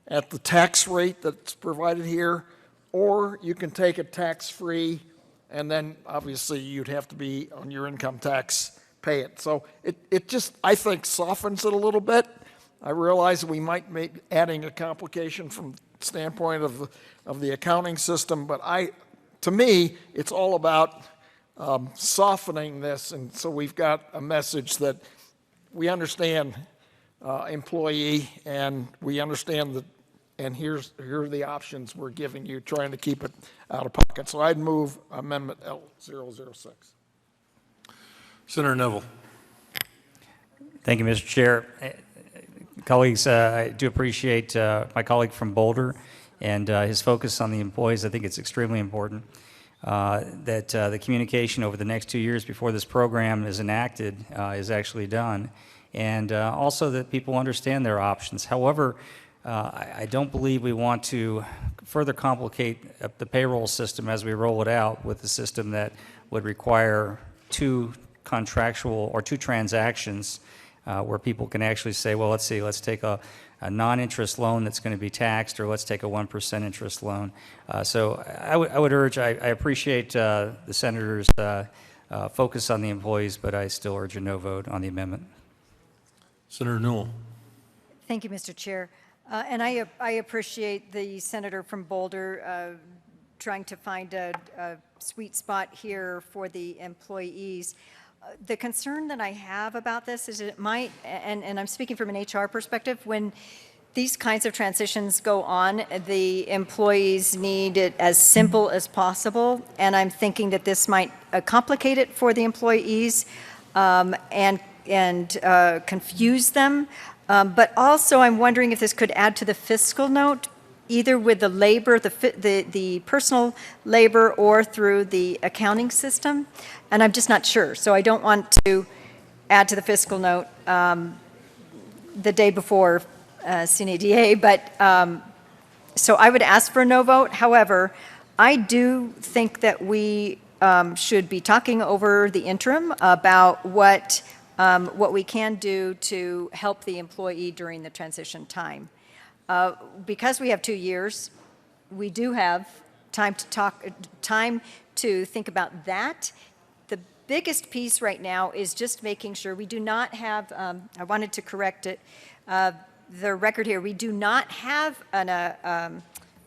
at the tax rate that's provided here, or you can take it tax-free, and then obviously you'd have to be on your income tax, pay it. So it just, I think, softens it a little bit. I realize we might be adding a complication from the standpoint of the accounting system, but to me, it's all about softening this, and so we've got a message that we understand employee, and we understand that, and here are the options we're giving you, trying to keep it out of pocket. So I'd move Amendment L006. Senator Neville. Thank you, Mr. Chair. Colleagues, I do appreciate my colleague from Boulder and his focus on the employees. I think it's extremely important that the communication over the next 2 years before this program is enacted is actually done, and also that people understand their options. However, I don't believe we want to further complicate the payroll system as we roll it out with a system that would require two contractual or two transactions where people can actually say, well, let's see, let's take a non-interest loan that's going to be taxed, or let's take a 1% interest loan. So I would urge, I appreciate the senator's focus on the employees, but I still urge a no vote on the amendment. Senator Newell. Thank you, Mr. Chair. And I appreciate the senator from Boulder trying to find a sweet spot here for the employees. The concern that I have about this is it might, and I'm speaking from an HR perspective, when these kinds of transitions go on, the employees need it as simple as possible, and I'm thinking that this might complicate it for the employees and confuse them. But also, I'm wondering if this could add to the fiscal note, either with the labor, the personal labor, or through the accounting system. And I'm just not sure. So I don't want to add to the fiscal note the day before CNADA, but so I would ask for a no vote. However, I do think that we should be talking over the interim about what we can do to help the employee during the transition time. Because we have 2 years, we do have time to think about that. The biggest piece right now is just making sure we do not have, I wanted to correct it, the record here, we do not have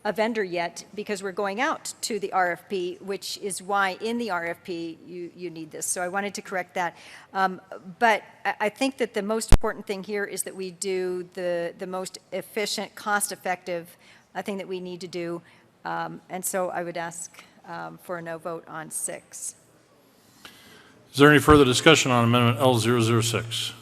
a vendor yet because we're going out to the RFP, which is why in the RFP you need this. So I wanted to correct that. But I think that the most important thing here is that we do the most efficient, cost-effective thing that we need to do. And so I would ask for a no vote on 6. Is there any further discussion on Amendment L006?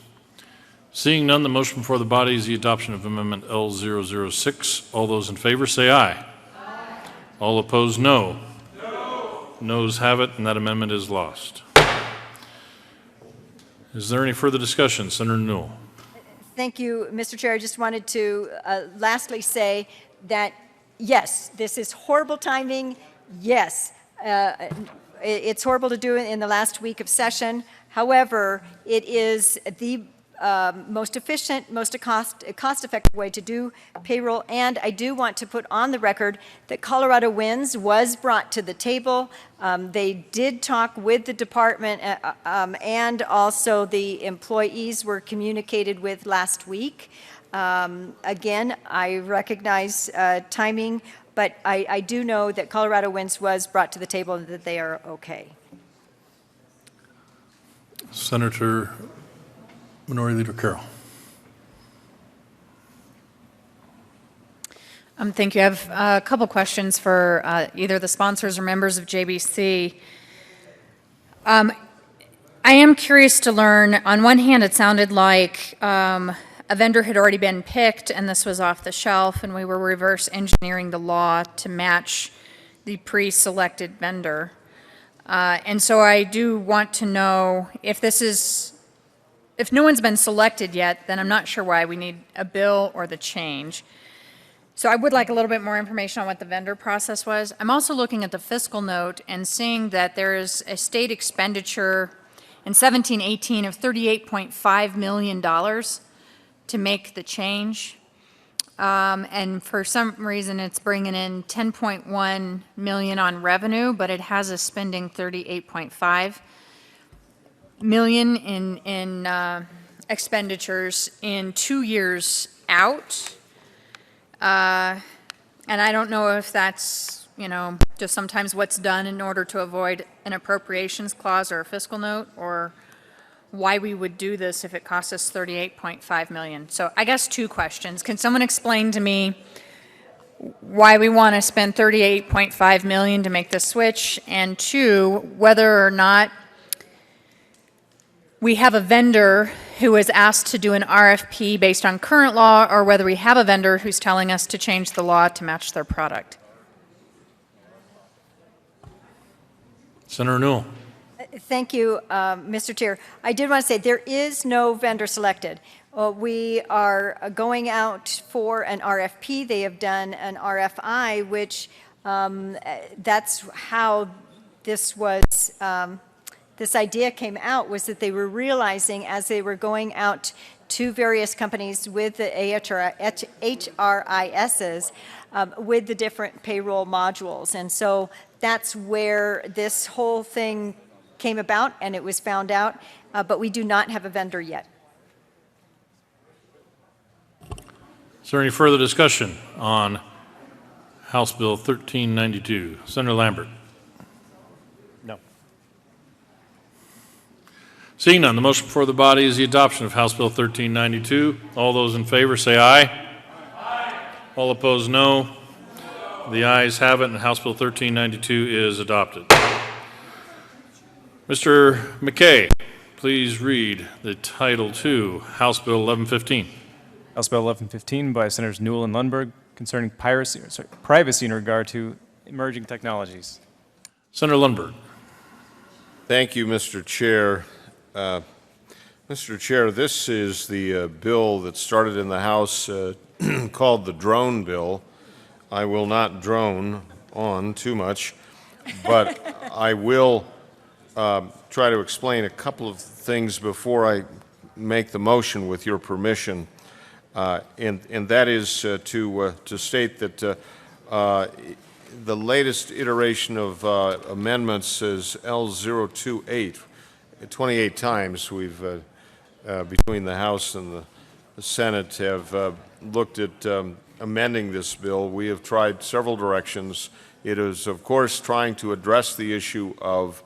Seeing none, the motion before the body is the adoption of Amendment L006. All those in favor say aye. Aye. All opposed, no. No. Noes have it, and that amendment is lost. Is there any further discussion? Senator Newell. Thank you, Mr. Chair. I just wanted to lastly say that, yes, this is horrible timing. Yes, it's horrible to do it in the last week of session. However, it is the most efficient, most cost-effective way to do payroll. And I do want to put on the record that Colorado Winds was brought to the table. They did talk with the department, and also the employees were communicated with last week. Again, I recognize timing, but I do know that Colorado Winds was brought to the table and that they are okay. Senator Minority Leader Carroll. Thank you. I have a couple questions for either the sponsors or members of JBC. I am curious to learn, on one hand, it sounded like a vendor had already been picked and this was off the shelf and we were reverse engineering the law to match the pre-selected vendor. And so I do want to know if this is, if no one's been selected yet, then I'm not sure why we need a bill or the change. So I would like a little bit more information on what the vendor process was. I'm also looking at the fiscal note and seeing that there is a state expenditure in 17-18 of $38.5 million to make the change. And for some reason, it's bringing in $10.1 million on revenue, but it has us spending $38.5 million in expenditures in 2 years out. And I don't know if that's, just sometimes what's done in order to avoid an appropriations clause or a fiscal note, or why we would do this if it costs us $38.5 million. So I guess 2 questions. Can someone explain to me why we want to spend $38.5 million to make this switch? And 2, whether or not we have a vendor who is asked to do an RFP based on current law, or whether we have a vendor who's telling us to change the law to match their product. Senator Newell. Thank you, Mr. Chair. I did want to say there is no vendor selected. We are going out for an RFP. They have done an RFI, which that's how this was, this idea came out, was that they were realizing as they were going out to various companies with the HRISs, with the different payroll modules. And so that's where this whole thing came about, and it was found out, but we do not have a vendor yet. Is there any further discussion on House Bill 1392? Senator Lambert. No. Seeing none, the motion before the body is the adoption of House Bill 1392. All those in favor say aye. Aye. All opposed, no. The ayes have it, and House Bill 1392 is adopted. Mr. McKay, please read the Title II, House Bill 1115. House Bill 1115 by Senators Newell and Lundberg concerning privacy in regard to emerging technologies. Senator Lundberg. Thank you, Mr. Chair. Mr. Chair, this is the bill that started in the House called the drone bill. I will not drone on too much, but I will try to explain a couple of things before I make the motion with your permission. And that is to state that the latest iteration of amendments is L028. 28 times we've, between the House and the Senate, have looked at amending this bill. We have tried several directions. It is, of course, trying to address the issue of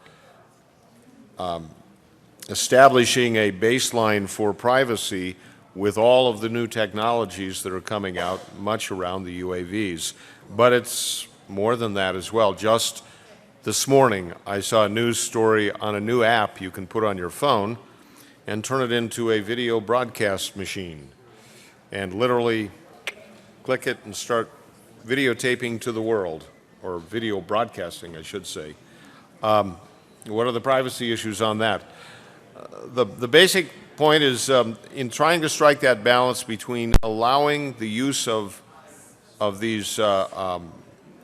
establishing a baseline for privacy with all of the new technologies that are coming out, much around the UAVs. But it's more than that as well. Just this morning, I saw a news story on a new app you can put on your phone and turn it into a video broadcast machine and literally click it and start videotaping to the world, or video broadcasting, I should say. What are the privacy issues on that? The basic point is in trying to strike that balance between allowing the use of these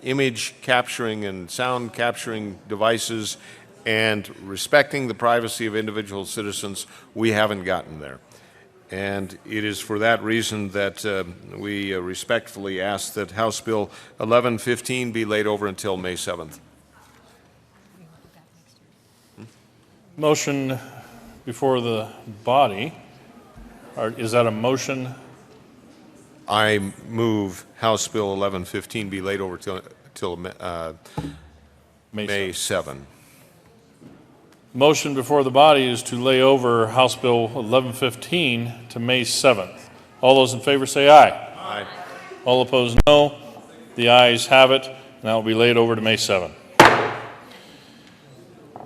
image capturing and sound capturing devices and respecting the privacy of individual citizens, we haven't gotten there. And it is for that reason that we respectfully ask that House Bill 1115 be laid over until May 7th. Motion before the body. Is that a motion? I move House Bill 1115 be laid over till May 7. Motion before the body is to lay over House Bill 1115 to May 7th. All those in favor say aye. Aye. All opposed, no. The ayes have it, and that will be laid over to May 7th.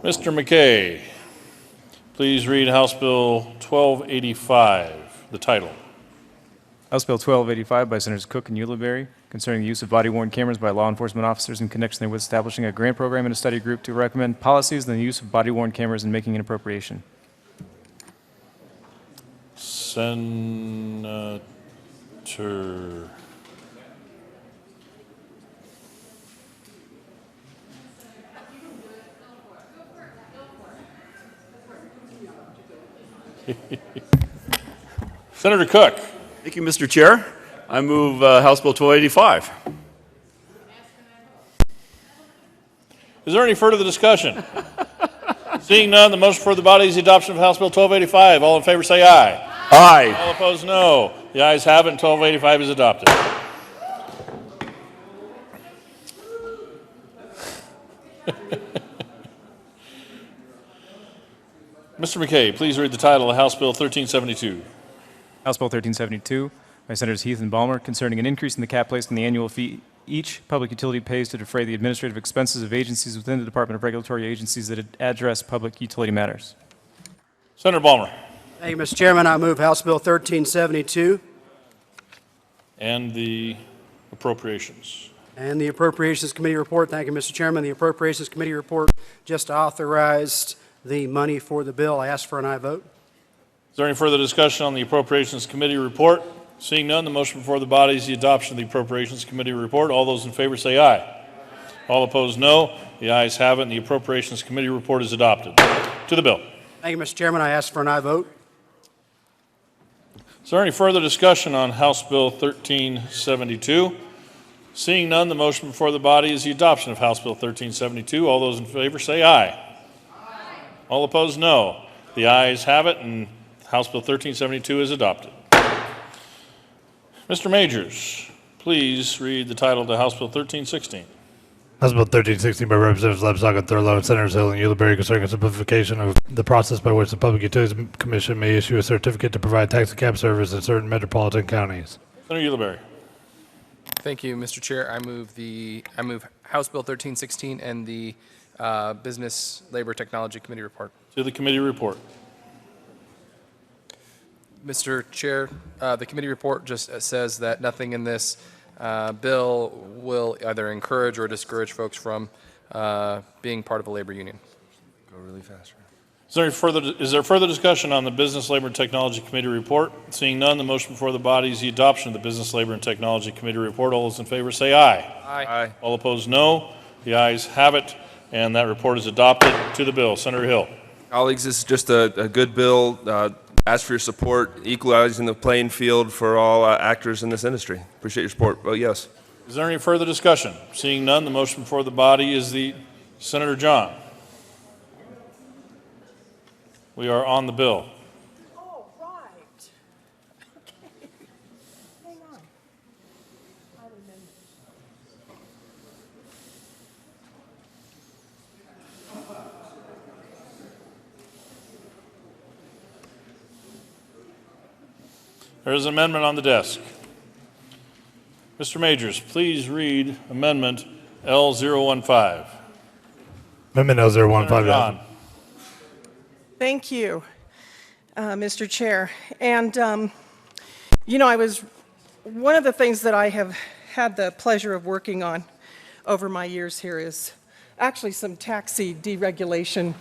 Mr. McKay, please read House Bill 1285, the title. House Bill 1285 by Senators Cook and Ulibarri concerning the use of body-worn cameras by law enforcement officers in connection with establishing a grant program and a study group to recommend policies on the use of body-worn cameras and making an appropriation. Senator. Senator Cook. Thank you, Mr. Chair. I move House Bill 1285. Is there any further discussion? Seeing none, the motion for the body is the adoption of House Bill 1285. All in favor say aye. Aye. All opposed, no. The ayes have it, and 1285 is adopted. Mr. McKay, please read the title of House Bill 1372. House Bill 1372 by Senators Heath and Balmer concerning an increase in the cap placed on the annual fee each public utility pays to defray the administrative expenses of agencies within the Department of Regulatory Agencies that address public utility matters. Senator Balmer. Thank you, Mr. Chairman. I move House Bill 1372. And the appropriations. And the Appropriations Committee report. Thank you, Mr. Chairman. The Appropriations Committee report just authorized the money for the bill. I ask for an aye vote. Is there any further discussion on the Appropriations Committee report? Seeing none, the motion before the body is the adoption of the Appropriations Committee report. All those in favor say aye. All opposed, no. The ayes have it, and the Appropriations Committee report is adopted. To the bill. Thank you, Mr. Chairman. I ask for an aye vote. Is there any further discussion on House Bill 1372? Seeing none, the motion before the body is the adoption of House Bill 1372. All those in favor say aye. Aye. All opposed, no. The ayes have it, and House Bill 1372 is adopted. Mr. Majors, please read the title to House Bill 1316. House Bill 1316 by Representatives Lebsack and Thurlow and Senators Hill and Ulibarri concerning a simplification of the process by which the Public Utilities Commission may issue a certificate to provide taxi cab service in certain metropolitan counties. Senator Ulibarri. Thank you, Mr. Chair. I move House Bill 1316 and the Business Labor Technology Committee report. To the committee report. Mr. Chair, the committee report just says that nothing in this bill will either encourage or discourage folks from being part of a labor union. Go really fast. Is there further discussion on the Business, Labor, and Technology Committee report? Seeing none, the motion before the body is the adoption of the Business, Labor, and Technology Committee report. All those in favor say aye. Aye. All opposed, no. The ayes have it, and that report is adopted. To the bill. Senator Hill. Colleagues, this is just a good bill. Ask for your support, equalizing the playing field for all actors in this industry. Appreciate your support. Vote yes. Is there any further discussion? Seeing none, the motion before the body is the Senator John. We are on the bill. Oh, right. Okay. Hang on. I remember. There is an amendment on the desk. Mr. Majors, please read Amendment L015. Amendment L015. Senator John. Thank you, Mr. Chair. And, you know, one of the things that I have had the pleasure of working on over my years here is actually some taxi deregulation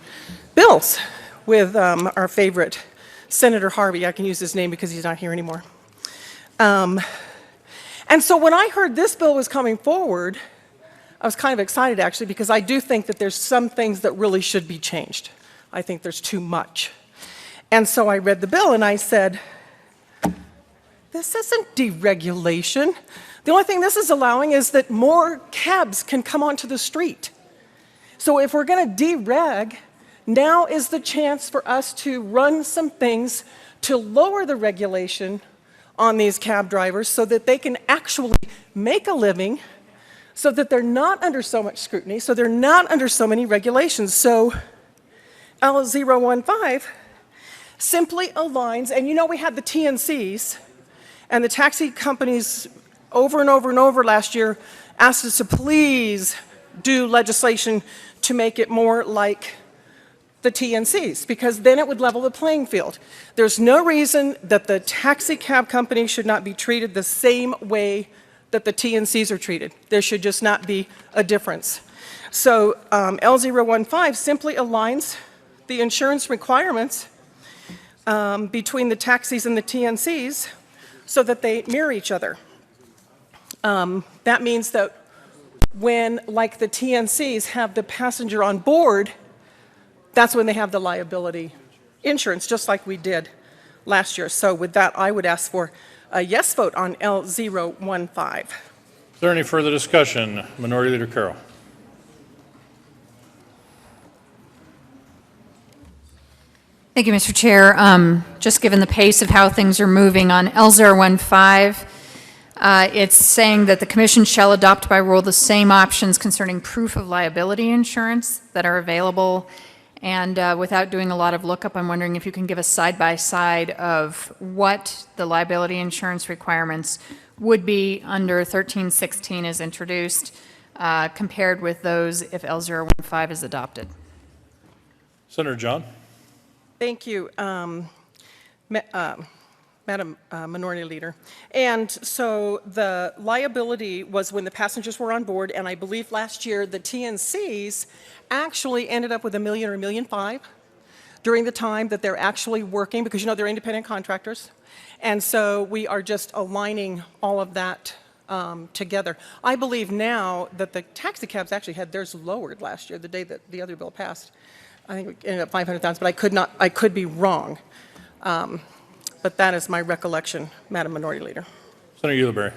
bills with our favorite Senator Harvey. I can use his name because he's not here anymore. And so when I heard this bill was coming forward, I was kind of excited actually, because I do think that there's some things that really should be changed. I think there's too much. And so I read the bill and I said, this isn't deregulation. The only thing this is allowing is that more cabs can come onto the street. So if we're going to dereg, now is the chance for us to run some things to lower the regulation on these cab drivers so that they can actually make a living, so that they're not under so much scrutiny, so they're not under so many regulations. So L015 simply aligns, and you know we had the TNCs, and the taxi companies over and over and over last year asked us to please do legislation to make it more like the TNCs, because then it would level the playing field. There's no reason that the taxi cab company should not be treated the same way that the TNCs are treated. There should just not be a difference. So L015 simply aligns the insurance requirements between the taxis and the TNCs so that they mirror each other. That means that when, like the TNCs, have the passenger on board, that's when they have the liability insurance, just like we did last year. So with that, I would ask for a yes vote on L015. Is there any further discussion? Minority Leader Carroll. Thank you, Mr. Chair. Just given the pace of how things are moving on L015, it's saying that the Commission shall adopt by rule the same options concerning proof of liability insurance that are available. And without doing a lot of lookup, I'm wondering if you can give a side-by-side of what the liability insurance requirements would be under 1316 as introduced, compared with those if L015 is adopted. Senator John. Thank you, Madam Minority Leader. And so the liability was when the passengers were on board, and I believe last year the TNCs actually ended up with $1 million or $1.5 million during the time that they're actually working, because you know they're independent contractors. And so we are just aligning all of that together. I believe now that the taxi cabs actually had theirs lowered last year, the day that the other bill passed. I think it ended up 500,000, but I could be wrong. But that is my recollection, Madam Minority Leader. Senator Ulibarri.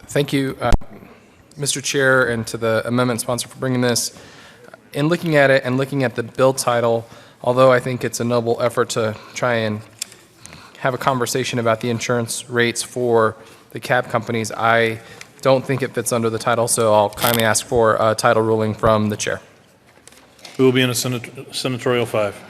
Thank you, Mr. Chair, and to the amendment sponsor for bringing this. In looking at it and looking at the bill title, although I think it's a noble effort to try and have a conversation about the insurance rates for the cab companies, I don't think it fits under the title, so I'll kindly ask for a title ruling from the chair. Who will be in a senatorial 5?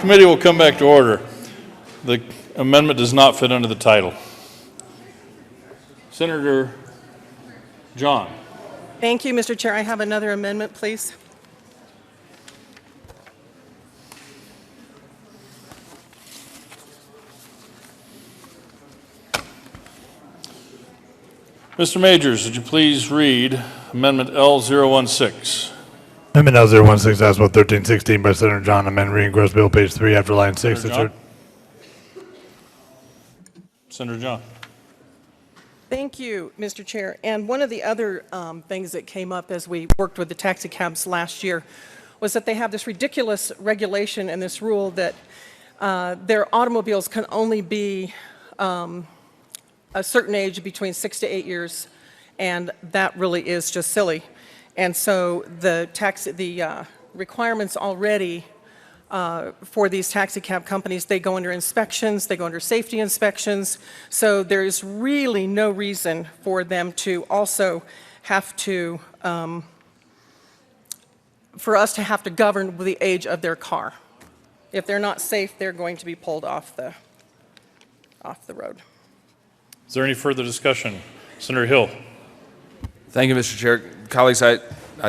Committee will come back to order. The amendment does not fit under the title. Senator John. Thank you, Mr. Chair. I have another amendment, please. Mr. Majors, would you please read Amendment L016? Amendment L016, House Bill 1316 by Senator John, amend reading gross bill, page 3, after line 6. Senator Senator John. Thank you, Mr. Chair. And one of the other things that came up as we worked with the taxi cabs last year was that they have this ridiculous regulation and this rule that their automobiles can only be a certain age between 6 to 8 years, and that really is just silly. And so the requirements already for these taxi cab companies, they go under inspections, they go under safety inspections, so there's really no reason for them to also have to, for us to have to govern the age of their car. If they're not safe, they're going to be pulled off the road. Is there any further discussion? Senator Hill. Thank you, Mr. Chair. Colleagues, I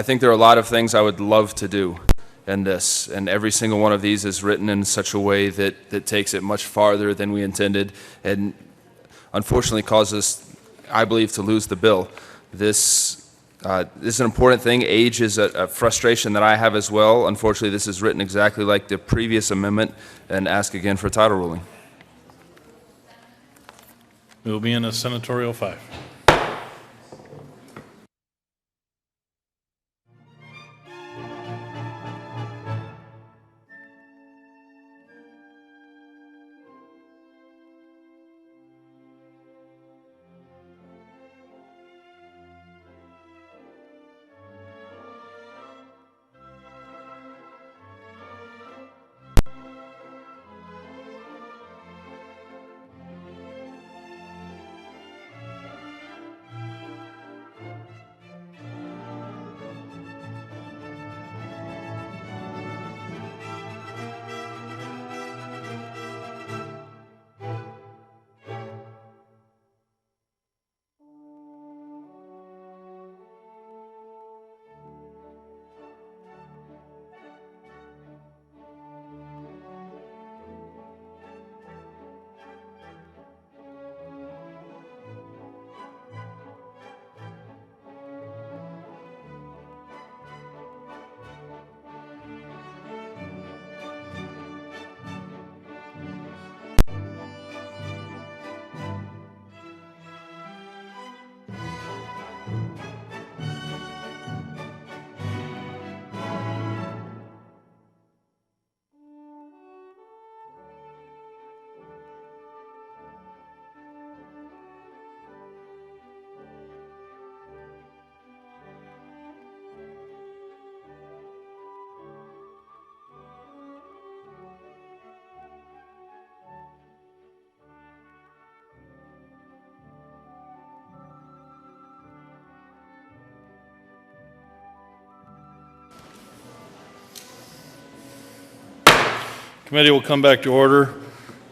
think there are a lot of things I would love to do in this, and every single one of these is written in such a way that takes it much farther than we intended, and unfortunately causes, I believe, to lose the bill. This is an important thing. Age is a frustration that I have as well. Unfortunately, this is written exactly like the previous amendment, and ask again for title ruling. We will be in a senatorial 5. Committee will come back to order.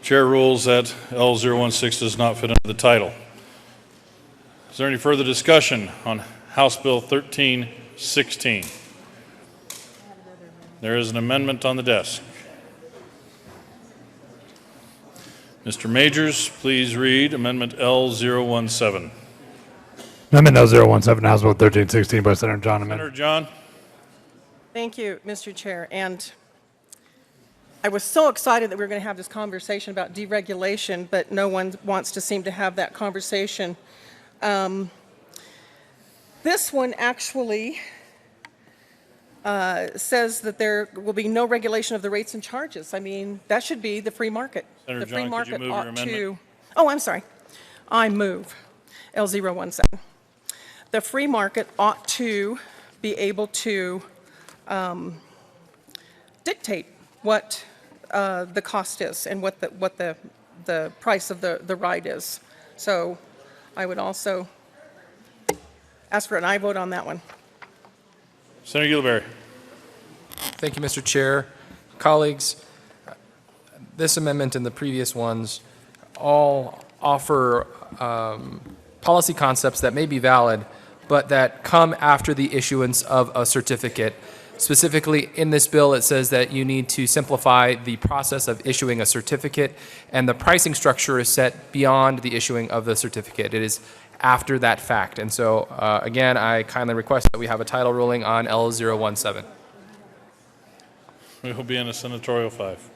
Chair rules that L016 does not fit under the title. Is there any further discussion on House Bill 1316? There is an amendment on the desk. Mr. Majors, please read Amendment L017. Amendment L017, House Bill 1316 by Senator John. Senator John. Thank you, Mr. Chair. And I was so excited that we were going to have this conversation about deregulation, but no one wants to seem to have that conversation. This one actually says that there will be no regulation of the rates and charges. I mean, that should be the free market. Senator the free John, market could you move your amendment? Oh, I'm sorry. I move L017. The free market ought to be able to dictate what the cost is and what the price of the ride is. So I would also ask for an aye vote on that one. Senator Gilberry. Thank you, Mr. Chair. Colleagues, this amendment and the previous ones all offer policy concepts that may be valid, but that come after the issuance of a certificate. Specifically, in this bill, it says that you need to simplify the process of issuing a certificate, and the pricing structure is set beyond the issuing of the certificate. It is after that fact. And so, again, I kindly request that we have a title ruling on L017. We will be in a senatorial 5.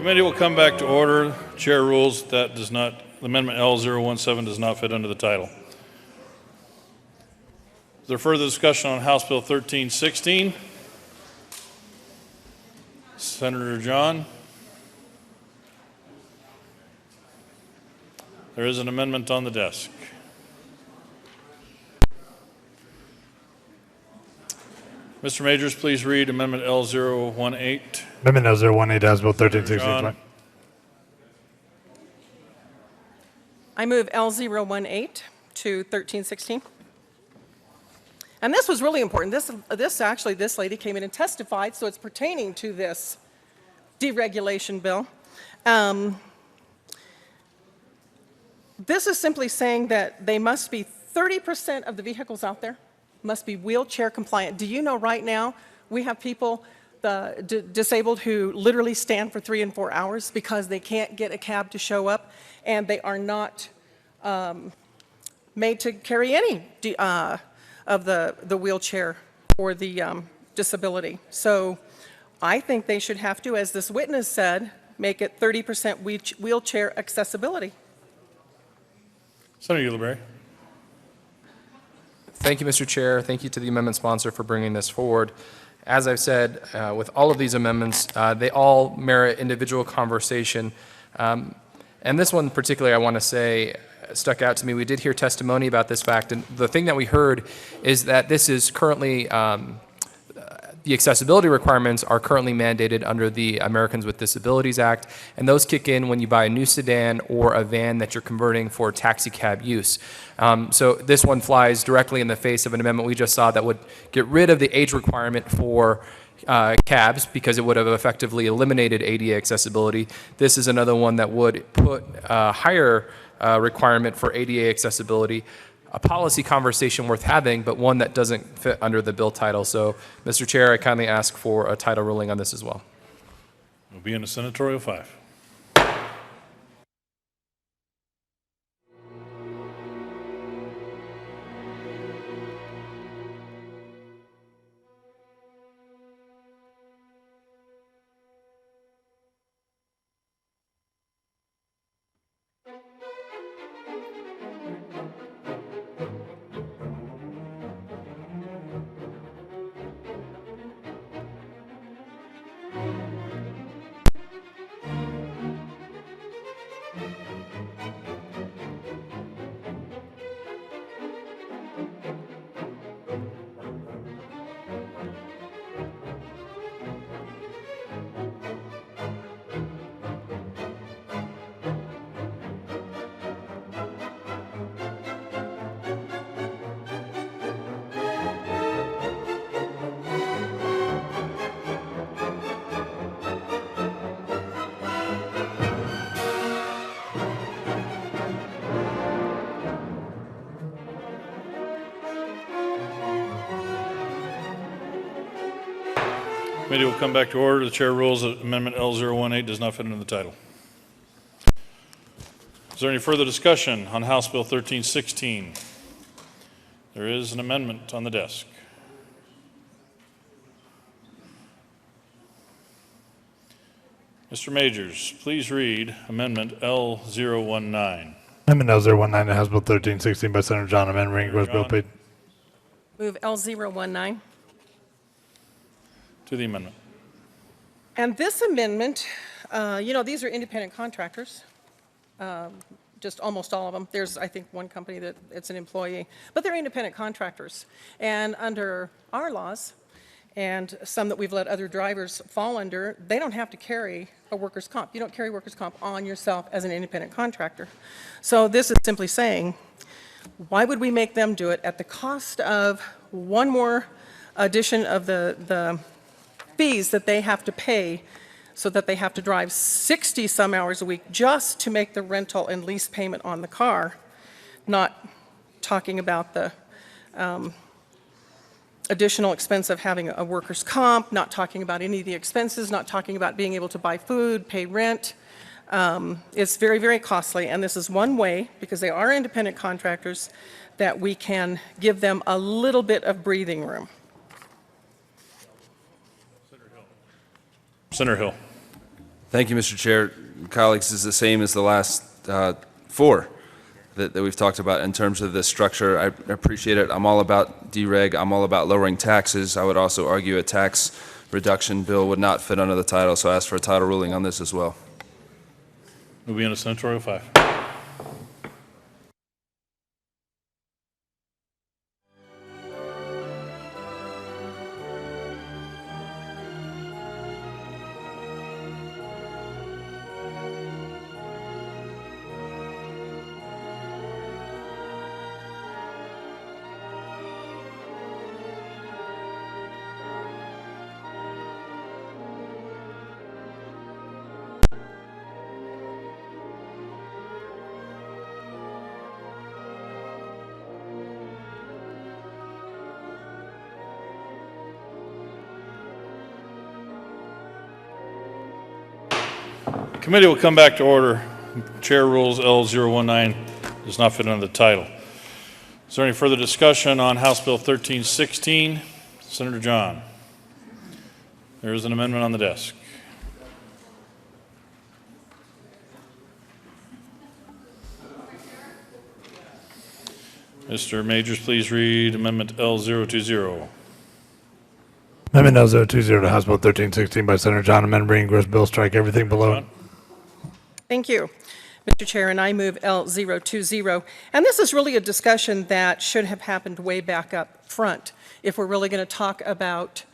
Committee will come back to order. Chair rules that does not, Amendment L017 does not fit under the title. Is there further discussion on House Bill 1316? Senator John? There is an amendment on the desk. Mr. Majors, please read Amendment L018. Amendment L018, House Bill 1316. John. I move L018 to 1316. And this was really important. This lady came in and testified, so it's pertaining to this deregulation bill. This is simply saying that they must be 30% of the vehicles out there must be wheelchair compliant. Do you know right now we have people, disabled, who literally stand for 3 and 4 hours because they can't get a cab to show up, and they are not made to carry any of the wheelchair or the disability. So I think they should have to, as this witness said, make it 30% wheelchair accessibility. Senator Ulibarri. Thank you, Mr. Chair. Thank you to the amendment sponsor for bringing this forward. As I've said, with all of these amendments, they all merit individual conversation. And this one particularly, I want to say, stuck out to me. We did hear testimony about this fact, and the thing that we heard is that this is currently, the accessibility requirements are currently mandated under the Americans with Disabilities Act, and those kick in when you buy a new sedan or a van that you're converting for taxi cab use. So this one flies directly in the face of an amendment we just saw that would get rid of the age requirement for cabs, because it would have effectively eliminated ADA accessibility. This is another one that would put a higher requirement for ADA accessibility. A policy conversation worth having, but one that doesn't fit under the bill title. So, Mr. Chair, I kindly ask for a title ruling on this as well. We'll be in a senatorial 5. Committee will come back to order. The chair rules that Amendment L018 does not fit into the title. Is there any further discussion on House Bill 1316? There is an amendment on the desk. Mr. Majors, please read Amendment L019. Amendment L019 to House Bill 1316 by Senator John Amendment bringing gross bill paid. Move L019. To the amendment. And this amendment, these are independent contractors, just almost all of them. There's, I think, one company that it's an employee, but they're independent contractors. And under our laws, and some that we've let other drivers fall under, they don't have to carry a workers' comp. You don't carry workers' comp on yourself as an independent contractor. So this is simply saying, why would we make them do it at the cost of one more addition of the fees that they have to pay, so that they have to drive 60 some hours a week just to make the rental and lease payment on the car, not talking about the additional expense of having a workers' comp, not talking about any of the expenses, not talking about being able to buy food, pay rent. It's very, very costly, and this is one way, because they are independent contractors, that we can give them a little bit of breathing room. Senator Hill. Thank you, Mr. Chair. Colleagues, this is the same as the last four that we've talked about in terms of the structure. I appreciate it. I'm all about dereg. I'm all about lowering taxes. I would also argue a tax reduction bill would not fit under the title, so I ask for a title ruling on this as well. Moving on to Senatorial 5. Committee will come back to order. Chair rules L019 does not fit under the title. Is there any further discussion on House Bill 1316? Senator John. There is an amendment on the desk. Mr. Majors, please read Amendment L020. Amendment L020 to House Bill 1316 by Senator John Amendment bringing gross bill strike everything below it. Thank you, Mr. Chair, and I move L020. And this is really a discussion that should have happened way back up front if we're really going to talk about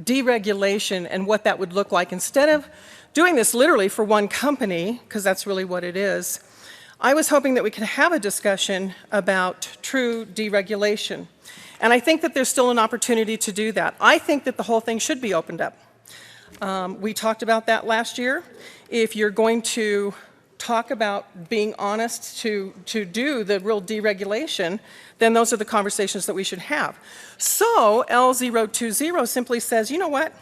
deregulation and what that would look like. Instead of doing this literally for one company, because that's really what it is, I was hoping that we could have a discussion about true deregulation. And I think that there's still an opportunity to do that. I think that the whole thing should be opened up. We talked about that last year. If you're going to talk about being honest to do the real deregulation, then those are the conversations that we should have. So L020 simply says, you know what?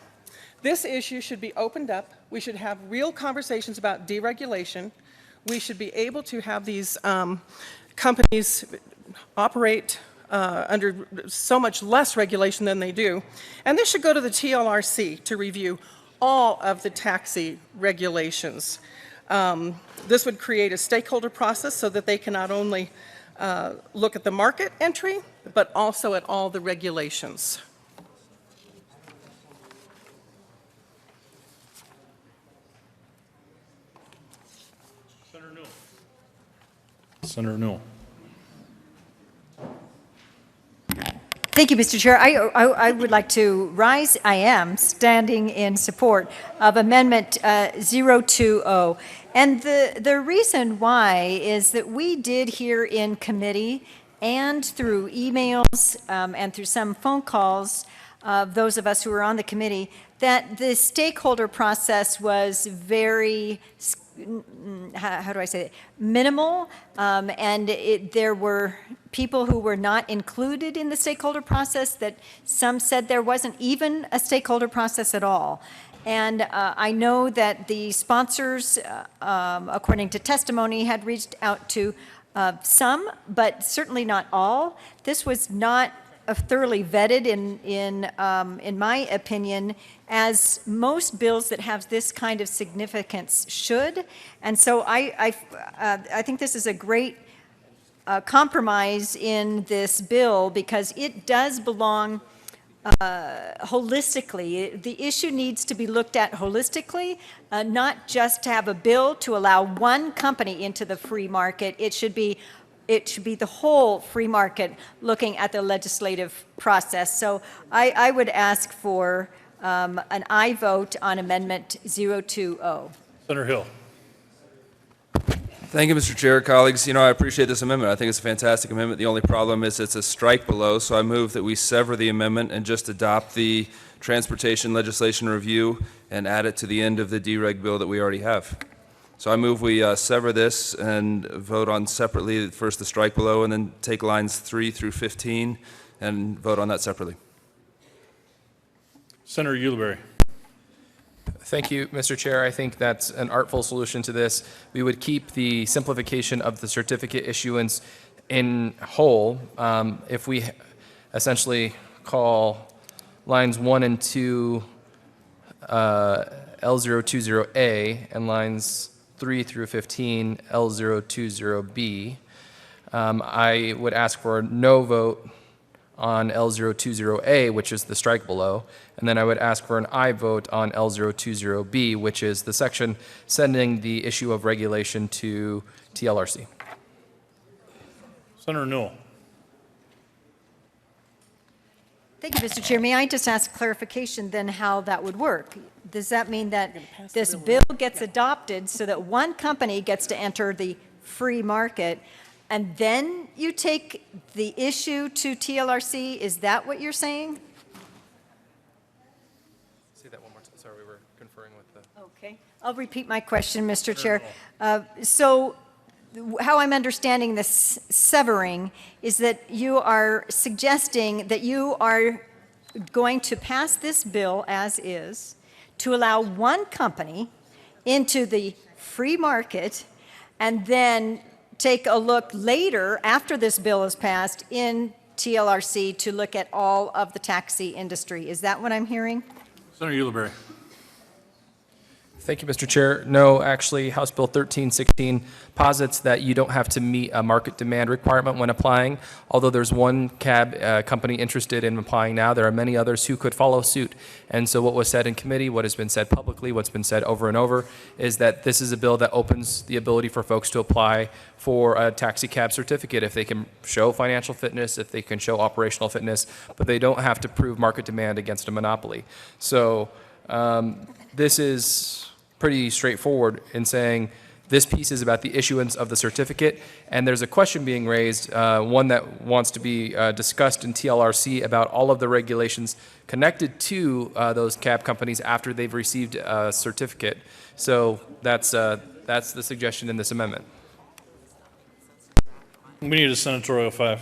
This issue should be opened up. We should have real conversations about deregulation. We should be able to have these companies operate under so much less regulation than they do. And this should go to the TLRC to review all of the taxi regulations. This would create a stakeholder process so that they can not only look at the market entry, but also at all the regulations. Senator Newell. Senator Newell. Thank you, Mr. Chair. I would like to rise. I am standing in support of Amendment 020. And the reason why is that we did hear in committee and through emails and through some phone calls of those of us who were on the committee that the stakeholder process was very how do I say it, minimal, and there were people who were not included in the stakeholder process, that some said there wasn't even a stakeholder process at all. And I know that the sponsors, according to testimony, had reached out to some, but certainly not all. This was not thoroughly vetted in my opinion, as most bills that have this kind of significance should. And so I think this is a great compromise in this bill, because it does belong holistically. The issue needs to be looked at holistically, not just to have a bill to allow one company into the free market. It should be the whole free market, looking at the legislative process. So I would ask for an aye vote on Amendment 020. Senator Hill. Thank you, Mr. Chair. Colleagues, I appreciate this amendment. I think it's a fantastic amendment. The only problem is it's a strike below, so I move that we sever the amendment and just adopt the transportation legislation review and add it to the end of the dereg bill that we already have. So I move we sever this and vote on separately, first the strike below, and then take lines 3 through 15 and vote on that separately. Senator Ulibarri. Thank you, Mr. Chair. I think that's an artful solution to this. We would keep the simplification of the certificate issuance in whole if we essentially call lines 1 and 2 L020A and lines 3 through 15 L020B. I would ask for no vote on L020A, which is the strike below, and then I would ask for an aye vote on L020B, which is the section sending the issue of regulation to TLRC. Senator Newell. Thank you, Mr. Chair. May I just ask clarification then how that would work? Does that mean that this bill gets adopted so that one company gets to enter the free market, and then you take the issue to TLRC? Is that what you're saying? Say that one more time. Sorry, we were conferring with the... Okay. I'll repeat my question, Mr. Chair. So how I'm understanding this severing is that you are suggesting that you are going to pass this bill as is to allow one company into the free market, and then take a look later, after this bill is passed, in TLRC to look at all of the taxi industry. Is that what I'm hearing? Senator Ulibarri. Thank you, Mr. Chair. No, actually, House Bill 1316 posits that you don't have to meet a market demand requirement when applying. Although there's one cab company interested in applying now, there are many others who could follow suit. And so what was said in committee, what has been said publicly, what's been said over and over, is that this is a bill that opens the ability for folks to apply for a taxi cab certificate if they can show financial fitness, if they can show operational fitness, but they don't have to prove market demand against a monopoly. So this is pretty straightforward in saying this piece is about the issuance of the certificate, and there's a question being raised, one that wants to be discussed in TLRC about all of the regulations connected to those cab companies after they've received a certificate. So that's the suggestion in this amendment. We need a senatorial 5.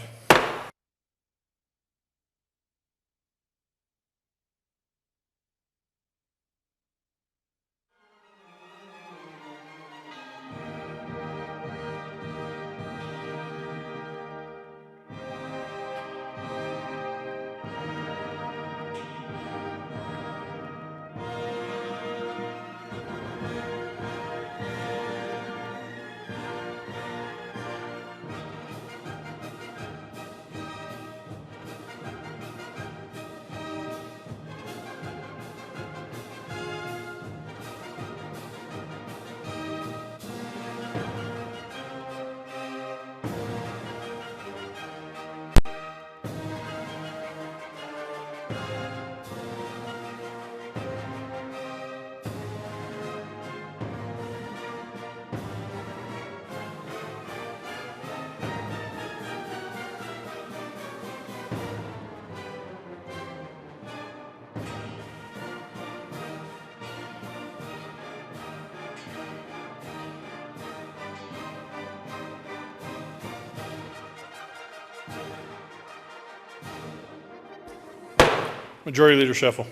Majority Leader Sheffel.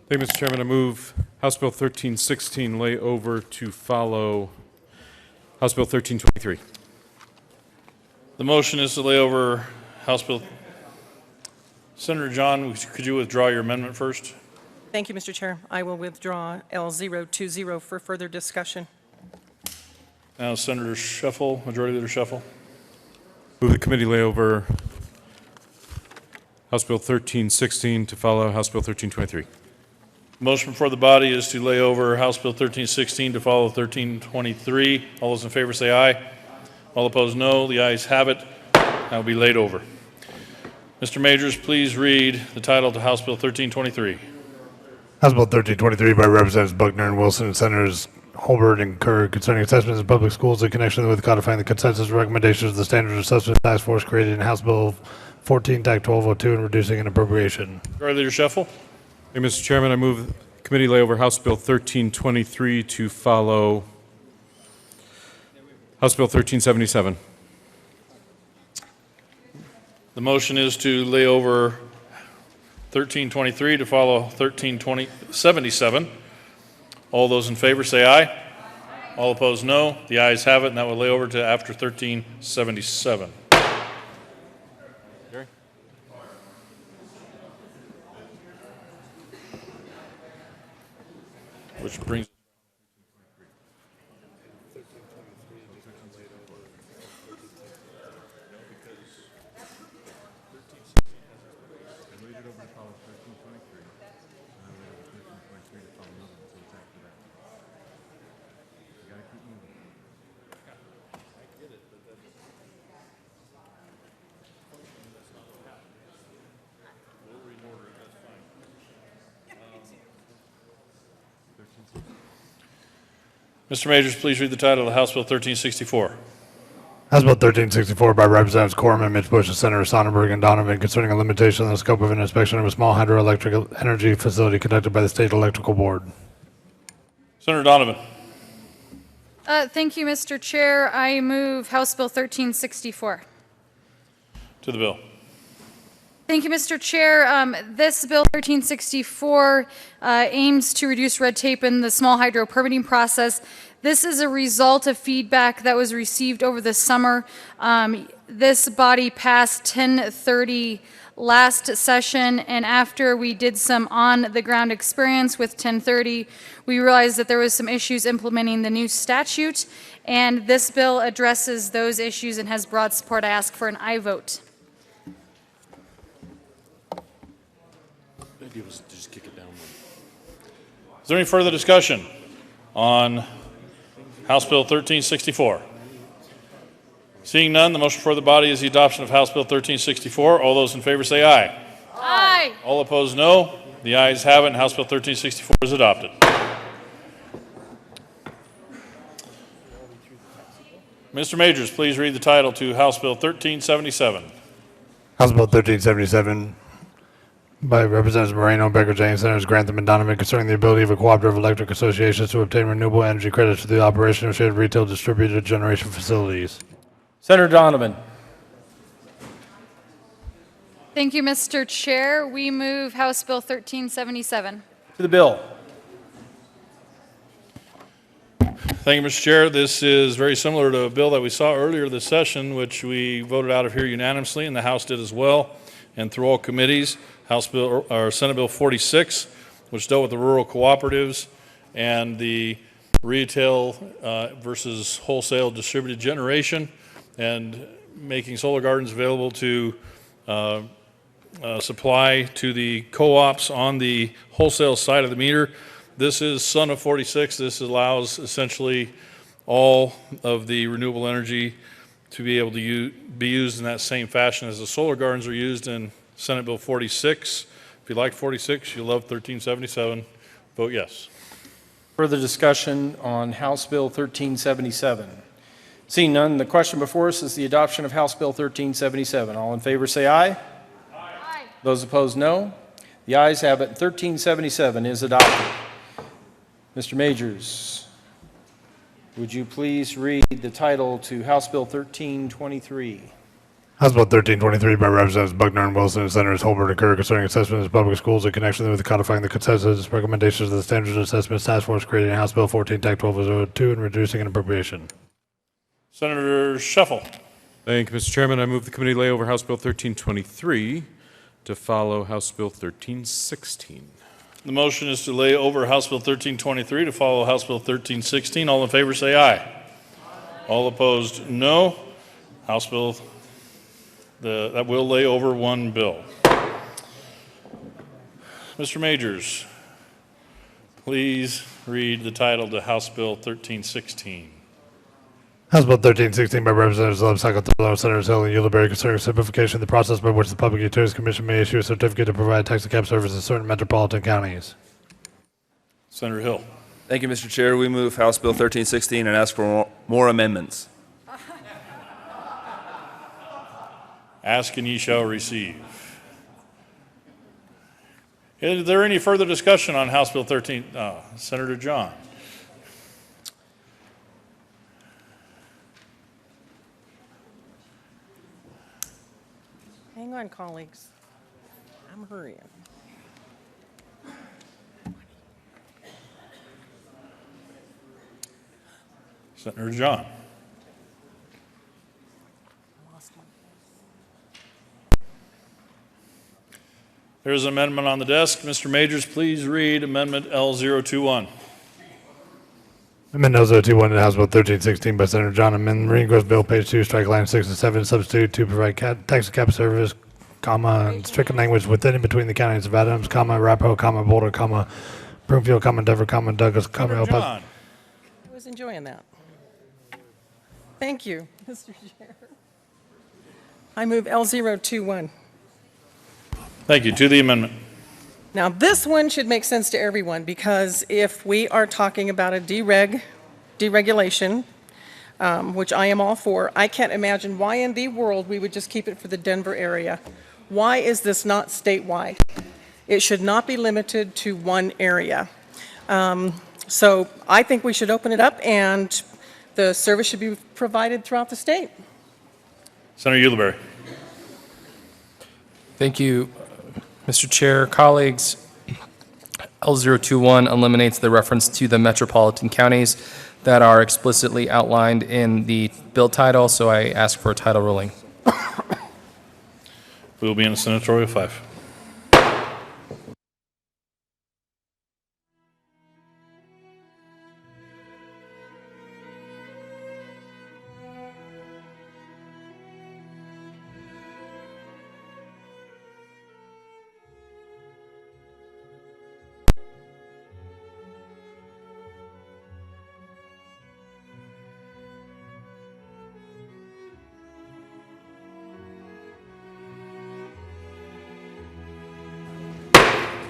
Thank you, Mr. Chairman. I move House Bill 1316 lay over to follow House Bill 1323. The motion is to lay over House Bill. Senator John, could you withdraw your amendment first? Thank you, Mr. Chair. I will withdraw L020 for further discussion. Now Senator Sheffel, Majority Leader Sheffel. Move the committee lay over House Bill 1316 to follow House Bill 1323. Motion before the body is to lay over House Bill 1316 to follow 1323. All those in favor say aye. All opposed, no. The ayes have it. That will be laid over. Mr. Majors, please read the title to House Bill 1323. House Bill 1323 by Representatives Buckner and Wilson and Senators Holbert and Kerr concerning assessments in public schools in connection with codifying the consensus recommendations of the Standards Assessment Task Force created in House Bill 14, TAC 1202 and reducing an appropriation. Majority Leader Sheffel. Hey, Mr. Chairman, I move committee lay over House Bill 1323 to follow House Bill 1377. The motion is to lay over 1323 to follow 1377. All those in favor say aye. All opposed, no. The ayes have it, and that will lay over to after 1377. Which brings Mr. Majors, please read the title of House Bill 1364. House Bill 1364 by Representatives Corman, Mitch Bush, and Senator Sonnenberg and Donovan concerning a limitation on the scope of an inspection of a small hydroelectric energy facility conducted by the State Electrical Board. Senator Donovan. Thank you, Mr. Chair. I move House Bill 1364. To the bill. Thank you, Mr. Chair. This Bill 1364 aims to reduce red tape in the small hydro permitting process. This is a result of feedback that was received over the summer. This body passed 1030 last session, and after we did some on-the-ground experience with 1030, we realized that there was some issues implementing the new statute, and this bill addresses those issues and has broad support. I ask for an aye vote. Just kick it down. Is there any further discussion on House Bill 1364? Seeing none, the motion before the body is the adoption of House Bill 1364. All those in favor say aye. Aye. All opposed, no. The ayes have it, and House Bill 1364 is adopted. Mr. Majors, please read the title to House Bill 1377. House Bill 1377 by Representatives Moreno, Becker, James, Senators Grantham, and Donovan concerning the ability of a cooperative electric associations to obtain renewable energy credits for the operation of shared retail distributed generation facilities. Senator Donovan. Thank you, Mr. Chair. We move House Bill 1377. To the bill. Thank you, Mr. Chair. This is very similar to a bill that we saw earlier this session, which we voted out of here unanimously, and the House did as well, and through all committees. House Bill or Senate Bill 46, which dealt with the rural cooperatives and the retail versus wholesale distributed generation, and making solar gardens available to supply to the co-ops on the wholesale side of the meter. This is Son of 46. This allows essentially all of the renewable energy to be able to be used in that same fashion as the solar gardens are used in Senate Bill 46. If you like 46, you love 1377, vote yes. Further discussion on House Bill 1377. Seeing none, the question before us is the adoption of House Bill 1377. All in favor say aye. Aye. Those opposed, no. The ayes have it. 1377 is adopted. Mr. Majors, Would you please read the title to House Bill 1323? House Bill 1323 by Representatives Buckner and Wilson and Senators Holbert and Kerr concerning assessment of public schools in connection with codifying the consensus recommendations of the Standards Assessment Task Force, creating House Bill 14 Tech 1202 and reducing an appropriation. Senator Shuffle. Thank you, Mr. Chairman. I move the committee lay over House Bill 1323 to follow House Bill 1316. The motion is to lay over House Bill 1323 to follow House Bill 1316. All in favor say aye. All opposed, no. House Bill, that will lay over one bill. Mr. Majors, please read the title to House Bill 1316. House Bill 1316 by Representatives Love, Sacagawea, Senators Hill, and Ulibarri concerning simplification of the process by which the Public Utilities Commission may issue a certificate to provide taxi cab service in certain metropolitan counties. Senator Hill. Thank you, Mr. Chair. We move House Bill 1316 and ask for more amendments. Ask and ye shall receive. Is there any further discussion on House Bill 13? Senator John. Hang on, colleagues. I'm hurrying. Senator John. There's an amendment on the desk. Mr. Majors, please read Amendment L021. Amendment L021 to House Bill 1316 by Senator John. Amend Marine Growth Bill, page 2, strike line 6 and 7, substitute to provide taxi cab service, comma, and stricken language within and between the counties of Adams, comma, Arapahoe, comma, Boulder, comma, Broomfield, comma, Denver, comma, Douglas, comma, El Paso. I was enjoying that. Thank you, Mr. Chair. I move L021. Thank you. To the amendment. Now, this one should make sense to everyone, because if we are talking about a deregulation, which I am all for, I can't imagine why in the world we would just keep it for the Denver area. Why is this not statewide? It should not be limited to one area. So I think we should open it up, and the service should be provided throughout the state. Senator Ulibarri. Thank you, Mr. Chair. Colleagues, L021 eliminates the reference to the metropolitan counties that are explicitly outlined in the bill title, so I ask for a title ruling. We will be in a senatorial 5.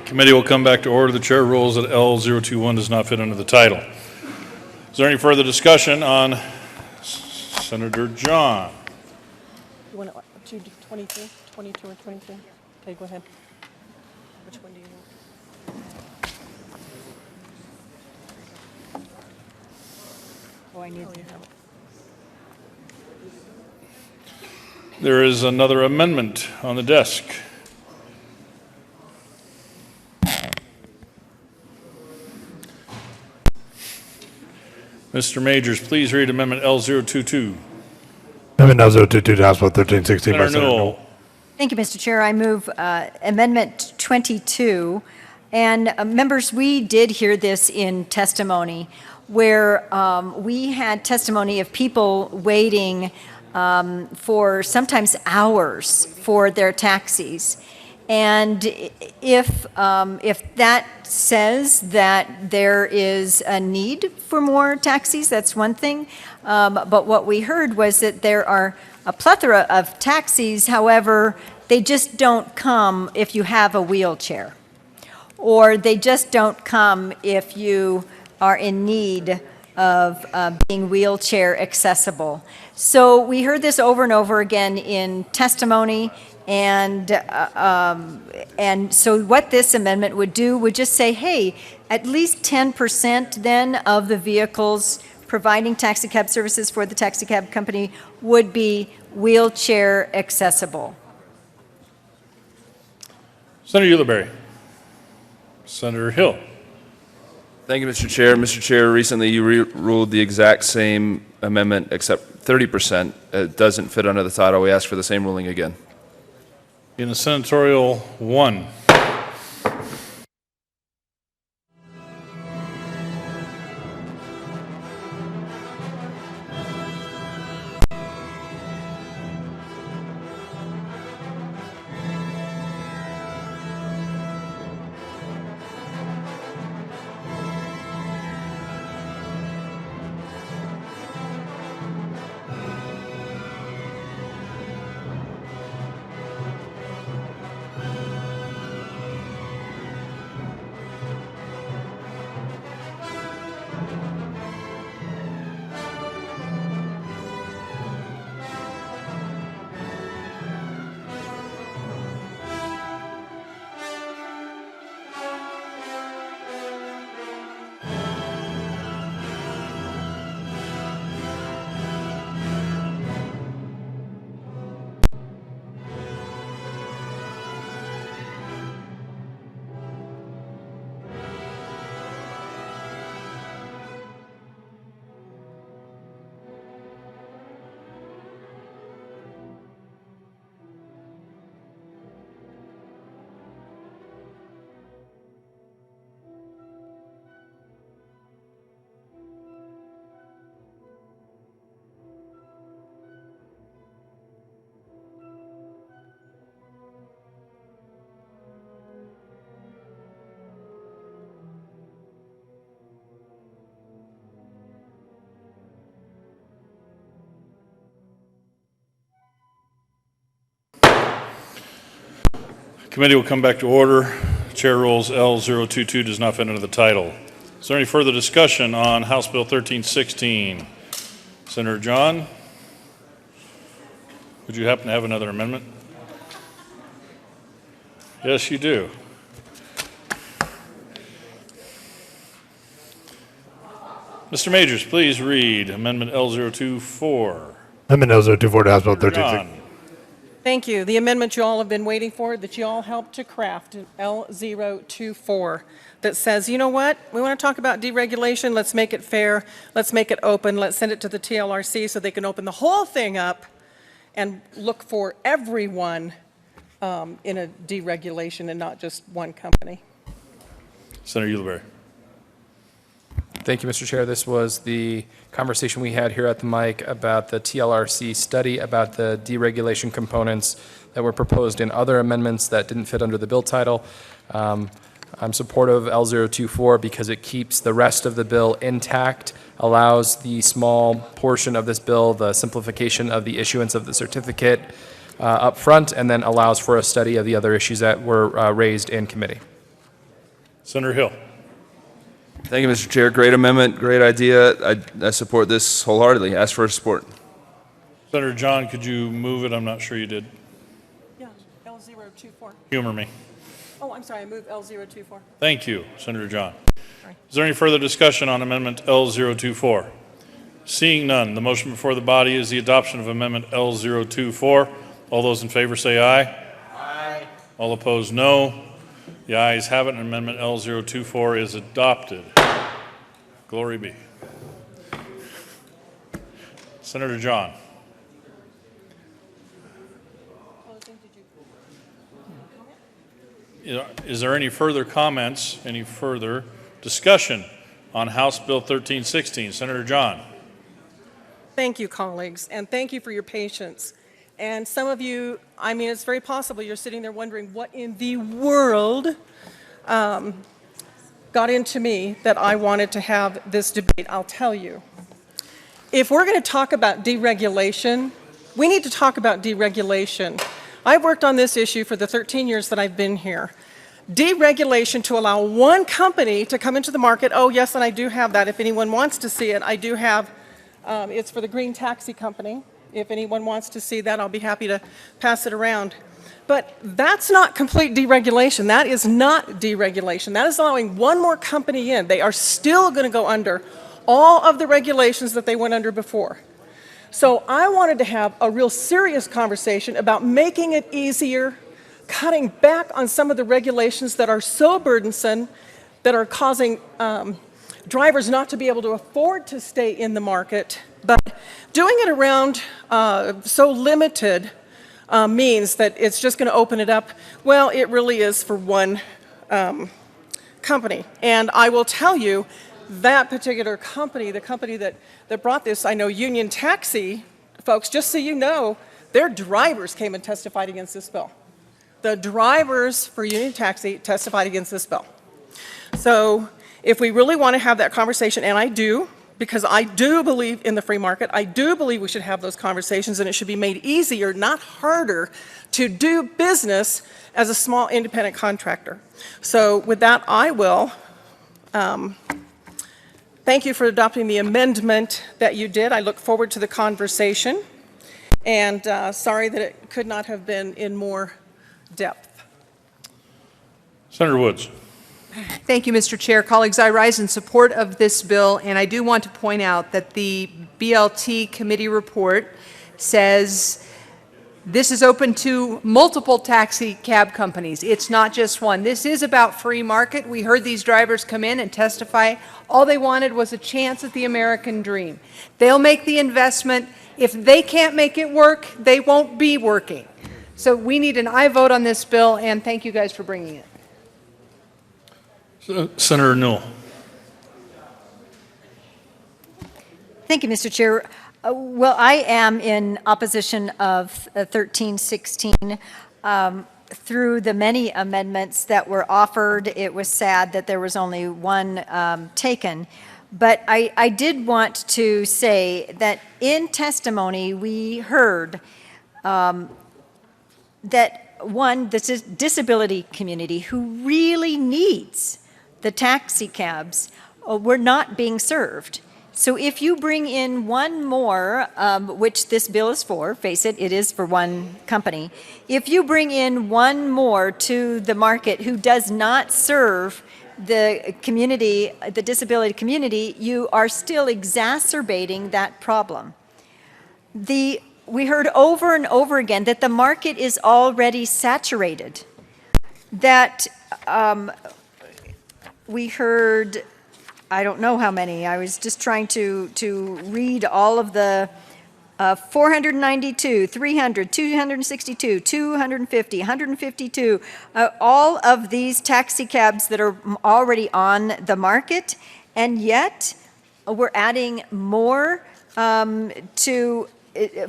Committee will come back to order. The chair rules that L021 does not fit under the title. Is there any further discussion on Senator John? You want to do 22 or 23? Okay, go ahead. Which one do you want? Oh, I need to have it. There is another amendment on the desk. Mr. Majors, please read Amendment L022. Amendment L022 to House Bill 1316 by Senator Senator Newell. Thank you, Mr. Chair. I move Amendment 22. And members, we did hear this in testimony, where we had testimony of people waiting for sometimes hours for their taxis. And if that says that there is a need for more taxis, that's one thing. But what we heard was that there are a plethora of taxis. However, they just don't come if you have a wheelchair, or they just don't come if you are in need of being wheelchair accessible. So we heard this over and over again in testimony. And so what this amendment would do would just say, hey, at least 10% then of the vehicles providing taxi cab services for the taxi cab company would be wheelchair accessible. Senator Ulibarri. Senator Hill. Thank you, Mr. Chair. Mr. Chair, recently you ruled the exact same amendment except 30%. It doesn't fit under the title. We ask for the same ruling again. In the senatorial 1. Committee will come back to order. Chair rules L022 does not fit under the title. Is there any further discussion on House Bill 1316? Senator John, would you happen to have another amendment? Yes, you do. Mr. Majors, please read Amendment L024. Amendment L024 to House Bill 1316. Thank you. The amendment you all have been waiting for, that you all helped to craft, L024, that says, you know what, we want to talk about deregulation, let's make it fair, let's make it open, let's send it to the TLRC so they can open the whole thing up and look for everyone in a deregulation and not just one company. Senator Ulibarri. Thank you, Mr. Chair. This was the conversation we had here at the mic about the TLRC study about the deregulation components that were proposed in other amendments that didn't fit under the bill title. I'm supportive of L024 because it keeps the rest of the bill intact, allows the small portion of this bill, the simplification of the issuance of the certificate up front, and then allows for a study of the other issues that were raised in committee. Senator Hill. Thank you, Mr. Chair. Great amendment, great idea. I support this wholeheartedly. Ask for support. Senator John, could you move it? I'm not sure you did. Yeah, L024. Humor me. Oh, I'm sorry, I moved L024. Thank you, Senator John. Is there any further discussion on Amendment L024? Seeing none, the motion before the body is the adoption of Amendment L024. All those in favor say aye. Aye. All opposed, no. The ayes have it, and Amendment L024 is adopted. Glory be. Senator John. Is there any further comments, any further discussion on House Bill 1316? Senator John. Thank you, colleagues, and thank you for your patience. And some of you, I mean, it's very possible you're sitting there wondering what in the world got into me that I wanted to have this debate. I'll tell you. If we're going to talk about deregulation, we need to talk about deregulation. I've worked on this issue for the 13 years that I've been here. Deregulation to allow one company to come into the market. Oh, yes, and I do have that. If anyone wants to see it, I do have, it's for the Green Taxi Company. If anyone wants to see that, I'll be happy to pass it around. But that's not complete deregulation. That is not deregulation. That is allowing one more company in. They are still going to go under all of the regulations that they went under before. So I wanted to have a real serious conversation about making it easier, cutting back on some of the regulations that are so burdensome, that are causing drivers not to be able to afford to stay in the market. But doing it around so limited means that it's just going to open it up. Well, it really is for one company. And I will tell you, that particular company, the company that brought this, I know Union Taxi, folks, just so you know, their drivers came and testified against this bill. The drivers for Union Taxi testified against this bill. So if we really want to have that conversation, and I do, because I do believe in the free market, I do believe we should have those conversations, and it should be made easier, not harder, to do business as a small independent contractor. So with that, I will thank you for adopting the amendment that you did. I look forward to the conversation, and sorry that it could not have been in more depth. Senator Woods. Thank you, Mr. Chair. Colleagues, I rise in support of this bill, and I do want to point out that the BLT committee report says this is open to multiple taxi cab companies. It's not just one. This is about free market. We heard these drivers come in and testify. All they wanted was a chance at the American dream. They'll make the investment. If they can't make it work, they won't be working. So we need an aye vote on this bill, and thank you guys for bringing it. Senator Newell. Thank you, Mr. Chair. Well, I am in opposition of 1316. Through the many amendments that were offered, it was sad that there was only one taken. But I did want to say that in testimony we heard that one, the disability community who really needs the taxi cabs were not being served. So if you bring in one more, which this bill is for, face it, it is for one company. If you bring in one more to the market who does not serve the community, the disability community, you are still exacerbating that problem. We heard over and over again that the market is already saturated. That we heard, I don't know how many, I was just trying to read all of the 492, 300, 262, 250, 152, all of these taxi cabs that are already on the market, and yet we're adding more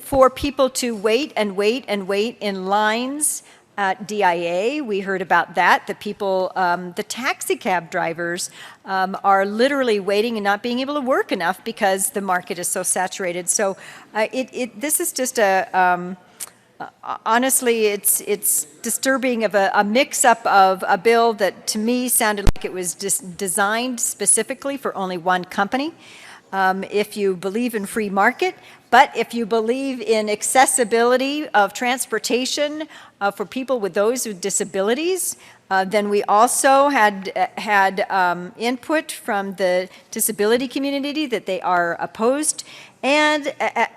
for people to wait and wait and wait in lines at DIA. We heard about that. The people, the taxi cab drivers are literally waiting and not being able to work enough because the market is so saturated. So this is just honestly, it's disturbing of a mix-up of a bill that to me sounded like it was designed specifically for only one company. If you believe in free market, but if you believe in accessibility of transportation for people with those with disabilities, then we also had input from the disability community that they are opposed. And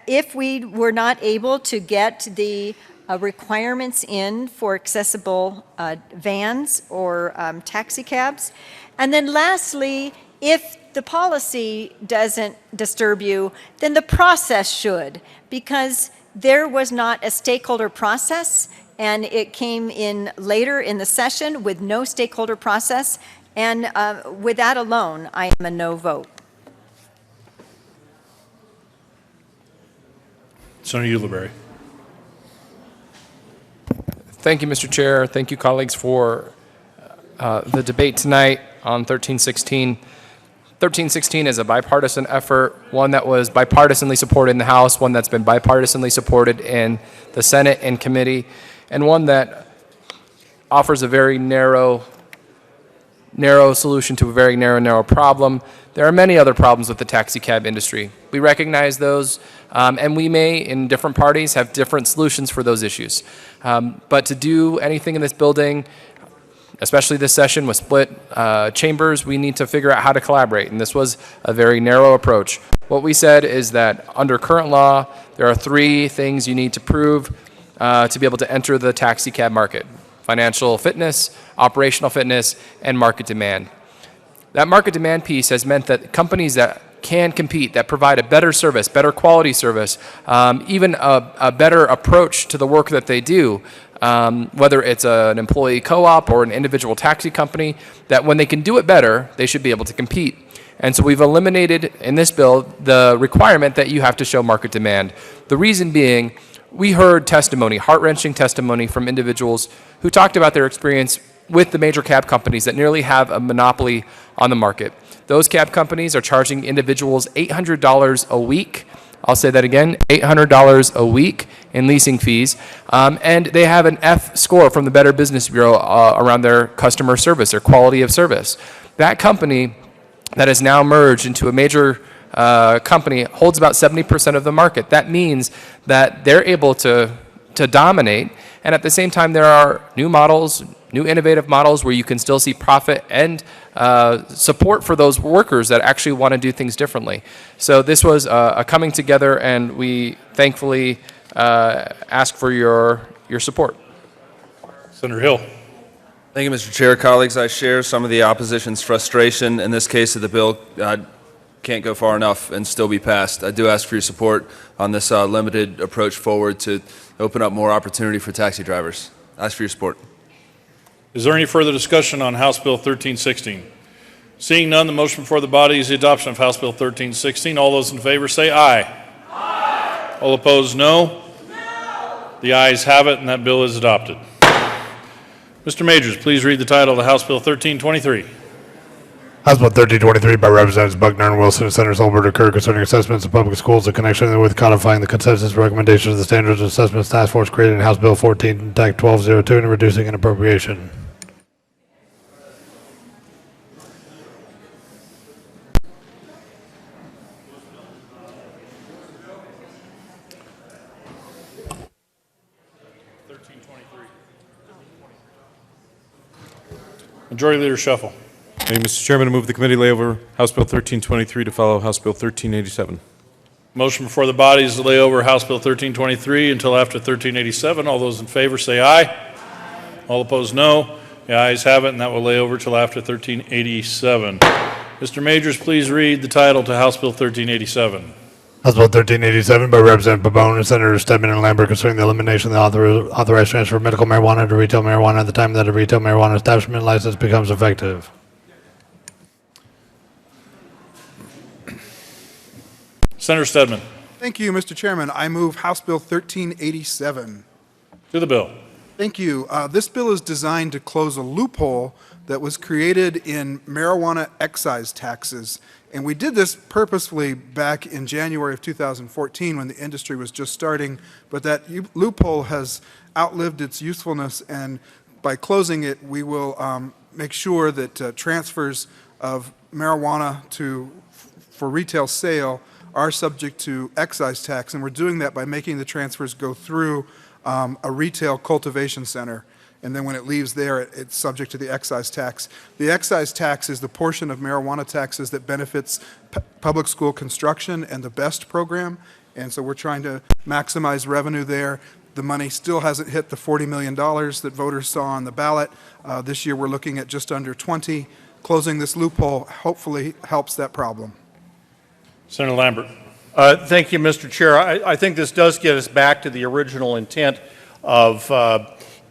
if we were not able to get the requirements in for accessible vans or taxi cabs. And then lastly, if the policy doesn't disturb you, then the process should, because there was not a stakeholder process, and it came in later in the session with no stakeholder process, and with that alone, I am a no vote. Senator Ulibarri. Thank you, Mr. Chair. Thank you, colleagues, for the debate tonight on 1316. 1316 is a bipartisan effort, one that was bipartisanly supported in the House, one that's been bipartisanly supported in the Senate and committee, and one that offers a very narrow solution to a very narrow problem. There are many other problems with the taxi cab industry. We recognize those, and we may, in different parties, have different solutions for those issues. But to do anything in this building especially this session with split chambers, we need to figure out how to collaborate, and this was a very narrow approach. What we said is that under current law, there are 3 things you need to prove to be able to enter the taxi cab market: financial fitness, operational fitness, and market demand. That market demand piece has meant that companies that can compete, that provide a better service, better quality service, even a better approach to the work that they do, whether it's an employee co-op or an individual taxi company, that when they can do it better, they should be able to compete. And so we've eliminated in this bill the requirement that you have to show market demand. The reason being, we heard testimony, heart-wrenching testimony from individuals who talked about their experience with the major cab companies that nearly have a monopoly on the market. Those cab companies are charging individuals $800 a week. I'll say that again, $800 a week in leasing fees. And they have an F score from the Better Business Bureau around their customer service, their quality of service. That company that has now merged into a major company holds about 70% of the market. That means that they're able to dominate, and at the same time there are new models, new innovative models where you can still see profit and support for those workers that actually want to do things differently. So this was a coming together, and we thankfully ask for your support. Senator Hill. Thank you, Mr. Chair. Colleagues, I share some of the opposition's frustration in this case that the bill can't go far enough and still be passed. I do ask for your support on this limited approach forward to open up more opportunity for taxi drivers. I ask for your support. Is there any further discussion on House Bill 1316? Seeing none, the motion before the body is the adoption of House Bill 1316. All those in favor say aye. Aye. All opposed, no. No. The ayes have it, and that bill is adopted. Mr. Majors, please read the title of House Bill 1323. House Bill 1323 by Representatives Buckner and Wilson and Senator Solberg occur concerning assessments of public schools in connection with codifying the consensus recommendations of the Standards and Assessments Task Force created in House Bill 14, TAC 1202, and reducing an appropriation. Majority Leader Shuffle. Thank you, Mr. Chairman. I move the committee lay over House Bill 1323 to follow House Bill 1387. Motion before the body is to lay over House Bill 1323 until after 1387. All those in favor say aye. Aye. All opposed, no. The ayes have it, and that will lay over till after 1387. Mr. Majors, please read the title to House Bill 1387. House Bill 1387 by Representative Babone and Senator Stedman and Lambert concerning the elimination of the authorized transfer of medical marijuana to retail marijuana at the time that a retail marijuana establishment license becomes effective. Senator Stedman. Thank you, Mr. Chairman. I move House Bill 1387. To the bill. Thank you. This bill is designed to close a loophole that was created in marijuana excise taxes. And we did this purposefully back in January of 2014 when the industry was just starting, but that loophole has outlived its usefulness, and by closing it, we will make sure that transfers of marijuana for retail sale are subject to excise tax, and we're doing that by making the transfers go through a retail cultivation center. And then when it leaves there, it's subject to the excise tax. The excise tax is the portion of marijuana taxes that benefits public school construction and the BEST program. And so we're trying to maximize revenue there. The money still hasn't hit the $40 million that voters saw on the ballot. This year we're looking at just under 20. Closing this loophole hopefully helps that problem. Senator Lambert. Thank you, Mr. Chair. I think this does get us back to the original intent of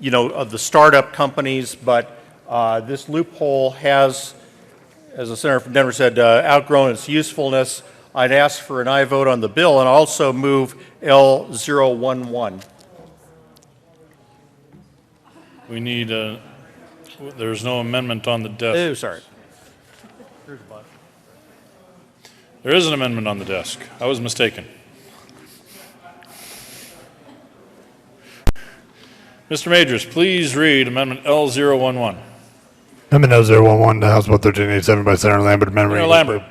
of the startup companies, but this loophole has, as the Senator from Denver said, outgrown its usefulness. I'd ask for an aye vote on the bill and also move L011. We need there's no amendment on the desk. Oh, sorry. There is an amendment on the desk. I was mistaken. Mr. Majors, please read Amendment L011. Amendment L011 to House Bill 1387 by Senator Lambert. Amendment. Senator Lambert.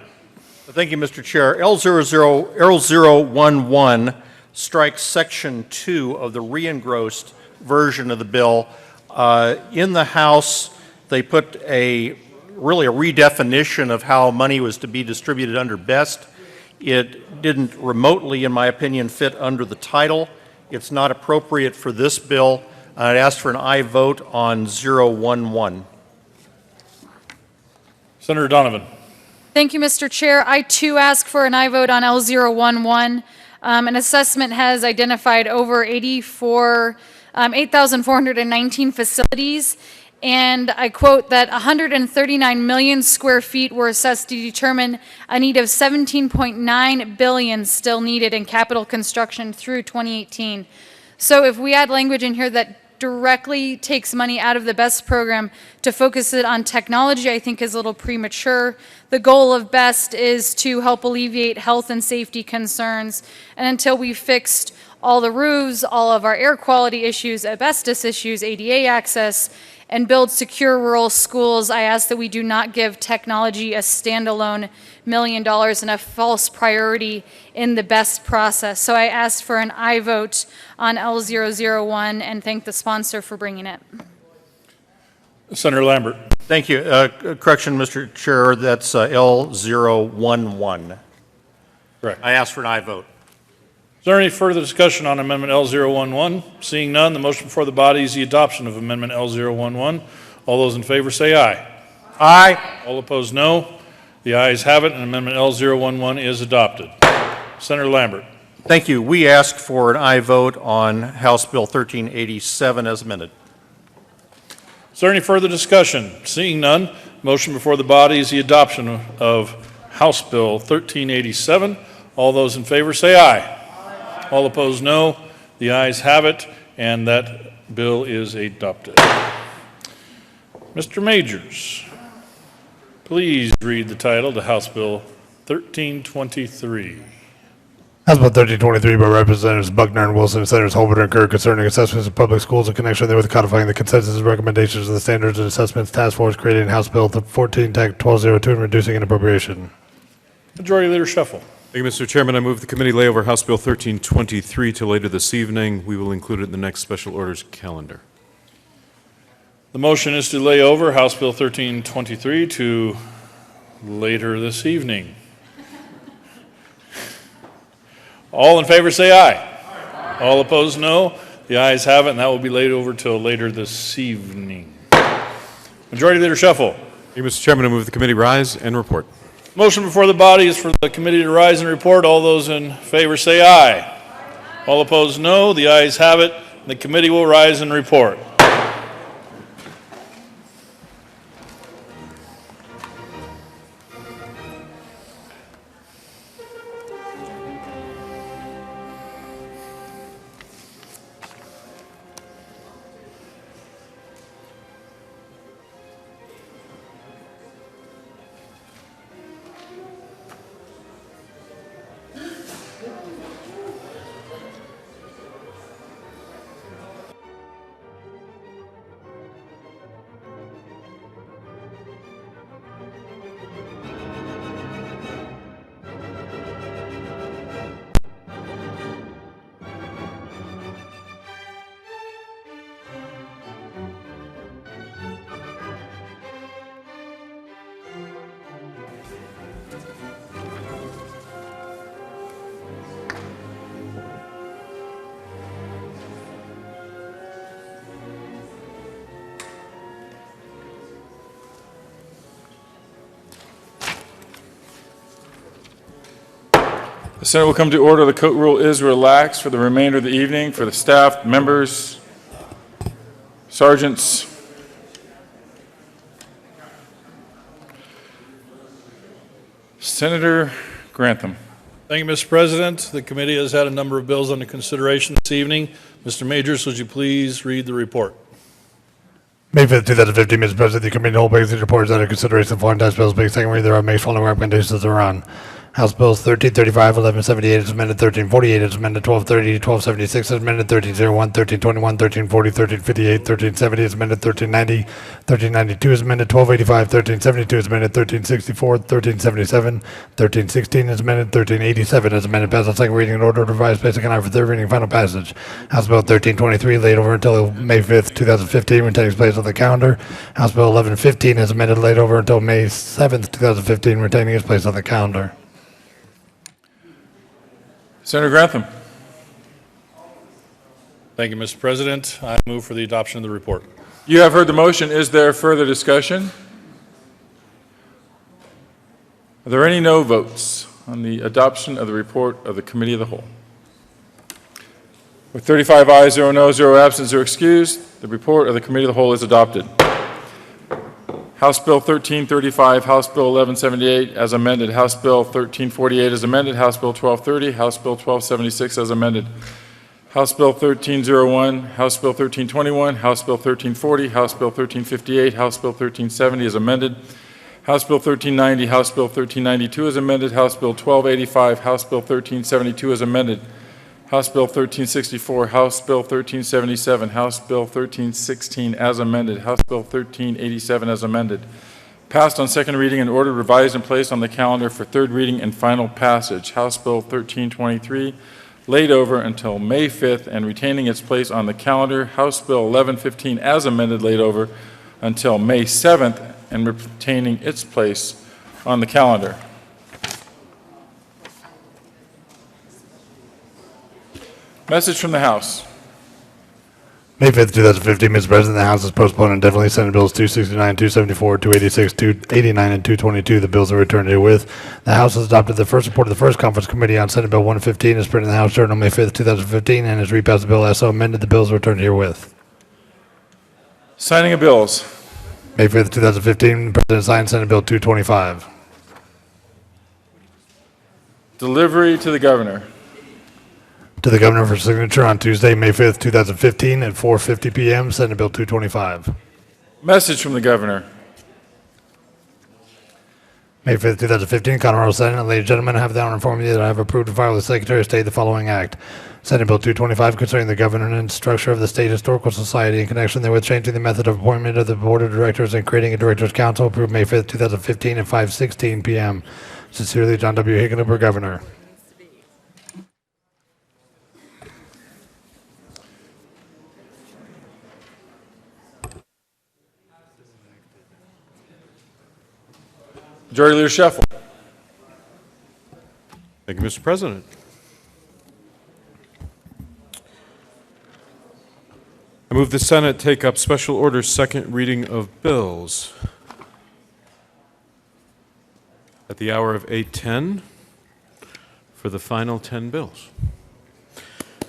Thank you, Mr. Chair. L011 strikes Section 2 of the re-engrossed version of the bill. In the House, They put really a redefinition of how money was to be distributed under BEST. It didn't remotely, in my opinion, fit under the title. It's not appropriate for this bill. I'd ask for an aye vote on 011. Senator Donovan. Thank you, Mr. Chair. I too ask for an aye vote on L011. An assessment has identified over 8,419 facilities, and I quote that 139 million square feet were assessed to determine a need of 17.9 billion still needed in capital construction through 2018. So if we add language in here that directly takes money out of the BEST program to focus it on technology, I think is a little premature. The goal of BEST is to help alleviate health and safety concerns, and until we've fixed all the roofs, all of our air quality issues, asbestos issues, ADA access, and build secure rural schools, I ask that we do not give technology a standalone $1 million and a false priority in the BEST process. So I ask for an aye vote on L001 and thank the sponsor for bringing it. Senator Lambert. Thank you. Correction, Mr. Chair, that's L011. Correct. I ask for an aye vote. Is there any further discussion on Amendment L011? Seeing none, the motion before the body is the adoption of Amendment L011. All those in favor say aye. Aye. All opposed, no. The ayes have it, and Amendment L011 is adopted. Senator Lambert. Thank you. We ask for an aye vote on House Bill 1387 as amended. Is there any further discussion? Seeing none, motion before the body is the adoption of House Bill 1387. All those in favor say aye. All opposed, no. The ayes have it, and that bill is adopted. Mr. Majors, please read the title to House Bill 1323. House Bill 1323 by Representatives Buckner and Wilson, Senators Holbert and Kerr, concerning assessments of public schools in connection therewith codifying the consensus and recommendations of the Standards and Assessments Task Force created in House Bill 14 Tac 1202 and reducing an appropriation. Majority Leader Shuffle. Thank you, Mr. Chairman. I move the committee lay over House Bill 1323 to later this evening. We will include it in the next special orders calendar. The motion is to lay over House Bill 1323 to later this evening. All in favor say aye. Aye. All opposed, no. The ayes have it, and that will be laid over till later this evening. Majority Leader Shuffle. Thank you, Mr. Chairman. I move the committee rise and report. Motion before the body is for the committee to rise and report. All those in favor say aye. Aye. All opposed, no. The ayes have it. The committee will rise and report. The Senate will come to order. The court rule is relaxed for the remainder of the evening for the staff, members, sergeants. Senator Grantham. Thank you, Mr. President. The committee has had a number of bills under consideration this evening. Mr. Majors, would you please read the report? May 5th, 2015, Mr. President, the committee in the whole basic report is under consideration of foreign tax bills being second read. There are made following recommendations thereon. House Bills 1335, 1178 as amended, 1348 as amended, 1230, 1276 as amended, 1301, 1321, 1340, 1358, 1370 as amended, 1390, 1392 as amended, 1285, 1372 as amended, 1364, 1377, 1316 as amended, 1387 as amended, passed on second reading in order to revise basic and for third reading and final passage. House Bill 1323 laid over until May 5th, 2015, retaining its place on the calendar. House Bill 1115 as amended, laid over until May 7th, 2015, retaining its place on the calendar. Senator Grantham. Thank you, Mr. President. I move for the adoption of the report. You have heard the motion. Is there further discussion? Are there any no votes on the adoption of the report of the Committee of the Whole? With 35 ayes, 0 noes, 0 absent, 0 excused, the report of the Committee of the Whole is adopted. House Bill 1335, House Bill 1178 as amended, House Bill 1348 as amended, House Bill 1230, House Bill 1276 as amended, House Bill 1301, House Bill 1321, House Bill 1340, House Bill 1358, House Bill 1370 as amended, House Bill 1390, House Bill 1392 as amended, House Bill 1285, House Bill 1372 as amended, House Bill 1364, House Bill 1377, House Bill 1316 as amended, House Bill 1387 as amended. Passed on second reading and ordered revised and placed on the calendar for third reading and final passage. House Bill 1323 laid over until May 5th and retaining its place on the calendar. House Bill 1115 as amended laid over until May 7th and retaining its place on the calendar. Message from the House. May 5th, 2015, Mr. President, the House has postponed indefinitely Senate Bills 269, 274, 286, 289, and 222. The bills are returned herewith. The House has adopted the first report of the First Conference Committee on Senate Bill 115 as printed in the House Journal May 5th, 2015, and has repassed the bill as so amended. The bills are returned herewith. Signing of bills. May 5th, 2015, the President signed Senate Bill 225. Delivery to the Governor. To the Governor for signature on Tuesday, May 5th, 2015 at 4:50 p.m., Senate Bill 225. Message from the Governor. May 5th, 2015, Colorado Senate. Ladies and gentlemen, I have the honor to inform you that I have approved to file with the Secretary of State the following act. Senate Bill 225 concerning the governance structure of the State Historical Society in connection therewith changing the method of appointment of the Board of Directors and creating a Directors' Council, approved May 5th, 2015 at 5:16 p.m. Sincerely, John W. Hickenlooper, Governor. Majority Leader Scheffel. Thank you, Mr. President. I move the Senate take up special order second reading of bills at the hour of 8:10 for the final 10 bills.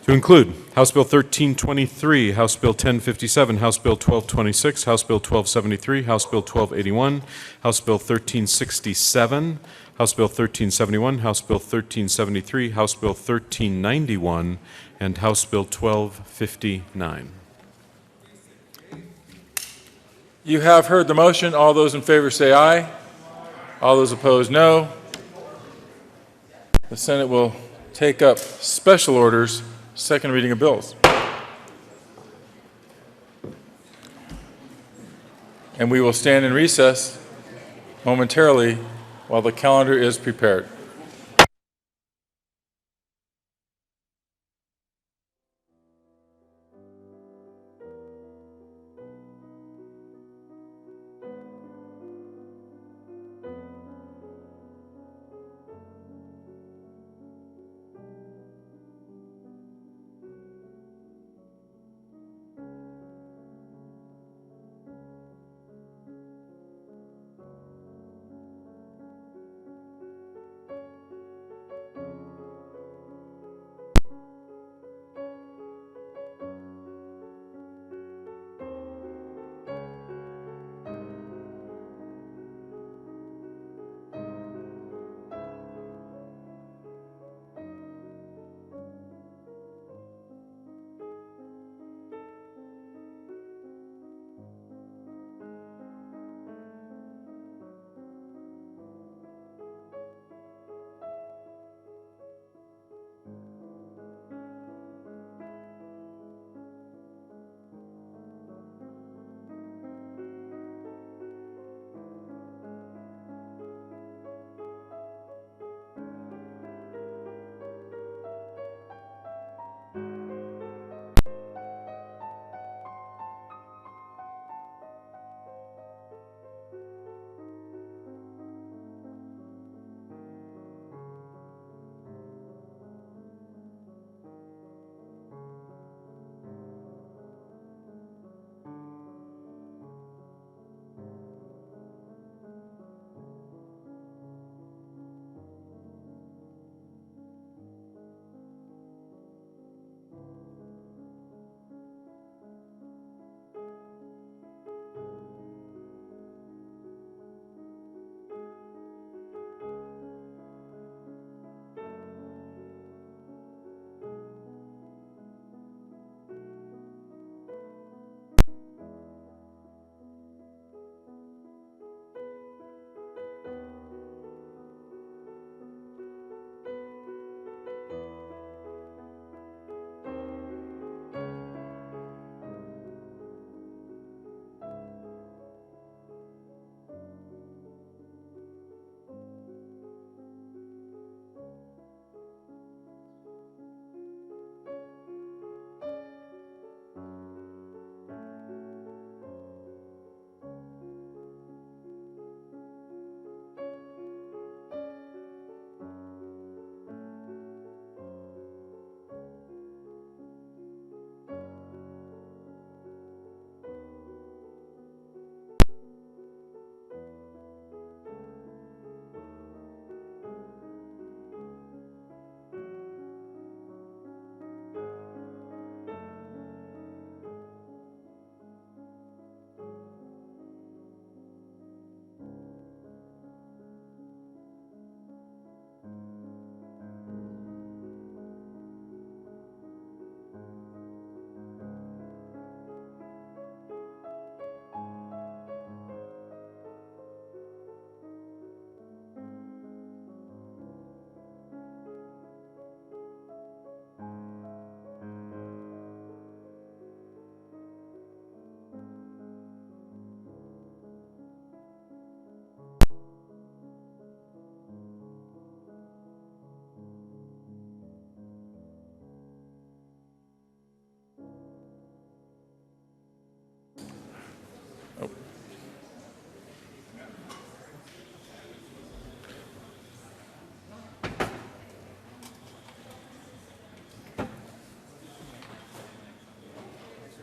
To include House Bill 1323, House Bill 1057, House Bill 1226, House Bill 1273, House Bill 1281, House Bill 1367, House Bill 1371, House Bill 1373, House Bill 1391, and House Bill 1259. You have heard the motion. All those in favor say aye. All those opposed, no. The Senate will take up special orders, second reading of bills. And we will stand in recess momentarily while the calendar is prepared.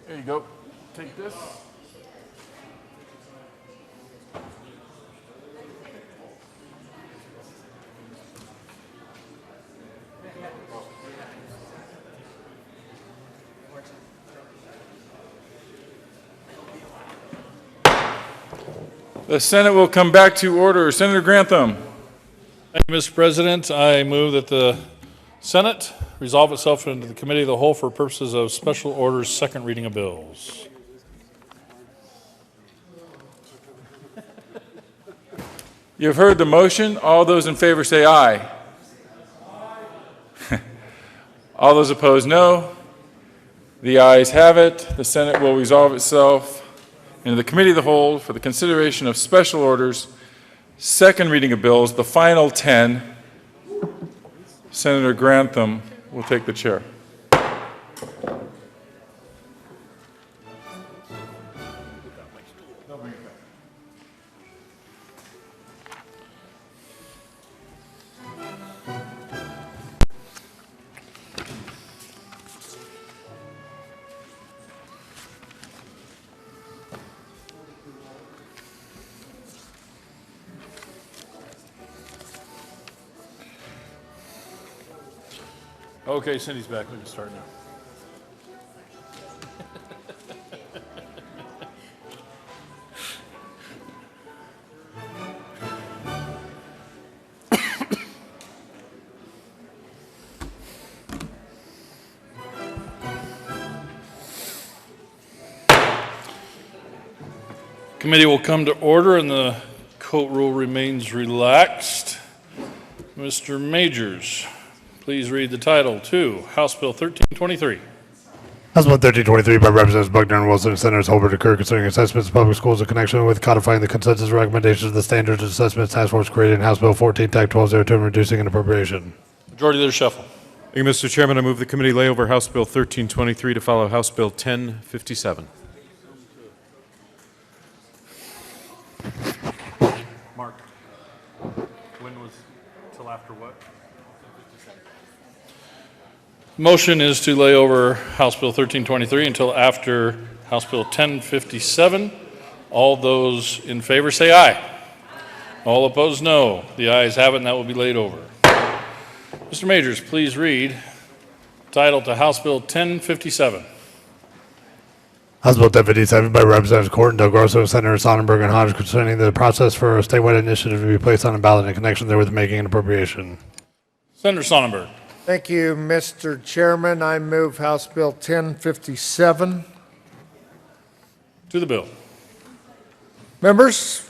There you go. Take this. The Senate will come back to order. Senator Grantham. Thank you, Mr. President. I move that the Senate resolve itself into the Committee of the Whole for purposes of special orders, second reading of bills. You've heard the motion. All those in favor say aye. All those opposed, no. The ayes have it. The Senate will resolve itself into the Committee of the Whole for the consideration of special orders, second reading of bills, the final 10. Senator Grantham will take the chair. Okay, Cindy's back. We can start now. Committee will come to order and the court rule remains relaxed. Mr. Majors, please read the title to House Bill 1323. House Bill 1323 by Representatives Buckner and Wilson and Senators Holbert occur concerning assessments of public schools in connection with codifying the consensus recommendations of the Standards and Assessments Task Force created in House Bill 14, TAC 1202, and reducing an appropriation. Majority Leader Shuffle. Thank you, Mr. Chairman. I move the committee lay over House Bill 1323 to follow House Bill 1057. Mark, when was till after what? Motion is to lay over House Bill 1323 until after House Bill 1057. All those in favor say aye. All opposed, no. The ayes have it, and that will be laid over. Mr. Majors, please read title to House Bill 1057. House Bill 1057 by Representatives Corton, Del Grosso, Senators Sonnenberg, and Hodge concerning the process for a statewide initiative to be placed on a ballot in connection therewith making an appropriation. Senator Sonnenberg. Thank you, Mr. Chairman. I move House Bill 1057. To the bill. Members,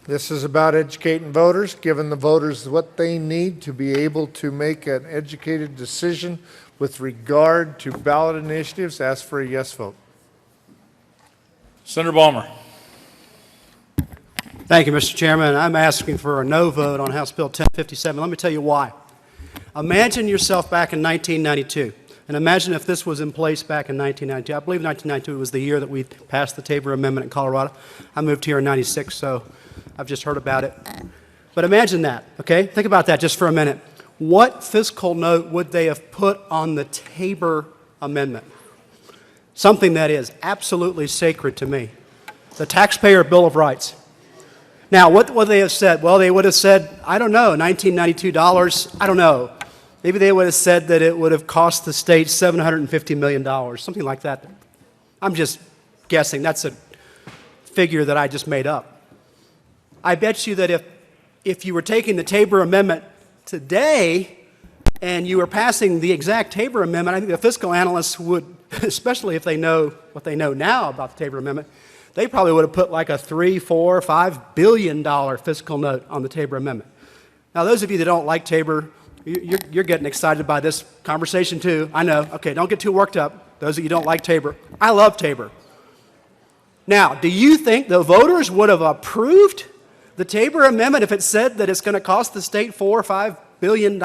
this is about educating voters, giving the voters what they need to be able to make an educated decision with regard to ballot initiatives. Ask for a yes vote. Senator Balmer. Thank you, Mr. Chairman. I'm asking for a no vote on House Bill 1057. Let me tell you why. Imagine yourself back in 1992, and imagine if this was in place back in 1992. I believe 1992 was the year that we passed the Tabor Amendment in Colorado. I moved here in 96, so I've just heard about it. But imagine that, okay? Think about that just for a minute. What fiscal note would they have put on the Tabor Amendment? Something that is absolutely sacred to me. The Taxpayer Bill of Rights. Now, what would they have said? Well, they would have said, I don't know, $1992, I don't know. Maybe they would have said that it would have cost the state $750 million, something like that. I'm just guessing. That's a figure that I just made up. I bet you that if you were taking the Tabor Amendment today and you were passing the exact Tabor Amendment, I think the fiscal analysts would, especially if they know what they know now about the Tabor Amendment, they probably would have put like a $3, $4, $5 billion fiscal note on the Tabor Amendment. Now, those of you that don't like Tabor, you're getting excited by this conversation too. I know. Okay, don't get too worked up. Those of you who don't like Tabor. I love Tabor. Now, do you think the voters would have approved the Tabor Amendment if it said that it's going to cost the state $4 or $5 billion?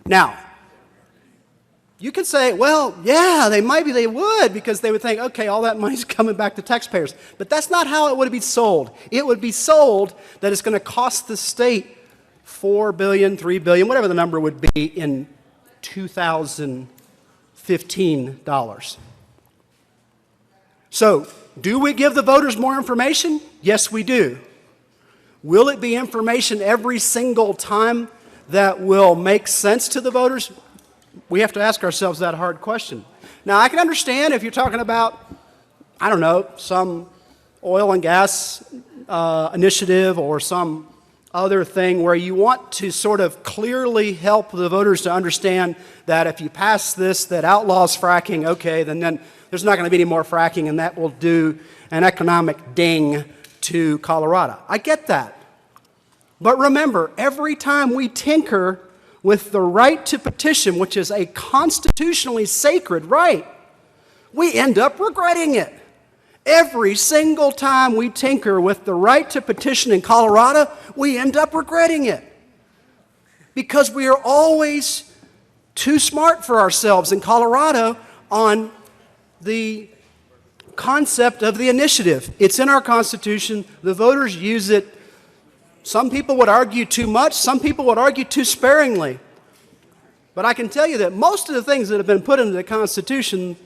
Now, you could say, well, yeah, they would, because they would think, okay, all that money's coming back to taxpayers. But that's not how it would be sold. It would be sold that it's going to cost the state $4 billion, $3 billion, whatever the number would be in 2000 $15. So, do we give the voters more information? Yes, we do. Will it be information every single time that will make sense to the voters? We have to ask ourselves that hard question. Now, I can understand if you're talking about, I don't know, some oil and gas initiative or some other thing where you want to sort of clearly help the voters to understand that if you pass this that outlaws fracking, okay, then there's not going to be any more fracking, and that will do an economic ding to Colorado. I get that. But remember, every time we tinker with the right to petition, which is a constitutionally sacred right, we end up regretting it. Every single time we tinker with the right to petition in Colorado, we end up regretting it. Because we are always too smart for ourselves in Colorado on the concept of the initiative. It's in our Constitution. The voters use it. Some people would argue too much. Some people would argue too sparingly. But I can tell you that most of the things that have been put into the Constitution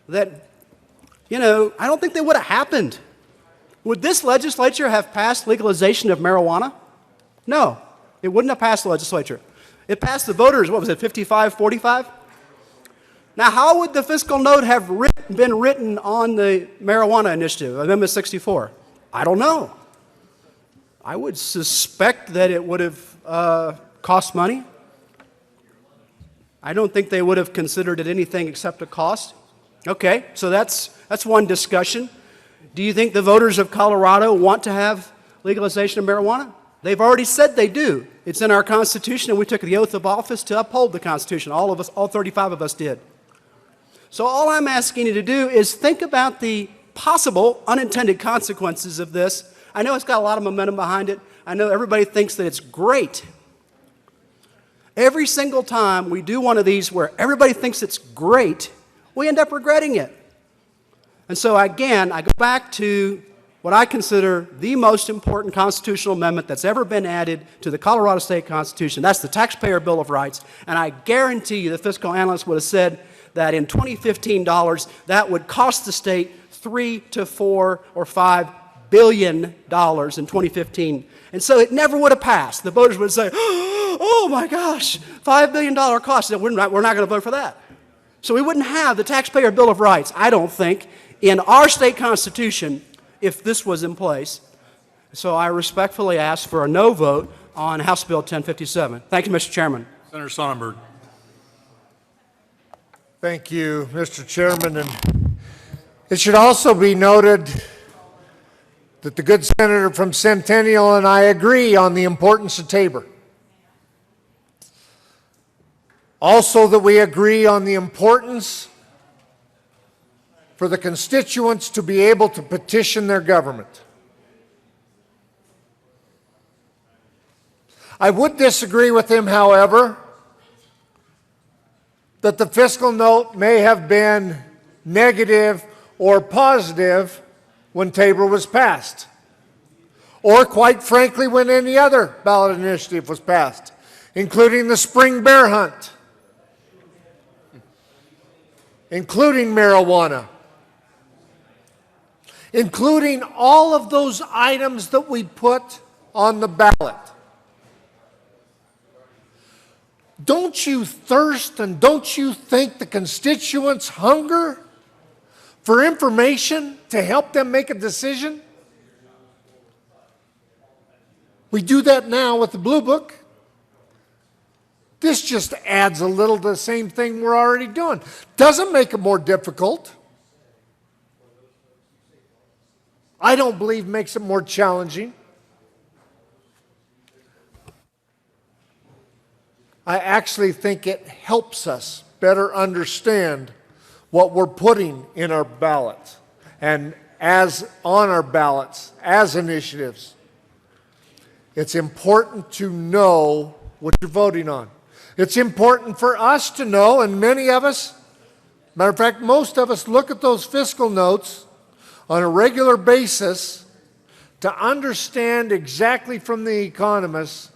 that, I don't think they would have happened. Would this legislature have passed legalization of marijuana? No, it wouldn't have passed the legislature. It passed the voters, 55-45? Now, how would the fiscal note have been written on the marijuana initiative, Amendment 64? I don't know. I would suspect that it would have cost money. I don't think they would have considered it anything except a cost. Okay, so that's one discussion. Do you think the voters of Colorado want to have legalization of marijuana? They've already said they do. It's in our Constitution, and we took the oath of office to uphold the Constitution. All of us, all 35 of us did. So all I'm asking you to do is think about the possible unintended consequences of this. I know it's got a lot of momentum behind it. I know everybody thinks that it's great. Every single time we do one of these where everybody thinks it's great, we end up regretting it. And so again, I go back to what I consider the most important constitutional amendment that's ever been added to the Colorado State Constitution. That's the Taxpayer Bill of Rights. And I guarantee you the fiscal analyst would have said that in 2015 dollars, that would cost the state $3 to $4 or $5 billion in 2015. And so it never would have passed. The voters would say, oh my gosh, $5 billion cost. We're not going to vote for that. So we wouldn't have the Taxpayer Bill of Rights, I don't think, in our state constitution if this was in place. So I respectfully ask for a no vote on House Bill 1057. Thank you, Mr. Chairman. Senator Sonnenberg. Thank you, Mr. Chairman. And it should also be noted that the good senator from Centennial and I agree on the importance of Tabor. Also that we agree on the importance for the constituents to be able to petition their government. I would disagree with him, however, that the fiscal note may have been negative or positive when Tabor was passed, or quite frankly when any other ballot initiative was passed, including the spring bear hunt, including marijuana, including all of those items that we put on the ballot. Don't you thirst and don't you think the constituents hunger for information to help them make a decision? We do that now with the Blue Book. This just adds a little to the same thing we're already doing. Doesn't make it more difficult. I don't believe makes it more challenging. I actually think it helps us better understand what we're putting in our ballots and as on our ballots as initiatives. It's important to know what you're voting on. It's important for us to know, and many of us, matter of fact, most of us look at those fiscal notes on a regular basis to understand exactly from the economists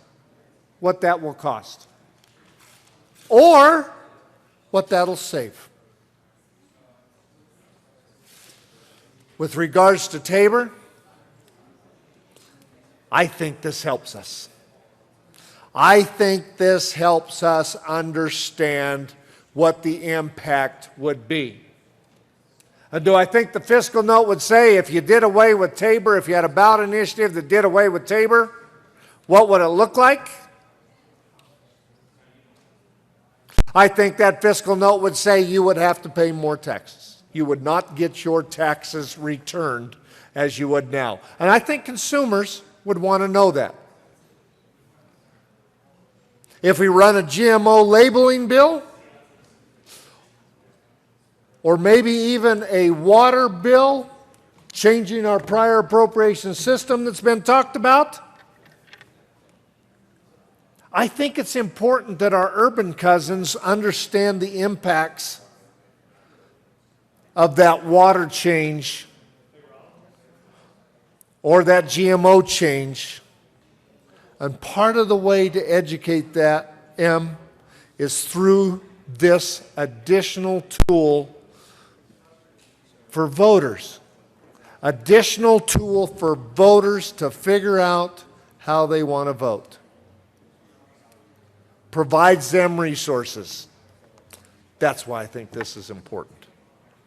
what that will cost or what that'll save. With regards to Tabor, I think this helps us. I think this helps us understand what the impact would be. And do I think the fiscal note would say if you did away with Tabor, if you had a ballot initiative that did away with Tabor, what would it look like? I think that fiscal note would say you would have to pay more taxes. You would not get your taxes returned as you would now. And I think consumers would want to know that. If we run a GMO labeling bill, or maybe even a water bill, changing our prior appropriation system that's been talked about, I think it's important that our urban cousins understand the impacts of that water change or that GMO change. And part of the way to educate that, is through this additional tool for voters. Additional tool for voters to figure out how they want to vote. Provides them resources. That's why I think this is important.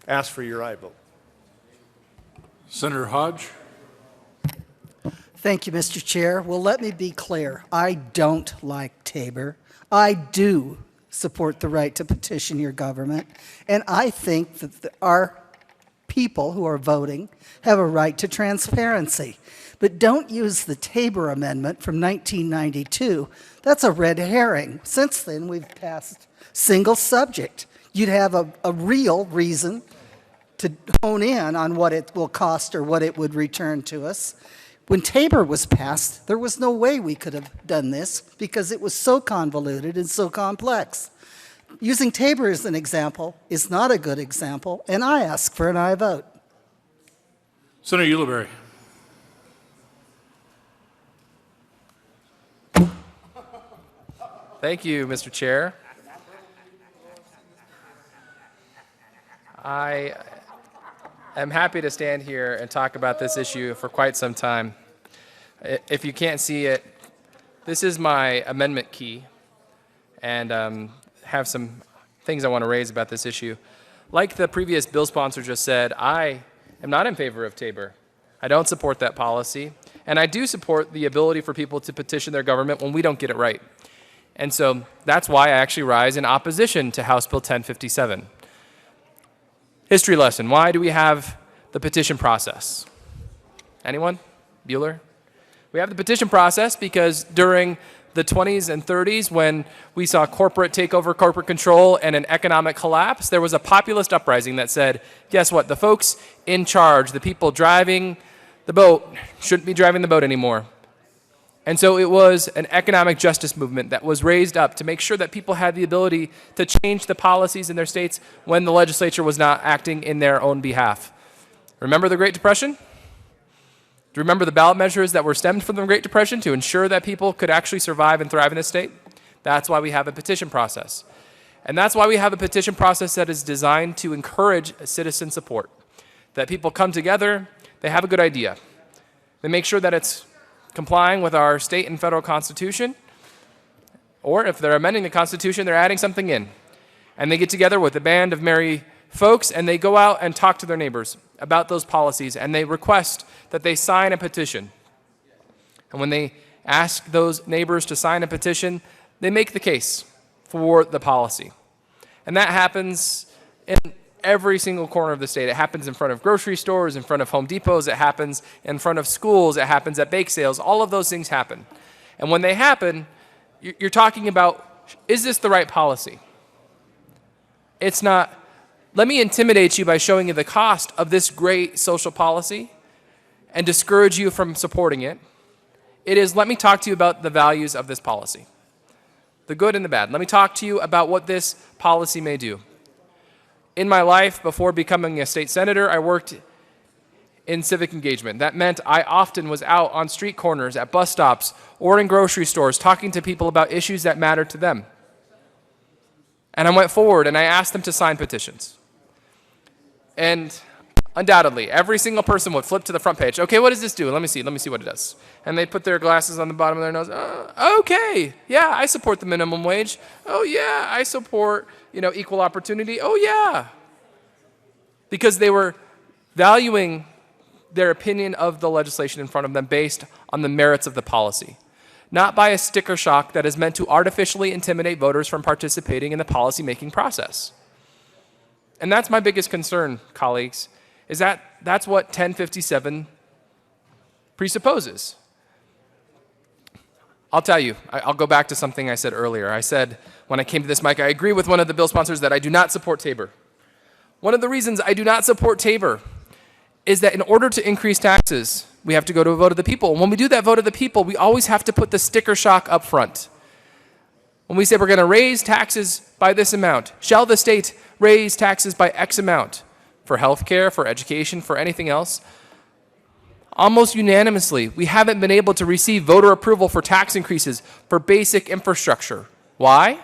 Ask for your aye vote. Senator Hodge? Thank you, Mr. Chair. Well, let me be clear. I don't like Tabor. I do support the right to petition your government, and I think that our people who are voting have a right to transparency. But don't use the Tabor Amendment from 1992. That's a red herring. Since then, we've passed single subject. You'd have a real reason to hone in on what it will cost or what it would return to us. When Tabor was passed, there was no way we could have done this because it was so convoluted and so complex. Using Tabor as an example is not a good example, and I ask for an aye vote. Senator Ulibarri? Thank you, Mr. Chair. I am happy to stand here and talk about this issue for quite some time. If you can't see it, this is my amendment key, and have some things I want to raise about this issue. Like the previous bill sponsor just said, I am not in favor of Tabor. I don't support that policy, and I do support the ability for people to petition their government when we don't get it right. And so that's why I actually rise in opposition to House Bill 1057. History lesson, why do we have the petition process? Anyone? Bueller? We have the petition process because during the 20s and 30s, when we saw corporate takeover, corporate control, and an economic collapse, there was a populist uprising that said, guess what, the folks in charge, the people driving the boat, shouldn't be driving the boat anymore. And so it was an economic justice movement that was raised up to make sure that people had the ability to change the policies in their states when the legislature was not acting in their own behalf. Remember the Great Depression? Do you remember the ballot measures that were stemmed from the Great Depression to ensure that people could actually survive and thrive in this state? That's why we have a petition process. And that's why we have a petition process that is designed to encourage citizen support. That people come together, they have a good idea. They make sure that it's complying with our state and federal constitution, or if they're amending the constitution, they're adding something in. And they get together with a band of merry folks, and they go out and talk to their neighbors about those policies, and they request that they sign a petition. And when they ask those neighbors to sign a petition, they make the case for the policy. And that happens in every single corner of the state. It happens in front of grocery stores, in front of Home Depots, it happens in front of schools, it happens at bake sales, all of those things happen. And when they happen, you're talking about, is this the right policy? It's not, let me intimidate you by showing you the cost of this great social policy and discourage you from supporting it. It is, let me talk to you about the values of this policy, the good and the bad. Let me talk to you about what this policy may do. In my life, before becoming a state senator, I worked in civic engagement. That meant I often was out on street corners, at bus stops, or in grocery stores talking to people about issues that mattered to them. And I went forward and I asked them to sign petitions. And Undoubtedly, every single person would flip to the front page. Okay, what does this do? Let me see what it does. And they put their glasses on the bottom of their nose. Okay, yeah, I support the minimum wage. Oh yeah, I support, equal opportunity. Oh yeah. Because they were valuing their opinion of the legislation in front of them based on the merits of the policy, not by a sticker shock that is meant to artificially intimidate voters from participating in the policy-making process. And that's my biggest concern, colleagues, is that that's what 1057 presupposes. I'll tell you, I'll go back to something I said earlier. I said when I came to this mic, I agree with one of the bill sponsors that I do not support Tabor. One of the reasons I do not support Tabor is that in order to increase taxes, we have to go to a vote of the people. When we do that vote of the people, we always have to put the sticker shock up front. When we say we're going to raise taxes by this amount, shall the state raise taxes by X amount for health care, for education, for anything else? Almost unanimously, we haven't been able to receive voter approval for tax increases for basic infrastructure. Why?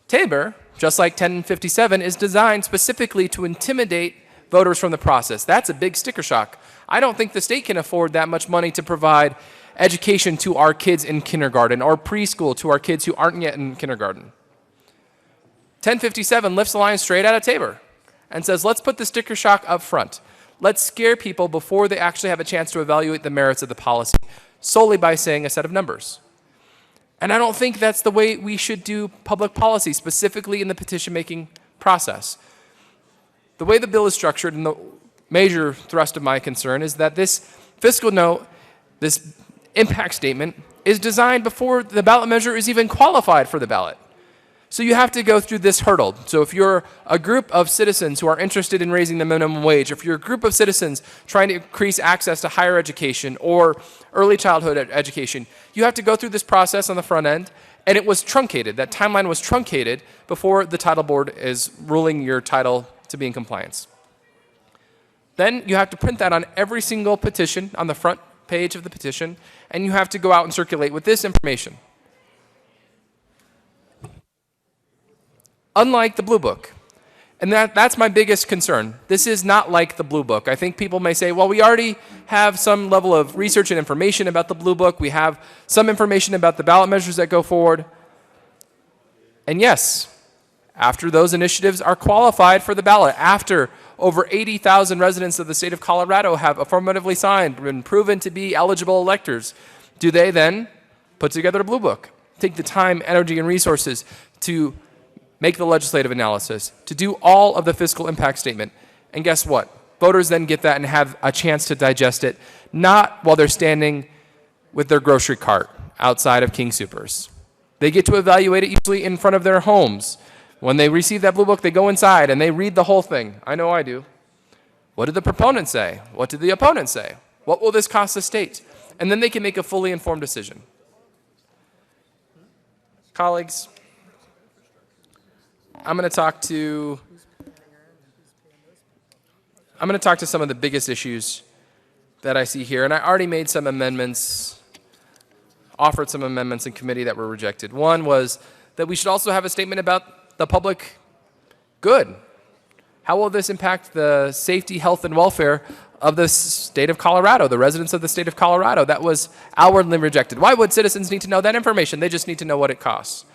Tabor, just like 1057, is designed specifically to intimidate voters from the process. That's a big sticker shock. I don't think the state can afford that much money to provide education to our kids in kindergarten or preschool to our kids who aren't yet in kindergarten. 1057 lifts the line straight out of Tabor and says, let's put the sticker shock up front. Let's scare people before they actually have a chance to evaluate the merits of the policy, solely by saying a set of numbers. And I don't think that's the way we should do public policy, specifically in the petition-making process. The way the bill is structured, and the major thrust of my concern, is that this fiscal note, this impact statement, is designed before the ballot measure is even qualified for the ballot. So you have to go through this hurdle. So if you're a group of citizens who are interested in raising the minimum wage, if you're a group of citizens trying to increase access to higher education or early childhood education, you have to go through this process on the front end, and it was truncated. That timeline was truncated before the title board is ruling your title to be in compliance. Then you have to print that on every single petition on the front page of the petition, and you have to go out and circulate with this information. Unlike the Blue Book. And that's my biggest concern. This is not like the Blue Book. I think people may say, well, we already have some level of research and information about the Blue Book. We have some information about the ballot measures that go forward. And yes, after those initiatives are qualified for the ballot, after over 80,000 residents of the state of Colorado have affirmatively signed and proven to be eligible electors, do they then put together a Blue Book? Take the time, energy, and resources to make the legislative analysis, to do all of the fiscal impact statement. And guess what? Voters then get that and have a chance to digest it, not while they're standing with their grocery cart outside of King Soopers. They get to evaluate it usually in front of their homes. When they receive that Blue Book, they go inside and they read the whole thing. I know I do. What did the proponent say? What did the opponent say? What will this cost the state? And then they can make a fully informed decision. Colleagues, I'm going to talk to some of the biggest issues that I see here, and I already made some amendments, offered some amendments in committee that were rejected. One was that we should also have a statement about the public good. How will this impact the safety, health, and welfare of the state of Colorado, the residents of the state of Colorado? That was outwardly rejected. Why would citizens need to know that information? They just need to know what it costs.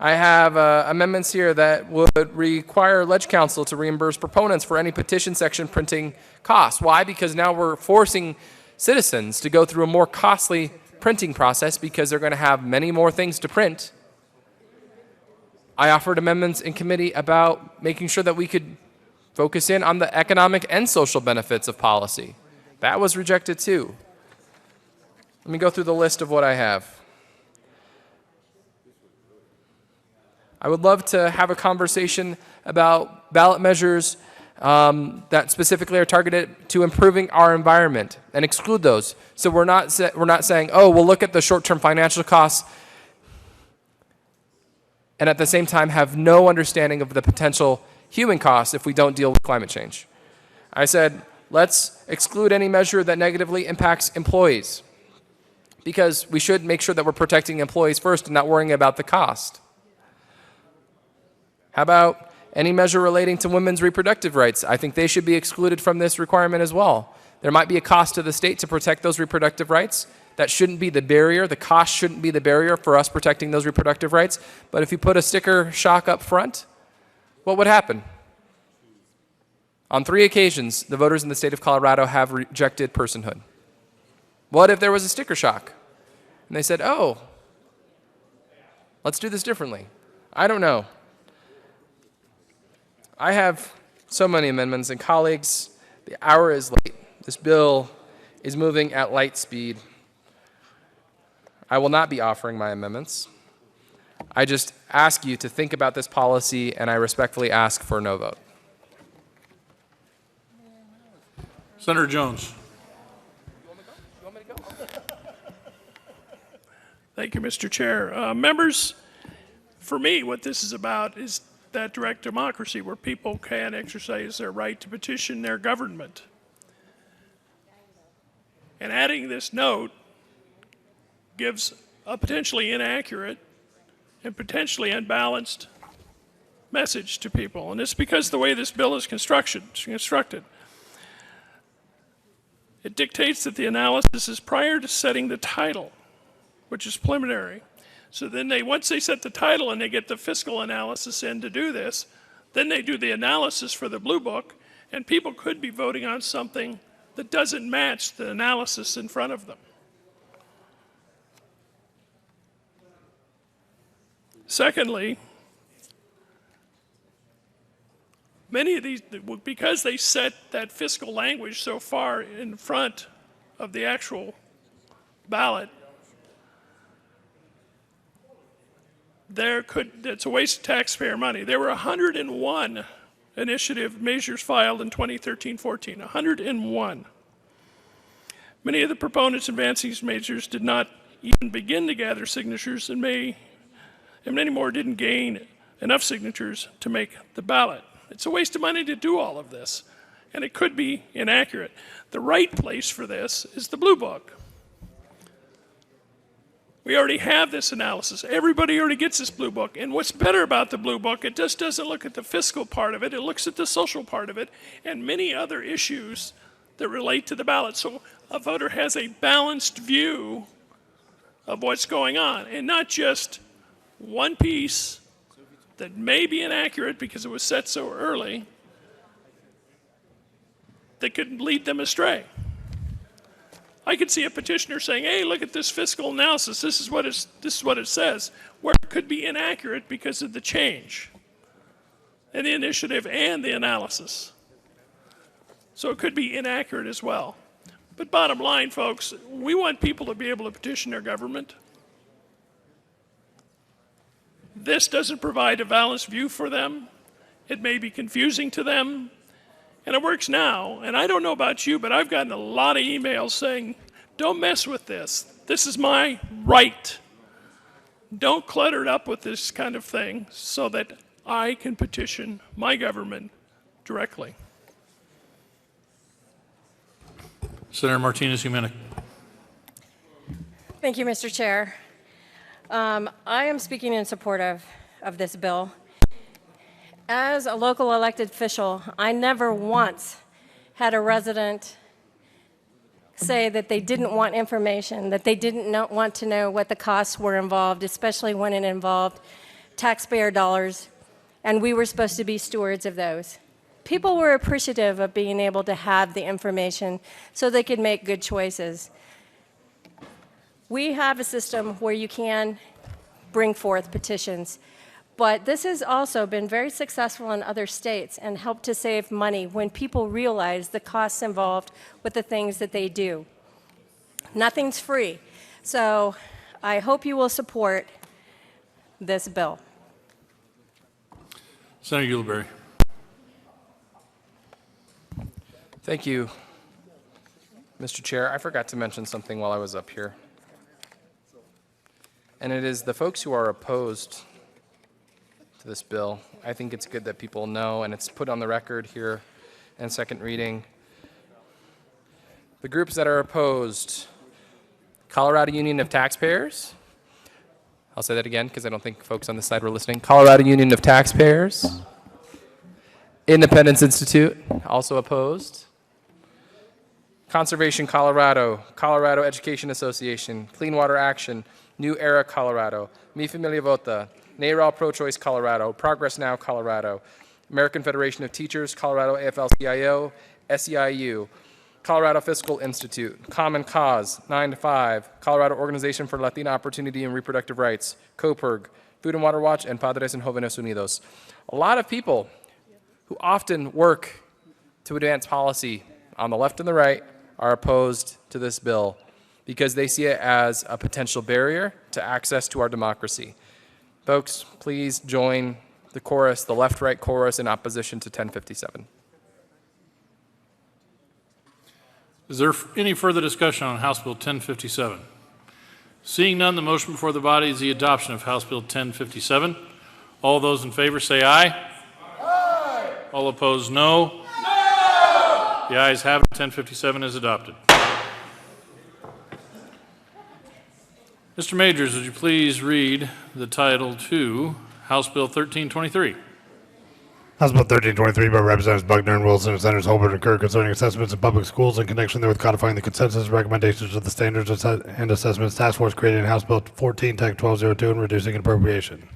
I have amendments here that would require Ledge Council to reimburse proponents for any petition section printing costs. Why? Because now we're forcing citizens to go through a more costly printing process because they're going to have many more things to print. I offered amendments in committee about making sure that we could focus in on the economic and social benefits of policy. That was rejected too. Let me go through the list of what I have. I would love to have a conversation about ballot measures that specifically are targeted to improving our environment and exclude those. So we're not saying, oh, we'll look at the short-term financial costs and at the same time have no understanding of the potential human costs if we don't deal with climate change. I said, let's exclude any measure that negatively impacts employees because we should make sure that we're protecting employees first and not worrying about the cost. How about Any measure relating to women's reproductive rights, I think they should be excluded from this requirement as well. There might be a cost to the state to protect those reproductive rights. That shouldn't be the barrier. The cost shouldn't be the barrier for us protecting those reproductive rights. But if you put a sticker shock up front, what would happen? On 3 occasions, the voters in the state of Colorado have rejected personhood. What if there was a sticker shock? And they said, oh, let's do this differently. I don't know. I have so many amendments, and colleagues, the hour is late. This bill is moving at light speed. I will not be offering my amendments. I just ask you to think about this policy, and I respectfully ask for no vote. Senator Jones. Thank you, Mr. Chair. Members, for me, what this is about is that direct democracy where people can exercise their right to petition their government. And adding this note gives a potentially inaccurate and potentially unbalanced message to people. And it's because the way this bill is constructed. It dictates that the analysis is prior to setting the title, which is preliminary. So then once they set the title and they get the fiscal analysis in to do this, then they do the analysis for the Blue Book, and people could be voting on something that doesn't match the analysis in front of them. Secondly, many of these, because they set that fiscal language so far in front of the actual ballot, it's a waste of taxpayer money. There were 101 initiative measures filed in 2013-14, 101. Many of the proponents advancing these measures did not even begin to gather signatures, and many more didn't gain enough signatures to make the ballot. It's a waste of money to do all of this, and it could be inaccurate. The right place for this is the Blue Book. We already have this analysis. Everybody already gets this Blue Book. And what's better about the Blue Book, it just doesn't look at the fiscal part of it. It looks at the social part of it and many other issues that relate to the ballot. So a voter has a balanced view of what's going on, and not just one piece that may be inaccurate because it was set so early that could lead them astray. I could see a petitioner saying, hey, look at this fiscal analysis. This is what it says, where it could be inaccurate because of the change in the initiative and the analysis. So it could be inaccurate as well. But bottom line, folks, we want people to be able to petition their government. This doesn't provide a balanced view for them. It may be confusing to them. And it works now. And I don't know about you, but I've gotten a lot of emails saying, don't mess with this. This is my right. Don't clutter it up with this kind of thing so that I can petition my government directly. Senator Martinez-Humenic. Thank you, Mr. Chair. I am speaking in support of this bill. As a local elected official, I never once had a resident say that they didn't want information, that they didn't want to know what the costs were involved, especially when it involved taxpayer dollars, and we were supposed to be stewards of those. People were appreciative of being able to have the information so they could make good choices. We have a system where you can bring forth petitions. But this has also been very successful in other states and helped to save money when people realize the costs involved with the things that they do. Nothing's free. So I hope you will support this bill. Senator Ulibarri. Thank you, Mr. Chair. I forgot to mention something while I was up here. And it is the folks who are opposed to this bill. I think it's good that people know, and it's put on the record here in second reading. The groups that are opposed: Colorado Union of Taxpayers. I'll say that again because I don't think folks on this side were listening. Colorado Union of Taxpayers. Independence Institute, also opposed. Conservation Colorado, Colorado Education Association, Clean Water Action, New Era Colorado, Mi Familia Vota, NARAL Pro-Choice Colorado, Progress Now Colorado, American Federation of Teachers, Colorado AFL-CIO, SEIU, Colorado Fiscal Institute, Common Cause, 9 to 5, Colorado Organization for Latina Opportunity and Reproductive Rights, COPERG, Food and Water Watch, and Padres and Jóvenes Unidos. A lot of people who often work to advance policy on the left and the right are opposed to this bill because they see it as a potential barrier to access to our democracy. Folks, please join the chorus, the left-right chorus in opposition to 1057. Is there any further discussion on House Bill 1057? Seeing none, the motion before the body is the adoption of House Bill 1057. All those in favor say aye. Aye. All opposed, no. No. The ayes have it. 1057 is adopted. Mr. Majors, would you please read the title to House Bill 1323? House Bill 1323 by Representatives Buckner and Wilson and Senators Holbert and Kerr concerning assessments in public schools in connection therewith codifying the consensus recommendations of the Standards and Assessments Task Force created in House Bill 14, Tech 1202 and reducing an appropriation.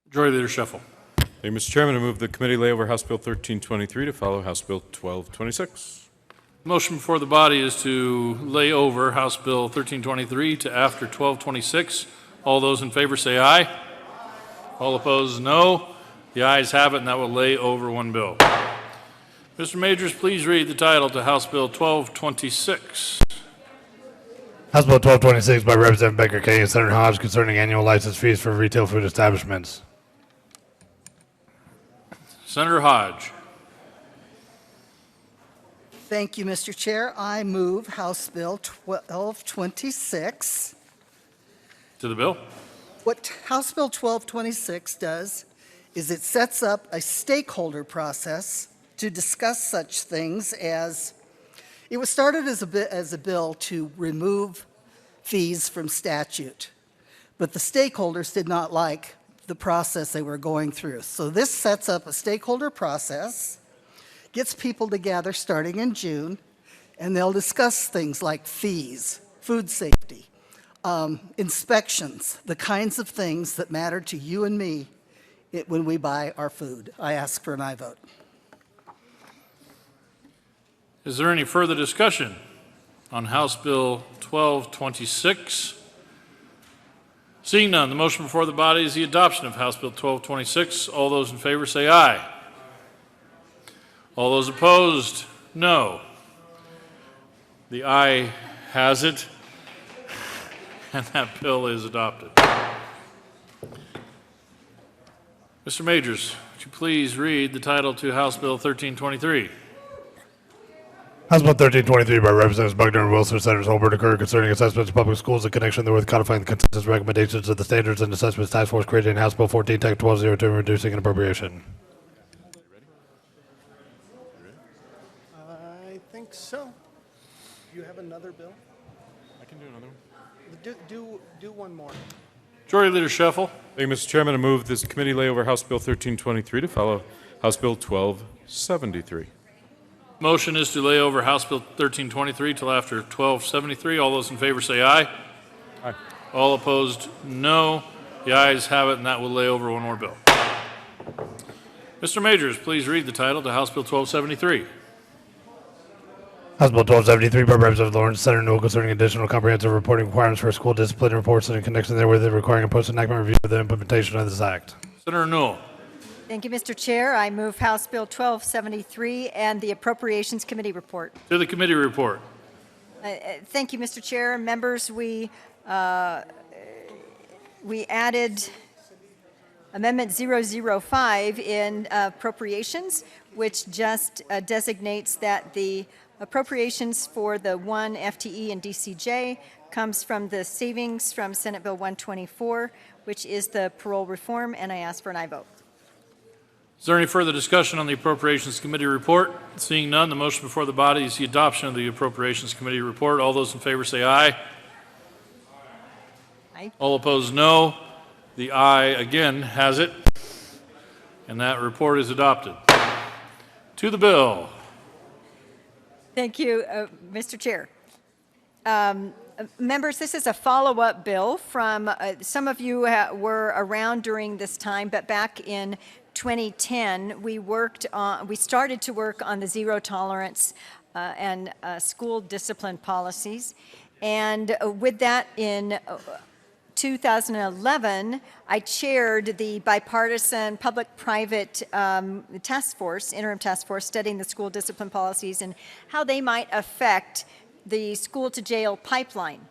Majority Leader Shuffle. Thank you, Mr. Chairman. I move the committee lay over House Bill 1323 to follow House Bill 1226. Motion before the body is to lay over House Bill 1323 to after 1226. All those in favor say aye. All opposed, no. The ayes have it, and that will lay over one bill. Mr. Majors, please read the title to House Bill 1226. House Bill 1226 by Representative Baker Kay and Senator Hodge concerning annual license fees for retail food establishments. Senator Hodge. Thank you, Mr. Chair. I move House Bill 1226. To the bill. What House Bill 1226 does is it sets up a stakeholder process to discuss such things as, it was started as a bill to remove fees from statute, but the stakeholders did not like the process they were going through. So this sets up a stakeholder process, gets people together starting in June, and they'll discuss things like fees, food safety, inspections, the kinds of things that matter to you and me when we buy our food. I ask for an aye vote. Is there any further discussion on House Bill 1226? Seeing none, the motion before the body is the adoption of House Bill 1226. All those in favor say aye. All those opposed, no. The aye has it, and that bill is adopted. Mr. Majors, would you please read the title to House Bill 1323? House Bill 1323 by Representatives Buckner and Wilson, Senators Holbert and Kerr concerning assessments in public schools in connection therewith codifying the consensus recommendations of the Standards and Assessments Task Force created in House Bill 14, Tech 1202 and reducing an appropriation. I think so. Do you have another bill? I can do another one. Do one more. Majority Leader Shuffle. Thank you, Mr. Chairman. I move this committee lay over House Bill 1323 to follow House Bill 1273. Motion is to lay over House Bill 1323 till after 1273. All those in favor say aye. Aye. All opposed, no. The ayes have it, and that will lay over one more bill. Mr. Majors, please read the title to House Bill 1273. House Bill 1273 by Representative Lawrence, Senator Newell concerning additional comprehensive reporting requirements for school discipline reports and in connection therewith requiring a post-enactment review of the implementation of this act. Senator Newell. Thank you, Mr. Chair. I move House Bill 1273 and the Appropriations Committee report. To the committee report. Thank you, Mr. Chair. Members, we added Amendment 005 in appropriations, which just designates that the appropriations for the 1 FTE and DCJ comes from the savings from Senate Bill 124, which is the parole reform, and I ask for an aye vote. Is there any further discussion on the Appropriations Committee report? Seeing none, the motion before the body is the adoption of the Appropriations Committee report. All those in favor say aye. Aye. All opposed, no. The aye again has it, and that report is adopted. To the bill. Thank you, Mr. Chair. Members, this is a follow-up bill from, some of you were around during this time, but back in 2010, we started to work on the zero tolerance and school discipline policies. And with that, in 2011, I chaired the bipartisan public-private task force, interim task force, studying the school discipline policies and how they might affect the school-to-jail pipeline.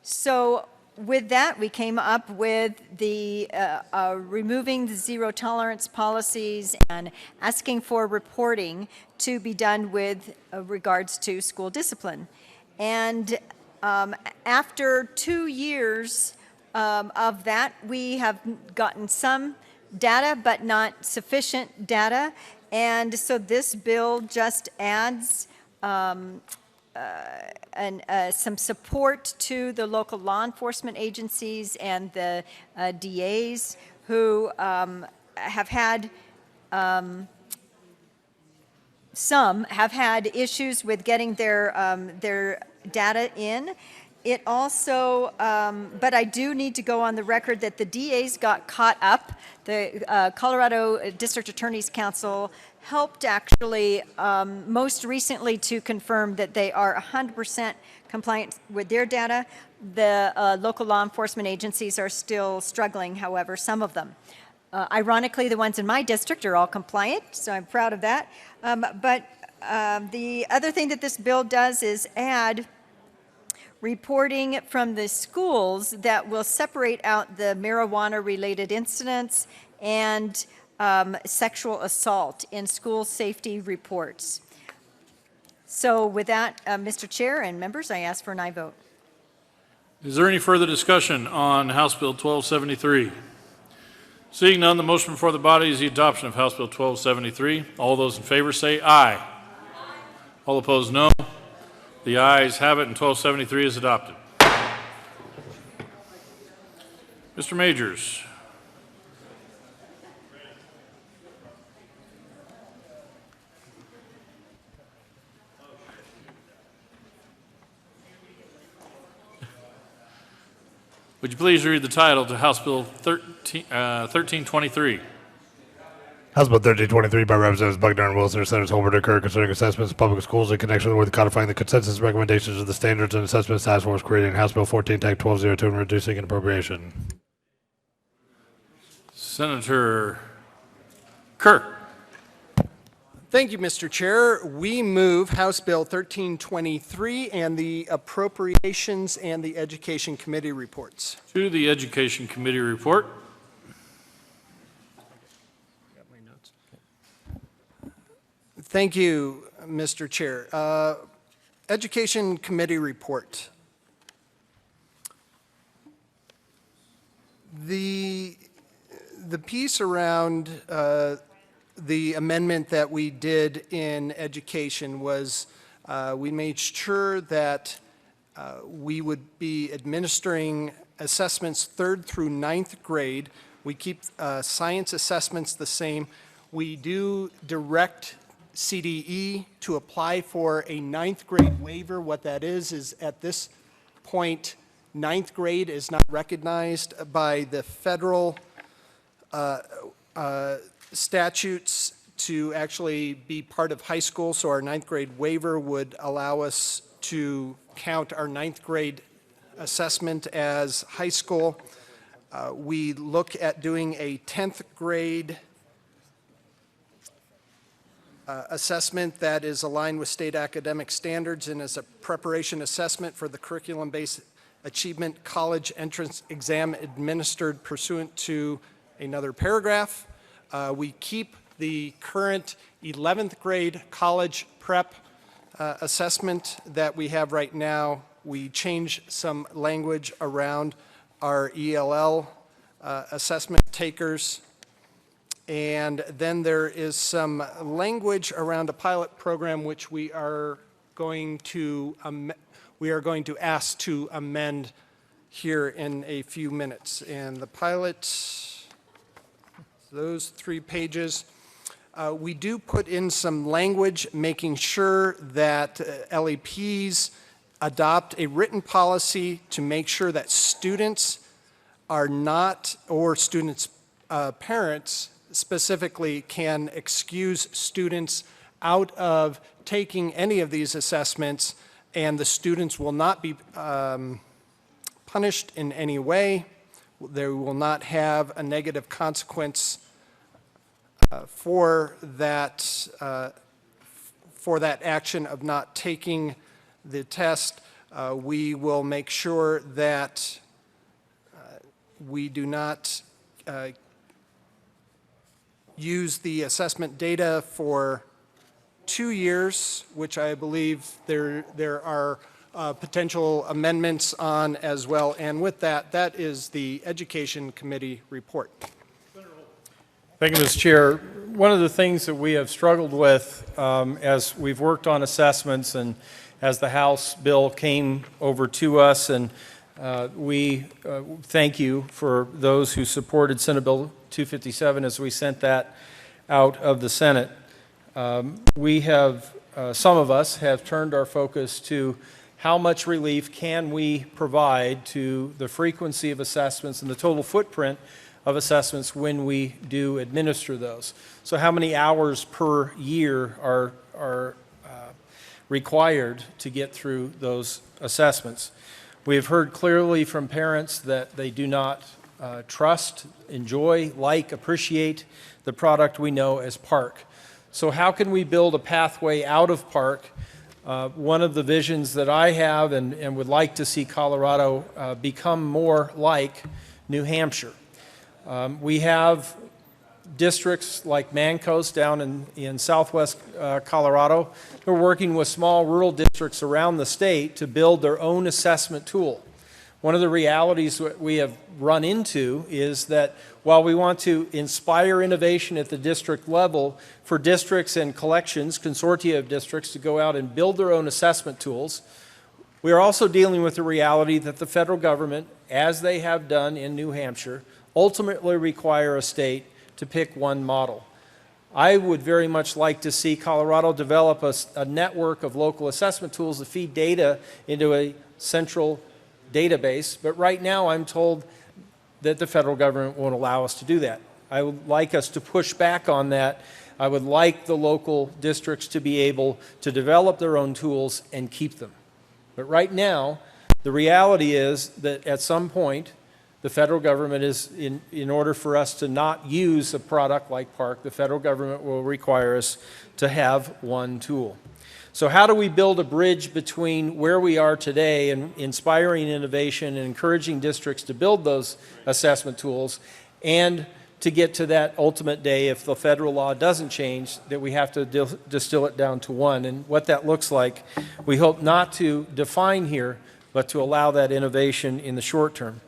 So with that, we came up with the removing the zero-tolerance policies and asking for reporting to be done with regards to school discipline. And after 2 years of that, we have gotten some data, but not sufficient data. And so this bill just adds some support to the local law enforcement agencies and the DAs who have had, some have had issues with getting their data in. It also, but I do need to go on the record that the DAs got caught up. The Colorado District Attorney's Council helped actually most recently to confirm that they are 100% compliant with their data. The local law enforcement agencies are still struggling, however, some of them. Ironically, the ones in my district are all compliant, so I'm proud of that. But the other thing that this bill does is add reporting from the schools that will separate out the marijuana-related incidents and sexual assault in school safety reports. So with that, Mr. Chair and members, I ask for an aye vote. Is there any further discussion on House Bill 1273? Seeing none, the motion before the body is the adoption of House Bill 1273. All those in favor say aye. Aye. All opposed, no. The ayes have it, and 1273 is adopted. Mr. Majors. Would you please read the title to House Bill 1323? House Bill 1323 by Representatives Buckner and Wilson, Senators Holbert and Kerr, concerning assessments of public schools in connection with codifying the consensus recommendations of the Standards and Assessments Task Force, creating House Bill 14 Tech 1202 and reducing an appropriation. Senator Kerr. Thank you, Mr. Chair. We move House Bill 1323 and the Appropriations and the Education Committee reports. To the Education Committee report. Thank you, Mr. Chair. Education Committee report. The piece around the amendment that we did in education was we made sure that we would be administering assessments 3rd through 9th grade. We keep science assessments the same. We do direct CDE to apply for a 9th grade waiver. What that is at this point, 9th grade is not recognized by the federal statutes to actually be part of high school, so our 9th grade waiver would allow us to count our 9th grade assessment as high school. We look at doing a 10th grade assessment that is aligned with state academic standards and is a preparation assessment for the curriculum-based achievement college entrance exam administered pursuant to another paragraph. We keep the current 11th grade college prep assessment that we have right now. We change some language around our ELL assessment takers. And then there is some language around a pilot program which we are going to ask to amend here in a few minutes. And the pilot, those 3 pages. we do put in some language making sure that LEPs adopt a written policy to make sure that students are not, or students' parents specifically, can excuse students out of taking any of these assessments, and the students will not be punished in any way. They will not have a negative consequence for that action of not taking the test. We will make sure that we do not use the assessment data for 2 years, which I believe there are potential amendments on as well. And with that, that is the Education Committee report. Thank you, Mr. Chair. One of the things that we have struggled with as we've worked on assessments and as the House bill came over to us, and we thank you for those who supported Senate Bill 257 as we sent that out of the Senate. We have, some of us have turned our focus to how much relief can we provide to the frequency of assessments and the total footprint of assessments when we do administer those. So how many hours per year are required to get through those assessments? We have heard clearly from parents that they do not trust, enjoy, like, appreciate the product we know as PARC. So how can we build a pathway out of PARC? One of the visions that I have and would like to see Colorado become more like New Hampshire. We have districts like Mancos down in southwest Colorado who are working with small rural districts around the state to build their own assessment tool. One of the realities that we have run into is that while we want to inspire innovation at the district level for districts and collections, consortia of districts to go out and build their own assessment tools, we are also dealing with the reality that the federal government, as they have done in New Hampshire, ultimately require a state to pick one model. I would very much like to see Colorado develop a network of local assessment tools to feed data into a central database, but right now I'm told that the federal government won't allow us to do that. I would like us to push back on that. I would like the local districts to be able to develop their own tools and keep them. But right now, the reality is that at some point, the federal government is, in order for us to not use a product like PARC, the federal government will require us to have one tool. So how do we build a bridge between where we are today and inspiring innovation and encouraging districts to build those assessment tools, and to get to that ultimate day, if the federal law doesn't change, that we have to distill it down to one? And what that looks like, we hope not to define here, but to allow that innovation in the short term.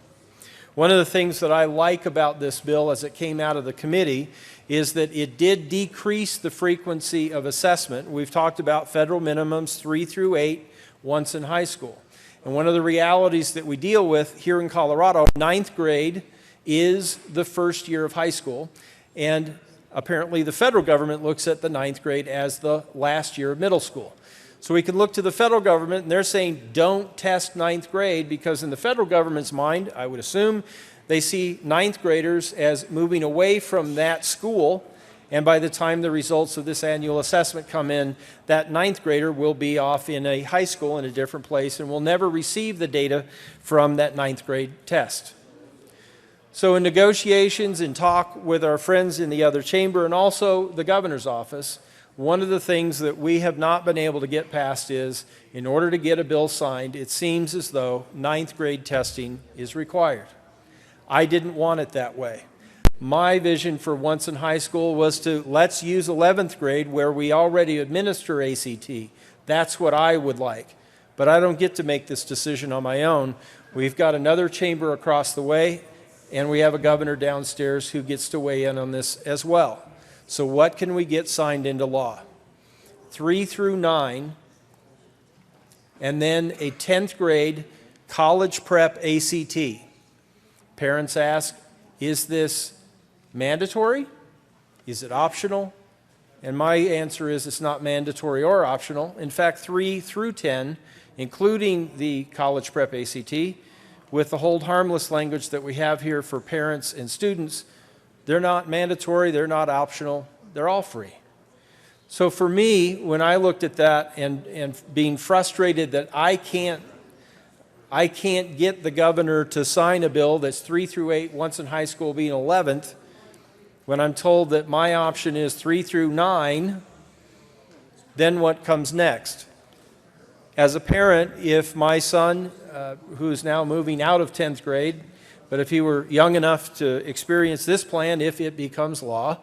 One of the things that I like about this bill as it came out of the committee is that it did decrease the frequency of assessment. We've talked about federal minimums 3 through 8 once in high school. And one of the realities that we deal with here in Colorado, 9th grade is the first year of high school, and apparently the federal government looks at the 9th grade as the last year of middle school. So we can look to the federal government, and they're saying don't test 9th grade, because in the federal government's mind, I would assume, they see 9th graders as moving away from that school, and by the time the results of this annual assessment come in, that 9th grader will be off in a high school in a different place and will never receive the data from that 9th grade test. So in negotiations and talk with our friends in the other chamber and also the governor's office, one of the things that we have not been able to get past is, in order to get a bill signed, it seems as though 9th grade testing is required. I didn't want it that way. My vision for once in high school was to let's use 11th grade where we already administer ACT. That's what I would like. But I don't get to make this decision on my own. We've got another chamber across the way, and we have a governor downstairs who gets to weigh in on this as well. So what can we get signed into law? 3 through 9, and then a 10th grade college prep ACT. Parents ask, is this mandatory? Is it optional? And my answer is it's not mandatory or optional. In fact, 3 through 10, including the college prep ACT, with the hold harmless language that we have here for parents and students, they're not mandatory, they're not optional, they're all free. So for me, when I looked at that and being frustrated that I can't get the governor to sign a bill that's 3 through 8, once in high school being 11th, when I'm told that my option is 3 through 9, then what comes next? As a parent, if my son, who's now moving out of 10th grade, but if he were young enough to experience this plan, if it becomes law,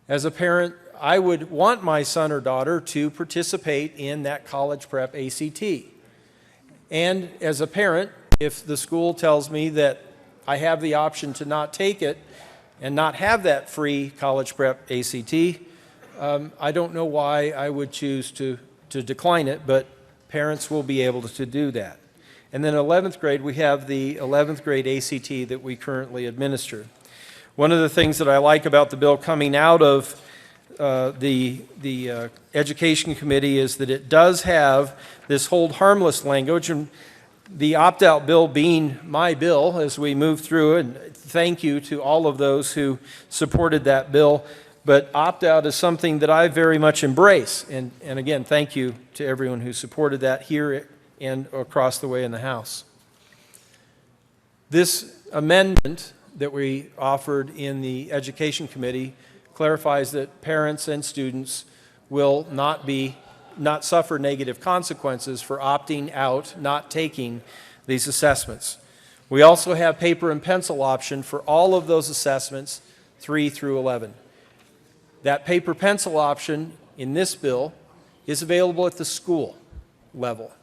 as a parent, I would want my son or daughter to participate in that college prep ACT. And as a parent, if the school tells me that I have the option to not take it and not have that free college prep ACT, I don't know why I would choose to decline it, but parents will be able to do that. And then 11th grade, we have the 11th grade ACT that we currently administer. One of the things that I like about the bill coming out of the Education Committee is that it does have this hold harmless language, and the opt-out bill being my bill as we move through, and thank you to all of those who supported that bill. But opt-out is something that I very much embrace, and again, thank you to everyone who supported that here and across the way in the House. This amendment that we offered in the Education Committee clarifies that parents and students will not suffer negative consequences for opting out, not taking these assessments. We also have paper and pencil option for all of those assessments, 3 through 11. That paper pencil option in this bill is available at the school level.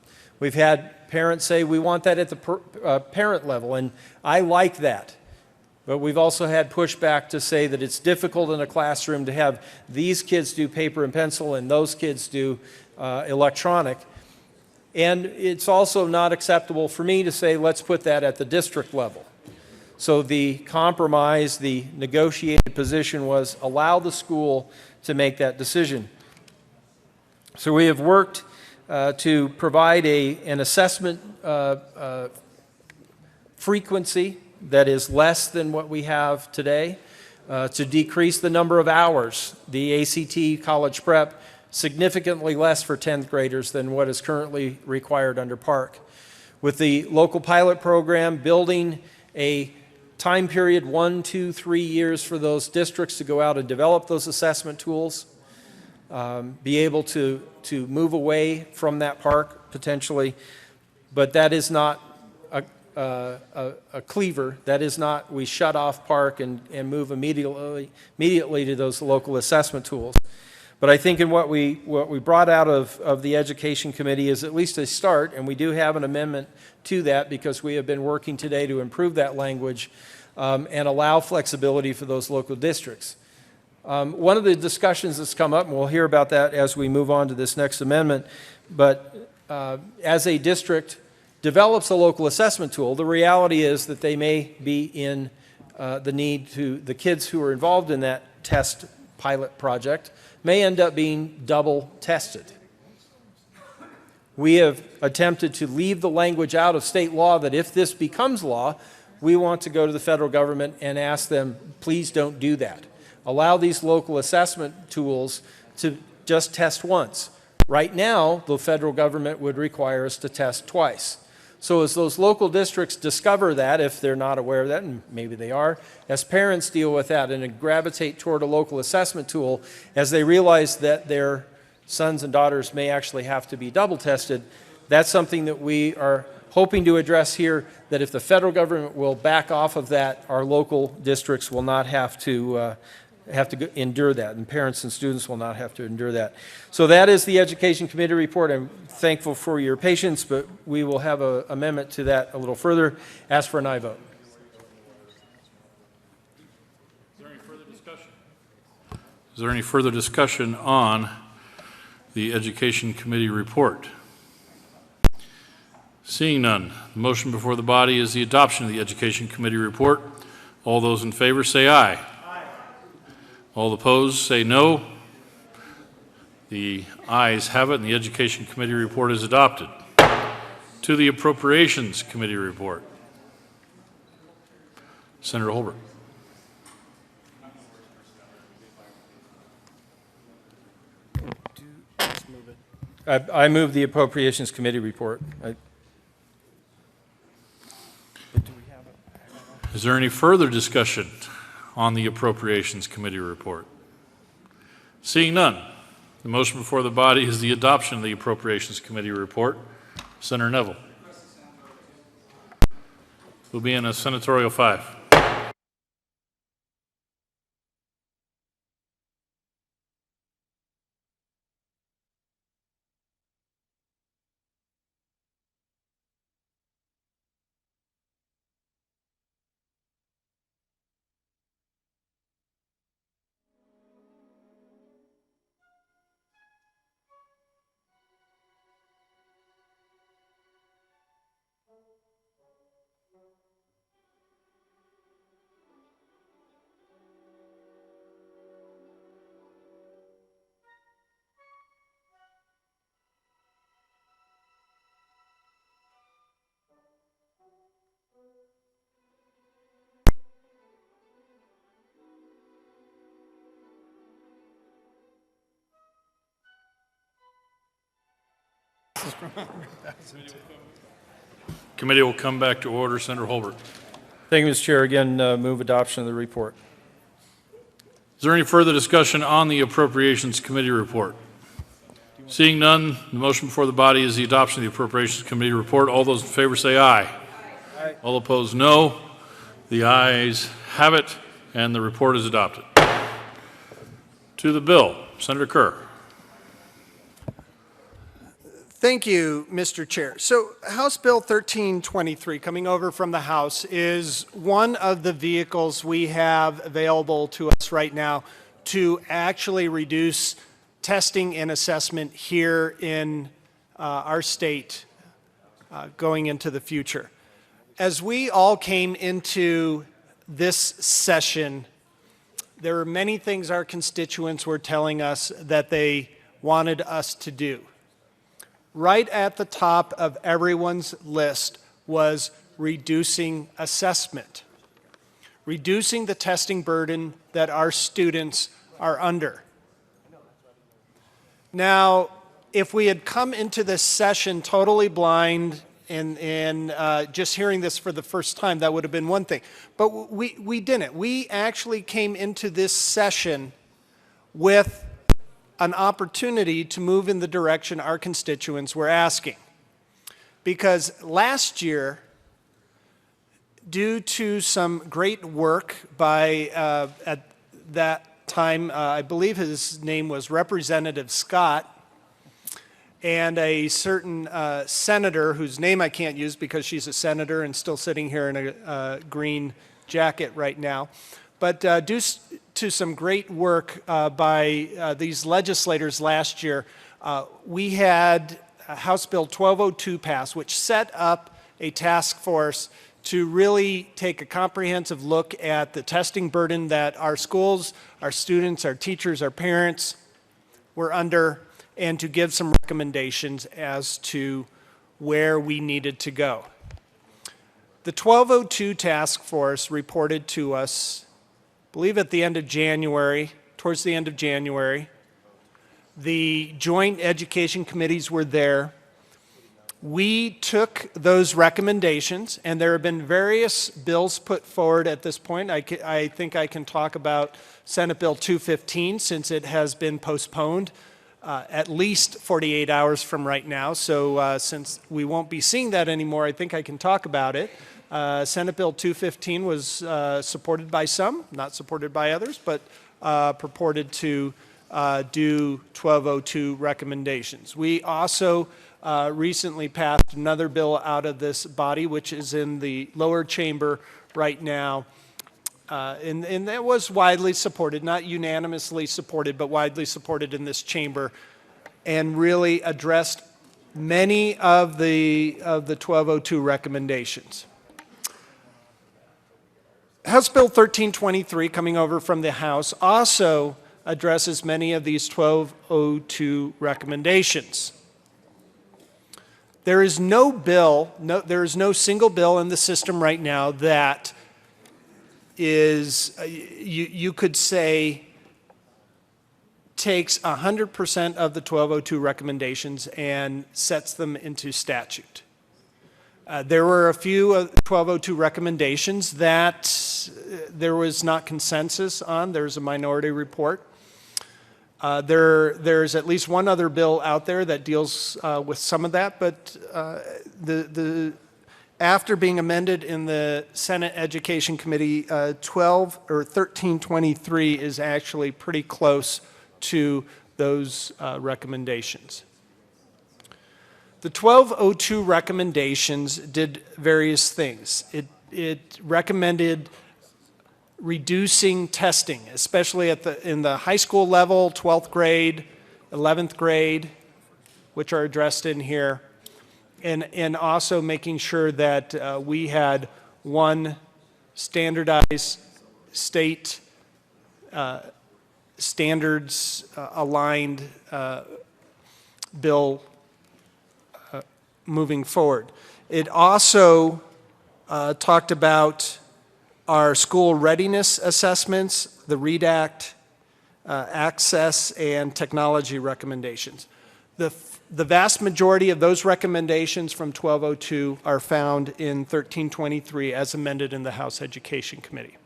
We've had parents say we want that at the parent level, and I like that. But we've also had pushback to say that it's difficult in a classroom to have these kids do paper and pencil and those kids do electronic. And it's also not acceptable for me to say, let's put that at the district level. So the compromise, the negotiated position was allow the school to make that decision. So we have worked to provide an assessment frequency that is less than what we have today, to decrease the number of hours. The ACT college prep, significantly less for 10th graders than what is currently required under Park. With the local pilot program, building a time period, 1, 2, 3 years for those districts to go out and develop those assessment tools, be able to move away from that Park potentially, but that is not a cleaver. That is not we shut off Park and move immediately to those local assessment tools. But I think in what we brought out of the Education Committee is at least a start, and we do have an amendment to that because we have been working today to improve that language and allow flexibility for those local districts. One of the discussions that's come up, and we'll hear about that as we move on to this next amendment, but as a district develops a local assessment tool, the reality is that they may be in the need to, the kids who are involved in that test pilot project may end up being double tested. We have attempted to leave the language out of state law that if this becomes law, we want to go to the federal government and ask them, please don't do that. Allow these local assessment tools to just test once. Right now, the federal government would require us to test twice. So as those local districts discover that, if they're not aware of that, and maybe they are, as parents deal with that and gravitate toward a local assessment tool, as they realize that their sons and daughters may actually have to be double tested, that's something that we are hoping to address here, that if the federal government will back off of that, our local districts will not have to endure that, and parents and students will not have to endure that. So that is the Education Committee report. I'm thankful for your patience, but we will have an amendment to that a little further. Ask for an aye vote. Is there any further discussion? Is there any further discussion on the Education Committee report? Seeing none, the motion before the body is the adoption of the Education Committee report. All those in favor say aye. All opposed say no. The ayes have it, and the Education Committee report is adopted. To the Appropriations Committee report. Senator Holbert. I move the Appropriations Committee report. Is there any further discussion on the Appropriations Committee report? Seeing none, the motion before the body is the adoption of the Appropriations Committee report. Senator Neville. We'll be in a senatorial 5. Committee will come back to order. Senator Holbert. Thank you, Mr. Chair. Again, move adoption of the report. Is there any further discussion on the Appropriations Committee report? Seeing none, the motion before the body is the adoption of the Appropriations Committee report. All those in favor say aye. Aye. All opposed, no. The ayes have it, and the report is adopted. To the bill, Senator Kerr. Thank you, Mr. Chair. So House Bill 1323, coming over from the House, is one of the vehicles we have available to us right now to actually reduce testing and assessment here in our state going into the future. As we all came into this session, there were many things our constituents were telling us that they wanted us to do. Right at the top of everyone's list was reducing assessment, reducing the testing burden that our students are under. Now, if we had come into this session totally blind and just hearing this for the first time, that would have been one thing. But we didn't. We actually came into this session with an opportunity to move in the direction our constituents were asking. Because last year, due to some great work by, at that time, I believe his name was Representative Scott, and a certain senator whose name I can't use because she's a senator and still sitting here in a green jacket right now, but due to some great work by these legislators last year, we had House Bill 1202 pass, which set up a task force to really take a comprehensive look at the testing burden that our schools, our students, our teachers, our parents were under, and to give some recommendations as to where we needed to go. The 1202 task force reported to us, I believe at the end of January, towards the end of January. The joint education committees were there. We took those recommendations, and there have been various bills put forward at this point. I think I can talk about Senate Bill 215 since it has been postponed at least 48 hours from right now. So since we won't be seeing that anymore, I think I can talk about it. Senate Bill 215 was supported by some, not supported by others, but purported to do 1202 recommendations. We also recently passed another bill out of this body, which is in the lower chamber right now, and that was widely supported, not unanimously supported, but widely supported in this chamber, and really addressed many of the 1202 recommendations. House Bill 1323, coming over from the House, also addresses many of these 1202 recommendations. There is no bill, there is no single bill in the system right now that is, you could say, takes 100% of the 1202 recommendations and sets them into statute. There were a few 1202 recommendations that there was not consensus on. There's a minority report. There's at least one other bill out there that deals with some of that, but after being amended in the Senate Education Committee, 1323 is actually pretty close to those recommendations. The 1202 recommendations did various things. It recommended reducing testing, especially in the high school level, 12th grade, 11th grade, which are addressed in here, and also making sure that we had one standardized state standards aligned bill moving forward. It also talked about our school readiness assessments, the READ Act, access, and technology recommendations. The vast majority of those recommendations from 1202 are found in 1323 as amended in the House Education Committee.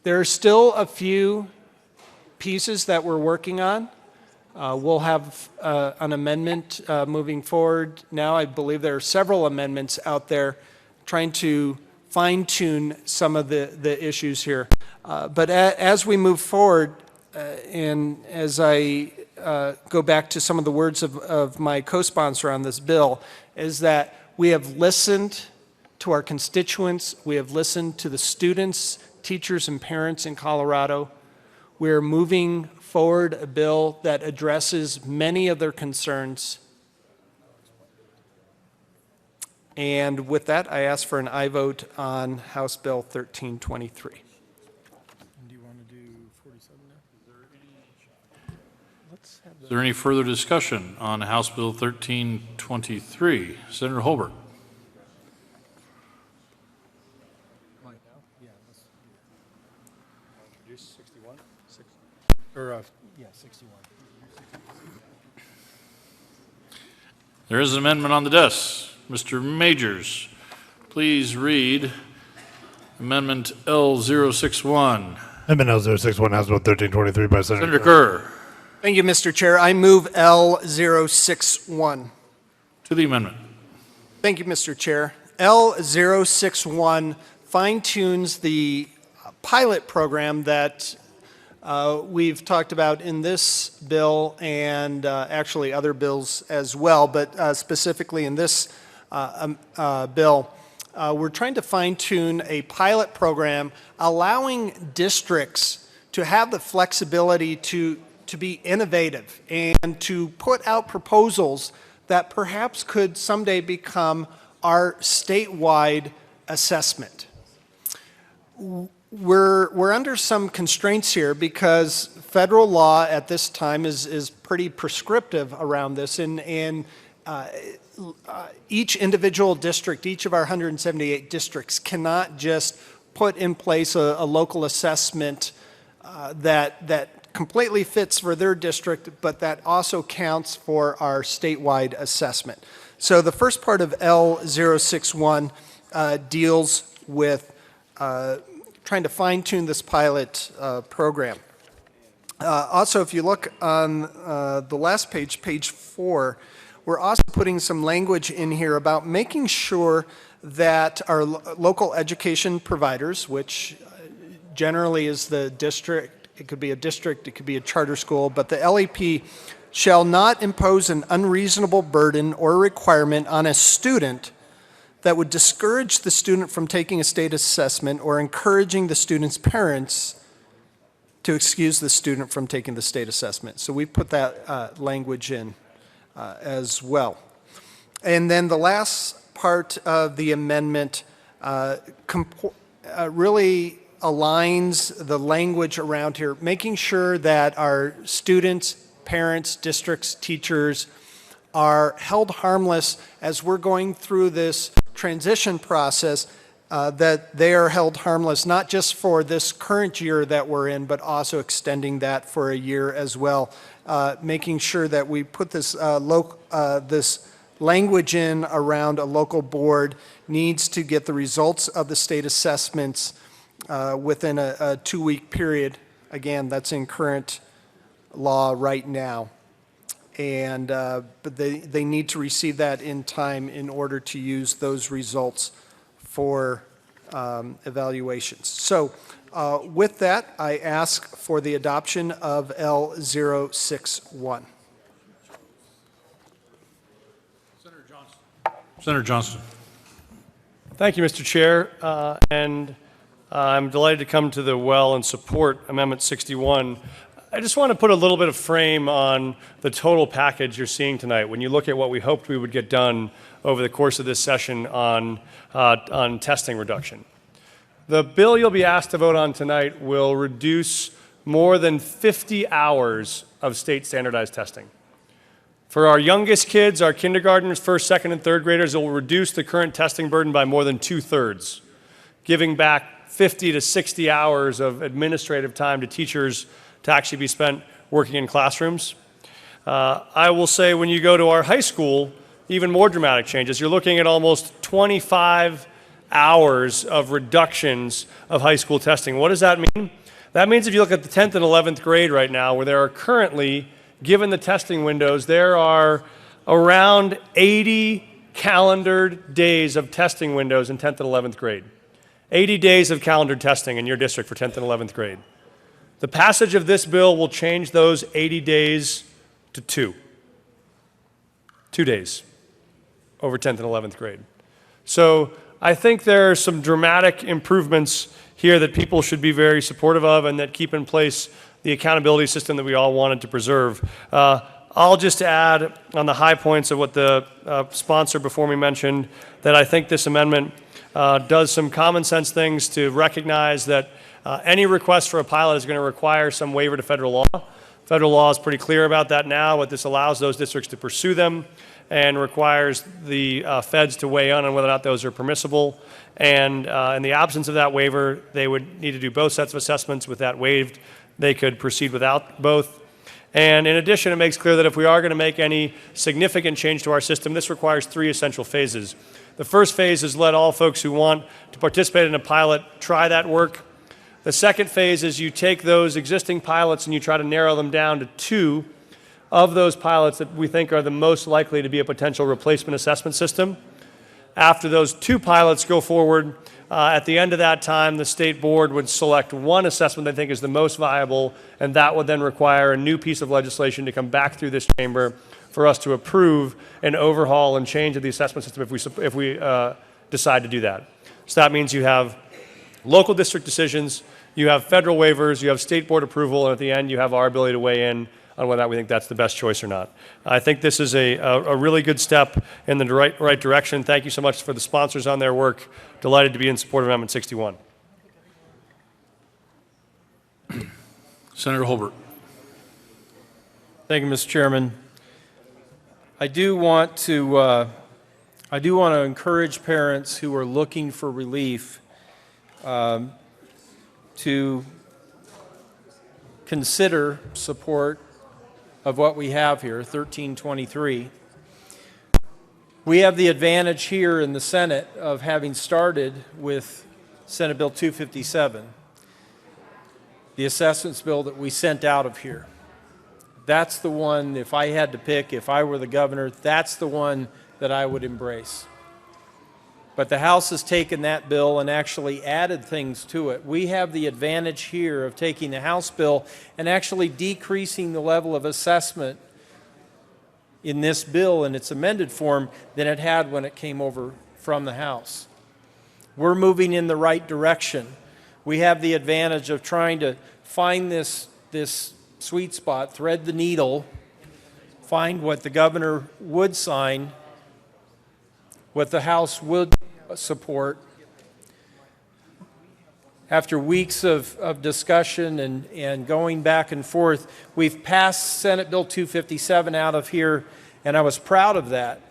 There are still a few pieces that we're working on. We'll have an amendment moving forward. Now I believe there are several amendments out there trying to fine-tune some of the issues here. But as we move forward, and as I go back to some of the words of my co-sponsor on this bill, is that we have listened to our constituents, we have listened to the students, teachers, and parents in Colorado. We're moving forward a bill that addresses many of their concerns. And with that, I ask for an aye vote on House Bill 1323. Do you want to do 47 now? Is there any further discussion on House Bill 1323? Senator Holbert. Introduce 61? Yeah, 61. There is an amendment on the desk. Mr. Majors, please read Amendment L061. Amendment L061, House Bill 1323 by Senator Kerr. Thank you, Mr. Chair. I move L061. To the amendment. Thank you, Mr. Chair. L061 fine-tunes the pilot program that we've talked about in this bill and actually other bills as well, but specifically in this bill, we're trying to fine-tune a pilot program allowing districts to have the flexibility to be innovative and to put out proposals that perhaps could someday become our statewide assessment. We're under some constraints here because federal law at this time is pretty prescriptive around this, and each individual district, each of our 178 districts, cannot just put in place a local assessment that completely fits for their district, but that also counts for our statewide assessment. So the first part of L061 deals with trying to fine-tune this pilot program. Also, if you look on the last page, page 4, we're also putting some language in here about making sure that our local education providers, which generally is the district, it could be a district, it could be a charter school, but the LEP shall not impose an unreasonable burden or requirement on a student that would discourage the student from taking a state assessment or encouraging the student's parents to excuse the student from taking the state assessment. So we put that language in as well. And then the last part of the amendment really aligns the language around here, making sure that our students, parents, districts, teachers are held harmless as we're going through this transition process, that they are held harmless not just for this current year that we're in, but also extending that for a year as well. Making sure that we put this, this language in around a local board needs to get the results of the state assessments within a 2-week period. Again, that's in current law right now. And but they need to receive that in time in order to use those results for evaluations. So with that, I ask for the adoption of L061. Senator Johnston. Thank you, Mr. Chair. I'm delighted to come to the well and support Amendment 61. I just want to put a little bit of frame on the total package you're seeing tonight. When you look at what we hoped we would get done over the course of this session on testing reduction. The bill you'll be asked to vote on tonight will reduce more than 50 hours of state standardized testing. For our youngest kids, our kindergartners, first, second, and third graders, it will reduce the current testing burden by more than 2/3, giving back 50 to 60 hours of administrative time to teachers to actually be spent working in classrooms. I will say when you go to our high school, even more dramatic changes. You're looking at almost 25 hours of reductions of high school testing. What does that mean? That means if you look at the 10th and 11th grade right now, where there are currently, given the testing windows, there are around 80 calendared days of testing windows in 10th and 11th grade. 80 days of calendared testing in your district for 10th and 11th grade. The passage of this bill will change those 80 days to 2 days over 10th and 11th grade. So I think there are some dramatic improvements here that people should be very supportive of and that keep in place the accountability system that we all wanted to preserve. I'll just add on the high points of what the sponsor before me mentioned, that I think this amendment does some common sense things to recognize that any request for a pilot is going to require some waiver to federal law. Federal law is pretty clear about that now. What this allows those districts to pursue them and requires the feds to weigh in on whether or not those are permissible. And in the absence of that waiver, they would need to do both sets of assessments. With that waived, they could proceed without both. And in addition, it makes clear that if we are going to make any significant change to our system, this requires 3 essential phases. The first phase is let all folks who want to participate in a pilot try that work. The second phase is you take those existing pilots and you try to narrow them down to 2 of those pilots that we think are the most likely to be a potential replacement assessment system. After those 2 pilots go forward, at the end of that time, the state board would select 1 assessment they think is the most viable, and that would then require a new piece of legislation to come back through this chamber for us to approve an overhaul and change of the assessment system if we decide to do that. So that means you have local district decisions, you have federal waivers, you have state board approval, and at the end you have our ability to weigh in on whether or not we think that's the best choice or not. I think this is a really good step in the right direction. Thank you so much for the sponsors on their work. Delighted to be in support of Amendment 61. Senator Holbert. Thank you, Mr. Chairman. I do want to encourage parents who are looking for relief to consider support of what we have here, 1323. We have the advantage here in the Senate of having started with Senate Bill 257, the assessments bill that we sent out of here. That's the one, if I had to pick, if I were the governor, that's the one that I would embrace. But the House has taken that bill and actually added things to it. We have the advantage here of taking the House bill and actually decreasing the level of assessment in this bill in its amended form than it had when it came over from the House. We're moving in the right direction. We have the advantage of trying to find this sweet spot, thread the needle, find what the governor would sign, what the House would support, after weeks of discussion and going back and forth, we've passed Senate Bill 257 out of here, and I was proud of that.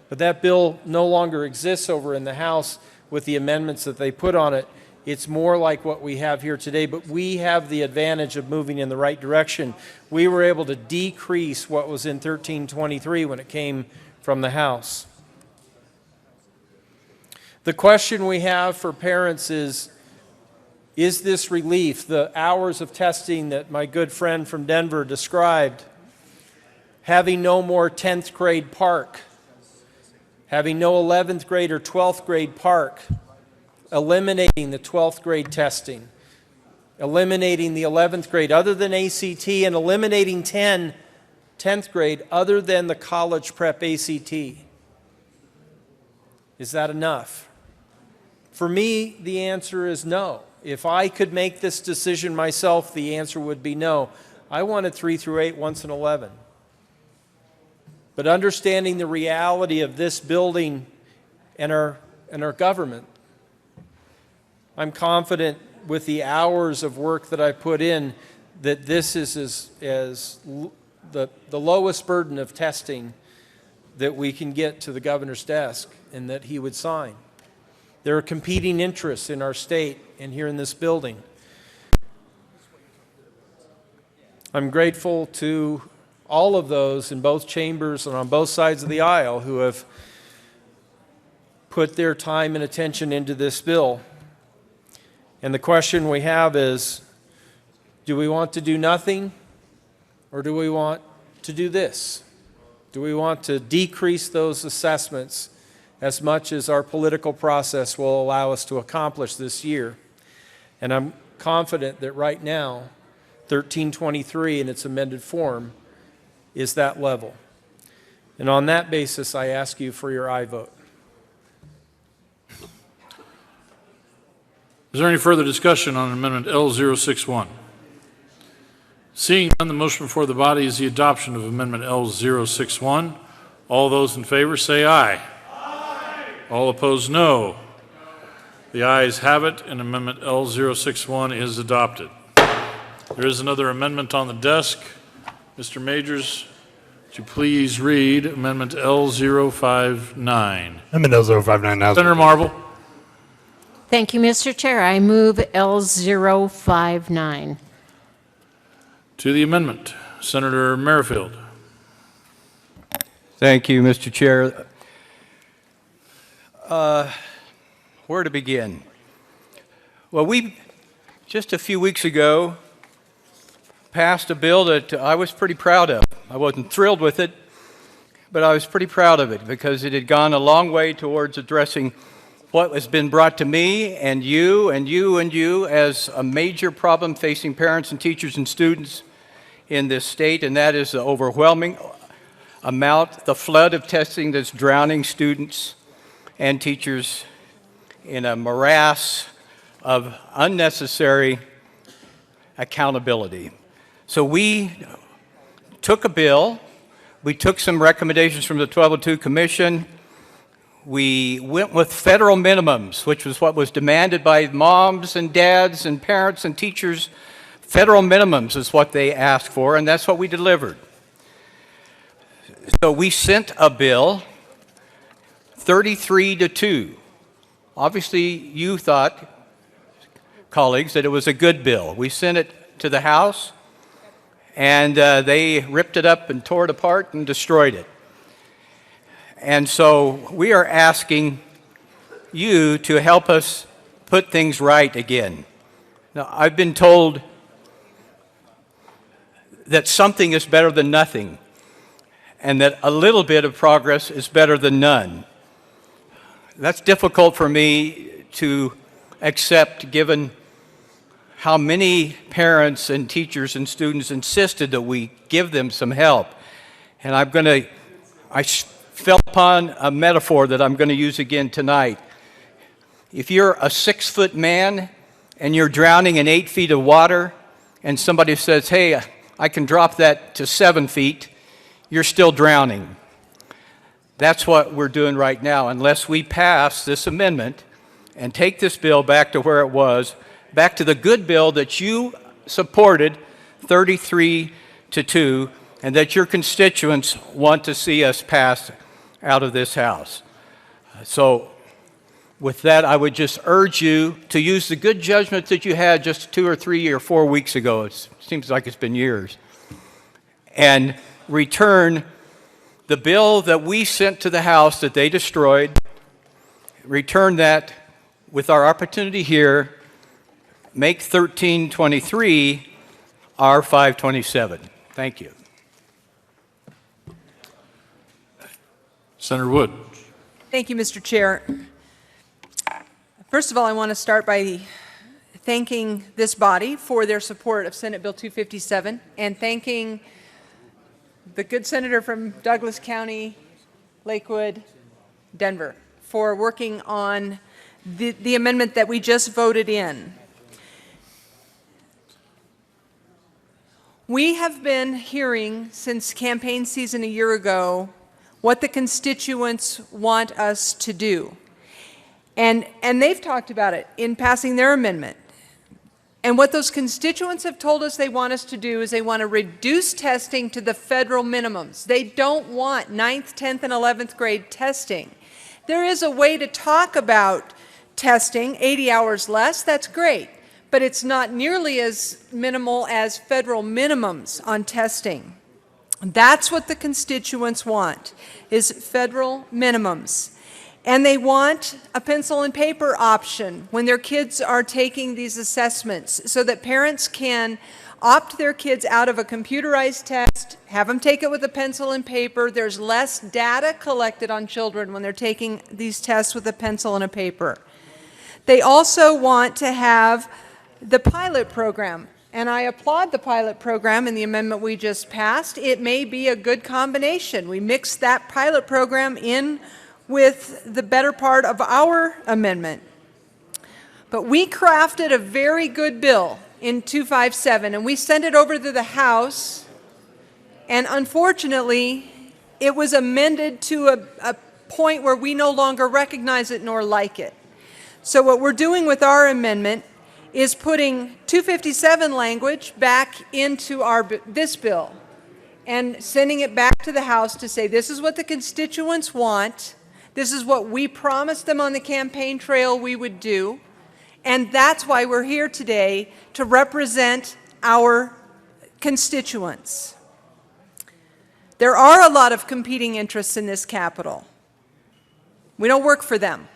But that bill no longer exists over in the House with the amendments that they put on it. It's more like what we have here today, but we have the advantage of moving in the right direction. We were able to decrease what was in 1323 when it came from the House. The question we have for parents is this relief, the hours of testing that my good friend from Denver described, having no more 10th grade park, having no 11th grade or 12th grade park, eliminating the 12th grade testing, eliminating the 11th grade other than ACT, and eliminating 10th grade other than the college prep ACT. Is that enough? For me, the answer is no. If I could make this decision myself, the answer would be no. I wanted 3 through 8 once in 11. But understanding the reality of this building and our government, I'm confident with the hours of work that I put in that this is the lowest burden of testing that we can get to the governor's desk and that he would sign. There are competing interests in our state and here in this building. I'm grateful to all of those in both chambers and on both sides of the aisle who have put their time and attention into this bill. And the question we have is, do we want to do nothing, or do we want to do this? Do we want to decrease those assessments as much as our political process will allow us to accomplish this year? And I'm confident that right now, 1323 in its amended form is that level. And on that basis, I ask you for your aye vote. Is there any further discussion on Amendment L061? Seeing none, the motion before the body is the adoption of Amendment L061. All those in favor say aye. Aye. All opposed, no. The ayes have it, and Amendment L061 is adopted. There is another amendment on the desk. Mr. Majors, would you please read Amendment L059? Amendment L059 now. Senator Marble. Thank you, Mr. Chair. I move L059. To the amendment, Senator Merrifield. Thank you, Mr. Chair. Where to begin? Well, we, just a few weeks ago, passed a bill that I was pretty proud of. I wasn't thrilled with it, but I was pretty proud of it because it had gone a long way towards addressing what has been brought to me and you and you and you as a major problem facing parents and teachers and students in this state, and that is the overwhelming amount, the flood of testing that's drowning students and teachers in a morass of unnecessary accountability. So we took a bill, we took some recommendations from the 1202 Commission, we went with federal minimums, which was what was demanded by moms and dads and parents and teachers. Federal minimums is what they asked for, and that's what we delivered. So we sent a bill 33-2. Obviously, you thought, colleagues, that it was a good bill. We sent it to the House, and they ripped it up and tore it apart and destroyed it. And so we are asking you to help us put things right again. Now, I've been told that something is better than nothing, and that a little bit of progress is better than none. That's difficult for me to accept, given how many parents and teachers and students insisted that we give them some help. And I fell upon a metaphor that I'm going to use again tonight. If you're a 6-foot man and you're drowning in 8 feet of water, and somebody says, hey, I can drop that to 7 feet, you're still drowning. That's what we're doing right now, unless we pass this amendment and take this bill back to where it was back to the good bill that you supported 33-2, and that your constituents want to see us pass out of this House. So with that, I would just urge you to use the good judgment that you had just 2 or 3 or 4 weeks ago. It seems like it's been years. And return the bill that we sent to the House that they destroyed. Return that with our opportunity here. Make 1323 our 527. Thank you. Senator Wood. Thank you, Mr. Chair. First of all, I want to start by thanking this body for their support of Senate Bill 257 and thanking the good senator from Douglas County, Lakewood, Denver, for working on the amendment that we just voted in. We have been hearing since campaign season a year ago what the constituents want us to do. And they've talked about it in passing their amendment. And what those constituents have told us they want us to do is they want to reduce testing to the federal minimums. They don't want 9th, 10th, and 11th grade testing. There is a way to talk about testing, 80 hours less, that's great. But it's not nearly as minimal as federal minimums on testing. That's what the constituents want, is federal minimums. And they want a pencil and paper option when their kids are taking these assessments so that parents can opt their kids out of a computerized test, have them take it with a pencil and paper. There's less data collected on children when they're taking these tests with a pencil and a paper. They also want to have the pilot program. And I applaud the pilot program in the amendment we just passed. It may be a good combination. We mix that pilot program in with the better part of our amendment. But we crafted a very good bill in 257, and we sent it over to the House, and unfortunately, it was amended to a point where we no longer recognize it nor like it. So what we're doing with our amendment is putting 257 language back into this bill and sending it back to the House to say this is what the constituents want, this is what we promised them on the campaign trail we would do, and that's why we're here today to represent our constituents. There are a lot of competing interests in this Capitol. We don't work for them.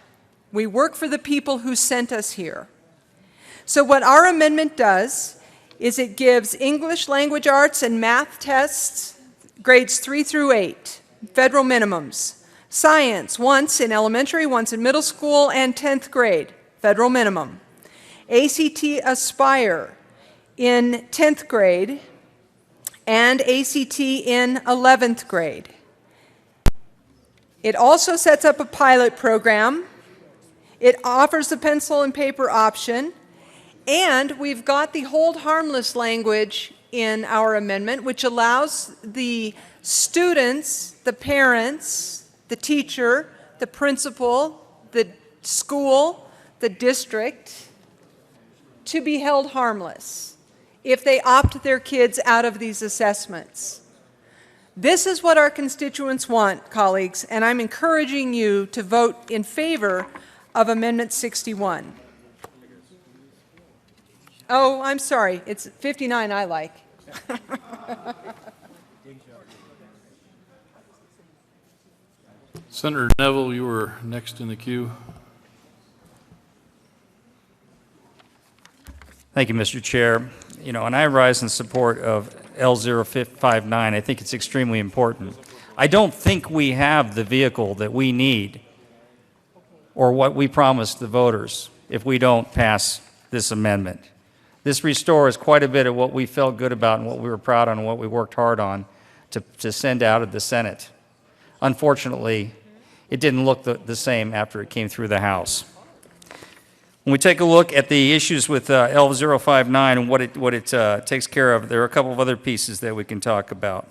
We work for the people who sent us here. So what our amendment does is it gives English, language arts, and math tests, grades 3 through 8, federal minimums. Science, once in elementary, once in middle school, and 10th grade, federal minimum. ACT Aspire in 10th grade, and ACT in 11th grade. It also sets up a pilot program. It offers the pencil and paper option. And we've got the hold harmless language in our amendment, which allows the students, the parents, the teacher, the principal, the school, the district, to be held harmless if they opt their kids out of these assessments. This is what our constituents want, colleagues, and I'm encouraging you to vote in favor of Amendment 61. Oh, I'm sorry. It's 59 I like. Senator Neville, you were next in the queue. Thank you, Mr. Chair. You know, and I rise in support of L059. I think it's extremely important. I don't think we have the vehicle that we need or what we promised the voters if we don't pass this amendment. This restores quite a bit of what we felt good about and what we were proud of and what we worked hard on to send out of the Senate. Unfortunately, it didn't look the same after it came through the House. When we take a look at the issues with L059 and what it takes care of, there are a couple of other pieces that we can talk about.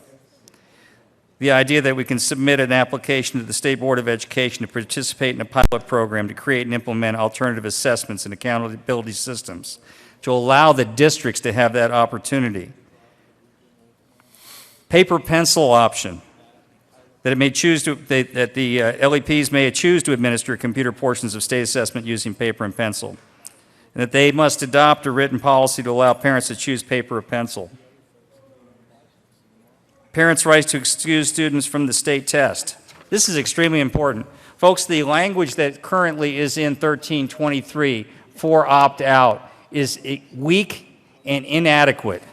The idea that we can submit an application to the State Board of Education to participate in a pilot program to create and implement alternative assessments and accountability systems to allow the districts to have that opportunity. Paper pencil option, that it may choose to, that the LEPs may choose to administer computer portions of state assessment using paper and pencil, and that they must adopt a written policy to allow parents to choose paper or pencil. Parents' rights to excuse students from the state test. This is extremely important. Folks, the language that currently is in 1323 for opt-out is weak and inadequate.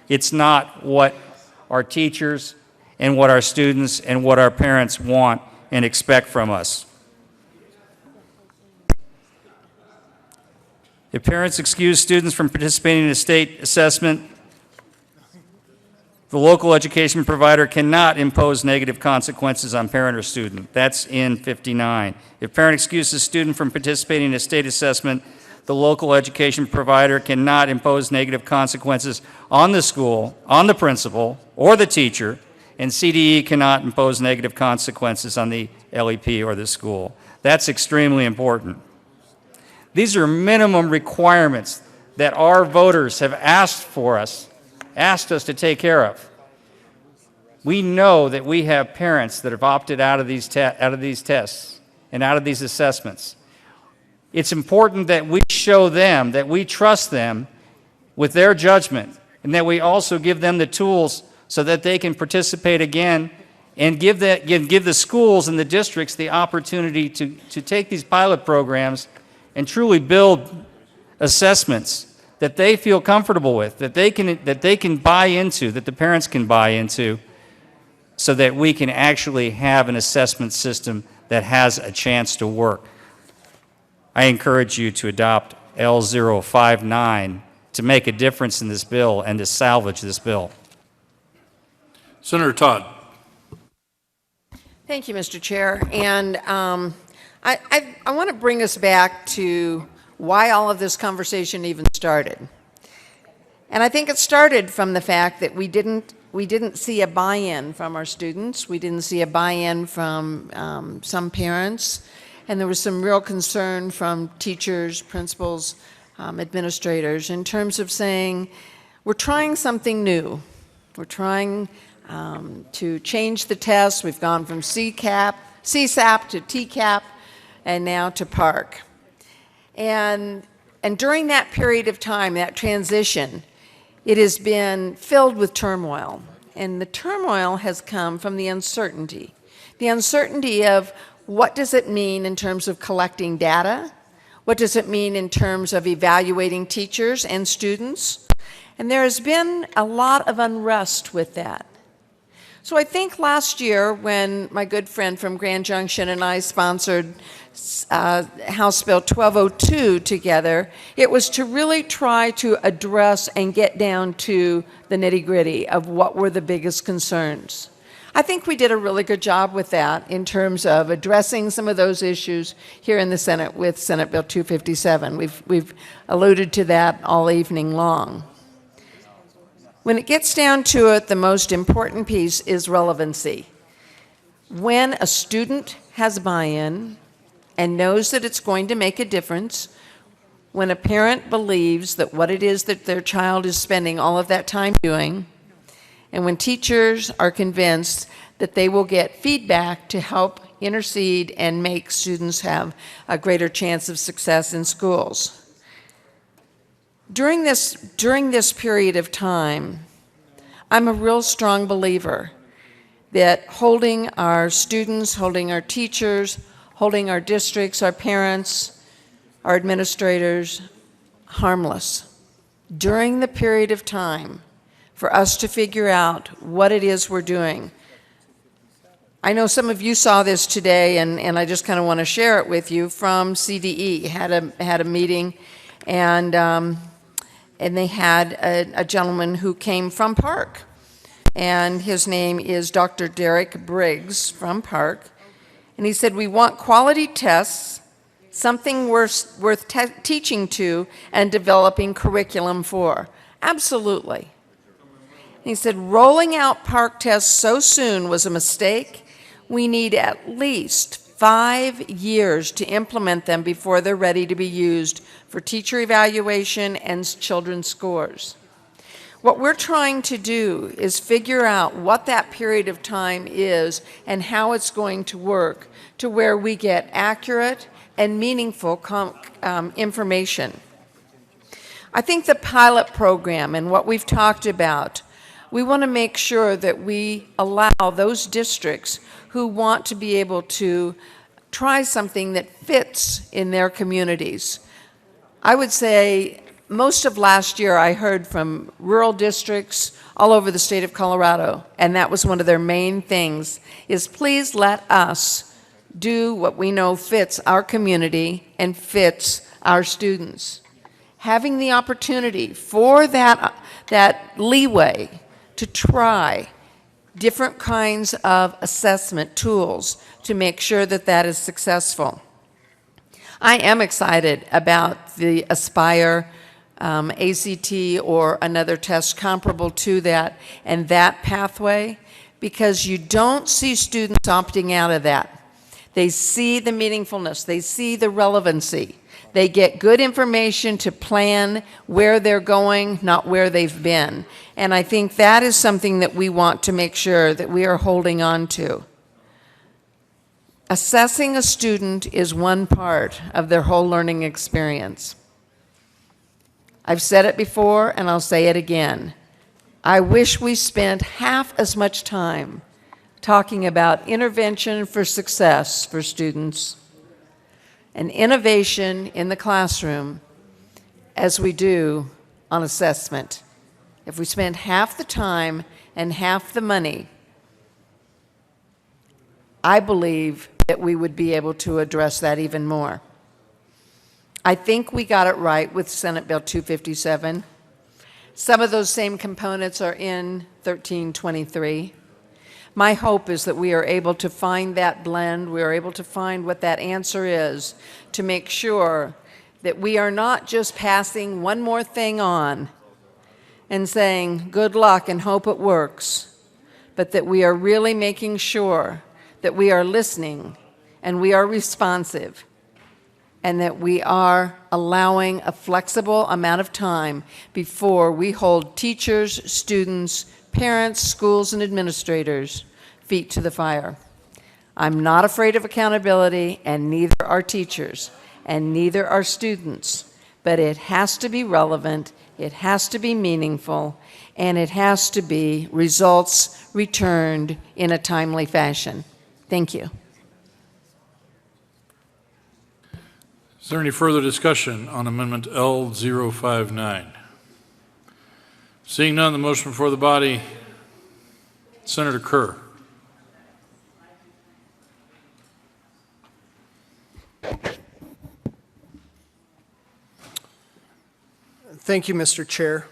It's not what our teachers and what our students and what our parents want and expect from us. If parents excuse students from participating in a state assessment, the local education provider cannot impose negative consequences on parent or student. That's in 59. If parent excuses student from participating in a state assessment, the local education provider cannot impose negative consequences on the school, on the principal, or the teacher, and CDE cannot impose negative consequences on the LEP or the school. That's extremely important. These are minimum requirements that our voters have asked us to take care of. We know that we have parents that have opted out of these tests and out of these assessments. It's important that we show them that we trust them with their judgment, and that we also give them the tools so that they can participate again and give the schools and the districts the opportunity to take these pilot programs and truly build assessments that they feel comfortable with, that they can buy into, that the parents can buy into, so that we can actually have an assessment system that has a chance to work. I encourage you to adopt L059 to make a difference in this bill and to salvage this bill. Senator Todd. Thank you, Mr. Chair. And I want to bring us back to why all of this conversation even started. And I think it started from the fact that we didn't see a buy-in from our students. We didn't see a buy-in from some parents. And there was some real concern from teachers, principals, administrators in terms of saying, we're trying something new. We're trying to change the test. We've gone from CSAP to TCAP and now to PARC. And during that period of time, that transition, it has been filled with turmoil. And the turmoil has come from the uncertainty. The uncertainty of what does it mean in terms of collecting data? What does it mean in terms of evaluating teachers and students? And there has been a lot of unrest with that. So I think last year when my good friend from Grand Junction and I sponsored House Bill 1202 together, it was to really try to address and get down to the nitty-gritty of what were the biggest concerns. I think we did a really good job with that in terms of addressing some of those issues here in the Senate with Senate Bill 257. We've alluded to that all evening long. When it gets down to it, the most important piece is relevancy. When a student has buy-in and knows that it's going to make a difference, when a parent believes that what it is that their child is spending all of that time doing, and when teachers are convinced that they will get feedback to help intercede and make students have a greater chance of success in schools. During this period of time, I'm a real strong believer that holding our students, holding our teachers, holding our districts, our parents, our administrators harmless during the period of time for us to figure out what it is we're doing. I know some of you saw this today, and I just kind of want to share it with you from CDE. Had a meeting, and they had a gentleman who came from PARC, and his name is Dr. Derek Briggs from PARC, and he said, we want quality tests, something worth teaching to and developing curriculum for. Absolutely. He said, rolling out park tests so soon was a mistake. We need at least 5 years to implement them before they're ready to be used for teacher evaluation and children's scores. What we're trying to do is figure out what that period of time is and how it's going to work to where we get accurate and meaningful information. I think the pilot program and what we've talked about, we want to make sure that we allow those districts who want to be able to try something that fits in their communities. I would say most of last year I heard from rural districts all over the state of Colorado, and that was one of their main things, is please let us do what we know fits our community and fits our students. Having the opportunity for that leeway to try different kinds of assessment tools to make sure that that is successful. I am excited about the Aspire ACT or another test comparable to that and that pathway, because you don't see students opting out of that. They see the meaningfulness, they see the relevancy. They get good information to plan where they're going, not where they've been. And I think that is something that we want to make sure that we are holding on to. Assessing a student is one part of their whole learning experience. I've said it before and I'll say it again. I wish we spent half as much time talking about intervention for success for students and innovation in the classroom as we do on assessment. If we spend half the time and half the money, I believe that we would be able to address that even more. I think we got it right with Senate Bill 257. Some of those same components are in 1323. My hope is that we are able to find that blend, we are able to find what that answer is to make sure that we are not just passing one more thing on and saying good luck and hope it works, but that we are really making sure that we are listening and we are responsive and that we are allowing a flexible amount of time before we hold teachers, students, parents, schools, and administrators feet to the fire. I'm not afraid of accountability, and neither are teachers, and neither are students, but it has to be relevant, it has to be meaningful, and it has to be results returned in a timely fashion. Thank you. Is there any further discussion on Amendment L059? Seeing none, the motion before the body, Senator Kerr. Thank you, Mr. Chair.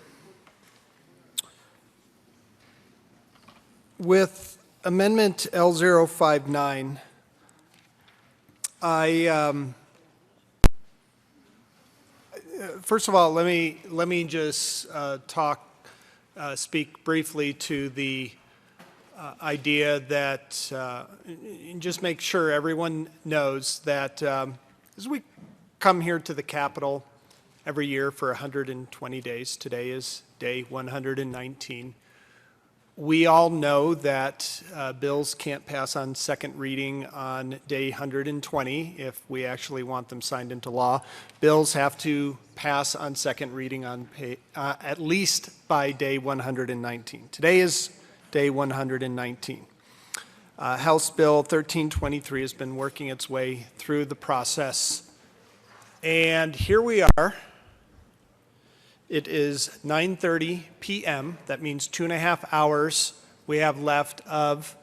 With Amendment L059, first of all, let me just speak briefly to the idea that just make sure everyone knows that as we come here to the Capitol every year for 120 days, today is day 119. We all know that bills can't pass on second reading on day 120 if we actually want them signed into law. Bills have to pass on second reading on at least by day 119. Today is day 119. House Bill 1323 has been working its way through the process. And here we are. It is 9:30 p.m. That means 2.5 hours we have left of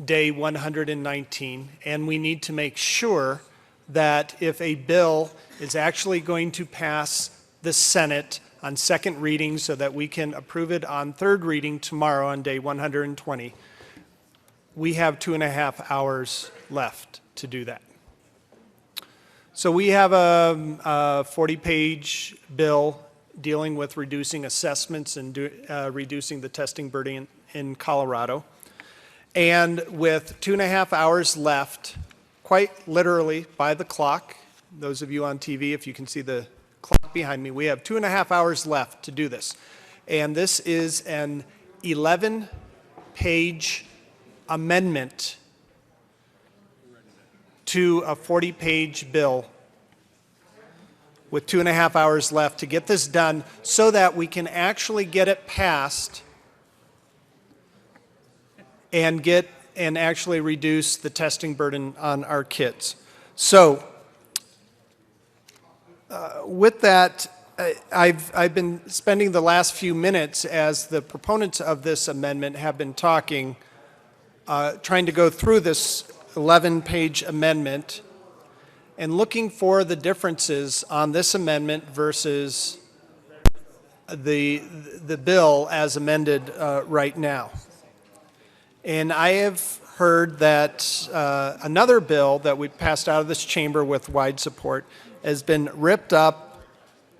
day 119. And we need to make sure that if a bill is actually going to pass the Senate on second reading so that we can approve it on third reading tomorrow on day 120, we have 2.5 hours left to do that. So we have a 40-page bill dealing with reducing assessments and reducing the testing burden in Colorado. And with 2.5 hours left, quite literally by the clock, those of you on TV, if you can see the clock behind me, we have 2.5 hours left to do this. And this is an 11-page amendment to a 40-page bill with 2.5 hours left to get this done so that we can actually get it passed and actually reduce the testing burden on our kids. So with that, I've been spending the last few minutes as the proponents of this amendment have been talking, trying to go through this 11-page amendment and looking for the differences on this amendment versus the bill as amended right now. And I have heard that another bill that we passed out of this chamber with wide support has been ripped up,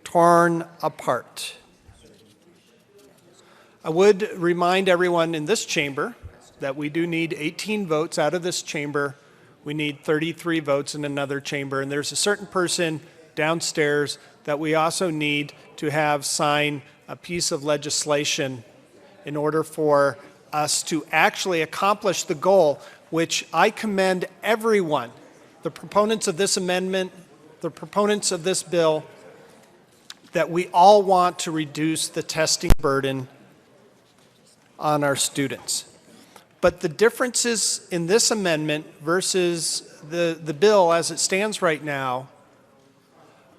torn apart. I would remind everyone in this chamber that we do need 18 votes out of this chamber. We need 33 votes in another chamber, and there's a certain person downstairs that we also need to have sign a piece of legislation in order for us to actually accomplish the goal, which I commend everyone, the proponents of this amendment, the proponents of this bill, that we all want to reduce the testing burden on our students. But the differences in this amendment versus the bill as it stands right now,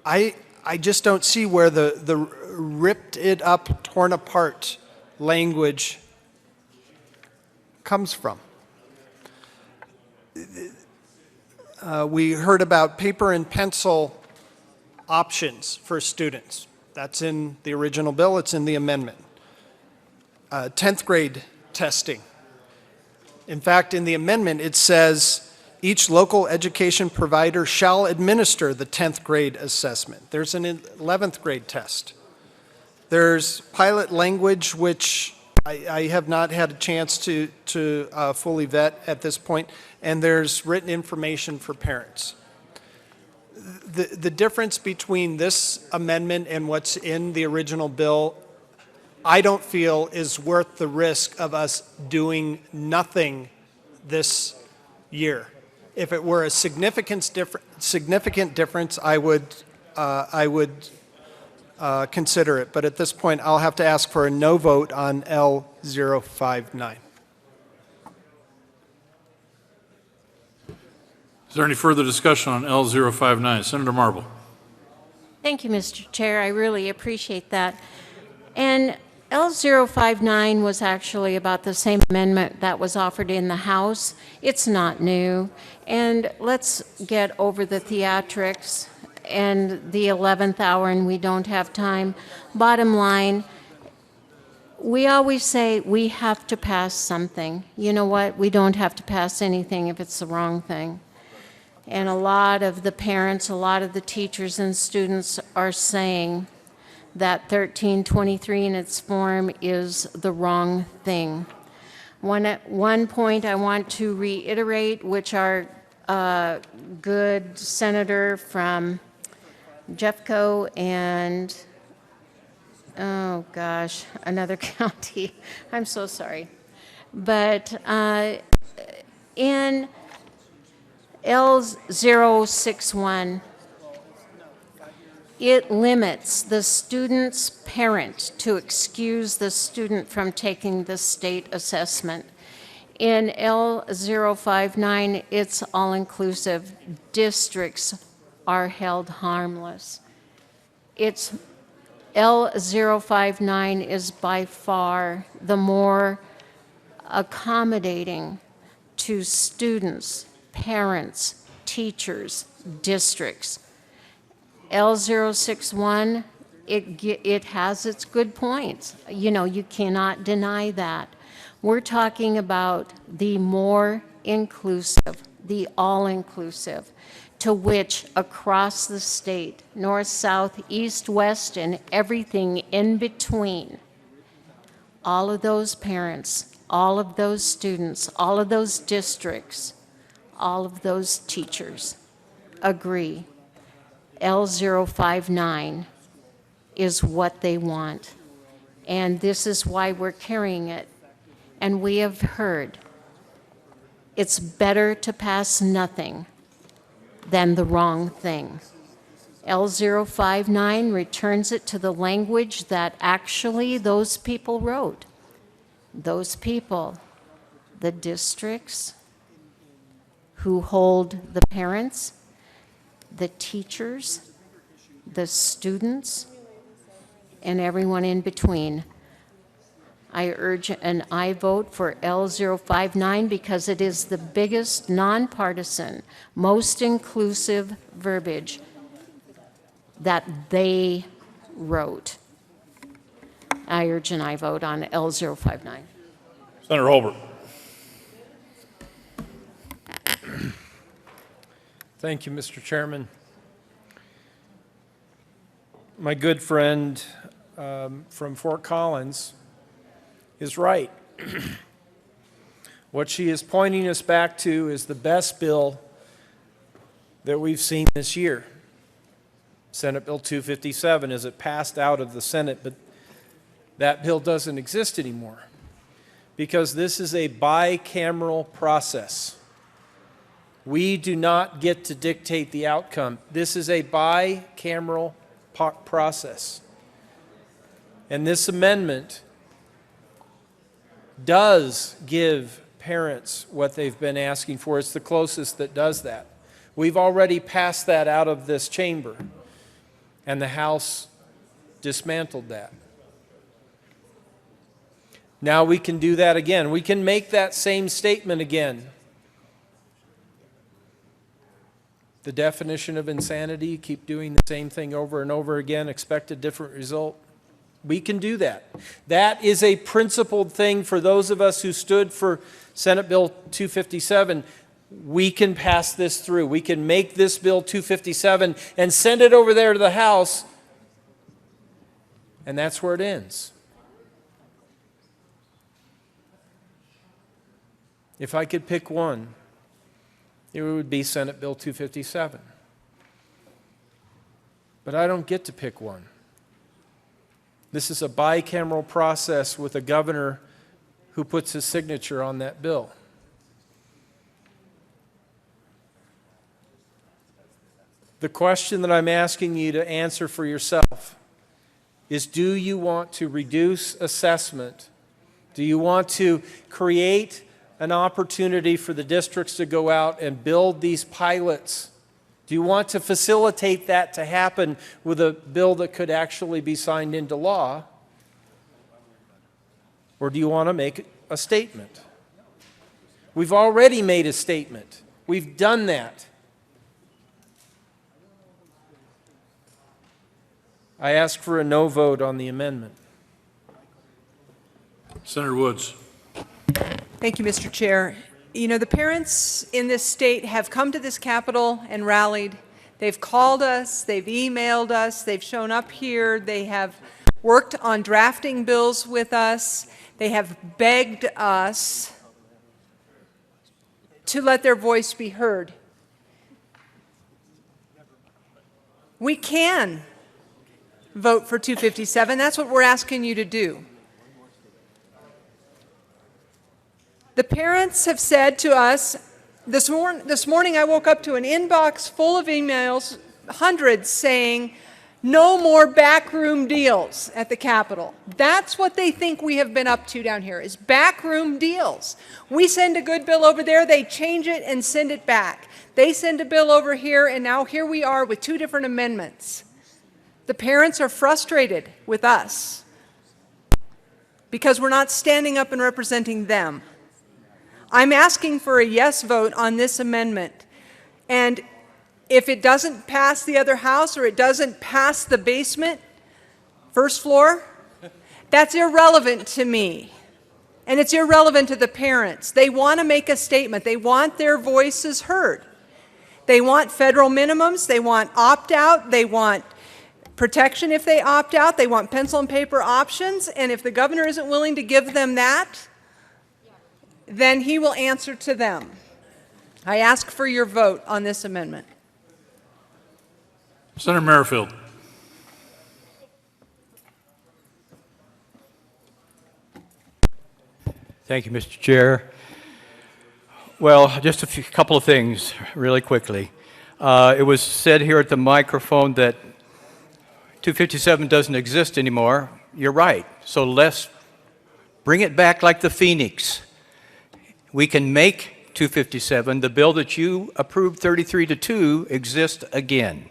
I just don't see where the ripped it up, torn apart language comes from. We heard about paper and pencil options for students. That's in the original bill, it's in the amendment. 10th grade testing. In fact, in the amendment, it says each local education provider shall administer the 10th grade assessment. There's an 11th grade test. There's pilot language, which I have not had a chance to fully vet at this point, and there's written information for parents. The difference between this amendment and what's in the original bill, I don't feel is worth the risk of us doing nothing this year. If it were a significant difference, I would consider it. But at this point, I'll have to ask for a no vote on L059. Is there any further discussion on L059? Senator Marble. Thank you, Mr. Chair. I really appreciate that. And L059 was actually about the same amendment that was offered in the House. It's not new. And let's get over the theatrics and the 11th hour and we don't have time. Bottom line, we always say we have to pass something. You know what? We don't have to pass anything if it's the wrong thing. And a lot of the parents, a lot of the teachers and students are saying that 1323 in its form is the wrong thing. One point I want to reiterate, which our good senator from Jeffco and, oh gosh, another county, I'm so sorry. But in L061, it limits the student's parent to excuse the student from taking the state assessment. In L059, it's all-inclusive. Districts are held harmless. It's L059 is by far the more accommodating to students, parents, teachers, districts. L061, it has its good points. You know, you cannot deny that. We're talking about the more inclusive, the all-inclusive, to which across the state, north, south, east, west, and everything in between, all of those parents, all of those students, all of those districts, all of those teachers agree L059 is what they want. And this is why we're carrying it. And we have heard it's better to pass nothing than the wrong thing. L059 returns it to the language that actually those people wrote. Those people, the districts who hold the parents, the teachers, the students, and everyone in between. I urge an aye vote for L059 because it is the biggest nonpartisan, most inclusive verbiage that they wrote. I urge an aye vote on L059. Senator Holbert. Thank you, Mr. Chairman. My good friend from Fort Collins is right. What she is pointing us back to is the best bill that we've seen this year. Senate Bill 257, as it passed out of the Senate, but that bill doesn't exist anymore because this is a bicameral process. We do not get to dictate the outcome. This is a bicameral process. And this amendment does give parents what they've been asking for. It's the closest that does that. We've already passed that out of this chamber, and the House dismantled that. Now we can do that again. We can make that same statement again. The definition of insanity, keep doing the same thing over and over again, expect a different result. We can do that. That is a principled thing for those of us who stood for Senate Bill 257. We can pass this through. We can make this Bill 257 and send it over there to the House, and that's where it ends. If I could pick one, it would be Senate Bill 257. But I don't get to pick one. This is a bicameral process with a governor who puts his signature on that bill. The question that I'm asking you to answer for yourself is, do you want to reduce assessment? Do you want to create an opportunity for the districts to go out and build these pilots? Do you want to facilitate that to happen with a bill that could actually be signed into law? Or do you want to make a statement? We've already made a statement. We've done that. I ask for a no vote on the amendment. Senator Woods. Thank you, Mr. Chair. You know, the parents in this state have come to this Capitol and rallied. They've called us, they've emailed us, they've shown up here, they have worked on drafting bills with us, they have begged us to let their voice be heard. We can vote for 257. That's what we're asking you to do. The parents have said to us, this morning I woke up to an inbox full of emails, hundreds, saying, no more backroom deals at the Capitol. That's what they think we have been up to down here, is backroom deals. We send a good bill over there, they change it and send it back. They send a bill over here, and now here we are with two different amendments. The parents are frustrated with us because we're not standing up and representing them. I'm asking for a yes vote on this amendment. And if it doesn't pass the other house or it doesn't pass the basement, first floor, that's irrelevant to me. And it's irrelevant to the parents. They want to make a statement. They want their voices heard. They want federal minimums. They want opt-out. They want protection if they opt out. They want pencil and paper options. And if the governor isn't willing to give them that, then he will answer to them. I ask for your vote on this amendment. Senator Merrifield. Thank you, Mr. Chair. Well, just a couple of things really quickly. It was said here at the microphone that 257 doesn't exist anymore. You're right. So let's bring it back like the Phoenix. We can make 257, the bill that you approved 33-2, exist again.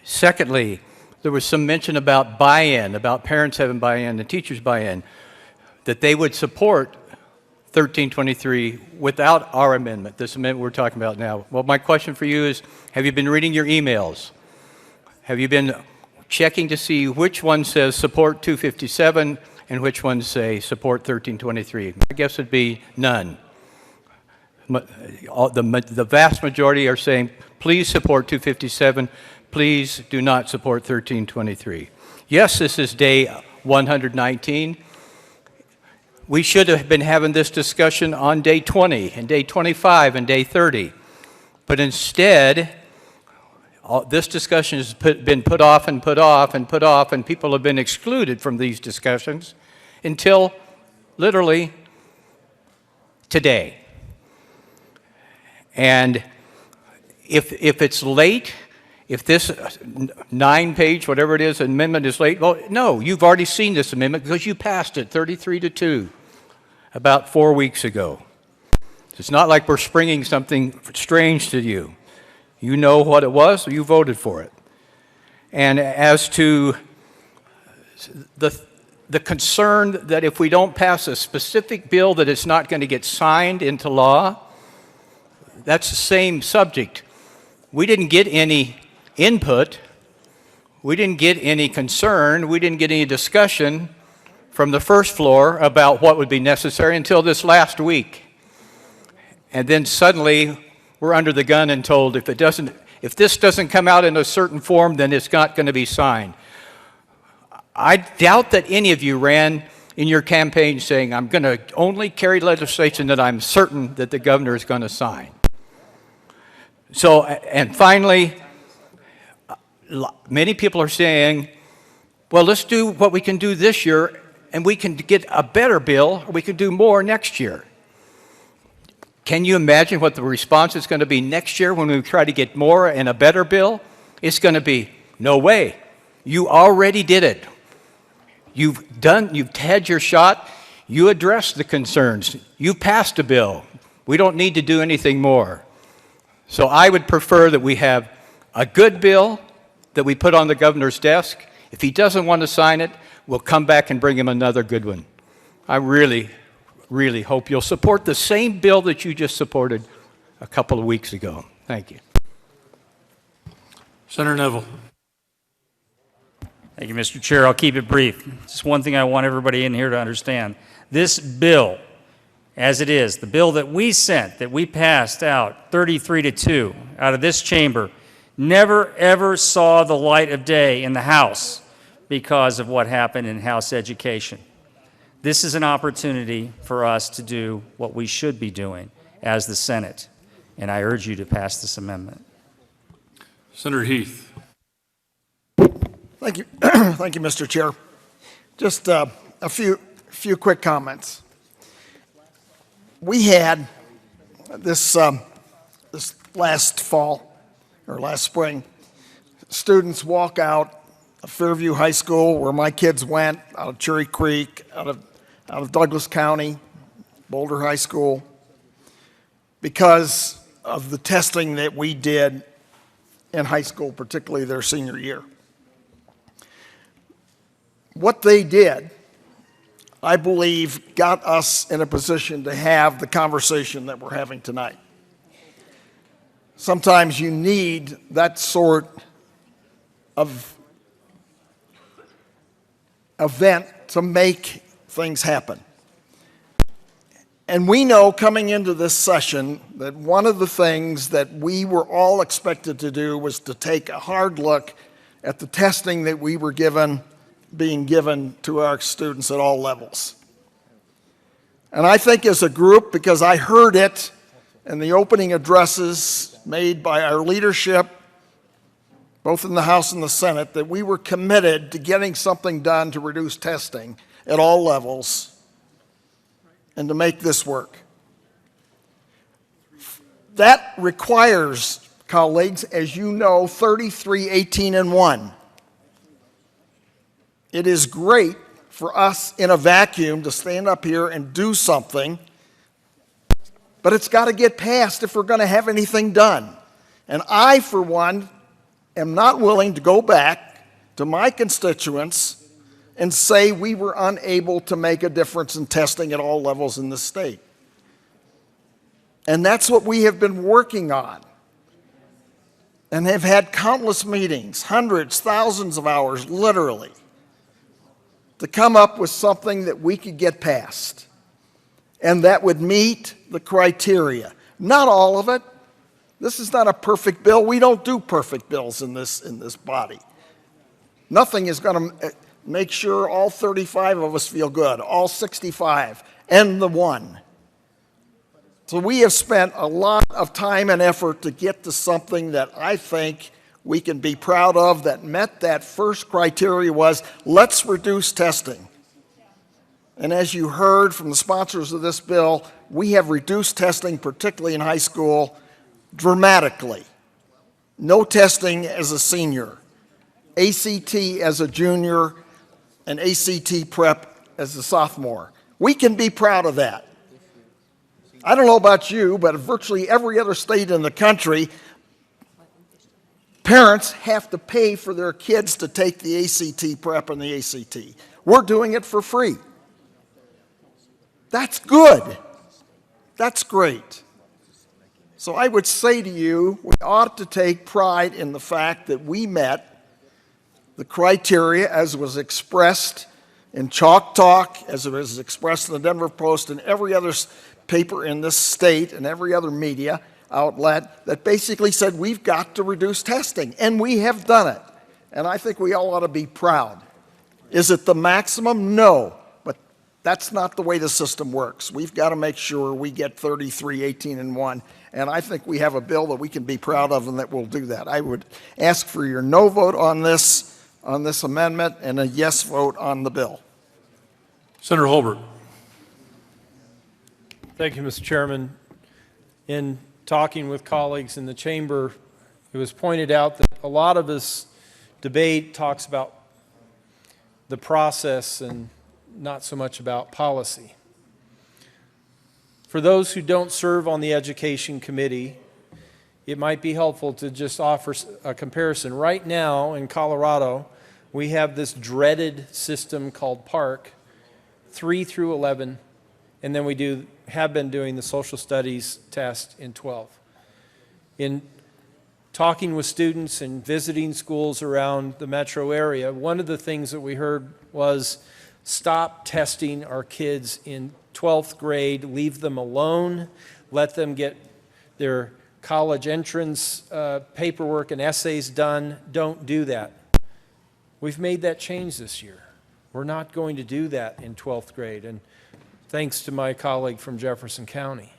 Secondly, there was some mention about buy-in, about parents having buy-in and teachers buy-in, that they would support 1323 without our amendment, this amendment we're talking about now. Well, my question for you is, have you been reading your emails? Have you been checking to see which one says support 257 and which ones say support 1323? My guess would be none. The vast majority are saying, please support 257, please do not support 1323. Yes, this is day 119. We should have been having this discussion on day 20 and day 25 and day 30. But instead, this discussion has been put off and put off and put off, and people have been excluded from these discussions until literally today. And if it's late, if this 9-page, whatever it is, amendment is late, well, no, you've already seen this amendment because you passed it 33-2 about 4 weeks ago. It's not like we're springing something strange to you. You know what it was, you voted for it. And as to the concern that if we don't pass a specific bill that it's not going to get signed into law, that's the same subject. We didn't get any input, we didn't get any concern, we didn't get any discussion from the first floor about what would be necessary until this last week. And then suddenly we're under the gun and told if this doesn't come out in a certain form, then it's not going to be signed. I doubt that any of you ran in your campaign saying, I'm going to only carry legislation that I'm certain that the governor is going to sign. So, and finally, many people are saying, well, let's do what we can do this year and we can get a better bill, or we can do more next year. Can you imagine what the response is going to be next year when we try to get more and a better bill? It's going to be, no way. You already did it. You've had your shot. You addressed the concerns. You passed a bill. We don't need to do anything more. So I would prefer that we have a good bill that we put on the governor's desk. If he doesn't want to sign it, we'll come back and bring him another good one. I really hope you'll support the same bill that you just supported a couple of weeks ago. Thank you. Senator Neville. Thank you, Mr. Chair. I'll keep it brief. Just one thing I want everybody in here to understand. This bill, as it is, the bill that we sent, that we passed out 33-2 out of this chamber, never ever saw the light of day in the House because of what happened in House Education. This is an opportunity for us to do what we should be doing as the Senate, and I urge you to pass this amendment. Senator Heath. Thank you. Thank you, Mr. Chair. Just a few quick comments. We had this last fall or last spring, students walk out of Fairview High School, where my kids went, out of Cherry Creek, out of Douglas County, Boulder High School, because of the testing that we did in high school, particularly their senior year. What they did, I believe, got us in a position to have the conversation that we're having tonight. Sometimes you need that sort of event to make things happen. And we know coming into this session that one of the things that we were all expected to do was to take a hard look at the testing that we were being given to our students at all levels. And I think as a group, because I heard it in the opening addresses made by our leadership, both in the House and the Senate, that we were committed to getting something done to reduce testing at all levels and to make this work. That requires, colleagues, as you know, 33, 18, and 1. It is great for us in a vacuum to stand up here and do something, but it's got to get passed if we're going to have anything done. And I, for one, am not willing to go back to my constituents and say we were unable to make a difference in testing at all levels in the state. And that's what we have been working on and have had countless meetings, hundreds, thousands of hours, literally, to come up with something that we could get passed and that would meet the criteria. Not all of it. This is not a perfect bill. We don't do perfect bills in this body. Nothing is going to make sure all 35 of us feel good, all 65, and the 1. So we have spent a lot of time and effort to get to something that I think we can be proud of that met that first criteria was, let's reduce testing. And as you heard from the sponsors of this bill, we have reduced testing, particularly in high school, dramatically. No testing as a senior, ACT as a junior, and ACT prep as a sophomore. We can be proud of that. I don't know about you, but virtually every other state in the country, parents have to pay for their kids to take the ACT prep and the ACT. We're doing it for free. That's good. That's great. So I would say to you, we ought to take pride in the fact that we met the criteria as was expressed in Chalk Talk, as it was expressed in the Denver Post and every other paper in this state and every other media outlet that basically said we've got to reduce testing, and we have done it. And I think we all ought to be proud. Is it the maximum? No, but that's not the way the system works. We've got to make sure we get 33, 18, and 1, and I think we have a bill that we can be proud of and that will do that. I would ask for your no vote on this amendment and a yes vote on the bill. Senator Holbert. Thank you, Mr. Chairman. In talking with colleagues in the chamber, it was pointed out that a lot of this debate talks about the process and not so much about policy. For those who don't serve on the Education Committee, it might be helpful to just offer a comparison. Right now in Colorado, we have this dreaded system called PARCC, 3 through 11, and then we have been doing the social studies test in 12. In talking with students and visiting schools around the metro area, one of the things that we heard was stop testing our kids in 12th grade, leave them alone, let them get their college entrance paperwork and essays done. Don't do that. We've made that change this year. We're not going to do that in 12th grade, and thanks to my colleague from Jefferson County.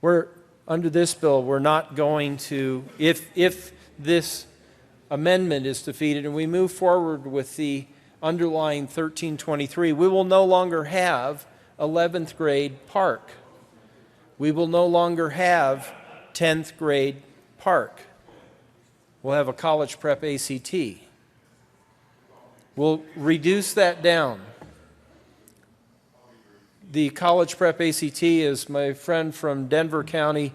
Under this bill, we're not going to, if this amendment is defeated and we move forward with the underlying 1323, we will no longer have 11th grade PARCC. We will no longer have 10th grade PARCC. We'll have a college prep ACT. We'll reduce that down. The college prep ACT is my friend from Denver County.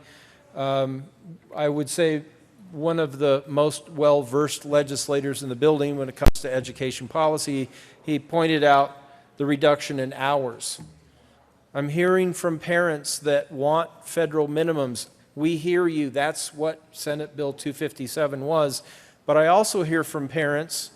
I would say one of the most well-versed legislators in the building when it comes to education policy. He pointed out the reduction in hours. I'm hearing from parents that want federal minimums. We hear you. That's what Senate Bill 257 was. But I also hear from parents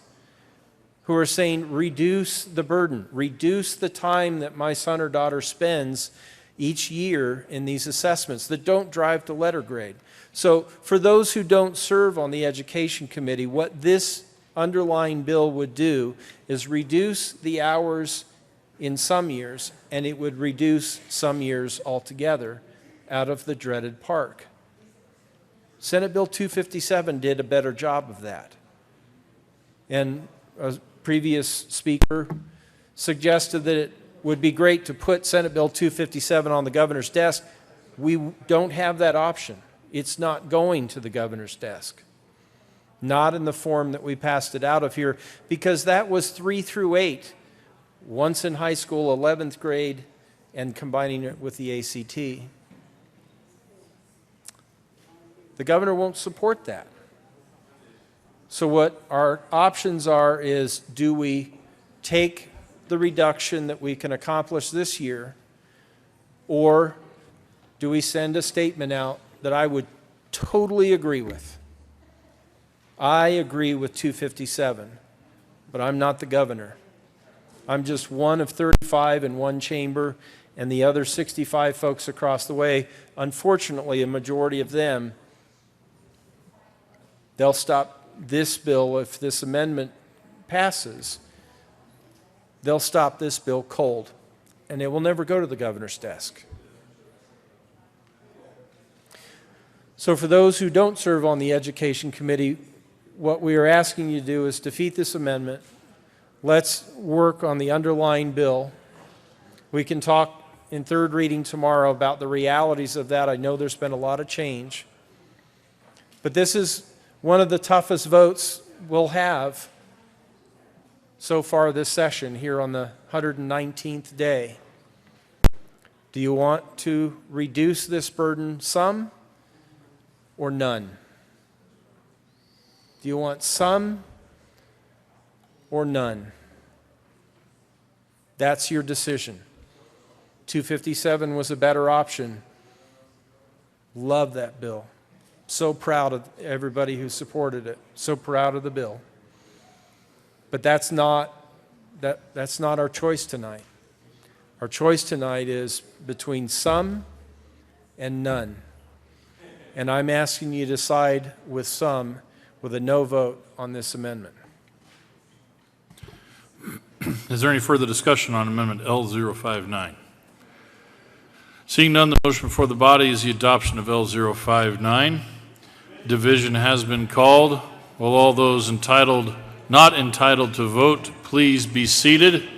who are saying reduce the burden, reduce the time that my son or daughter spends each year in these assessments that don't drive to letter grade. So for those who don't serve on the Education Committee, what this underlying bill would do is reduce the hours in some years, and it would reduce some years altogether out of the dreaded park. Senate Bill 257 did a better job of that. And a previous speaker suggested that it would be great to put Senate Bill 257 on the governor's desk. We don't have that option. It's not going to the governor's desk. Not in the form that we passed it out of here, because that was 3 through 8, once in high school, 11th grade, and combining it with the ACT. The governor won't support that. So what our options are is, do we take the reduction that we can accomplish this year, or do we send a statement out that I would totally agree with? I agree with 257, but I'm not the governor. I'm just one of 35 in one chamber, and the other 65 folks across the way, unfortunately, a majority of them, they'll stop this bill if this amendment passes. They'll stop this bill cold, and it will never go to the governor's desk. So for those who don't serve on the Education Committee, what we are asking you to do is defeat this amendment. Let's work on the underlying bill. We can talk in third reading tomorrow about the realities of that. I know there's been a lot of change. But this is one of the toughest votes we'll have so far this session here on the 119th day. Do you want to reduce this burden some or none? Do you want some or none? That's your decision. 257 was a better option. Love that bill. So proud of everybody who supported it. So proud of the bill. But that's not our choice tonight. Our choice tonight is between some and none. And I'm asking you to side with some with a no vote on this amendment. Is there any further discussion on Amendment L059? Seeing none, the motion before the body is the adoption of L059. Division has been called. Will all those not entitled to vote, please be seated.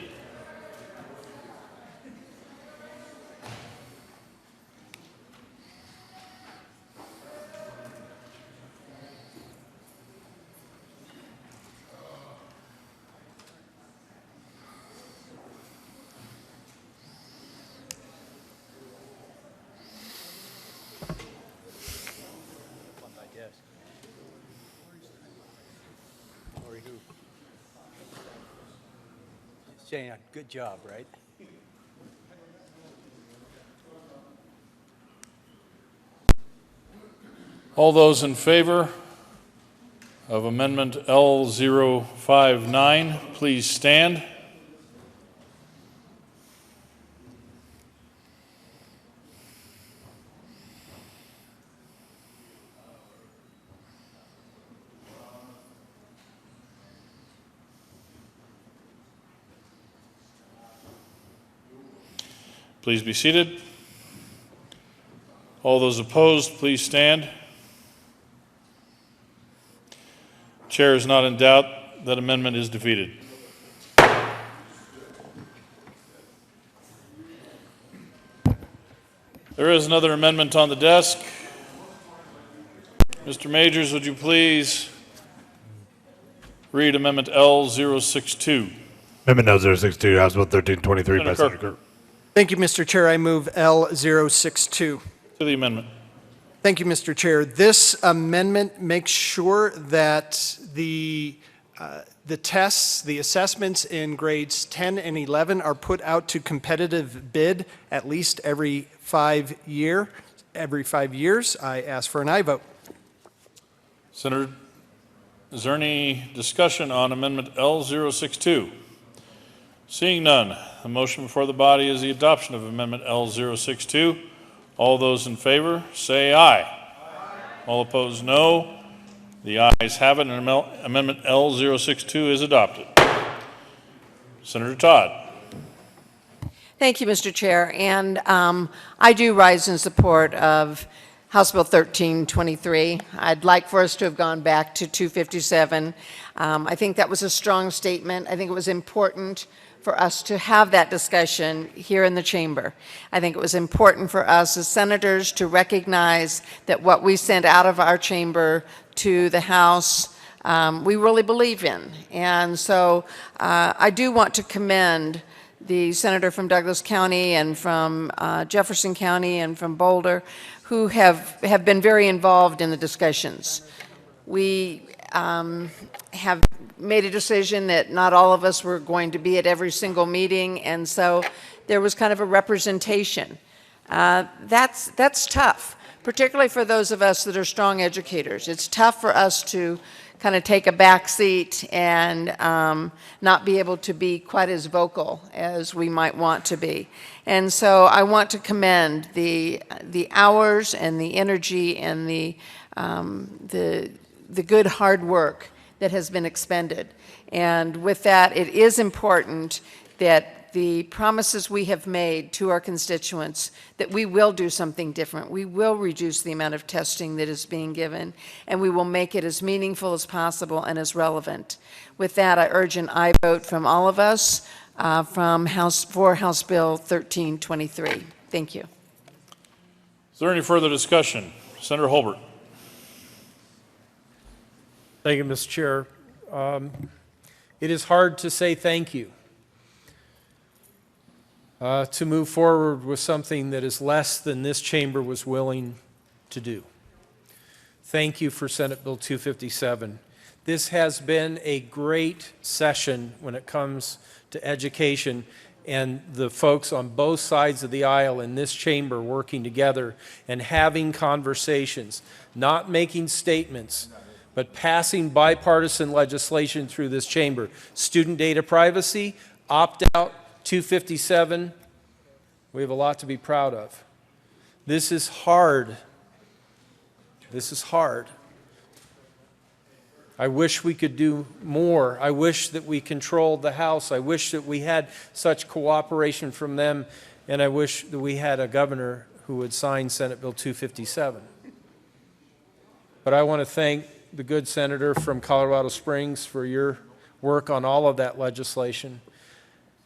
Saying, good job, right? All those in favor of Amendment L059, please stand. Please be seated. All those opposed, please stand. Chair is not in doubt. That amendment is defeated. There is another amendment on the desk. Mr. Majors, would you please read Amendment L062? Amendment L062, House Bill 1323 by Senator Senator Kirk. Kirk. Thank you, Mr. Chair. I move L062. To the amendment. Thank you, Mr. Chair. This amendment makes sure that the tests, the assessments in grades 10 and 11 are put out to competitive bid at least every 5 years. I ask for an aye vote. Senator Is there any discussion on Amendment L062? Seeing none, the motion before the body is the adoption of Amendment L062. All those in favor, say aye. All opposed, no. The ayes have it, and Amendment L062 is adopted. Senator Todd. Thank you, Mr. Chair. And I do rise in support of House Bill 1323. I'd like for us to have gone back to 257. I think that was a strong statement. I think it was important for us to have that discussion here in the chamber. I think it was important for us as senators to recognize that what we sent out of our chamber to the House, we really believe in. And so I do want to commend the senator from Douglas County and from Jefferson County and from Boulder who have been very involved in the discussions. We have made a decision that not all of us were going to be at every single meeting, and so there was kind of a representation. That's tough, particularly for those of us that are strong educators. It's tough for us to kind of take a back seat and not be able to be quite as vocal as we might want to be. And so I want to commend the hours and the energy and the good hard work that has been expended. And with that, it is important that the promises we have made to our constituents that we will do something different. We will reduce the amount of testing that is being given, and we will make it as meaningful as possible and as relevant. With that, I urge an aye vote from all of us for House Bill 1323. Thank you. Is there any further discussion? Senator Holbert. Thank you, Mr. Chair. It is hard to say thank you. To move forward with something that is less than this chamber was willing to do. Thank you for Senate Bill 257. This has been a great session when it comes to education, and the folks on both sides of the aisle in this chamber working together and having conversations, not making statements, but passing bipartisan legislation through this chamber. Student data privacy, opt-out, 257, we have a lot to be proud of. This is hard. This is hard. I wish we could do more. I wish that we controlled the House. I wish that we had such cooperation from them, and I wish that we had a governor who would sign Senate Bill 257. But I want to thank the good senator from Colorado Springs for your work on all of that legislation,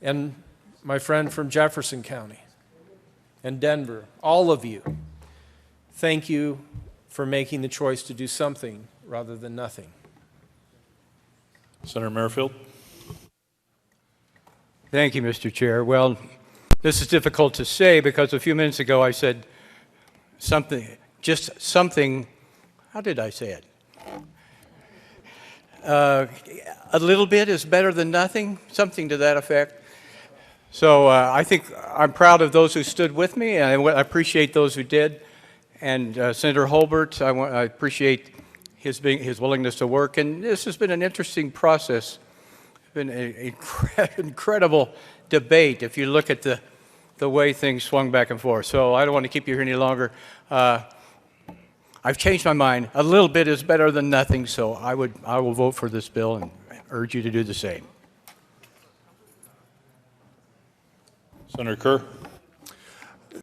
and my friend from Jefferson County and Denver, all of you, thank you for making the choice to do something rather than nothing. Senator Merrifield. Thank you, Mr. Chair. Well, this is difficult to say because a few minutes ago I said something, just something, how did I say it? A little bit is better than nothing, something to that effect. So I think I'm proud of those who stood with me, and I appreciate those who did. And Senator Holbert, I appreciate his willingness to work. And this has been an interesting process. It's been an incredible debate if you look at the way things swung back and forth. So I don't want to keep you here any longer. I've changed my mind. A little bit is better than nothing, so I will vote for this bill and urge you to do the same. Senator Kerr.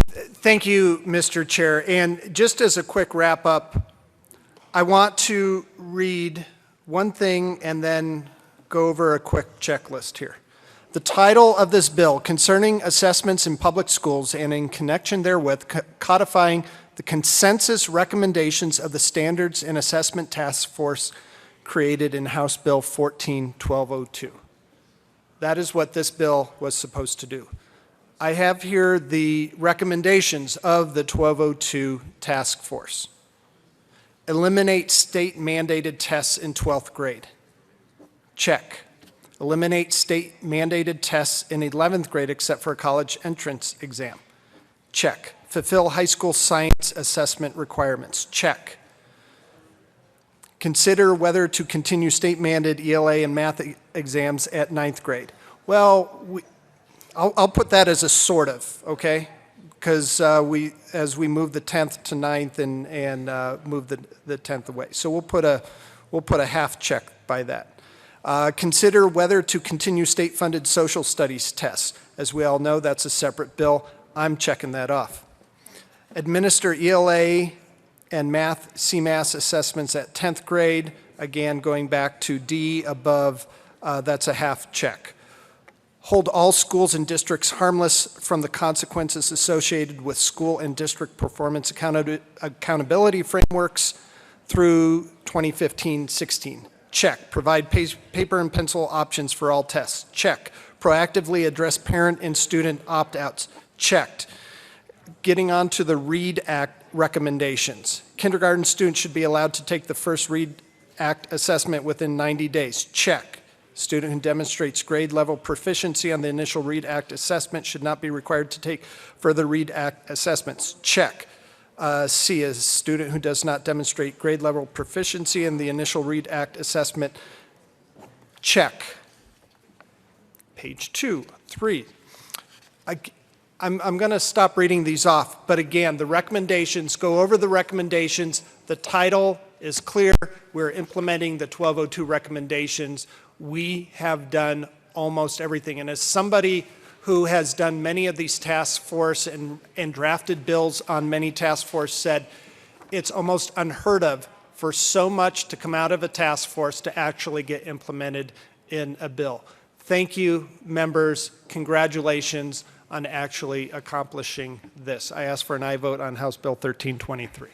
Thank you, Mr. Chair. And just as a quick wrap up, I want to read one thing and then go over a quick checklist here. The title of this bill, concerning assessments in public schools and in connection therewith, codifying the consensus recommendations of the Standards and Assessment Task Force created in House Bill 14-1202. That is what this bill was supposed to do. I have here the recommendations of the 1202 task force. Eliminate state-mandated tests in 12th grade. Check. Eliminate state-mandated tests in 11th grade except for a college entrance exam. Check. Fulfill high school science assessment requirements. Check. Consider whether to continue state-mandated ELA and math exams at 9th grade. Well, I'll put that as a sort of, okay? Because as we move the 10th to 9th and move the 10th away. So we'll put a half check by that. Consider whether to continue state-funded social studies tests. As we all know, that's a separate bill. I'm checking that off. Administer ELA and math CMAS assessments at 10th grade. Again, going back to D above, that's a half check. Hold all schools and districts harmless from the consequences associated with school and district performance accountability frameworks through 2015-16. Check. Provide paper and pencil options for all tests. Check. Proactively address parent and student opt-outs. Checked. Getting on to the READ Act recommendations. Kindergarten students should be allowed to take the first READ Act assessment within 90 days. Check. Student who demonstrates grade level proficiency on the initial READ Act assessment should not be required to take further READ Act assessments. Check. C is student who does not demonstrate grade level proficiency in the initial READ Act assessment. Check. Page 2, 3. I'm going to stop reading these off, but again, the recommendations, go over the recommendations. The title is clear. We're implementing the 1202 recommendations. We have done almost everything. And as somebody who has done many of these task force and drafted bills on many task force said, it's almost unheard of for so much to come out of a task force to actually get implemented in a bill. Thank you, members. Congratulations on actually accomplishing this. I ask for an aye vote on House Bill 1323. Is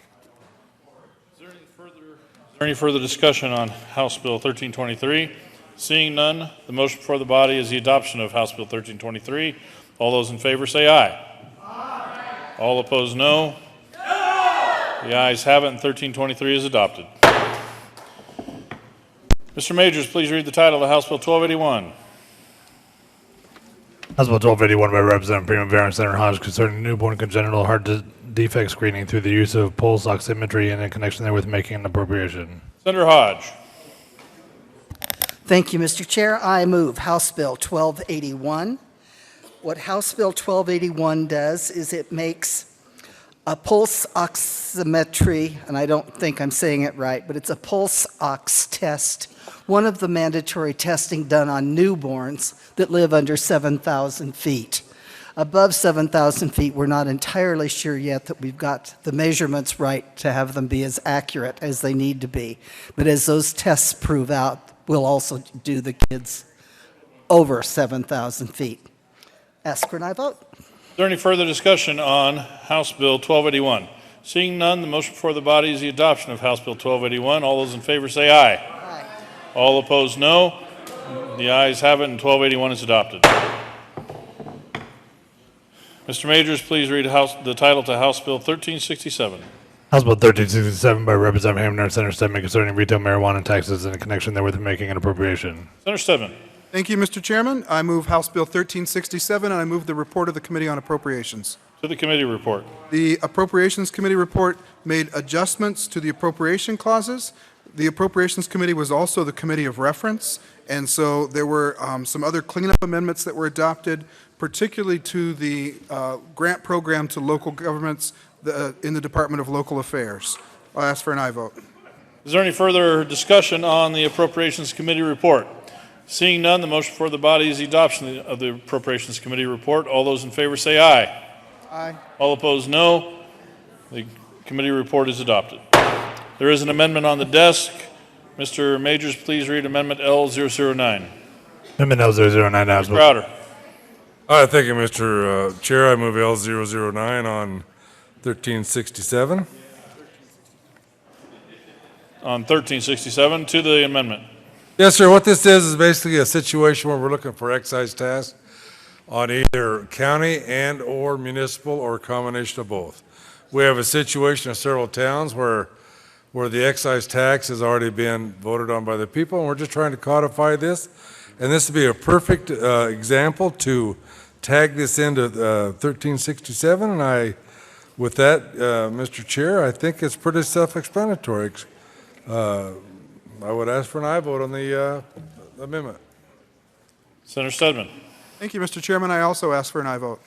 there any further discussion on House Bill 1323? Seeing none, the motion before the body is the adoption of House Bill 1323. All those in favor say aye. Aye. All opposed, no. No. The ayes have it, and 1323 is adopted. Mr. Majors, please read the title of House Bill 1281. House Bill 1281 by Representative Primavera Senator Hodge concerning newborn congenital heart defect screening through the use of pulse oximetry and in connection therewith making an appropriation. Senator Hodge. Thank you, Mr. Chair. I move House Bill 1281. What House Bill 1281 does is it makes a pulse oximetry, and I don't think I'm saying it right, but it's a pulse ox test, one of the mandatory testing done on newborns that live under 7,000 feet. Above 7,000 feet, we're not entirely sure yet that we've got the measurements right to have them be as accurate as they need to be. But as those tests prove out, we'll also do the kids over 7,000 feet. Ask for an aye vote. Is there any further discussion on House Bill 1281? Seeing none, the motion before the body is the adoption of House Bill 1281. All those in favor say aye. Aye. All opposed, no. The ayes have it, and 1281 is adopted. Mr. Majors, please read the title to House Bill 1367. House Bill 1367 by Representative Hamner and Senator Stedman concerning retail marijuana taxes and in connection therewith making an appropriation. Senator Stedman. Thank you, Mr. Chairman. I move House Bill 1367, and I move the report of the Committee on Appropriations. To the committee report. The Appropriations Committee report made adjustments to the appropriation clauses. The Appropriations Committee was also the committee of reference, and so there were some other cleanup amendments that were adopted, particularly to the grant program to local governments in the Department of Local Affairs. I'll ask for an aye vote. Is there any further discussion on the Appropriations Committee report? Seeing none, the motion before the body is the adoption of the Appropriations Committee report. All those in favor say aye. Aye. All opposed, no. The committee report is adopted. There is an amendment on the desk. Mr. Majors, please read Amendment L009. Amendment L009. Mr. Crowder. Thank you, Mr. Chair. I move L009 on 1367. On 1367, to the amendment. Yes, sir. What this is basically a situation where we're looking for excise tax on either county and or municipal or a combination of both. We have a situation in several towns where the excise tax has already been voted on by the people, and we're just trying to codify this. And this would be a perfect example to tag this into 1367, and with that, Mr. Chair, I think it's pretty self-explanatory. I would ask for an aye vote on the amendment. Senator Stedman. Thank you, Mr. Chairman. I also ask for an aye vote.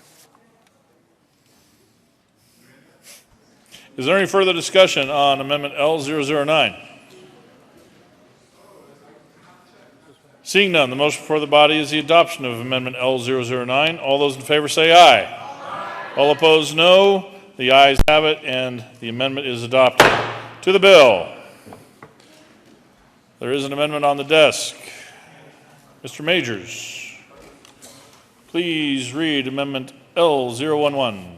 Is there any further discussion on Amendment L009? Seeing none, the motion before the body is the adoption of Amendment L009. All those in favor say aye. Aye. All opposed, no. The ayes have it, and the amendment is adopted. To the bill. There is an amendment on the desk. Mr. Majors, please read Amendment L011.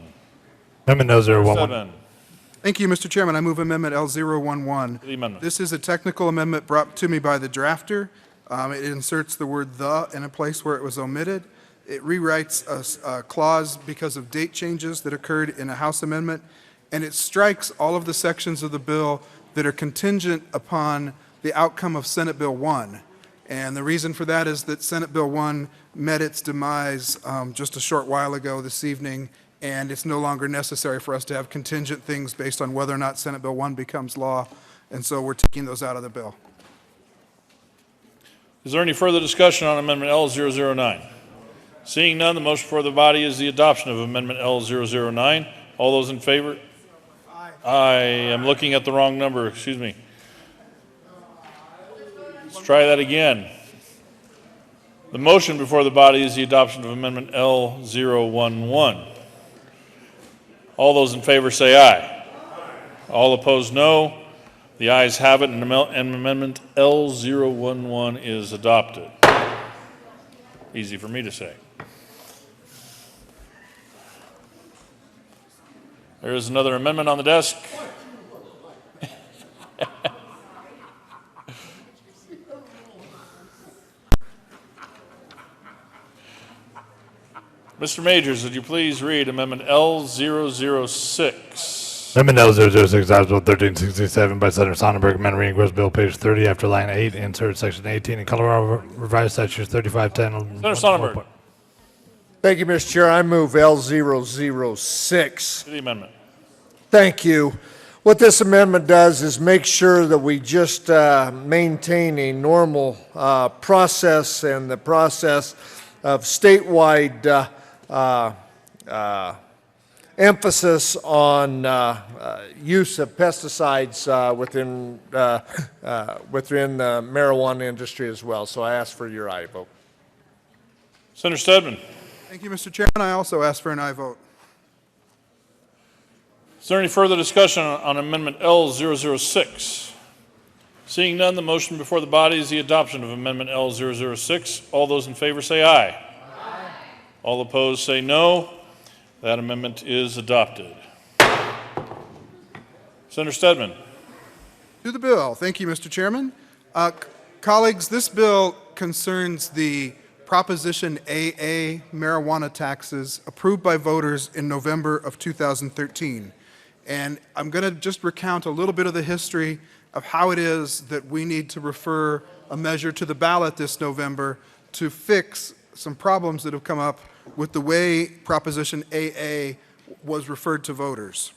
Amendment L011. 7. Thank you, Mr. Chairman. I move Amendment L011. The amendment. This is a technical amendment brought to me by the drafter. It inserts the word "the" in a place where it was omitted. It rewrites a clause because of date changes that occurred in a House amendment, and it strikes all of the sections of the bill that are contingent upon the outcome of Senate Bill 1. And the reason for that is that Senate Bill 1 met its demise just a short while ago this evening, and it's no longer necessary for us to have contingent things based on whether or not Senate Bill 1 becomes law, and so we're taking those out of the bill. Is there any further discussion on Amendment L009? Seeing none, the motion before the body is the adoption of Amendment L009. All those in favor? Aye. I am looking at the wrong number. Excuse me. Let's try that again. The motion before the body is the adoption of Amendment L011. All those in favor say aye. All opposed, no. The ayes have it, and Amendment L011 is adopted. Easy for me to say. There is another amendment on the desk. Mr. Majors, would you please read Amendment L006? Amendment L006, House Bill 1367 by Senator Sonnenberg, amendment reading Gross Bill, page 30, after line 8, insert section 18 in Colorado Revised Statutes 3510. Senator Sonnenberg. Thank you, Mr. Chair. I move L006. To the amendment. Thank you. What this amendment does is make sure that we just maintain a normal process and the process of statewide emphasis on use of pesticides within the marijuana industry as well. So I ask for your aye vote. Senator Stedman. Thank you, Mr. Chairman. I also ask for an aye vote. Is there any further discussion on Amendment L006? Seeing none, the motion before the body is the adoption of Amendment L006. All those in favor say aye. Aye. All opposed say no. That amendment is adopted. Senator Stedman. To the bill. Thank you, Mr. Chairman. Colleagues, this bill concerns the Proposition AA marijuana taxes approved by voters in November of 2013. And I'm going to just recount a little bit of the history of how it is that we need to refer a measure to the ballot this November to fix some problems that have come up with the way Proposition AA was referred to voters.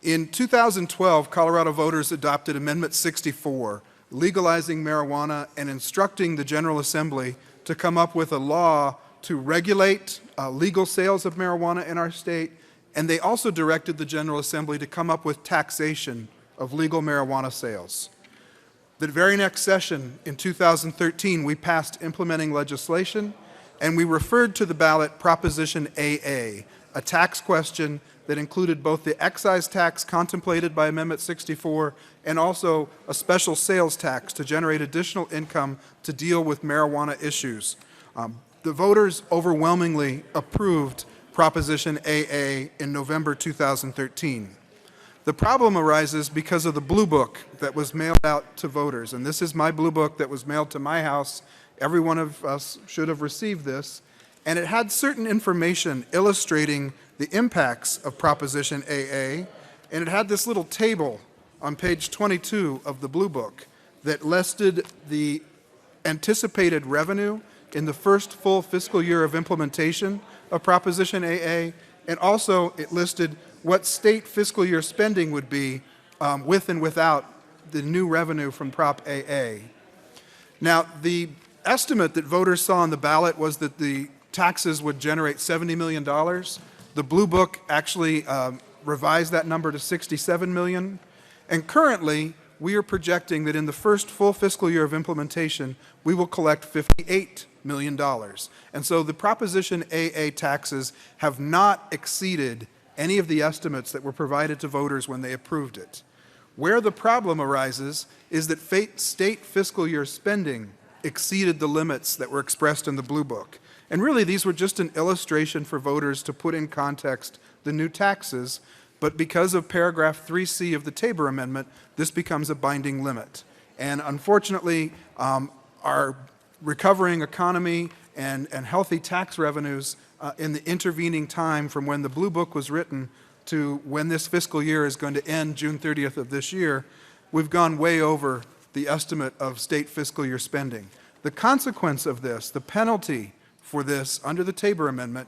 In 2012, Colorado voters adopted Amendment 64, legalizing marijuana and instructing the General Assembly to come up with a law to regulate legal sales of marijuana in our state, and they also directed the General Assembly to come up with taxation of legal marijuana sales. The very next session in 2013, we passed implementing legislation, and we referred to the ballot Proposition AA, a tax question that included both the excise tax contemplated by Amendment 64 and also a special sales tax to generate additional income to deal with marijuana issues. The voters overwhelmingly approved Proposition AA in November 2013. The problem arises because of the Blue Book that was mailed out to voters, and this is my Blue Book that was mailed to my house. Every one of us should have received this, and it had certain information illustrating the impacts of Proposition AA, and it had this little table on page 22 of the Blue Book that listed the anticipated revenue in the first full fiscal year of implementation of Proposition AA, and also it listed what state fiscal year spending would be with and without the new revenue from Prop AA. Now, the estimate that voters saw on the ballot was that the taxes would generate $70 million. The Blue Book actually revised that number to $67 million. And currently, we are projecting that in the first full fiscal year of implementation, we will collect $58 million. And so the Proposition AA taxes have not exceeded any of the estimates that were provided to voters when they approved it. Where the problem arises is that state fiscal year spending exceeded the limits that were expressed in the Blue Book. And really, these were just an illustration for voters to put in context the new taxes, but because of paragraph 3C of the Tabor Amendment, this becomes a binding limit. And unfortunately, our recovering economy and healthy tax revenues in the intervening time from when the Blue Book was written to when this fiscal year is going to end June 30th of this year, we've gone way over the estimate of state fiscal year spending. The consequence of this, the penalty for this under the Tabor Amendment,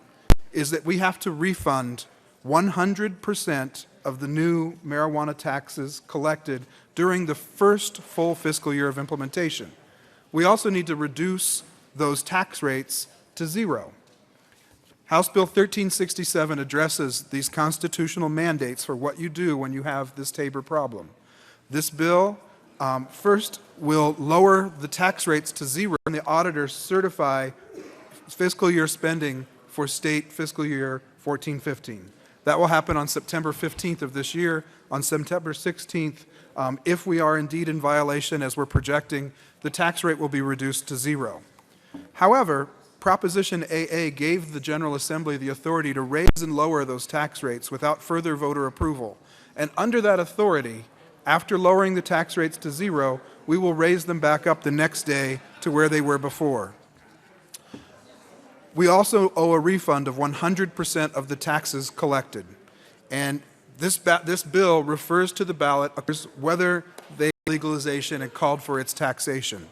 is that we have to refund 100% of the new marijuana taxes collected during the first full fiscal year of implementation. We also need to reduce those tax rates to zero. House Bill 1367 addresses these constitutional mandates for what you do when you have this Tabor problem. This bill first will lower the tax rates to zero and the auditors certify fiscal year spending for state fiscal year 14-15. That will happen on September 15th of this year. On September 16th, if we are indeed in violation as we're projecting, the tax rate will be reduced to zero. However, Proposition AA gave the General Assembly the authority to raise and lower those tax rates without further voter approval. And under that authority, after lowering the tax rates to zero, we will raise them back up the next day to where they were before. We also owe a refund of 100% of the taxes collected. And this bill refers to the ballot whether they legalization and called for its taxation.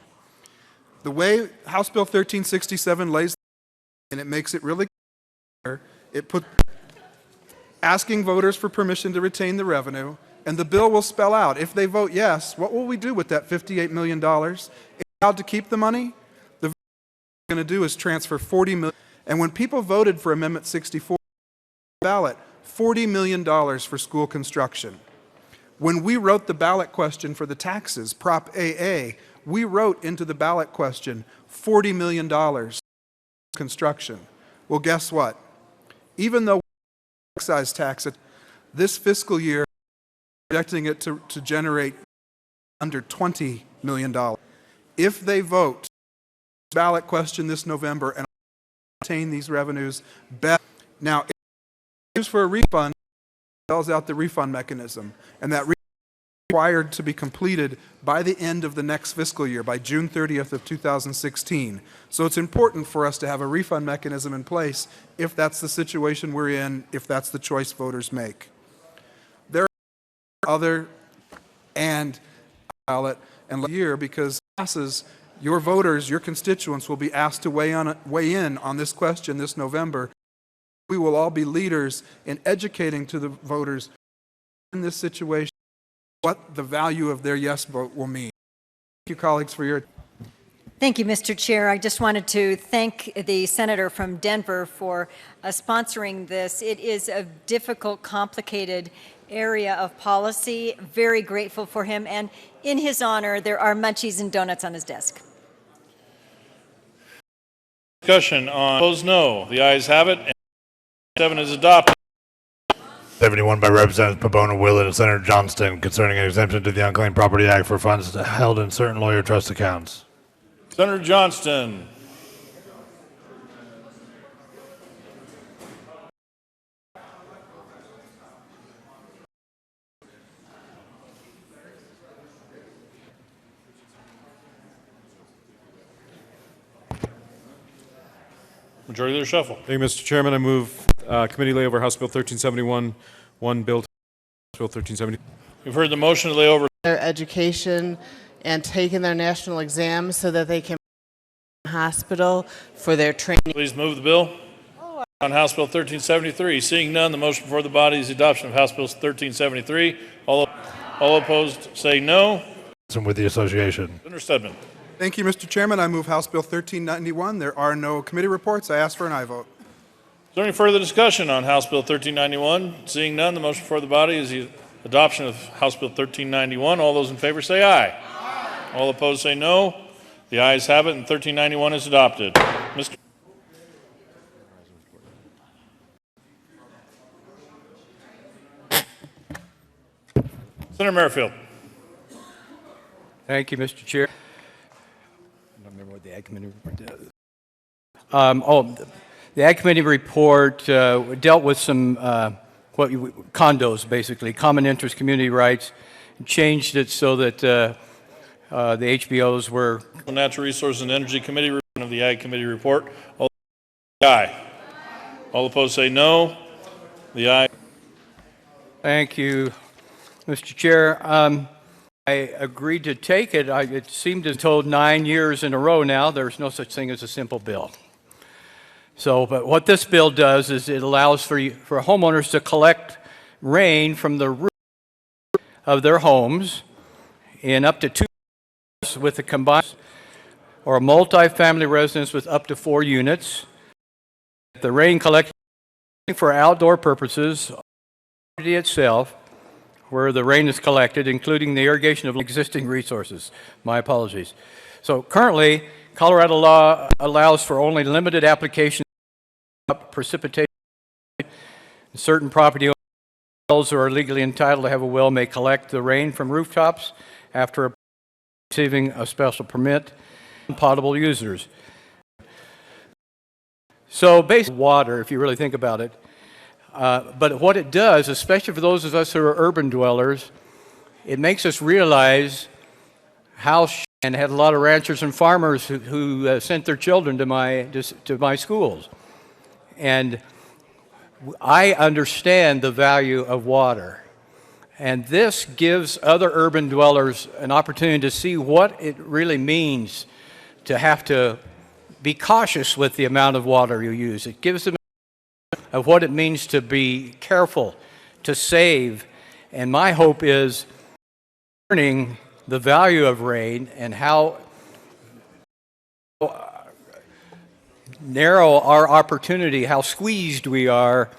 The way House Bill 1367 lays, and it makes it really clear, it puts asking voters for permission to retain the revenue, and the bill will spell out, if they vote yes, what will we do with that $58 million? If we're allowed to keep the money, the vote we're going to do is transfer $40 million. And when people voted for Amendment 64 ballot, $40 million for school construction. When we wrote the ballot question for the taxes, Prop AA, we wrote into the ballot question $40 million construction. Well, guess what? Even though excise tax this fiscal year, projecting it to generate under $20 million. If they vote ballot question this November and obtain these revenues, now if it's for a refund, it spells out the refund mechanism, and that required to be completed by the end of the next fiscal year, by June 30th of 2016. So it's important for us to have a refund mechanism in place if that's the situation we're in, if that's the choice voters make. There are other and ballot and year because passes, your voters, your constituents will be asked to weigh in on this question this November. We will all be leaders in educating to the voters in this situation what the value of their yes vote will mean. Thank you, colleagues, for your... Thank you, Mr. Chair. I just wanted to thank the senator from Denver for sponsoring this. It is a difficult, complicated area of policy. Very grateful for him. And in his honor, there are munchies and donuts on his desk. Discussion on opposed no. The ayes have it. And 7 is adopted. 71 by Representatives Pabona, Willett, and Senator Johnston concerning an exemption to the Unclaimed Property Act for funds held in certain lawyer trust accounts. Senator Johnston. Majority Leader Shuffle. Thank you, Mr. Chairman. I move committee lay over House Bill 1371, one bill, Bill 1370. You've heard the motion to lay over their education and taking their national exams so that they can hospital for their training. Please move the bill on House Bill 1373. Seeing none, the motion before the body is the adoption of House Bill 1373. All opposed say no. and with the association. Senator Stedman. Thank you, Mr. Chairman. I move House Bill 1391. There are no committee reports. I ask for an aye vote. Is there any further discussion on House Bill 1391? Seeing none, the motion before the body is the adoption of House Bill 1391. All those in favor say aye. All opposed say no. The ayes have it, and 1391 is adopted. Mr. Senator Merrifield. Thank you, Mr. Chair. I don't remember what the Ag Committee report did. The Ag Committee report dealt with some condos, basically, common interest community rights, and changed it so that the HBOs were. Natural Resources and Energy Committee of the Ag Committee report. All say aye. All opposed say no. The aye. Thank you, Mr. Chair. I agreed to take it. It seemed to be told 9 years in a row now there's no such thing as a simple bill. So, but what this bill does is it allows for homeowners to collect rain from the roof of their homes in up to 2 years with a combined or a multi-family residence with up to 4 units. The rain collected for outdoor purposes, the itself, where the rain is collected, including the irrigation of existing resources. My apologies. So currently, Colorado law allows for only limited application of precipitation. Certain property owners who are legally entitled to have a well may collect the rain from rooftops after receiving a special permit. Potable users. So basically water, if you really think about it. But what it does, especially for those of us who are urban dwellers, it makes us realize how, and had a lot of ranchers and farmers who sent their children to my schools. And I understand the value of water. And this gives other urban dwellers an opportunity to see what it really means to have to be cautious with the amount of water you use. It gives them of what it means to be careful, to save. And my hope is learning the value of rain and how narrow our opportunity, how squeezed we are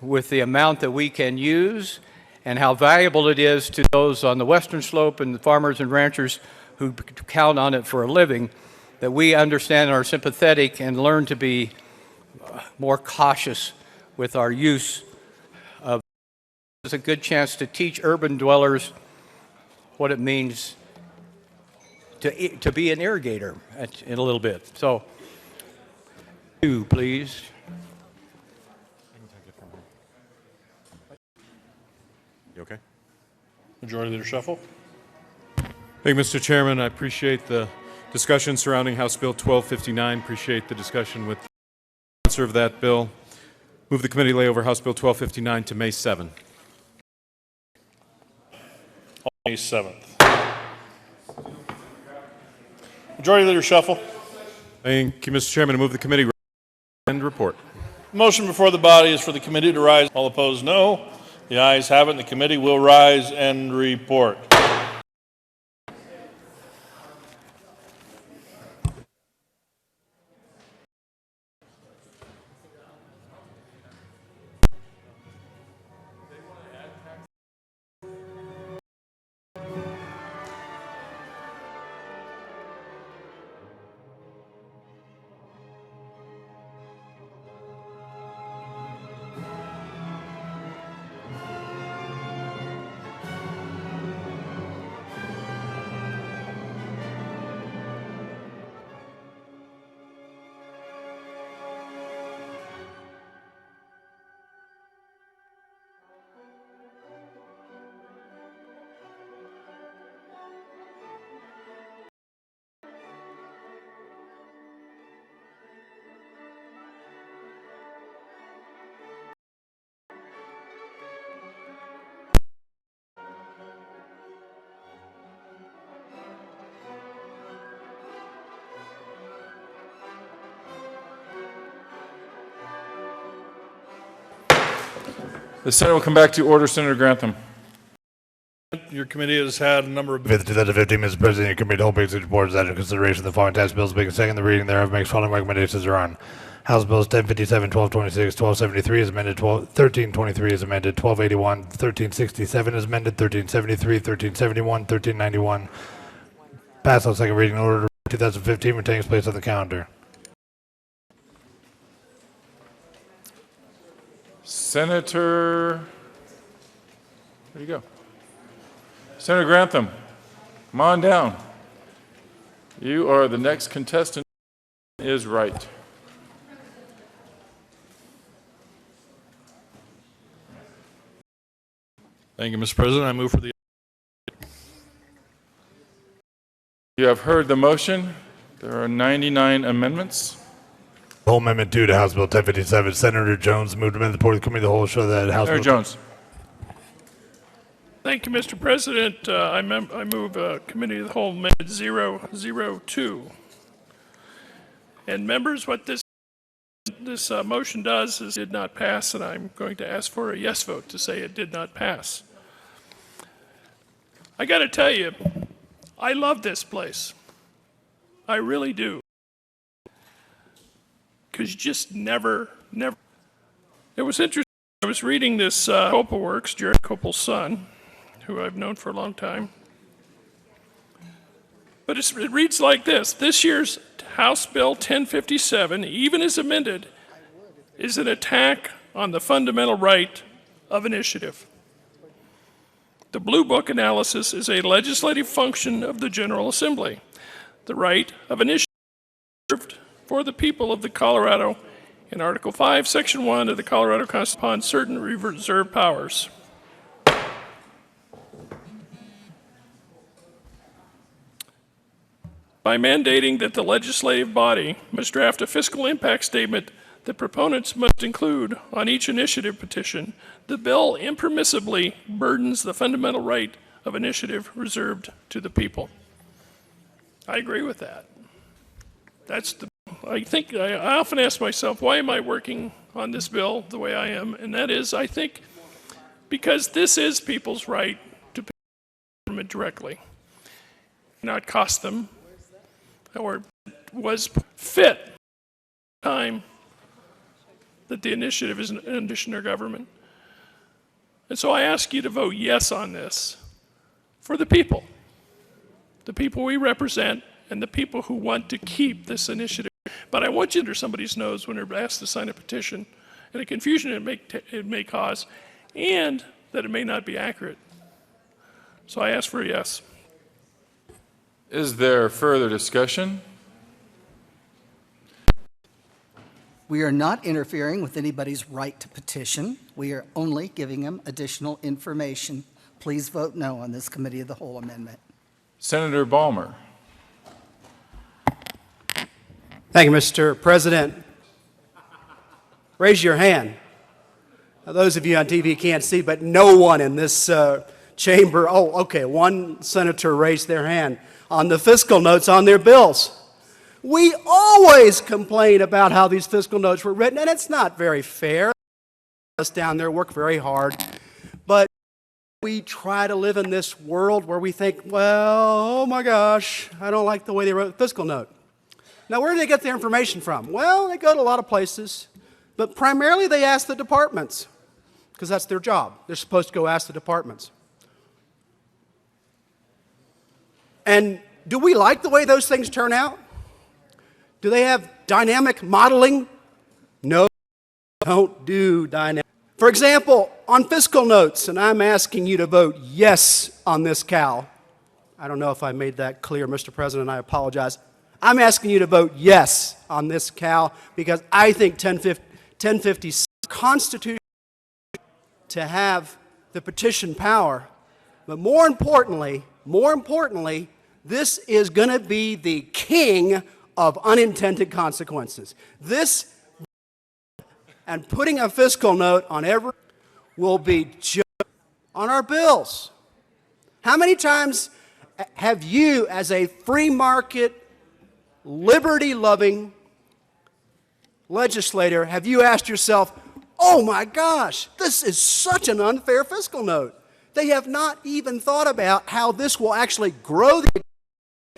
with the amount that we can use, and how valuable it is to those on the western slope and the farmers and ranchers who count on it for a living, that we understand and are sympathetic and learn to be more cautious with our use of. It's a good chance to teach urban dwellers what it means to be an irrigator in a little bit. So, you please. You okay? Majority Leader Shuffle. Thank you, Mr. Chairman. I appreciate the discussion surrounding House Bill 1259. Appreciate the discussion with the sponsor of that bill. Move the committee lay over House Bill 1259 to May 7. May 7th. Majority Leader Shuffle. Thank you, Mr. Chairman. I move the committee and report. Motion before the body is for the committee to rise. All opposed, no. The ayes have it, and the committee will rise and report. The Senate will come back to order. Senator Grantham. Your committee has had a number of. 2015, Mr. President, your committee homepage report is under consideration of the following tax bills being second. The reading thereof makes following recommendations are on. House Bills 1057, 1226, 1273 is amended, 1323 is amended, 1281, 1367 is amended, 1373, 1371, 1391. Passed on second reading. Order 2015 retains place on the calendar. Senator, there you go. Senator Grantham, come on down. You are the next contestant. Is right. Thank you, Mr. President. I move for the. You have heard the motion. There are 99 amendments. Whole Amendment 2 to House Bill 1057. Senator Jones moved to amend the report of the committee of the whole show that House Senator Bill Jones. Thank you, Mr. President. I move Committee of the Whole Amendment 002. And members, what this motion does is it did not pass, and I'm going to ask for a yes vote to say it did not pass. I got to tell you, I love this place. I really do. Because you just never. It was interesting. I was reading this Copel Works, Jared Copel's son, who I've known for a long time. But it reads like this. This year's House Bill 1057, even as amended, is an attack on the fundamental right of initiative. The Blue Book analysis is a legislative function of the General Assembly. The right of initiative for the people of the Colorado in Article 5, Section 1 of the Colorado Constitution upon certain reserved powers. By mandating that the legislative body must draft a fiscal impact statement that proponents must include on each initiative petition, the bill impermissibly burdens the fundamental right of initiative reserved to the people. I agree with that. I often ask myself, why am I working on this bill the way I am? And that is, I think, because this is people's right to pay government directly, not cost them, or was fit time that the initiative is an addition to government. And so I ask you to vote yes on this for the people we represent, and the people who want to keep this initiative. But I want you under somebody's nose when they're asked to sign a petition, and the confusion it may cause, and that it may not be accurate. So I ask for a yes. Is there further discussion? We are not interfering with anybody's right to petition. We are only giving them additional information. Please vote no on this Committee of the Whole amendment. Senator Balmer. Thank you, Mr. President. Raise your hand. Now, those of you on TV can't see, but no one in this chamber, one senator raised their hand on the fiscal notes on their bills. We always complain about how these fiscal notes were written, and it's not very fair. Us down there work very hard, but we try to live in this world where we think, well, oh my gosh, I don't like the way they wrote the fiscal note. Now, where do they get their information from? Well, they go to a lot of places, but primarily they ask the departments, because that's their job. They're supposed to go ask the departments. And do we like the way those things turn out? Do they have dynamic modeling? No, don't do dynamic. For example, on fiscal notes, and I'm asking you to vote yes on this Cal. I don't know if I made that clear, Mr. President, I apologize. I'm asking you to vote yes on this Cal because I think 1050 Constitution to have the petition power, but more importantly, this is going to be the king of unintended consequences. This and putting a fiscal note on every will be just on our bills. How many times have you, as a free market, liberty-loving legislator, have you asked yourself, oh my gosh, this is such an unfair fiscal note? They have not even thought about how this will actually grow the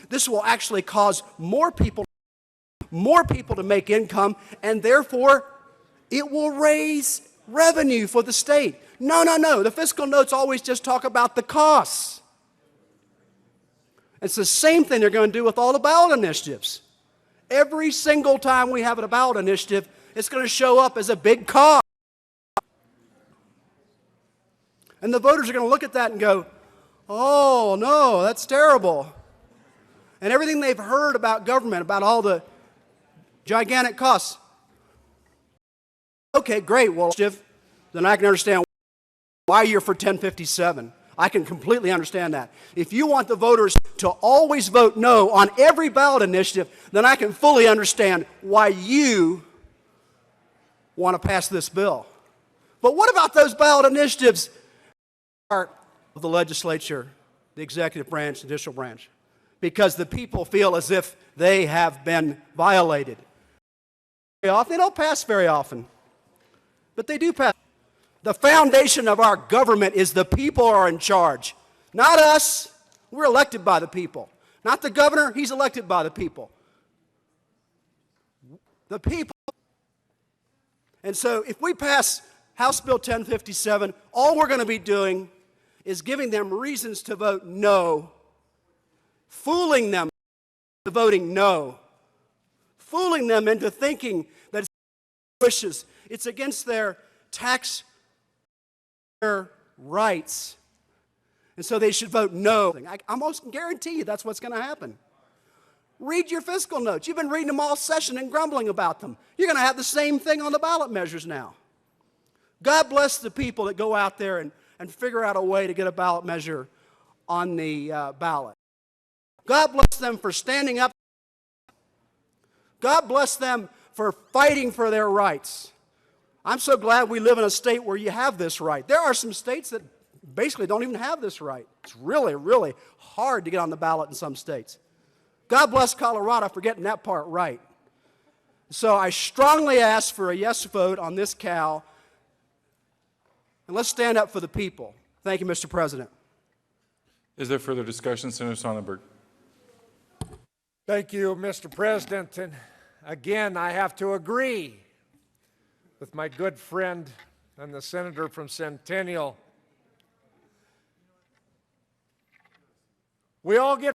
this will actually cause more people to make income, and therefore it will raise revenue for the state. No, no, no. The fiscal notes always just talk about the costs. It's the same thing they're going to do with all the ballot initiatives. Every single time we have a ballot initiative, it's going to show up as a big cost. And the voters are going to look at that and go, oh, no, that's terrible. And everything they've heard about government, about all the gigantic costs. Okay, great. Well, then I can understand why you're for 1057. I can completely understand that. If you want the voters to always vote no on every ballot initiative, then I can fully understand why you want to pass this bill. But what about those ballot initiatives of the legislature, the executive branch, the judicial branch? Because the people feel as if they have been violated. Very often, they don't pass very often, but they do pass. The foundation of our government is the people are in charge, not us. We're elected by the people. Not the governor, he's elected by the people. The people. And so if we pass House Bill 1057, all we're going to be doing is giving them reasons to vote no, fooling them into voting no, fooling them into thinking that it's wishes. It's against their tax rights. And so they should vote no. I almost guarantee you that's what's going to happen. Read your fiscal notes. You've been reading them all session and grumbling about them. You're going to have the same thing on the ballot measures now. God bless the people that go out there and figure out a way to get a ballot measure on the ballot. God bless them for standing up. God bless them for fighting for their rights. I'm so glad we live in a state where you have this right. There are some states that basically don't even have this right. It's really, really hard to get on the ballot in some states. God bless Colorado for getting that part right. So I strongly ask for a yes vote on this cow. And let's stand up for the people. Thank you, Mr. President. Is there further discussion? Senator Sonnenberg. Thank you, Mr. President. And again, I have to agree with my good friend and the senator from Centennial. We all get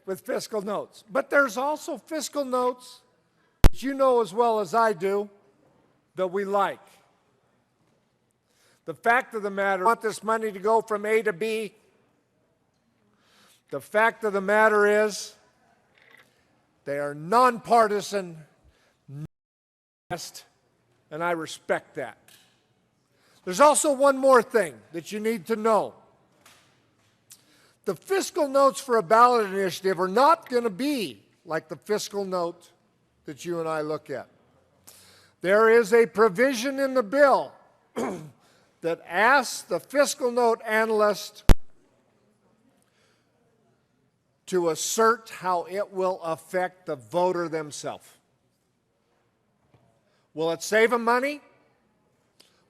with fiscal notes, but there's also fiscal notes that you know as well as I do that we like. The fact of the matter, I want this money to go from A to B. The fact of the matter is, they are nonpartisan, and I respect that. There's also one more thing that you need to know. The fiscal notes for a ballot initiative are not going to be like the fiscal note that you and I look at. There is a provision in the bill that asks the fiscal note analyst to assert how it will affect the voter themselves. Will it save them money?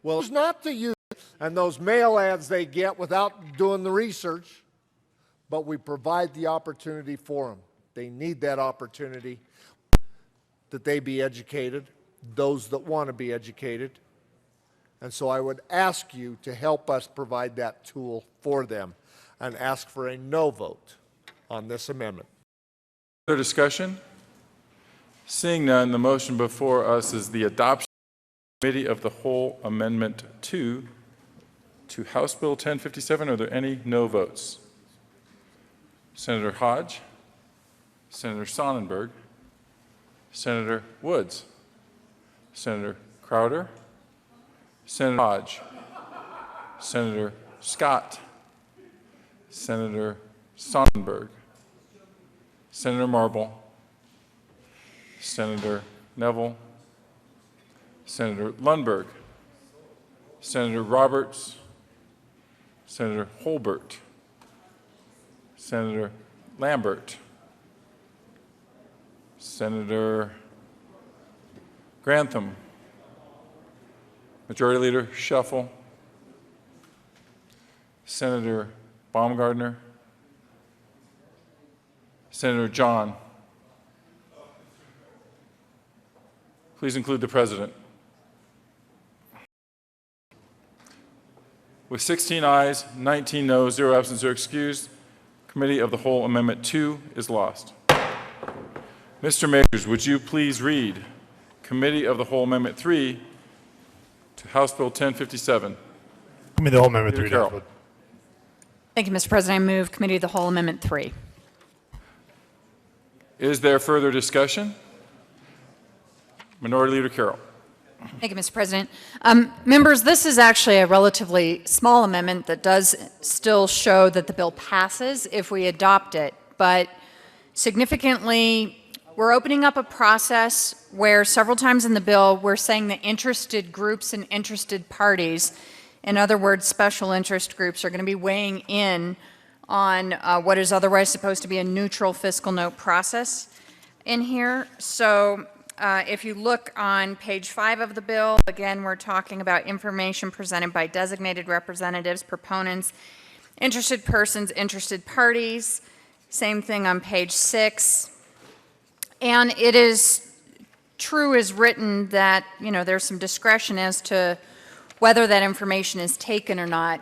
Well, it's not to use it and those mail ads they get without doing the research, but we provide the opportunity for them. They need that opportunity that they be educated, those that want to be educated. And so I would ask you to help us provide that tool for them and ask for a no vote on this amendment. Further discussion? Seeing none, the motion before us is the adoption Committee of the Whole Amendment 2 to House Bill 1057. Are there any no votes? Senator Hodge, Senator Sonnenberg, Senator Woods, Senator Crowder, Senator Hodge, Senator Scott, Senator Sonnenberg, Senator Marble, Senator Neville, Senator Lundberg, Senator Roberts, Senator Holbert, Senator Lambert, Senator Grantham, Majority Leader Shuffle, Senator Baumgardner, Senator John. Please include the President. With 16 ayes, 19 noes, 0 absent, 0 excused, Committee of the Whole Amendment 2 is lost. Mr. Majors, would you please read Committee of the Whole Amendment 3 to House Bill 1057? Committee of the Whole Amendment 3. Carroll. Thank you, Mr. President. I move Committee of the Whole Amendment 3. Is there further discussion? Minority Leader Carroll. Thank you, Mr. President. Members, this is actually a relatively small amendment that does still show that the bill passes if we adopt it. But significantly, we're opening up a process where several times in the bill we're saying that interested groups and interested parties, in other words, special interest groups, are going to be weighing in on what is otherwise supposed to be a neutral fiscal note process in here. So if you look on page 5 of the bill, again, we're talking about information presented by designated representatives, proponents, interested persons, interested parties. Same thing on page 6. And it is true as written that, you know, there's some discretion as to whether that information is taken or not.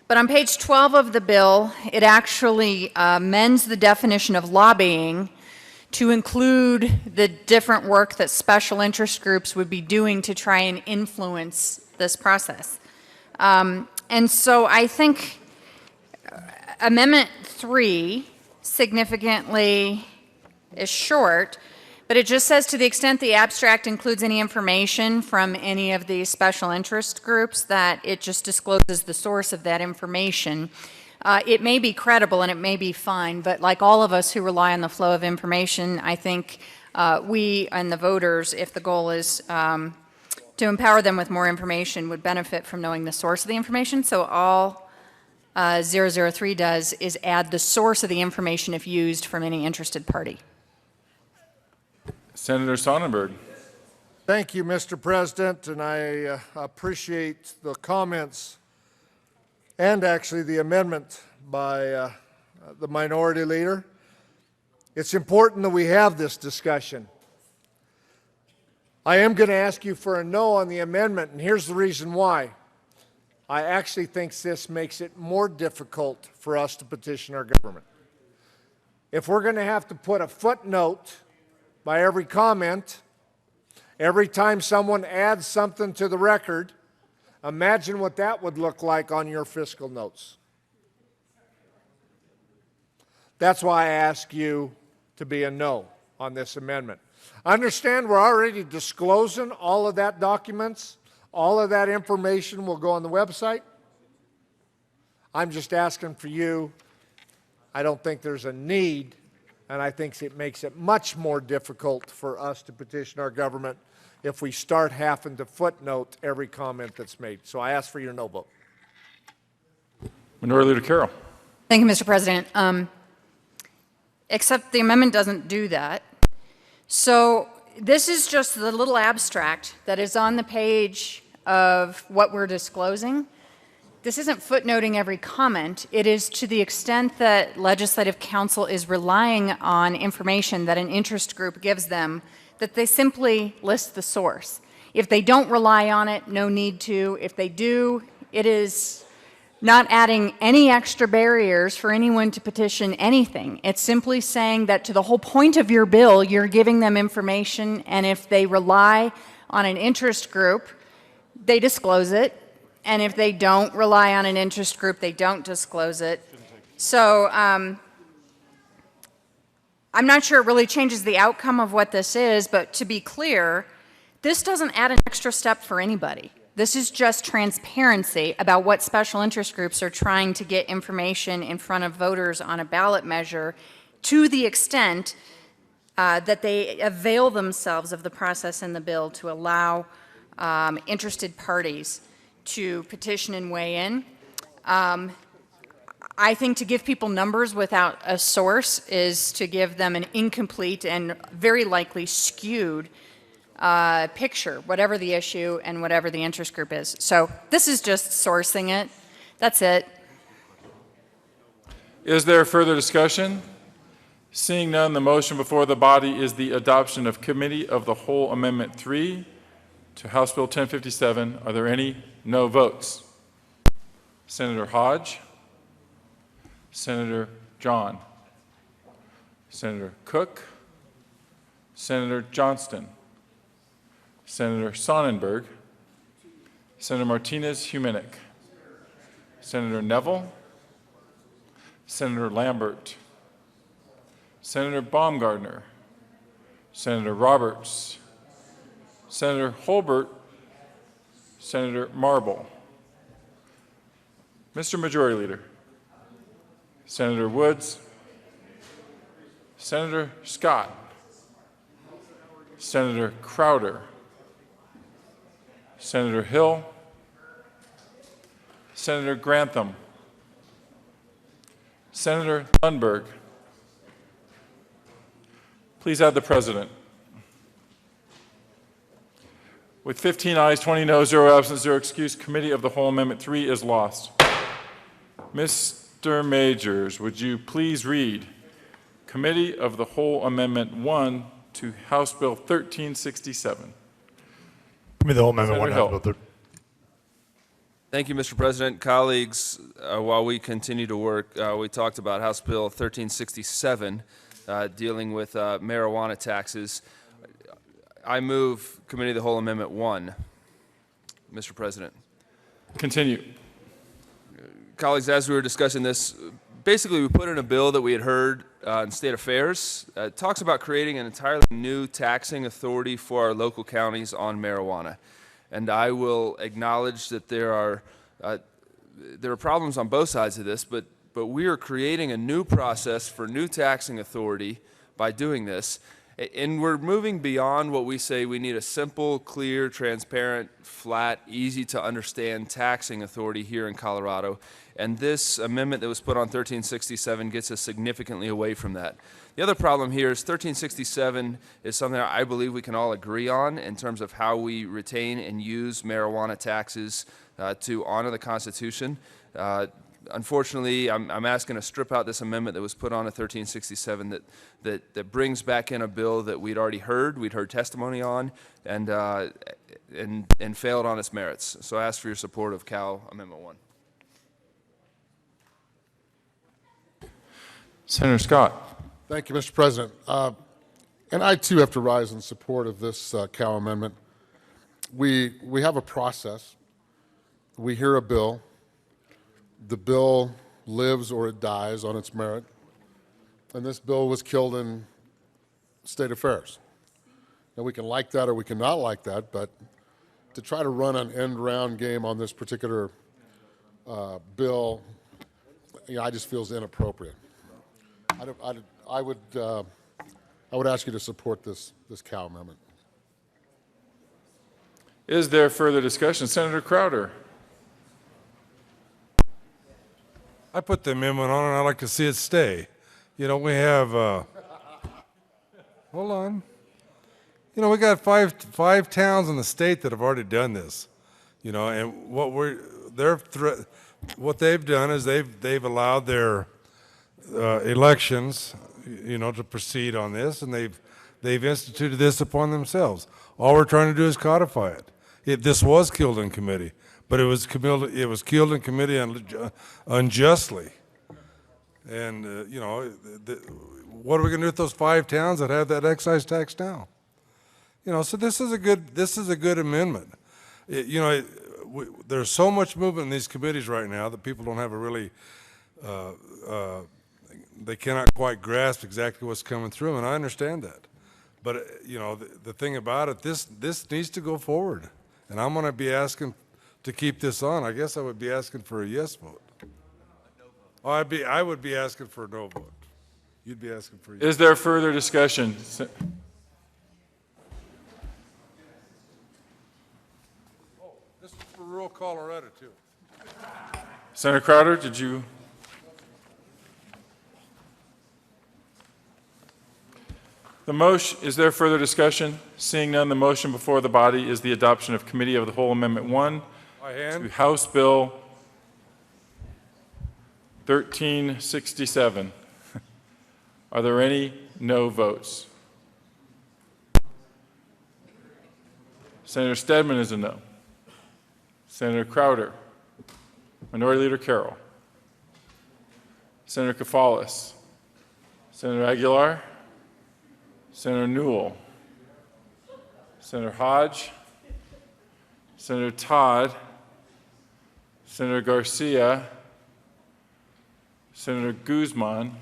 But on page 12 of the bill, it actually amends the definition of lobbying to include the different work that special interest groups would be doing to try and influence this process. And so I think Amendment 3 significantly is short, but it just says to the extent the abstract includes any information from any of these special interest groups, that it just discloses the source of that information. It may be credible and it may be fine, but like all of us who rely on the flow of information, I think we and the voters, if the goal is to empower them with more information, would benefit from knowing the source of the information. So all 003 does is add the source of the information if used from any interested party. Senator Sonnenberg. Thank you, Mr. President, and I appreciate the comments and actually the amendment by the minority leader. It's important that we have this discussion. I am going to ask you for a no on the amendment, and here's the reason why. I actually think this makes it more difficult for us to petition our government. If we're going to have to put a footnote by every comment, every time someone adds something to the record, imagine what that would look like on your fiscal notes. That's why I ask you to be a no on this amendment. Understand we're already disclosing all of that documents. All of that information will go on the website. I'm just asking for you. I don't think there's a need, and I think it makes it much more difficult for us to petition our government if we start having to footnote every comment that's made. So I ask for your no vote. Minority Leader Carroll. Thank you, Mr. President. Except the amendment doesn't do that. So this is just the little abstract that is on the page of what we're disclosing. This isn't footnoting every comment. It is to the extent that Legislative Council is relying on information that an interest group gives them, that they simply list the source. If they don't rely on it, no need to. If they do, it is not adding any extra barriers for anyone to petition anything. It's simply saying that to the whole point of your bill, you're giving them information, and if they rely on an interest group, they disclose it. And if they don't rely on an interest group, they don't disclose it. So I'm not sure it really changes the outcome of what this is, but to be clear, this doesn't add an extra step for anybody. This is just transparency about what special interest groups are trying to get information in front of voters on a ballot measure, to the extent that they avail themselves of the process in the bill to allow interested parties to petition and weigh in. I think to give people numbers without a source is to give them an incomplete and very likely skewed picture, whatever the issue and whatever the interest group is. So this is just sourcing it. That's it. Is there further discussion? Seeing none, the motion before the body is the adoption of Committee of the Whole Amendment 3 to House Bill 1057. Are there any no votes? Senator Hodge, Senator John, Senator Cook, Senator Johnston, Senator Sonnenberg, Senator Martinez-Humenick, Senator Neville, Senator Lambert, Senator Baumgardner, Senator Roberts, Senator Holbert, Senator Marble. Mr. Majority Leader, Senator Woods, Senator Scott, Senator Crowder, Senator Hill, Senator Grantham, Senator Lundberg. Please add the President. With 15 ayes, 20 noes, 0 absent, 0 excuse, Committee of the Whole Amendment 3 is lost. Mr. Majors, would you please read Committee of the Whole Amendment 1 to House Bill 1367? Committee of the Whole Amendment Senator 1, Hill. House Bill 13. Thank you, Mr. President. Colleagues, while we continue to work, we talked about House Bill 1367 dealing with marijuana taxes. I move Committee of the Whole Amendment 1, Mr. President. Continue. Colleagues, as we were discussing this, basically we put in a bill that we had heard in State Affairs. It talks about creating an entirely new taxing authority for our local counties on marijuana. And I will acknowledge that there are problems on both sides of this, but we are creating a new process for new taxing authority by doing this. And we're moving beyond what we say we need a simple, clear, transparent, flat, easy to understand taxing authority here in Colorado. And this amendment that was put on 1367 gets us significantly away from that. The other problem here is 1367 is something I believe we can all agree on in terms of how we retain and use marijuana taxes to honor the Constitution. Unfortunately, I'm asking to strip out this amendment that was put on at 1367 that brings back in a bill that we'd already heard, we'd heard testimony on, and failed on its merits. So I ask for your support of Cal Amendment 1. Senator Scott. Thank you, Mr. President. And I, too, have to rise in support of this Cal Amendment. We have a process. We hear a bill. The bill lives or it dies on its merit. And this bill was killed in State Affairs. Now, we can like that or we cannot like that, but to try to run an end-round game on this particular bill, I just feel is inappropriate. I would ask you to support this Cal Amendment. Is there further discussion? Senator Crowder. I put the amendment on, and I'd like to see it stay. You know, we have, hold on. You know, we got five towns in the state that have already done this. You know, and what they've done is they've allowed their elections, you know, to proceed on this, and they've instituted this upon themselves. All we're trying to do is codify it. This was killed in committee. But it was killed in committee unjustly. And, you know, what are we going to do with those 5 towns that have that excise tax now? You know, so this is a good amendment. There's so much movement in these committees right now that people don't have a really, they cannot quite grasp exactly what's coming through, and I understand that. But, you know, the thing about it, this needs to go forward. And I'm going to be asking to keep this on. I guess I would be asking for a yes vote. Oh, I would be asking for a no vote. You'd be asking for a yes. Is there further discussion? Oh, this is for rural Colorado, too. Senator Crowder, did you? The motion, is there further discussion? Seeing none, the motion before the body is the adoption of Committee of the Whole Amendment 1 to House Bill 1367. Are there any no votes? Senator Stedman is a no. Senator Crowder. Minority Leader Carroll. Senator Kafalis. Senator Aguilar. Senator Newell. Senator Hodge. Senator Todd. Senator Garcia. Senator Guzman.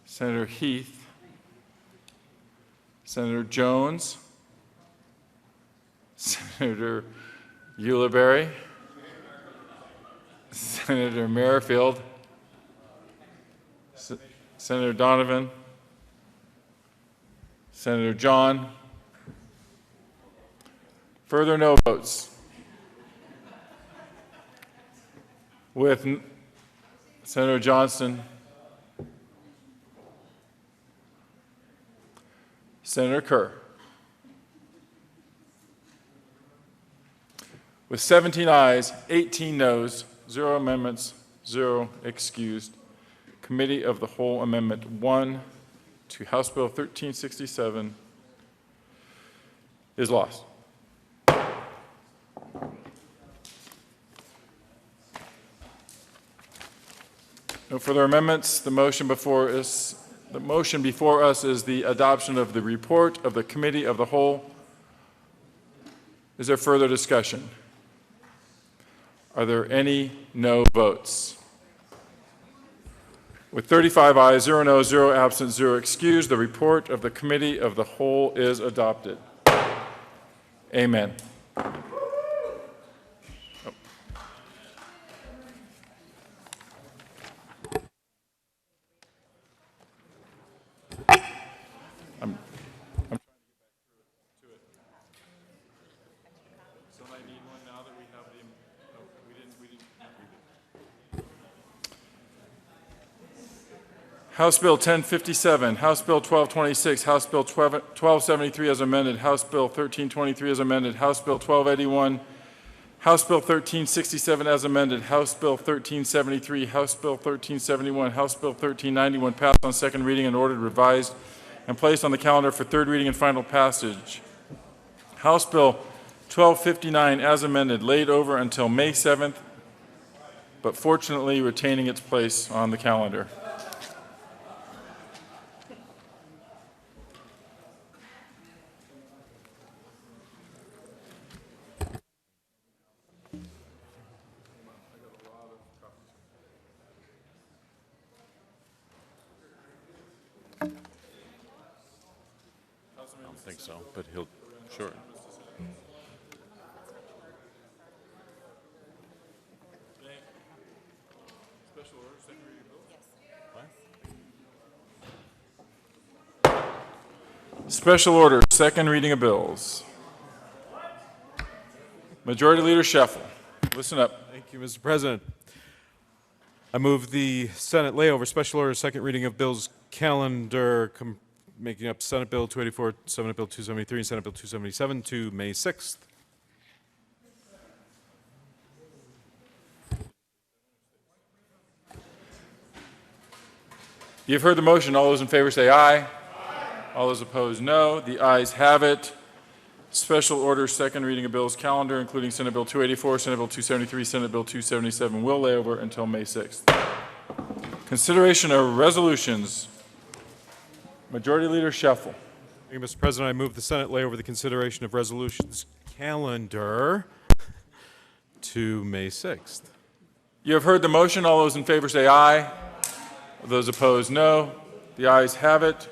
Senator Heath. Senator Jones. Senator Ulibarri. Senator Merrifield. Senator Donovan. Senator John. Further no votes. With Senator Johnston. Senator Kerr. With 17 ayes, 18 noes, 0 amendments, 0 excused, Committee of the Whole Amendment 1 to House Bill 1367 is lost. No further amendments. The motion before us is the adoption of the report of the Committee of the Whole. Is there further discussion? Are there any no votes? With 35 ayes, 0 noes, 0 absent, 0 excused, the report of the Committee of the Whole is adopted. Amen. House Bill 1057, House Bill 1226, House Bill 1273 as amended, House Bill 1323 as amended, House Bill 1281, House Bill 1367 as amended, House Bill 1373, House Bill 1371, House Bill 1391 passed on second reading and ordered revised and placed on the calendar for third reading and final passage. House Bill 1259 as amended, laid over until May 7th, but fortunately retaining its place on the calendar. I don't think so, but he'll, sure. Special order, second reading of bills. Majority Leader Scheffel, listen up. Thank you, Mr. President. I move the Senate layover special order second reading of bills calendar making up Senate Bill 284, Senate Bill 273, and Senate Bill 277 to May 6th. You've heard the motion. All those in favor say aye. Aye. All those opposed, no. The ayes have it. Special order second reading of bills calendar, including Senate Bill 284, Senate Bill 273, Senate Bill 277, will lay over until May 6th. Consideration of resolutions. Majority Leader Scheffel. Thank you, Mr. President. I move the Senate lay over the consideration of resolutions calendar to May 6th. You have heard the motion. All those in favor say aye. Those opposed, no. The ayes have it.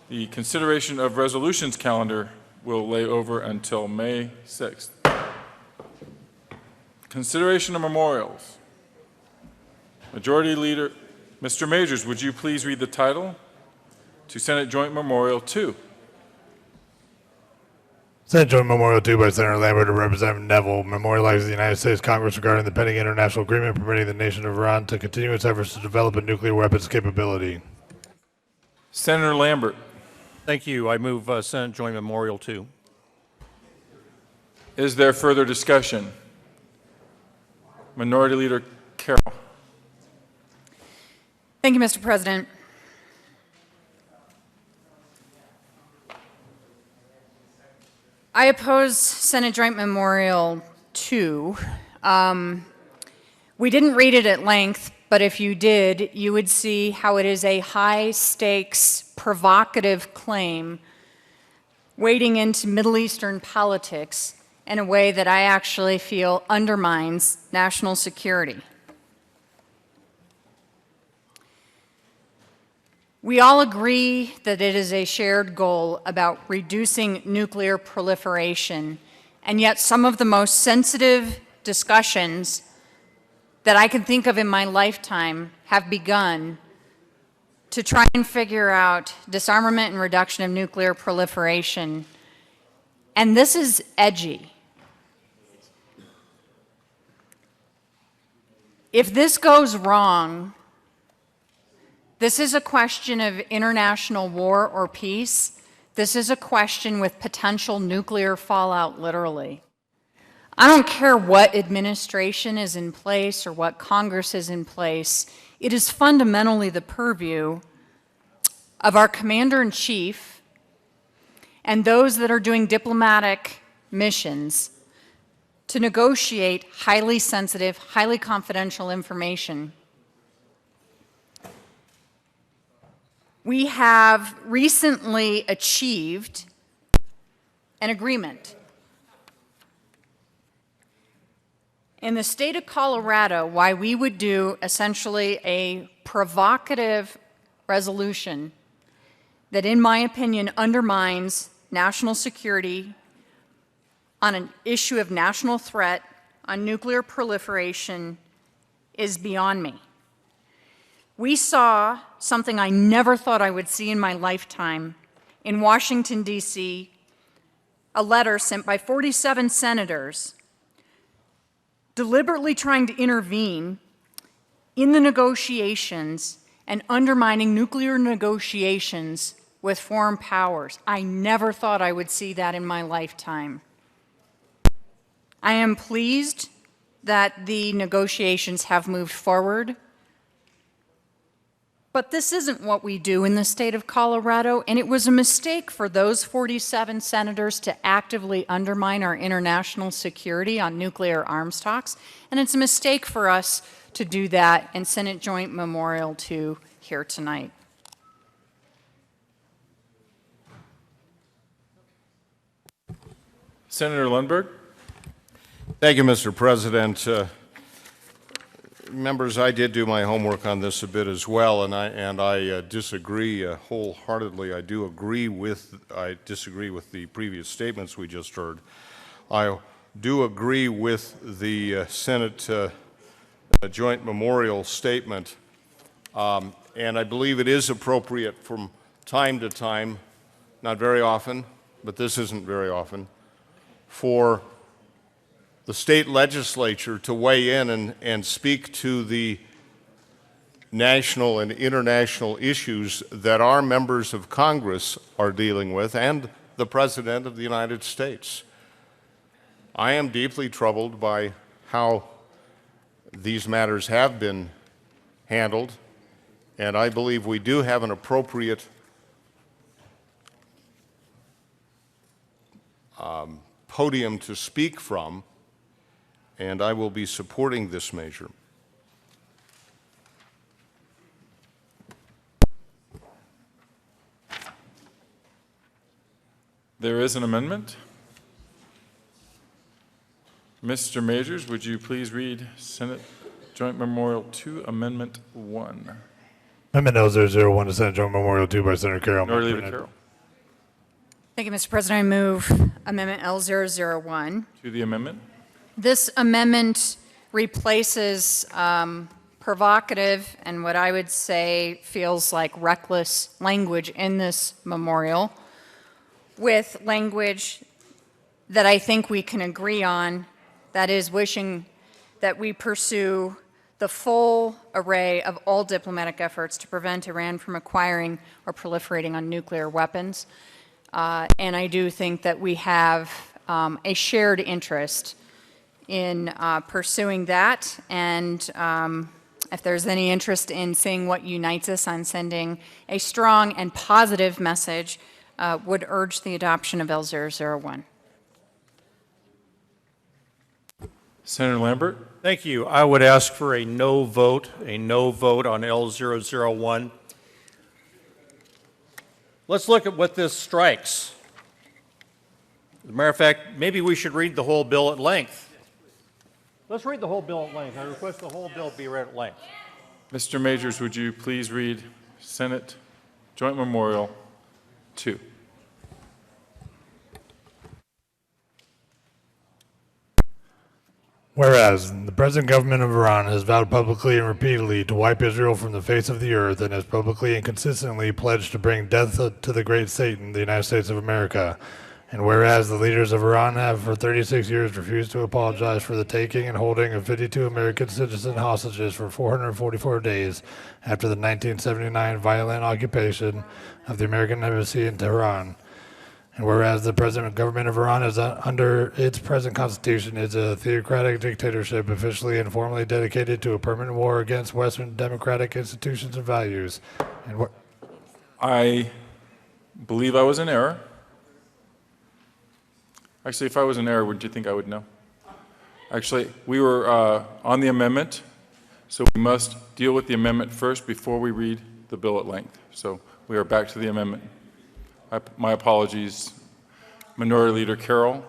The consideration of resolutions calendar will lay over until May 6th. Consideration of memorials. Majority Leader, Mr. Majors, would you please read the title to Senate Joint Memorial 2? Senate Joint Memorial 2 by Senator Lambert and Representative Neville memorializes the United States Congress regarding the pending international agreement permitting the nation of Iran to continue its efforts to develop a nuclear weapons capability. Senator Lambert. Thank you. I move Senate Joint Memorial 2. Is there further discussion? Minority Leader Carroll. Thank you, Mr. President. I oppose Senate Joint Memorial 2. We didn't read it at length, but if you did, you would see how it is a high-stakes, provocative claim wading into Middle Eastern politics in a way that I actually feel undermines national security. We all agree that it is a shared goal about reducing nuclear proliferation, and yet some of the most sensitive discussions that I can think of in my lifetime have begun to try and figure out disarmament and reduction of nuclear proliferation. And this is edgy. If this goes wrong, this is a question of international war or peace. This is a question with potential nuclear fallout, literally. I don't care what administration is in place or what Congress is in place. It is fundamentally the purview of our commander-in-chief and those that are doing diplomatic missions to negotiate highly sensitive, highly confidential information. We have recently achieved an agreement in the state of Colorado why we would do essentially a provocative resolution that, in my opinion, undermines national security on an issue of national threat on nuclear proliferation is beyond me. We saw something I never thought I would see in my lifetime in Washington, D.C., a letter sent by 47 senators deliberately trying to intervene in the negotiations and undermining nuclear negotiations with foreign powers. I never thought I would see that in my lifetime. I am pleased that the negotiations have moved forward. But this isn't what we do in the state of Colorado, and it was a mistake for those 47 senators to actively undermine our international security on nuclear arms talks, and it's a mistake for us to do that in Senate Joint Memorial 2 here tonight. Senator Lundberg. Thank you, Mr. President. Members, I did do my homework on this a bit as well, and I disagree wholeheartedly. I disagree with the previous statements we just heard. I do agree with the Senate Joint Memorial Statement, and I believe it is appropriate from time to time, not very often, but this isn't very often, for the state legislature to weigh in and speak to the national and international issues that our members of Congress are dealing with and the President of the United States. I am deeply troubled by how these matters have been handled, and I believe we do have an appropriate podium to speak from, and I will be supporting this measure. There is an amendment. Mr. Majors, would you please read Senate Joint Memorial 2, Amendment 1? Amendment L001 to Senate Joint Memorial 2 by Senator Carroll. Leader Carroll. Thank you, Mr. President. I move Amendment L001. To the amendment. This amendment replaces provocative and what I would say feels like reckless language in this memorial with language that I think we can agree on, that is wishing that we pursue the full array of all diplomatic efforts to prevent Iran from acquiring or proliferating on nuclear weapons. And I do think that we have a shared interest in pursuing that, and if there's any interest in seeing what unites us on sending a strong and positive message, would urge the adoption of L001. Senator Lambert? Thank you. I would ask for a no vote on L001. Let's look at what this strikes. As a matter of fact, maybe we should read the whole bill at length. Let's read the whole bill at length. I request the whole bill be read at length. Mr. Majors, would you please read Senate Joint Memorial 2? Whereas the present government of Iran has vowed publicly and repeatedly to wipe Israel from the face of the earth and has publicly and consistently pledged to bring death to the great Satan, the United States of America. And whereas the leaders of Iran have for 36 years refused to apologize for the taking and holding of 52 American citizen hostages for 444 days after the 1979 violent occupation of the American embassy in Tehran. And whereas the present government of Iran is under its present constitution is a theocratic dictatorship officially and formally dedicated to a permanent war against Western democratic institutions and values. And I believe I was in error. Actually, if I was in error, wouldn't you think I would know? Actually, we were on the amendment, so we must deal with the amendment first before we read the bill at length. So we are back to the amendment. My apologies, Minority Leader Carroll.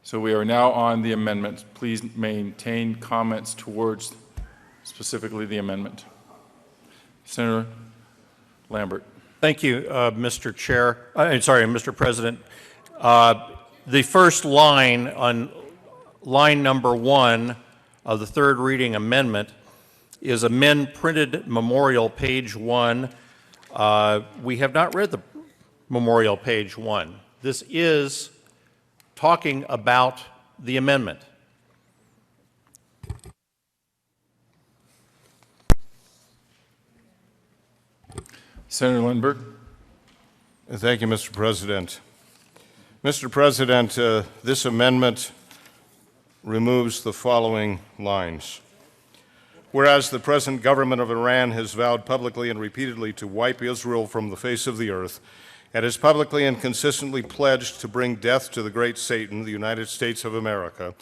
So we are now on the amendment. Please maintain comments towards specifically the amendment. Senator Lambert. Thank you, Mr. Chair. Mr. President. The first line on line number 1 of the third reading amendment is amend printed memorial page 1. We have not read the memorial page 1. This is talking about the amendment. Senator Lindbergh. Thank you, Mr. President. Mr. President, this amendment removes the following lines. Whereas the present government of Iran has vowed publicly and repeatedly to wipe Israel from the face of the earth, and has publicly and consistently pledged to bring death to the great Satan, the United States of America,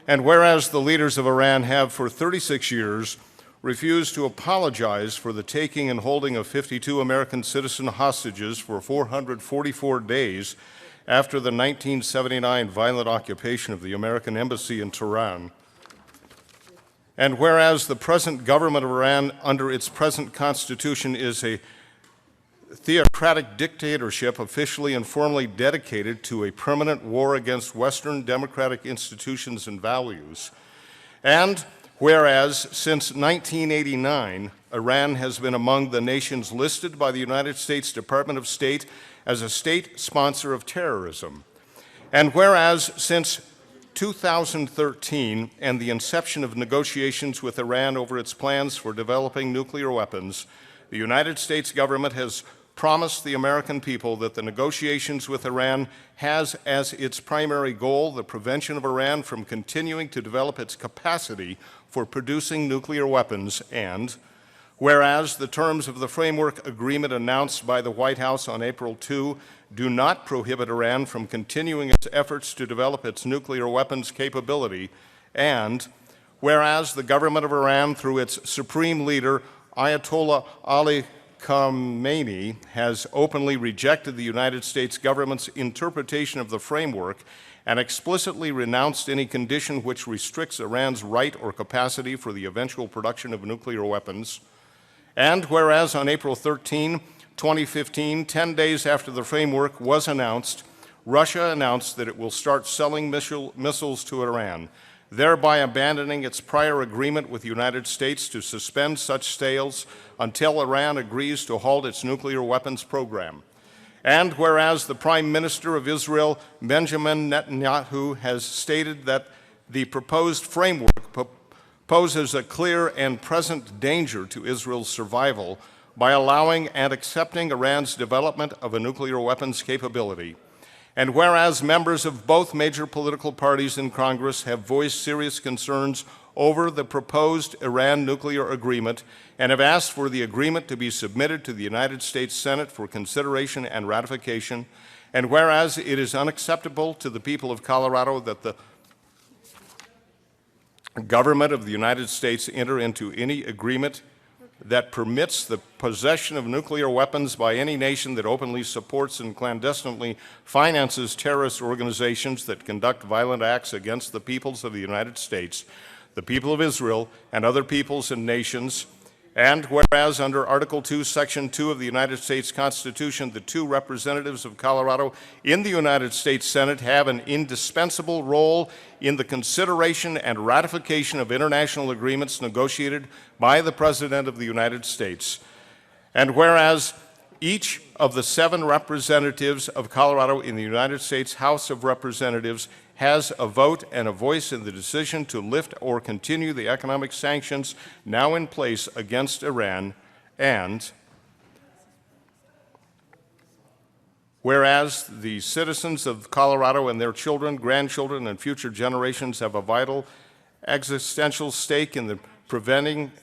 and whereas the leaders of Iran have for 36 years refused to apologize for the taking and holding of 52 American citizen hostages for 444 days after the 1979 violent occupation of the American embassy in Tehran. And whereas the present government of Iran, under its present constitution, is a theocratic dictatorship officially and formally dedicated to a permanent war against Western democratic institutions and values. And whereas since 1989, Iran has been among the nations listed by the United States Department of State as a state sponsor of terrorism. And whereas since 2013 and the inception of negotiations with Iran over its plans for developing nuclear weapons, the United States government has promised the American people that the negotiations with Iran has as its primary goal the prevention of Iran from continuing to develop its capacity for producing nuclear weapons. And whereas the terms of the framework agreement announced by the White House on April 2 do not prohibit Iran from continuing its efforts to develop its nuclear weapons capability, and whereas the government of Iran, through its supreme leader, Ayatollah Ali Khamenei, has openly rejected the United States government's interpretation of the framework and explicitly renounced any condition which restricts Iran's right or capacity for the eventual production of nuclear weapons. And whereas on April 13, 2015, 10 days after the framework was announced, Russia announced that it will start selling missiles to Iran, thereby abandoning its prior agreement with the United States to suspend such sales until Iran agrees to halt its nuclear weapons program. And whereas the Prime Minister of Israel, Benjamin Netanyahu, has stated that the proposed framework poses a clear and present danger to Israel's survival by allowing and accepting Iran's development of a nuclear weapons capability. And whereas members of both major political parties in Congress have voiced serious concerns over the proposed Iran nuclear agreement and have asked for the agreement to be submitted to the United States Senate for consideration and ratification. And whereas it is unacceptable to the people of Colorado that the government of the United States enter into any agreement that permits the possession of nuclear weapons by any nation that openly supports and clandestinely finances terrorist organizations that conduct violent acts against the peoples of the United States, the people of Israel, and other peoples and nations. And whereas under Article 2, Section 2 of the United States Constitution, the 2 representatives of Colorado in the United States Senate have an indispensable role in the consideration and ratification of international agreements negotiated by the President of the United States. And whereas each of the 7 representatives of Colorado in the United States House of Representatives has a vote and a voice in the decision to lift or continue the economic sanctions now in place against Iran, and whereas the citizens of Colorado and their children, grandchildren, and future generations have a vital existential stake in the preventing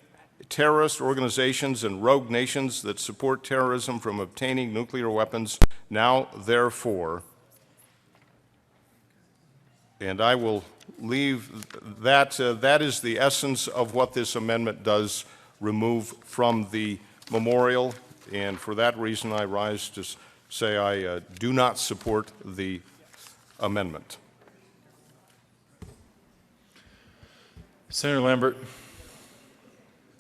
terrorist organizations and rogue nations that support terrorism from obtaining nuclear weapons, now therefore, and I will leave that, that is the essence of what this amendment does, remove from the memorial, and for that reason I rise to say I do not support the amendment. Senator Lambert.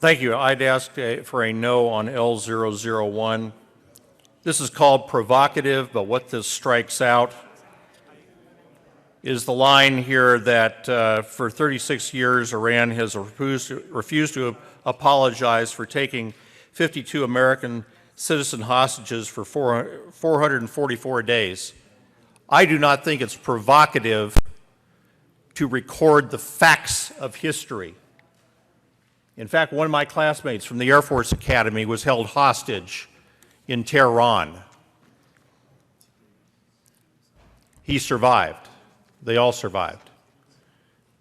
Thank you. I'd ask for a no on L001. This is called provocative, but what this strikes out is the line here that for 36 years Iran has refused to apologize for taking 52 American citizen hostages for 444 days. I do not think it's provocative to record the facts of history. In fact, one of my classmates from the Air Force Academy was held hostage in Tehran. He survived. They all survived.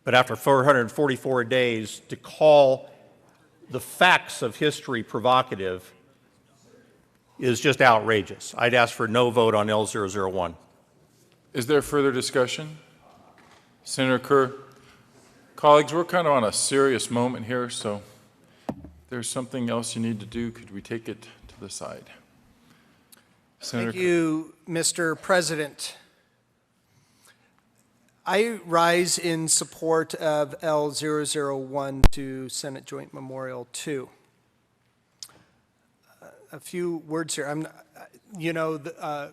But after 444 days, to call the facts of history provocative is just outrageous. I'd ask for no vote on L001. Is there further discussion? Senator Kerr. Colleagues, we're kind of on a serious moment here, so if there's something else you need to do, could we take it to the side? Senator Thank you, Mr. President. I rise in support of L001 to Senate Joint Memorial 2. A few words here.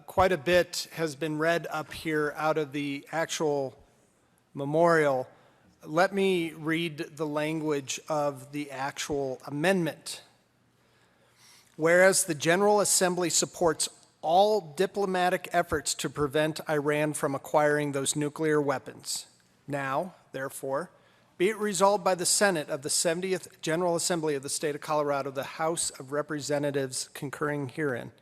Quite a bit has been read up here out of the actual memorial. Let me read the language of the actual amendment. Whereas the General Assembly supports all diplomatic efforts to prevent Iran from acquiring those nuclear weapons. Now, therefore, be it resolved by the Senate of the 70th General Assembly of the State of Colorado, the House of Representatives concurring herein.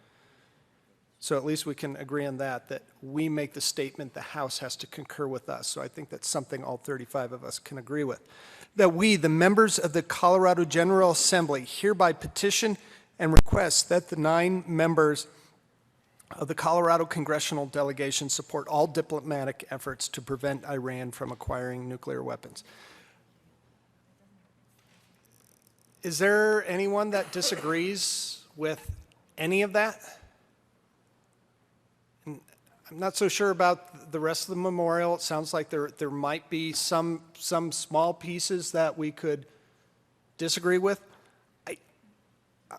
So at least we can agree on that we make the statement the House has to concur with us. So I think that's something all 35 of us can agree with. That we, the members of the Colorado General Assembly, hereby petition and request that the 9 members of the Colorado Congressional Delegation support all diplomatic efforts to prevent Iran from acquiring nuclear weapons. Is there anyone that disagrees with any of that? I'm not so sure about the rest of the memorial. It sounds like there might be some small pieces that we could disagree with.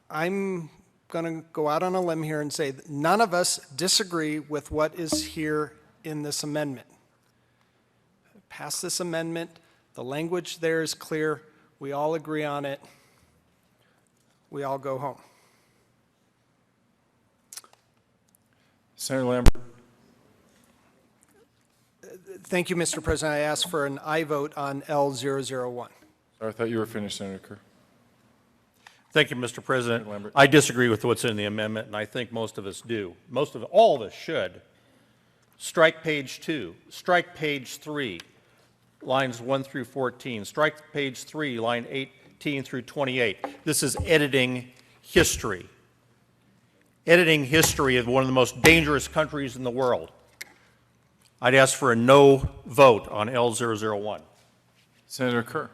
I'm going to go out on a limb here and say that none of us disagree with what is here in this amendment. Pass this amendment. The language there is clear. We all agree on it. We all go home. Senator Lambert. Thank you, Mr. President. I ask for an aye vote on L001. Sorry, I thought you were finished, Senator Kerr. Thank you, Mr. President. I disagree with what's in the amendment, and I think most of us do. All of us should. Strike page 2, strike page 3, lines 1 through 14. Strike page 3, line 18 through 28. This is editing history. Editing history of one of the most dangerous countries in the world. I'd ask for a no vote on L001. Senator Kerr.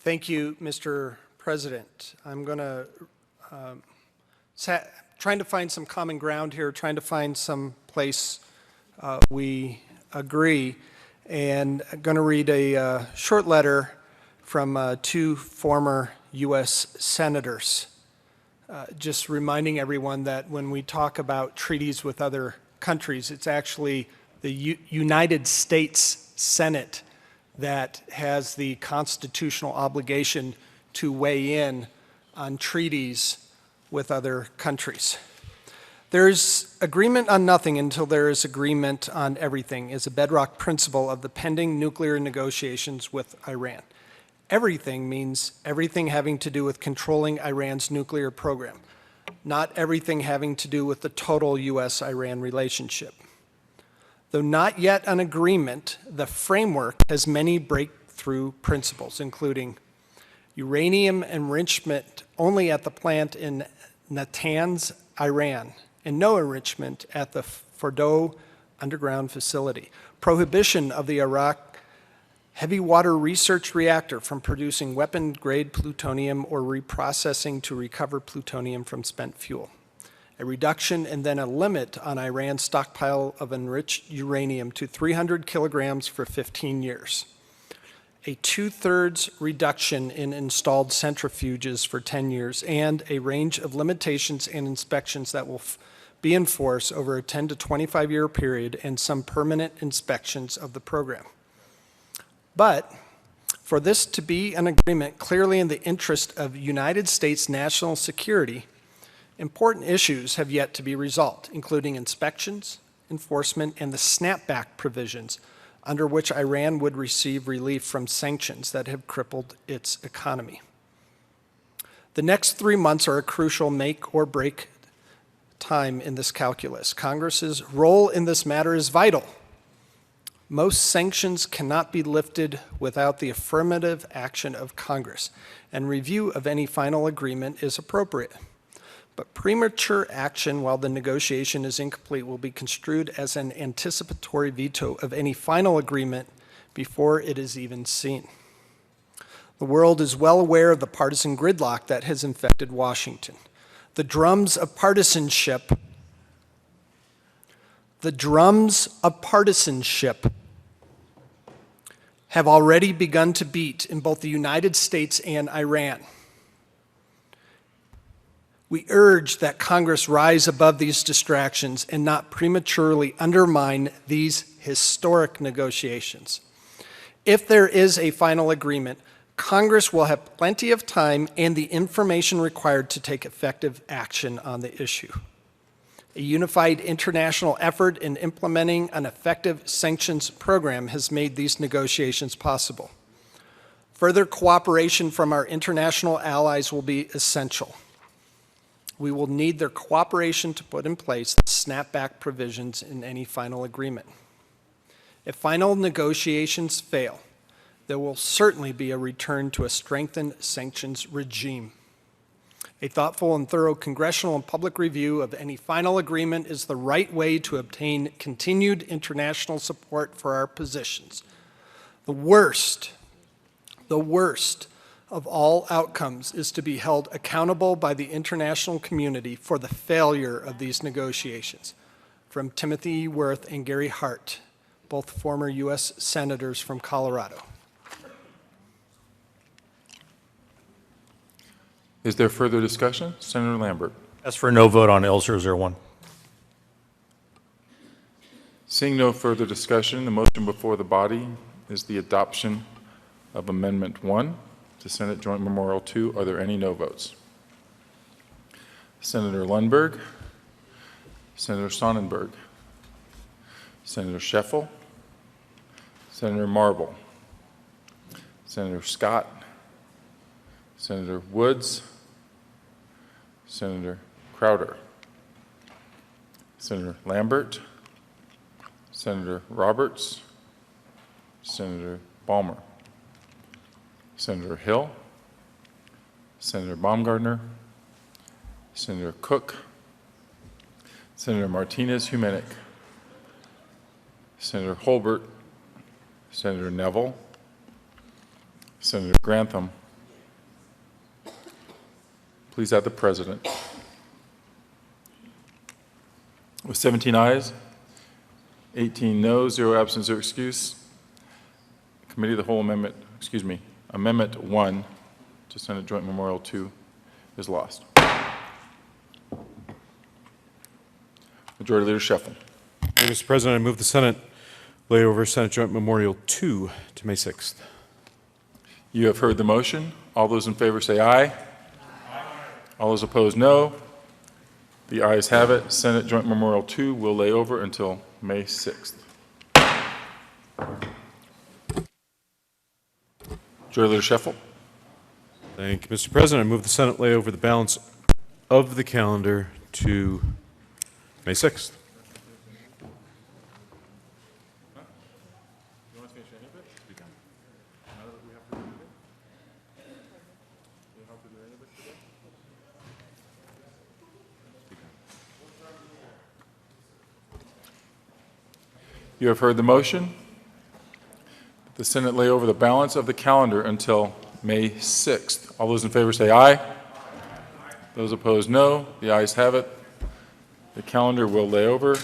Thank you, Mr. President. I'm going to trying to find some common ground here, trying to find some place we agree, and I'm going to read a short letter from 2 former U.S. senators, just reminding everyone that when we talk about treaties with other countries, it's actually the United States Senate that has the constitutional obligation to weigh in on treaties with other countries. There's agreement on nothing until there is agreement on everything is a bedrock principle of the pending nuclear negotiations with Iran. Everything means everything having to do with controlling Iran's nuclear program, not everything having to do with the total U.S.-Iran relationship. Though not yet an agreement, the framework has many breakthrough principles, including uranium enrichment only at the plant in Natanz, Iran, and no enrichment at the Fordow underground facility. Prohibition of the Iraq heavy water research reactor from producing weapon-grade plutonium or reprocessing to recover plutonium from spent fuel. A reduction and then a limit on Iran's stockpile of enriched uranium to 300 kilograms for 15 years. A 2/3 reduction in installed centrifuges for 10 years, and a range of limitations and inspections that will be in force over a 10 to 25 year period, and some permanent inspections of the program. But for this to be an agreement clearly in the interest of United States national security, important issues have yet to be resolved, including inspections, enforcement, and the snapback provisions under which Iran would receive relief from sanctions that have crippled its economy. The next 3 months are a crucial make or break time in this calculus. Congress's role in this matter is vital. Most sanctions cannot be lifted without the affirmative action of Congress, and review of any final agreement is appropriate. But premature action while the negotiation is incomplete will be construed as an anticipatory veto of any final agreement before it is even seen. The world is well aware of the partisan gridlock that has infected Washington. The drums of partisanship have already begun to beat in both the United States and Iran. We urge that Congress rise above these distractions and not prematurely undermine these historic negotiations. If there is a final agreement, Congress will have plenty of time and the information required to take effective action on the issue. A unified international effort in implementing an effective sanctions program has made these negotiations possible. Further cooperation from our international allies will be essential. We will need their cooperation to put in place the snapback provisions in any final agreement. If final negotiations fail, there will certainly be a return to a strengthened sanctions regime. A thoughtful and thorough congressional and public review of any final agreement is the right way to obtain continued international support for our positions. The worst of all outcomes is to be held accountable by the international community for the failure of these negotiations. From Timothy E. Worth and Gary Hart, both former U.S. senators from Colorado. Is there further discussion? Senator Lambert. Ask for a no vote on L001. Seeing no further discussion, the motion before the body is the adoption of Amendment 1 to Senate Joint Memorial 2. Are there any no votes? Senator Lundberg, Senator Sonnenberg, Senator Scheffel, Senator Marble, Senator Scott, Senator Woods, Senator Crowder, Senator Lambert, Senator Roberts, Senator Balmer, Senator Hill, Senator Baumgardner, Senator Cook, Senator Martinez-Humenick, Senator Holbert, Senator Neville, Senator Grantham. Please add the President. With 17 ayes, 18 noes, 0 absent, 0 excuse, Committee of the Whole Amendment, Amendment 1 to Senate Joint Memorial 2 is lost. Majority Leader Scheffel. Mr. President, I move the Senate lay over Senate Joint Memorial 2 to May 6th. You have heard the motion. All those in favor say aye. Aye. All those opposed, no. The ayes have it. Senate Joint Memorial 2 will lay over until May 6th. Majority Leader Scheffel. Thank you, Mr. President. I move the Senate lay over the balance of the calendar to May 6th. You have heard the motion. The Senate lay over the balance of the calendar until May 6th. All those in favor say aye. Those opposed, no. The ayes have it. The calendar will lay over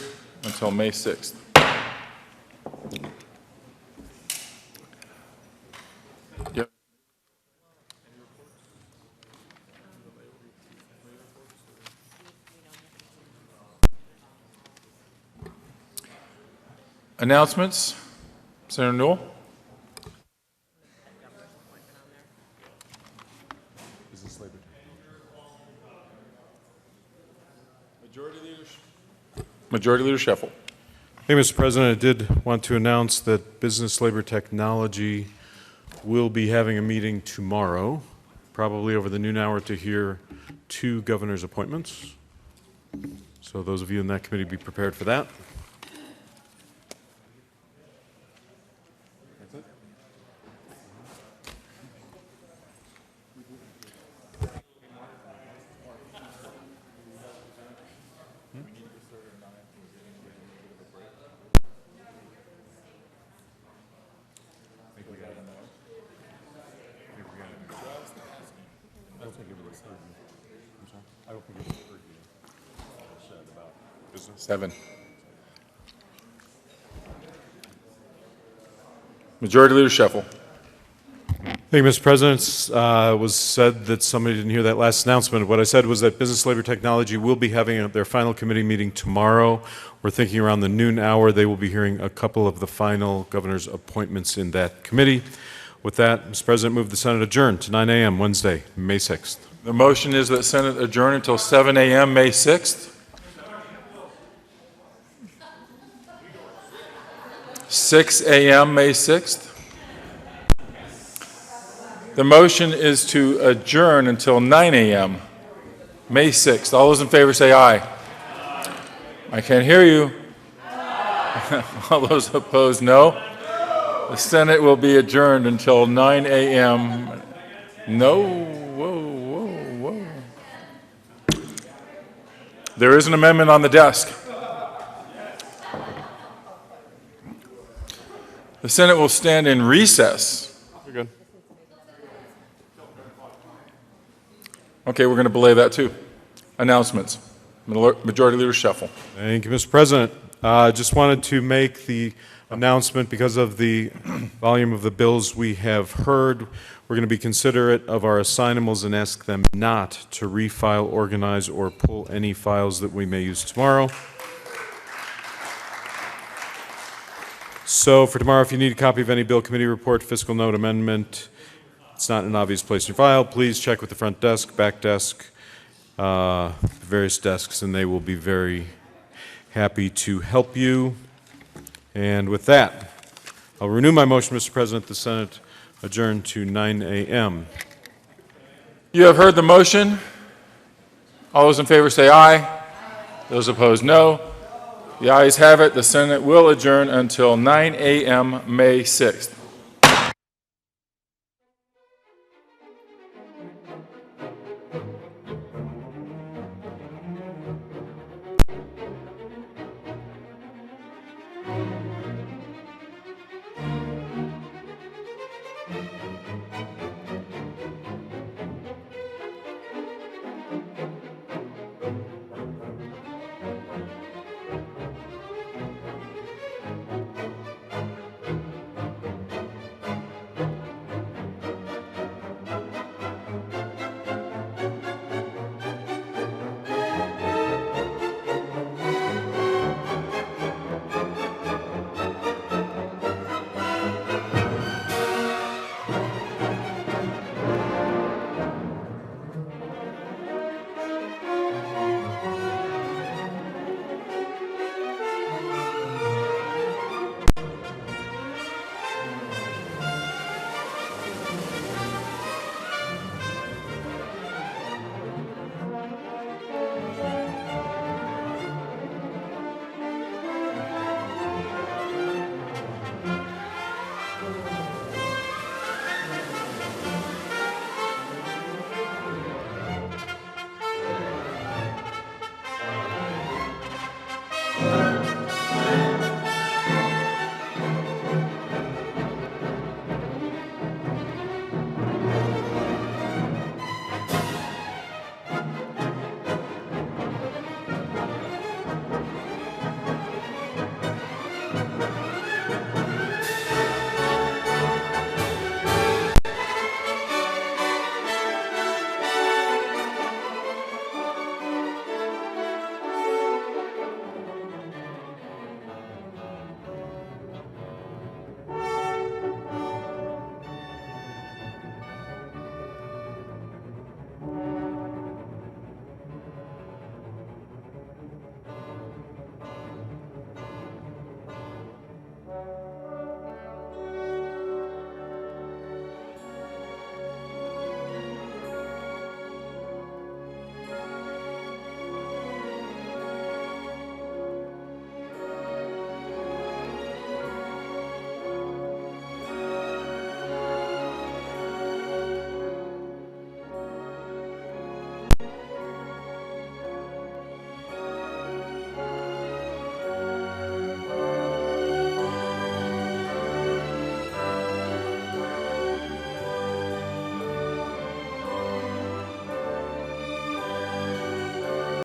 until May 6th. Yep. Announcements. Senator Newell. Majority Leader Scheffel. Hey, Mr. President, I did want to announce that Business Labor Technology will be having a meeting tomorrow, probably over the noon hour, to hear 2 governor's appointments. So those of you in that committee, be prepared for that. I don't think it was heard you said about business. 7. Majority Leader Scheffel. Thank you, Mr. President. It was said that somebody didn't hear that last announcement. What I said was that Business Labor Technology will be having their final committee meeting tomorrow. We're thinking around the noon hour they will be hearing a couple of the final governor's appointments in that committee. With that, Mr. President, move the Senate adjourn to 9 a.m. Wednesday, May 6th. The motion is that Senate adjourn until 7 a.m. May 6th. 6 a.m. May 6th. The motion is to adjourn until 9 a.m. May 6th. All those in favor say aye. I can't hear you. All those opposed, no. The Senate will be adjourned until 9 a.m. No. Whoa, whoa, whoa. There is an amendment on the desk. The Senate will stand in recess. You're good. Okay, we're going to belay that too. Announcements. Majority Leader Scheffel. Thank you, Mr. President. Just wanted to make the announcement because of the volume of the bills we have heard. We're going to be considerate of our assignables and ask them not to refile, organize, or pull any files that we may use tomorrow. So for tomorrow, if you need a copy of any bill committee report, fiscal note amendment, it's not in an obvious place in your file, please check with the front desk, back desk, various desks, and they will be very happy to help you. And with that, I'll renew my motion, Mr. President, the Senate adjourn to 9 a.m. You have heard the motion. All those in favor say aye. Those opposed, no. The ayes have it. The Senate will adjourn until 9 a.m. May 6th.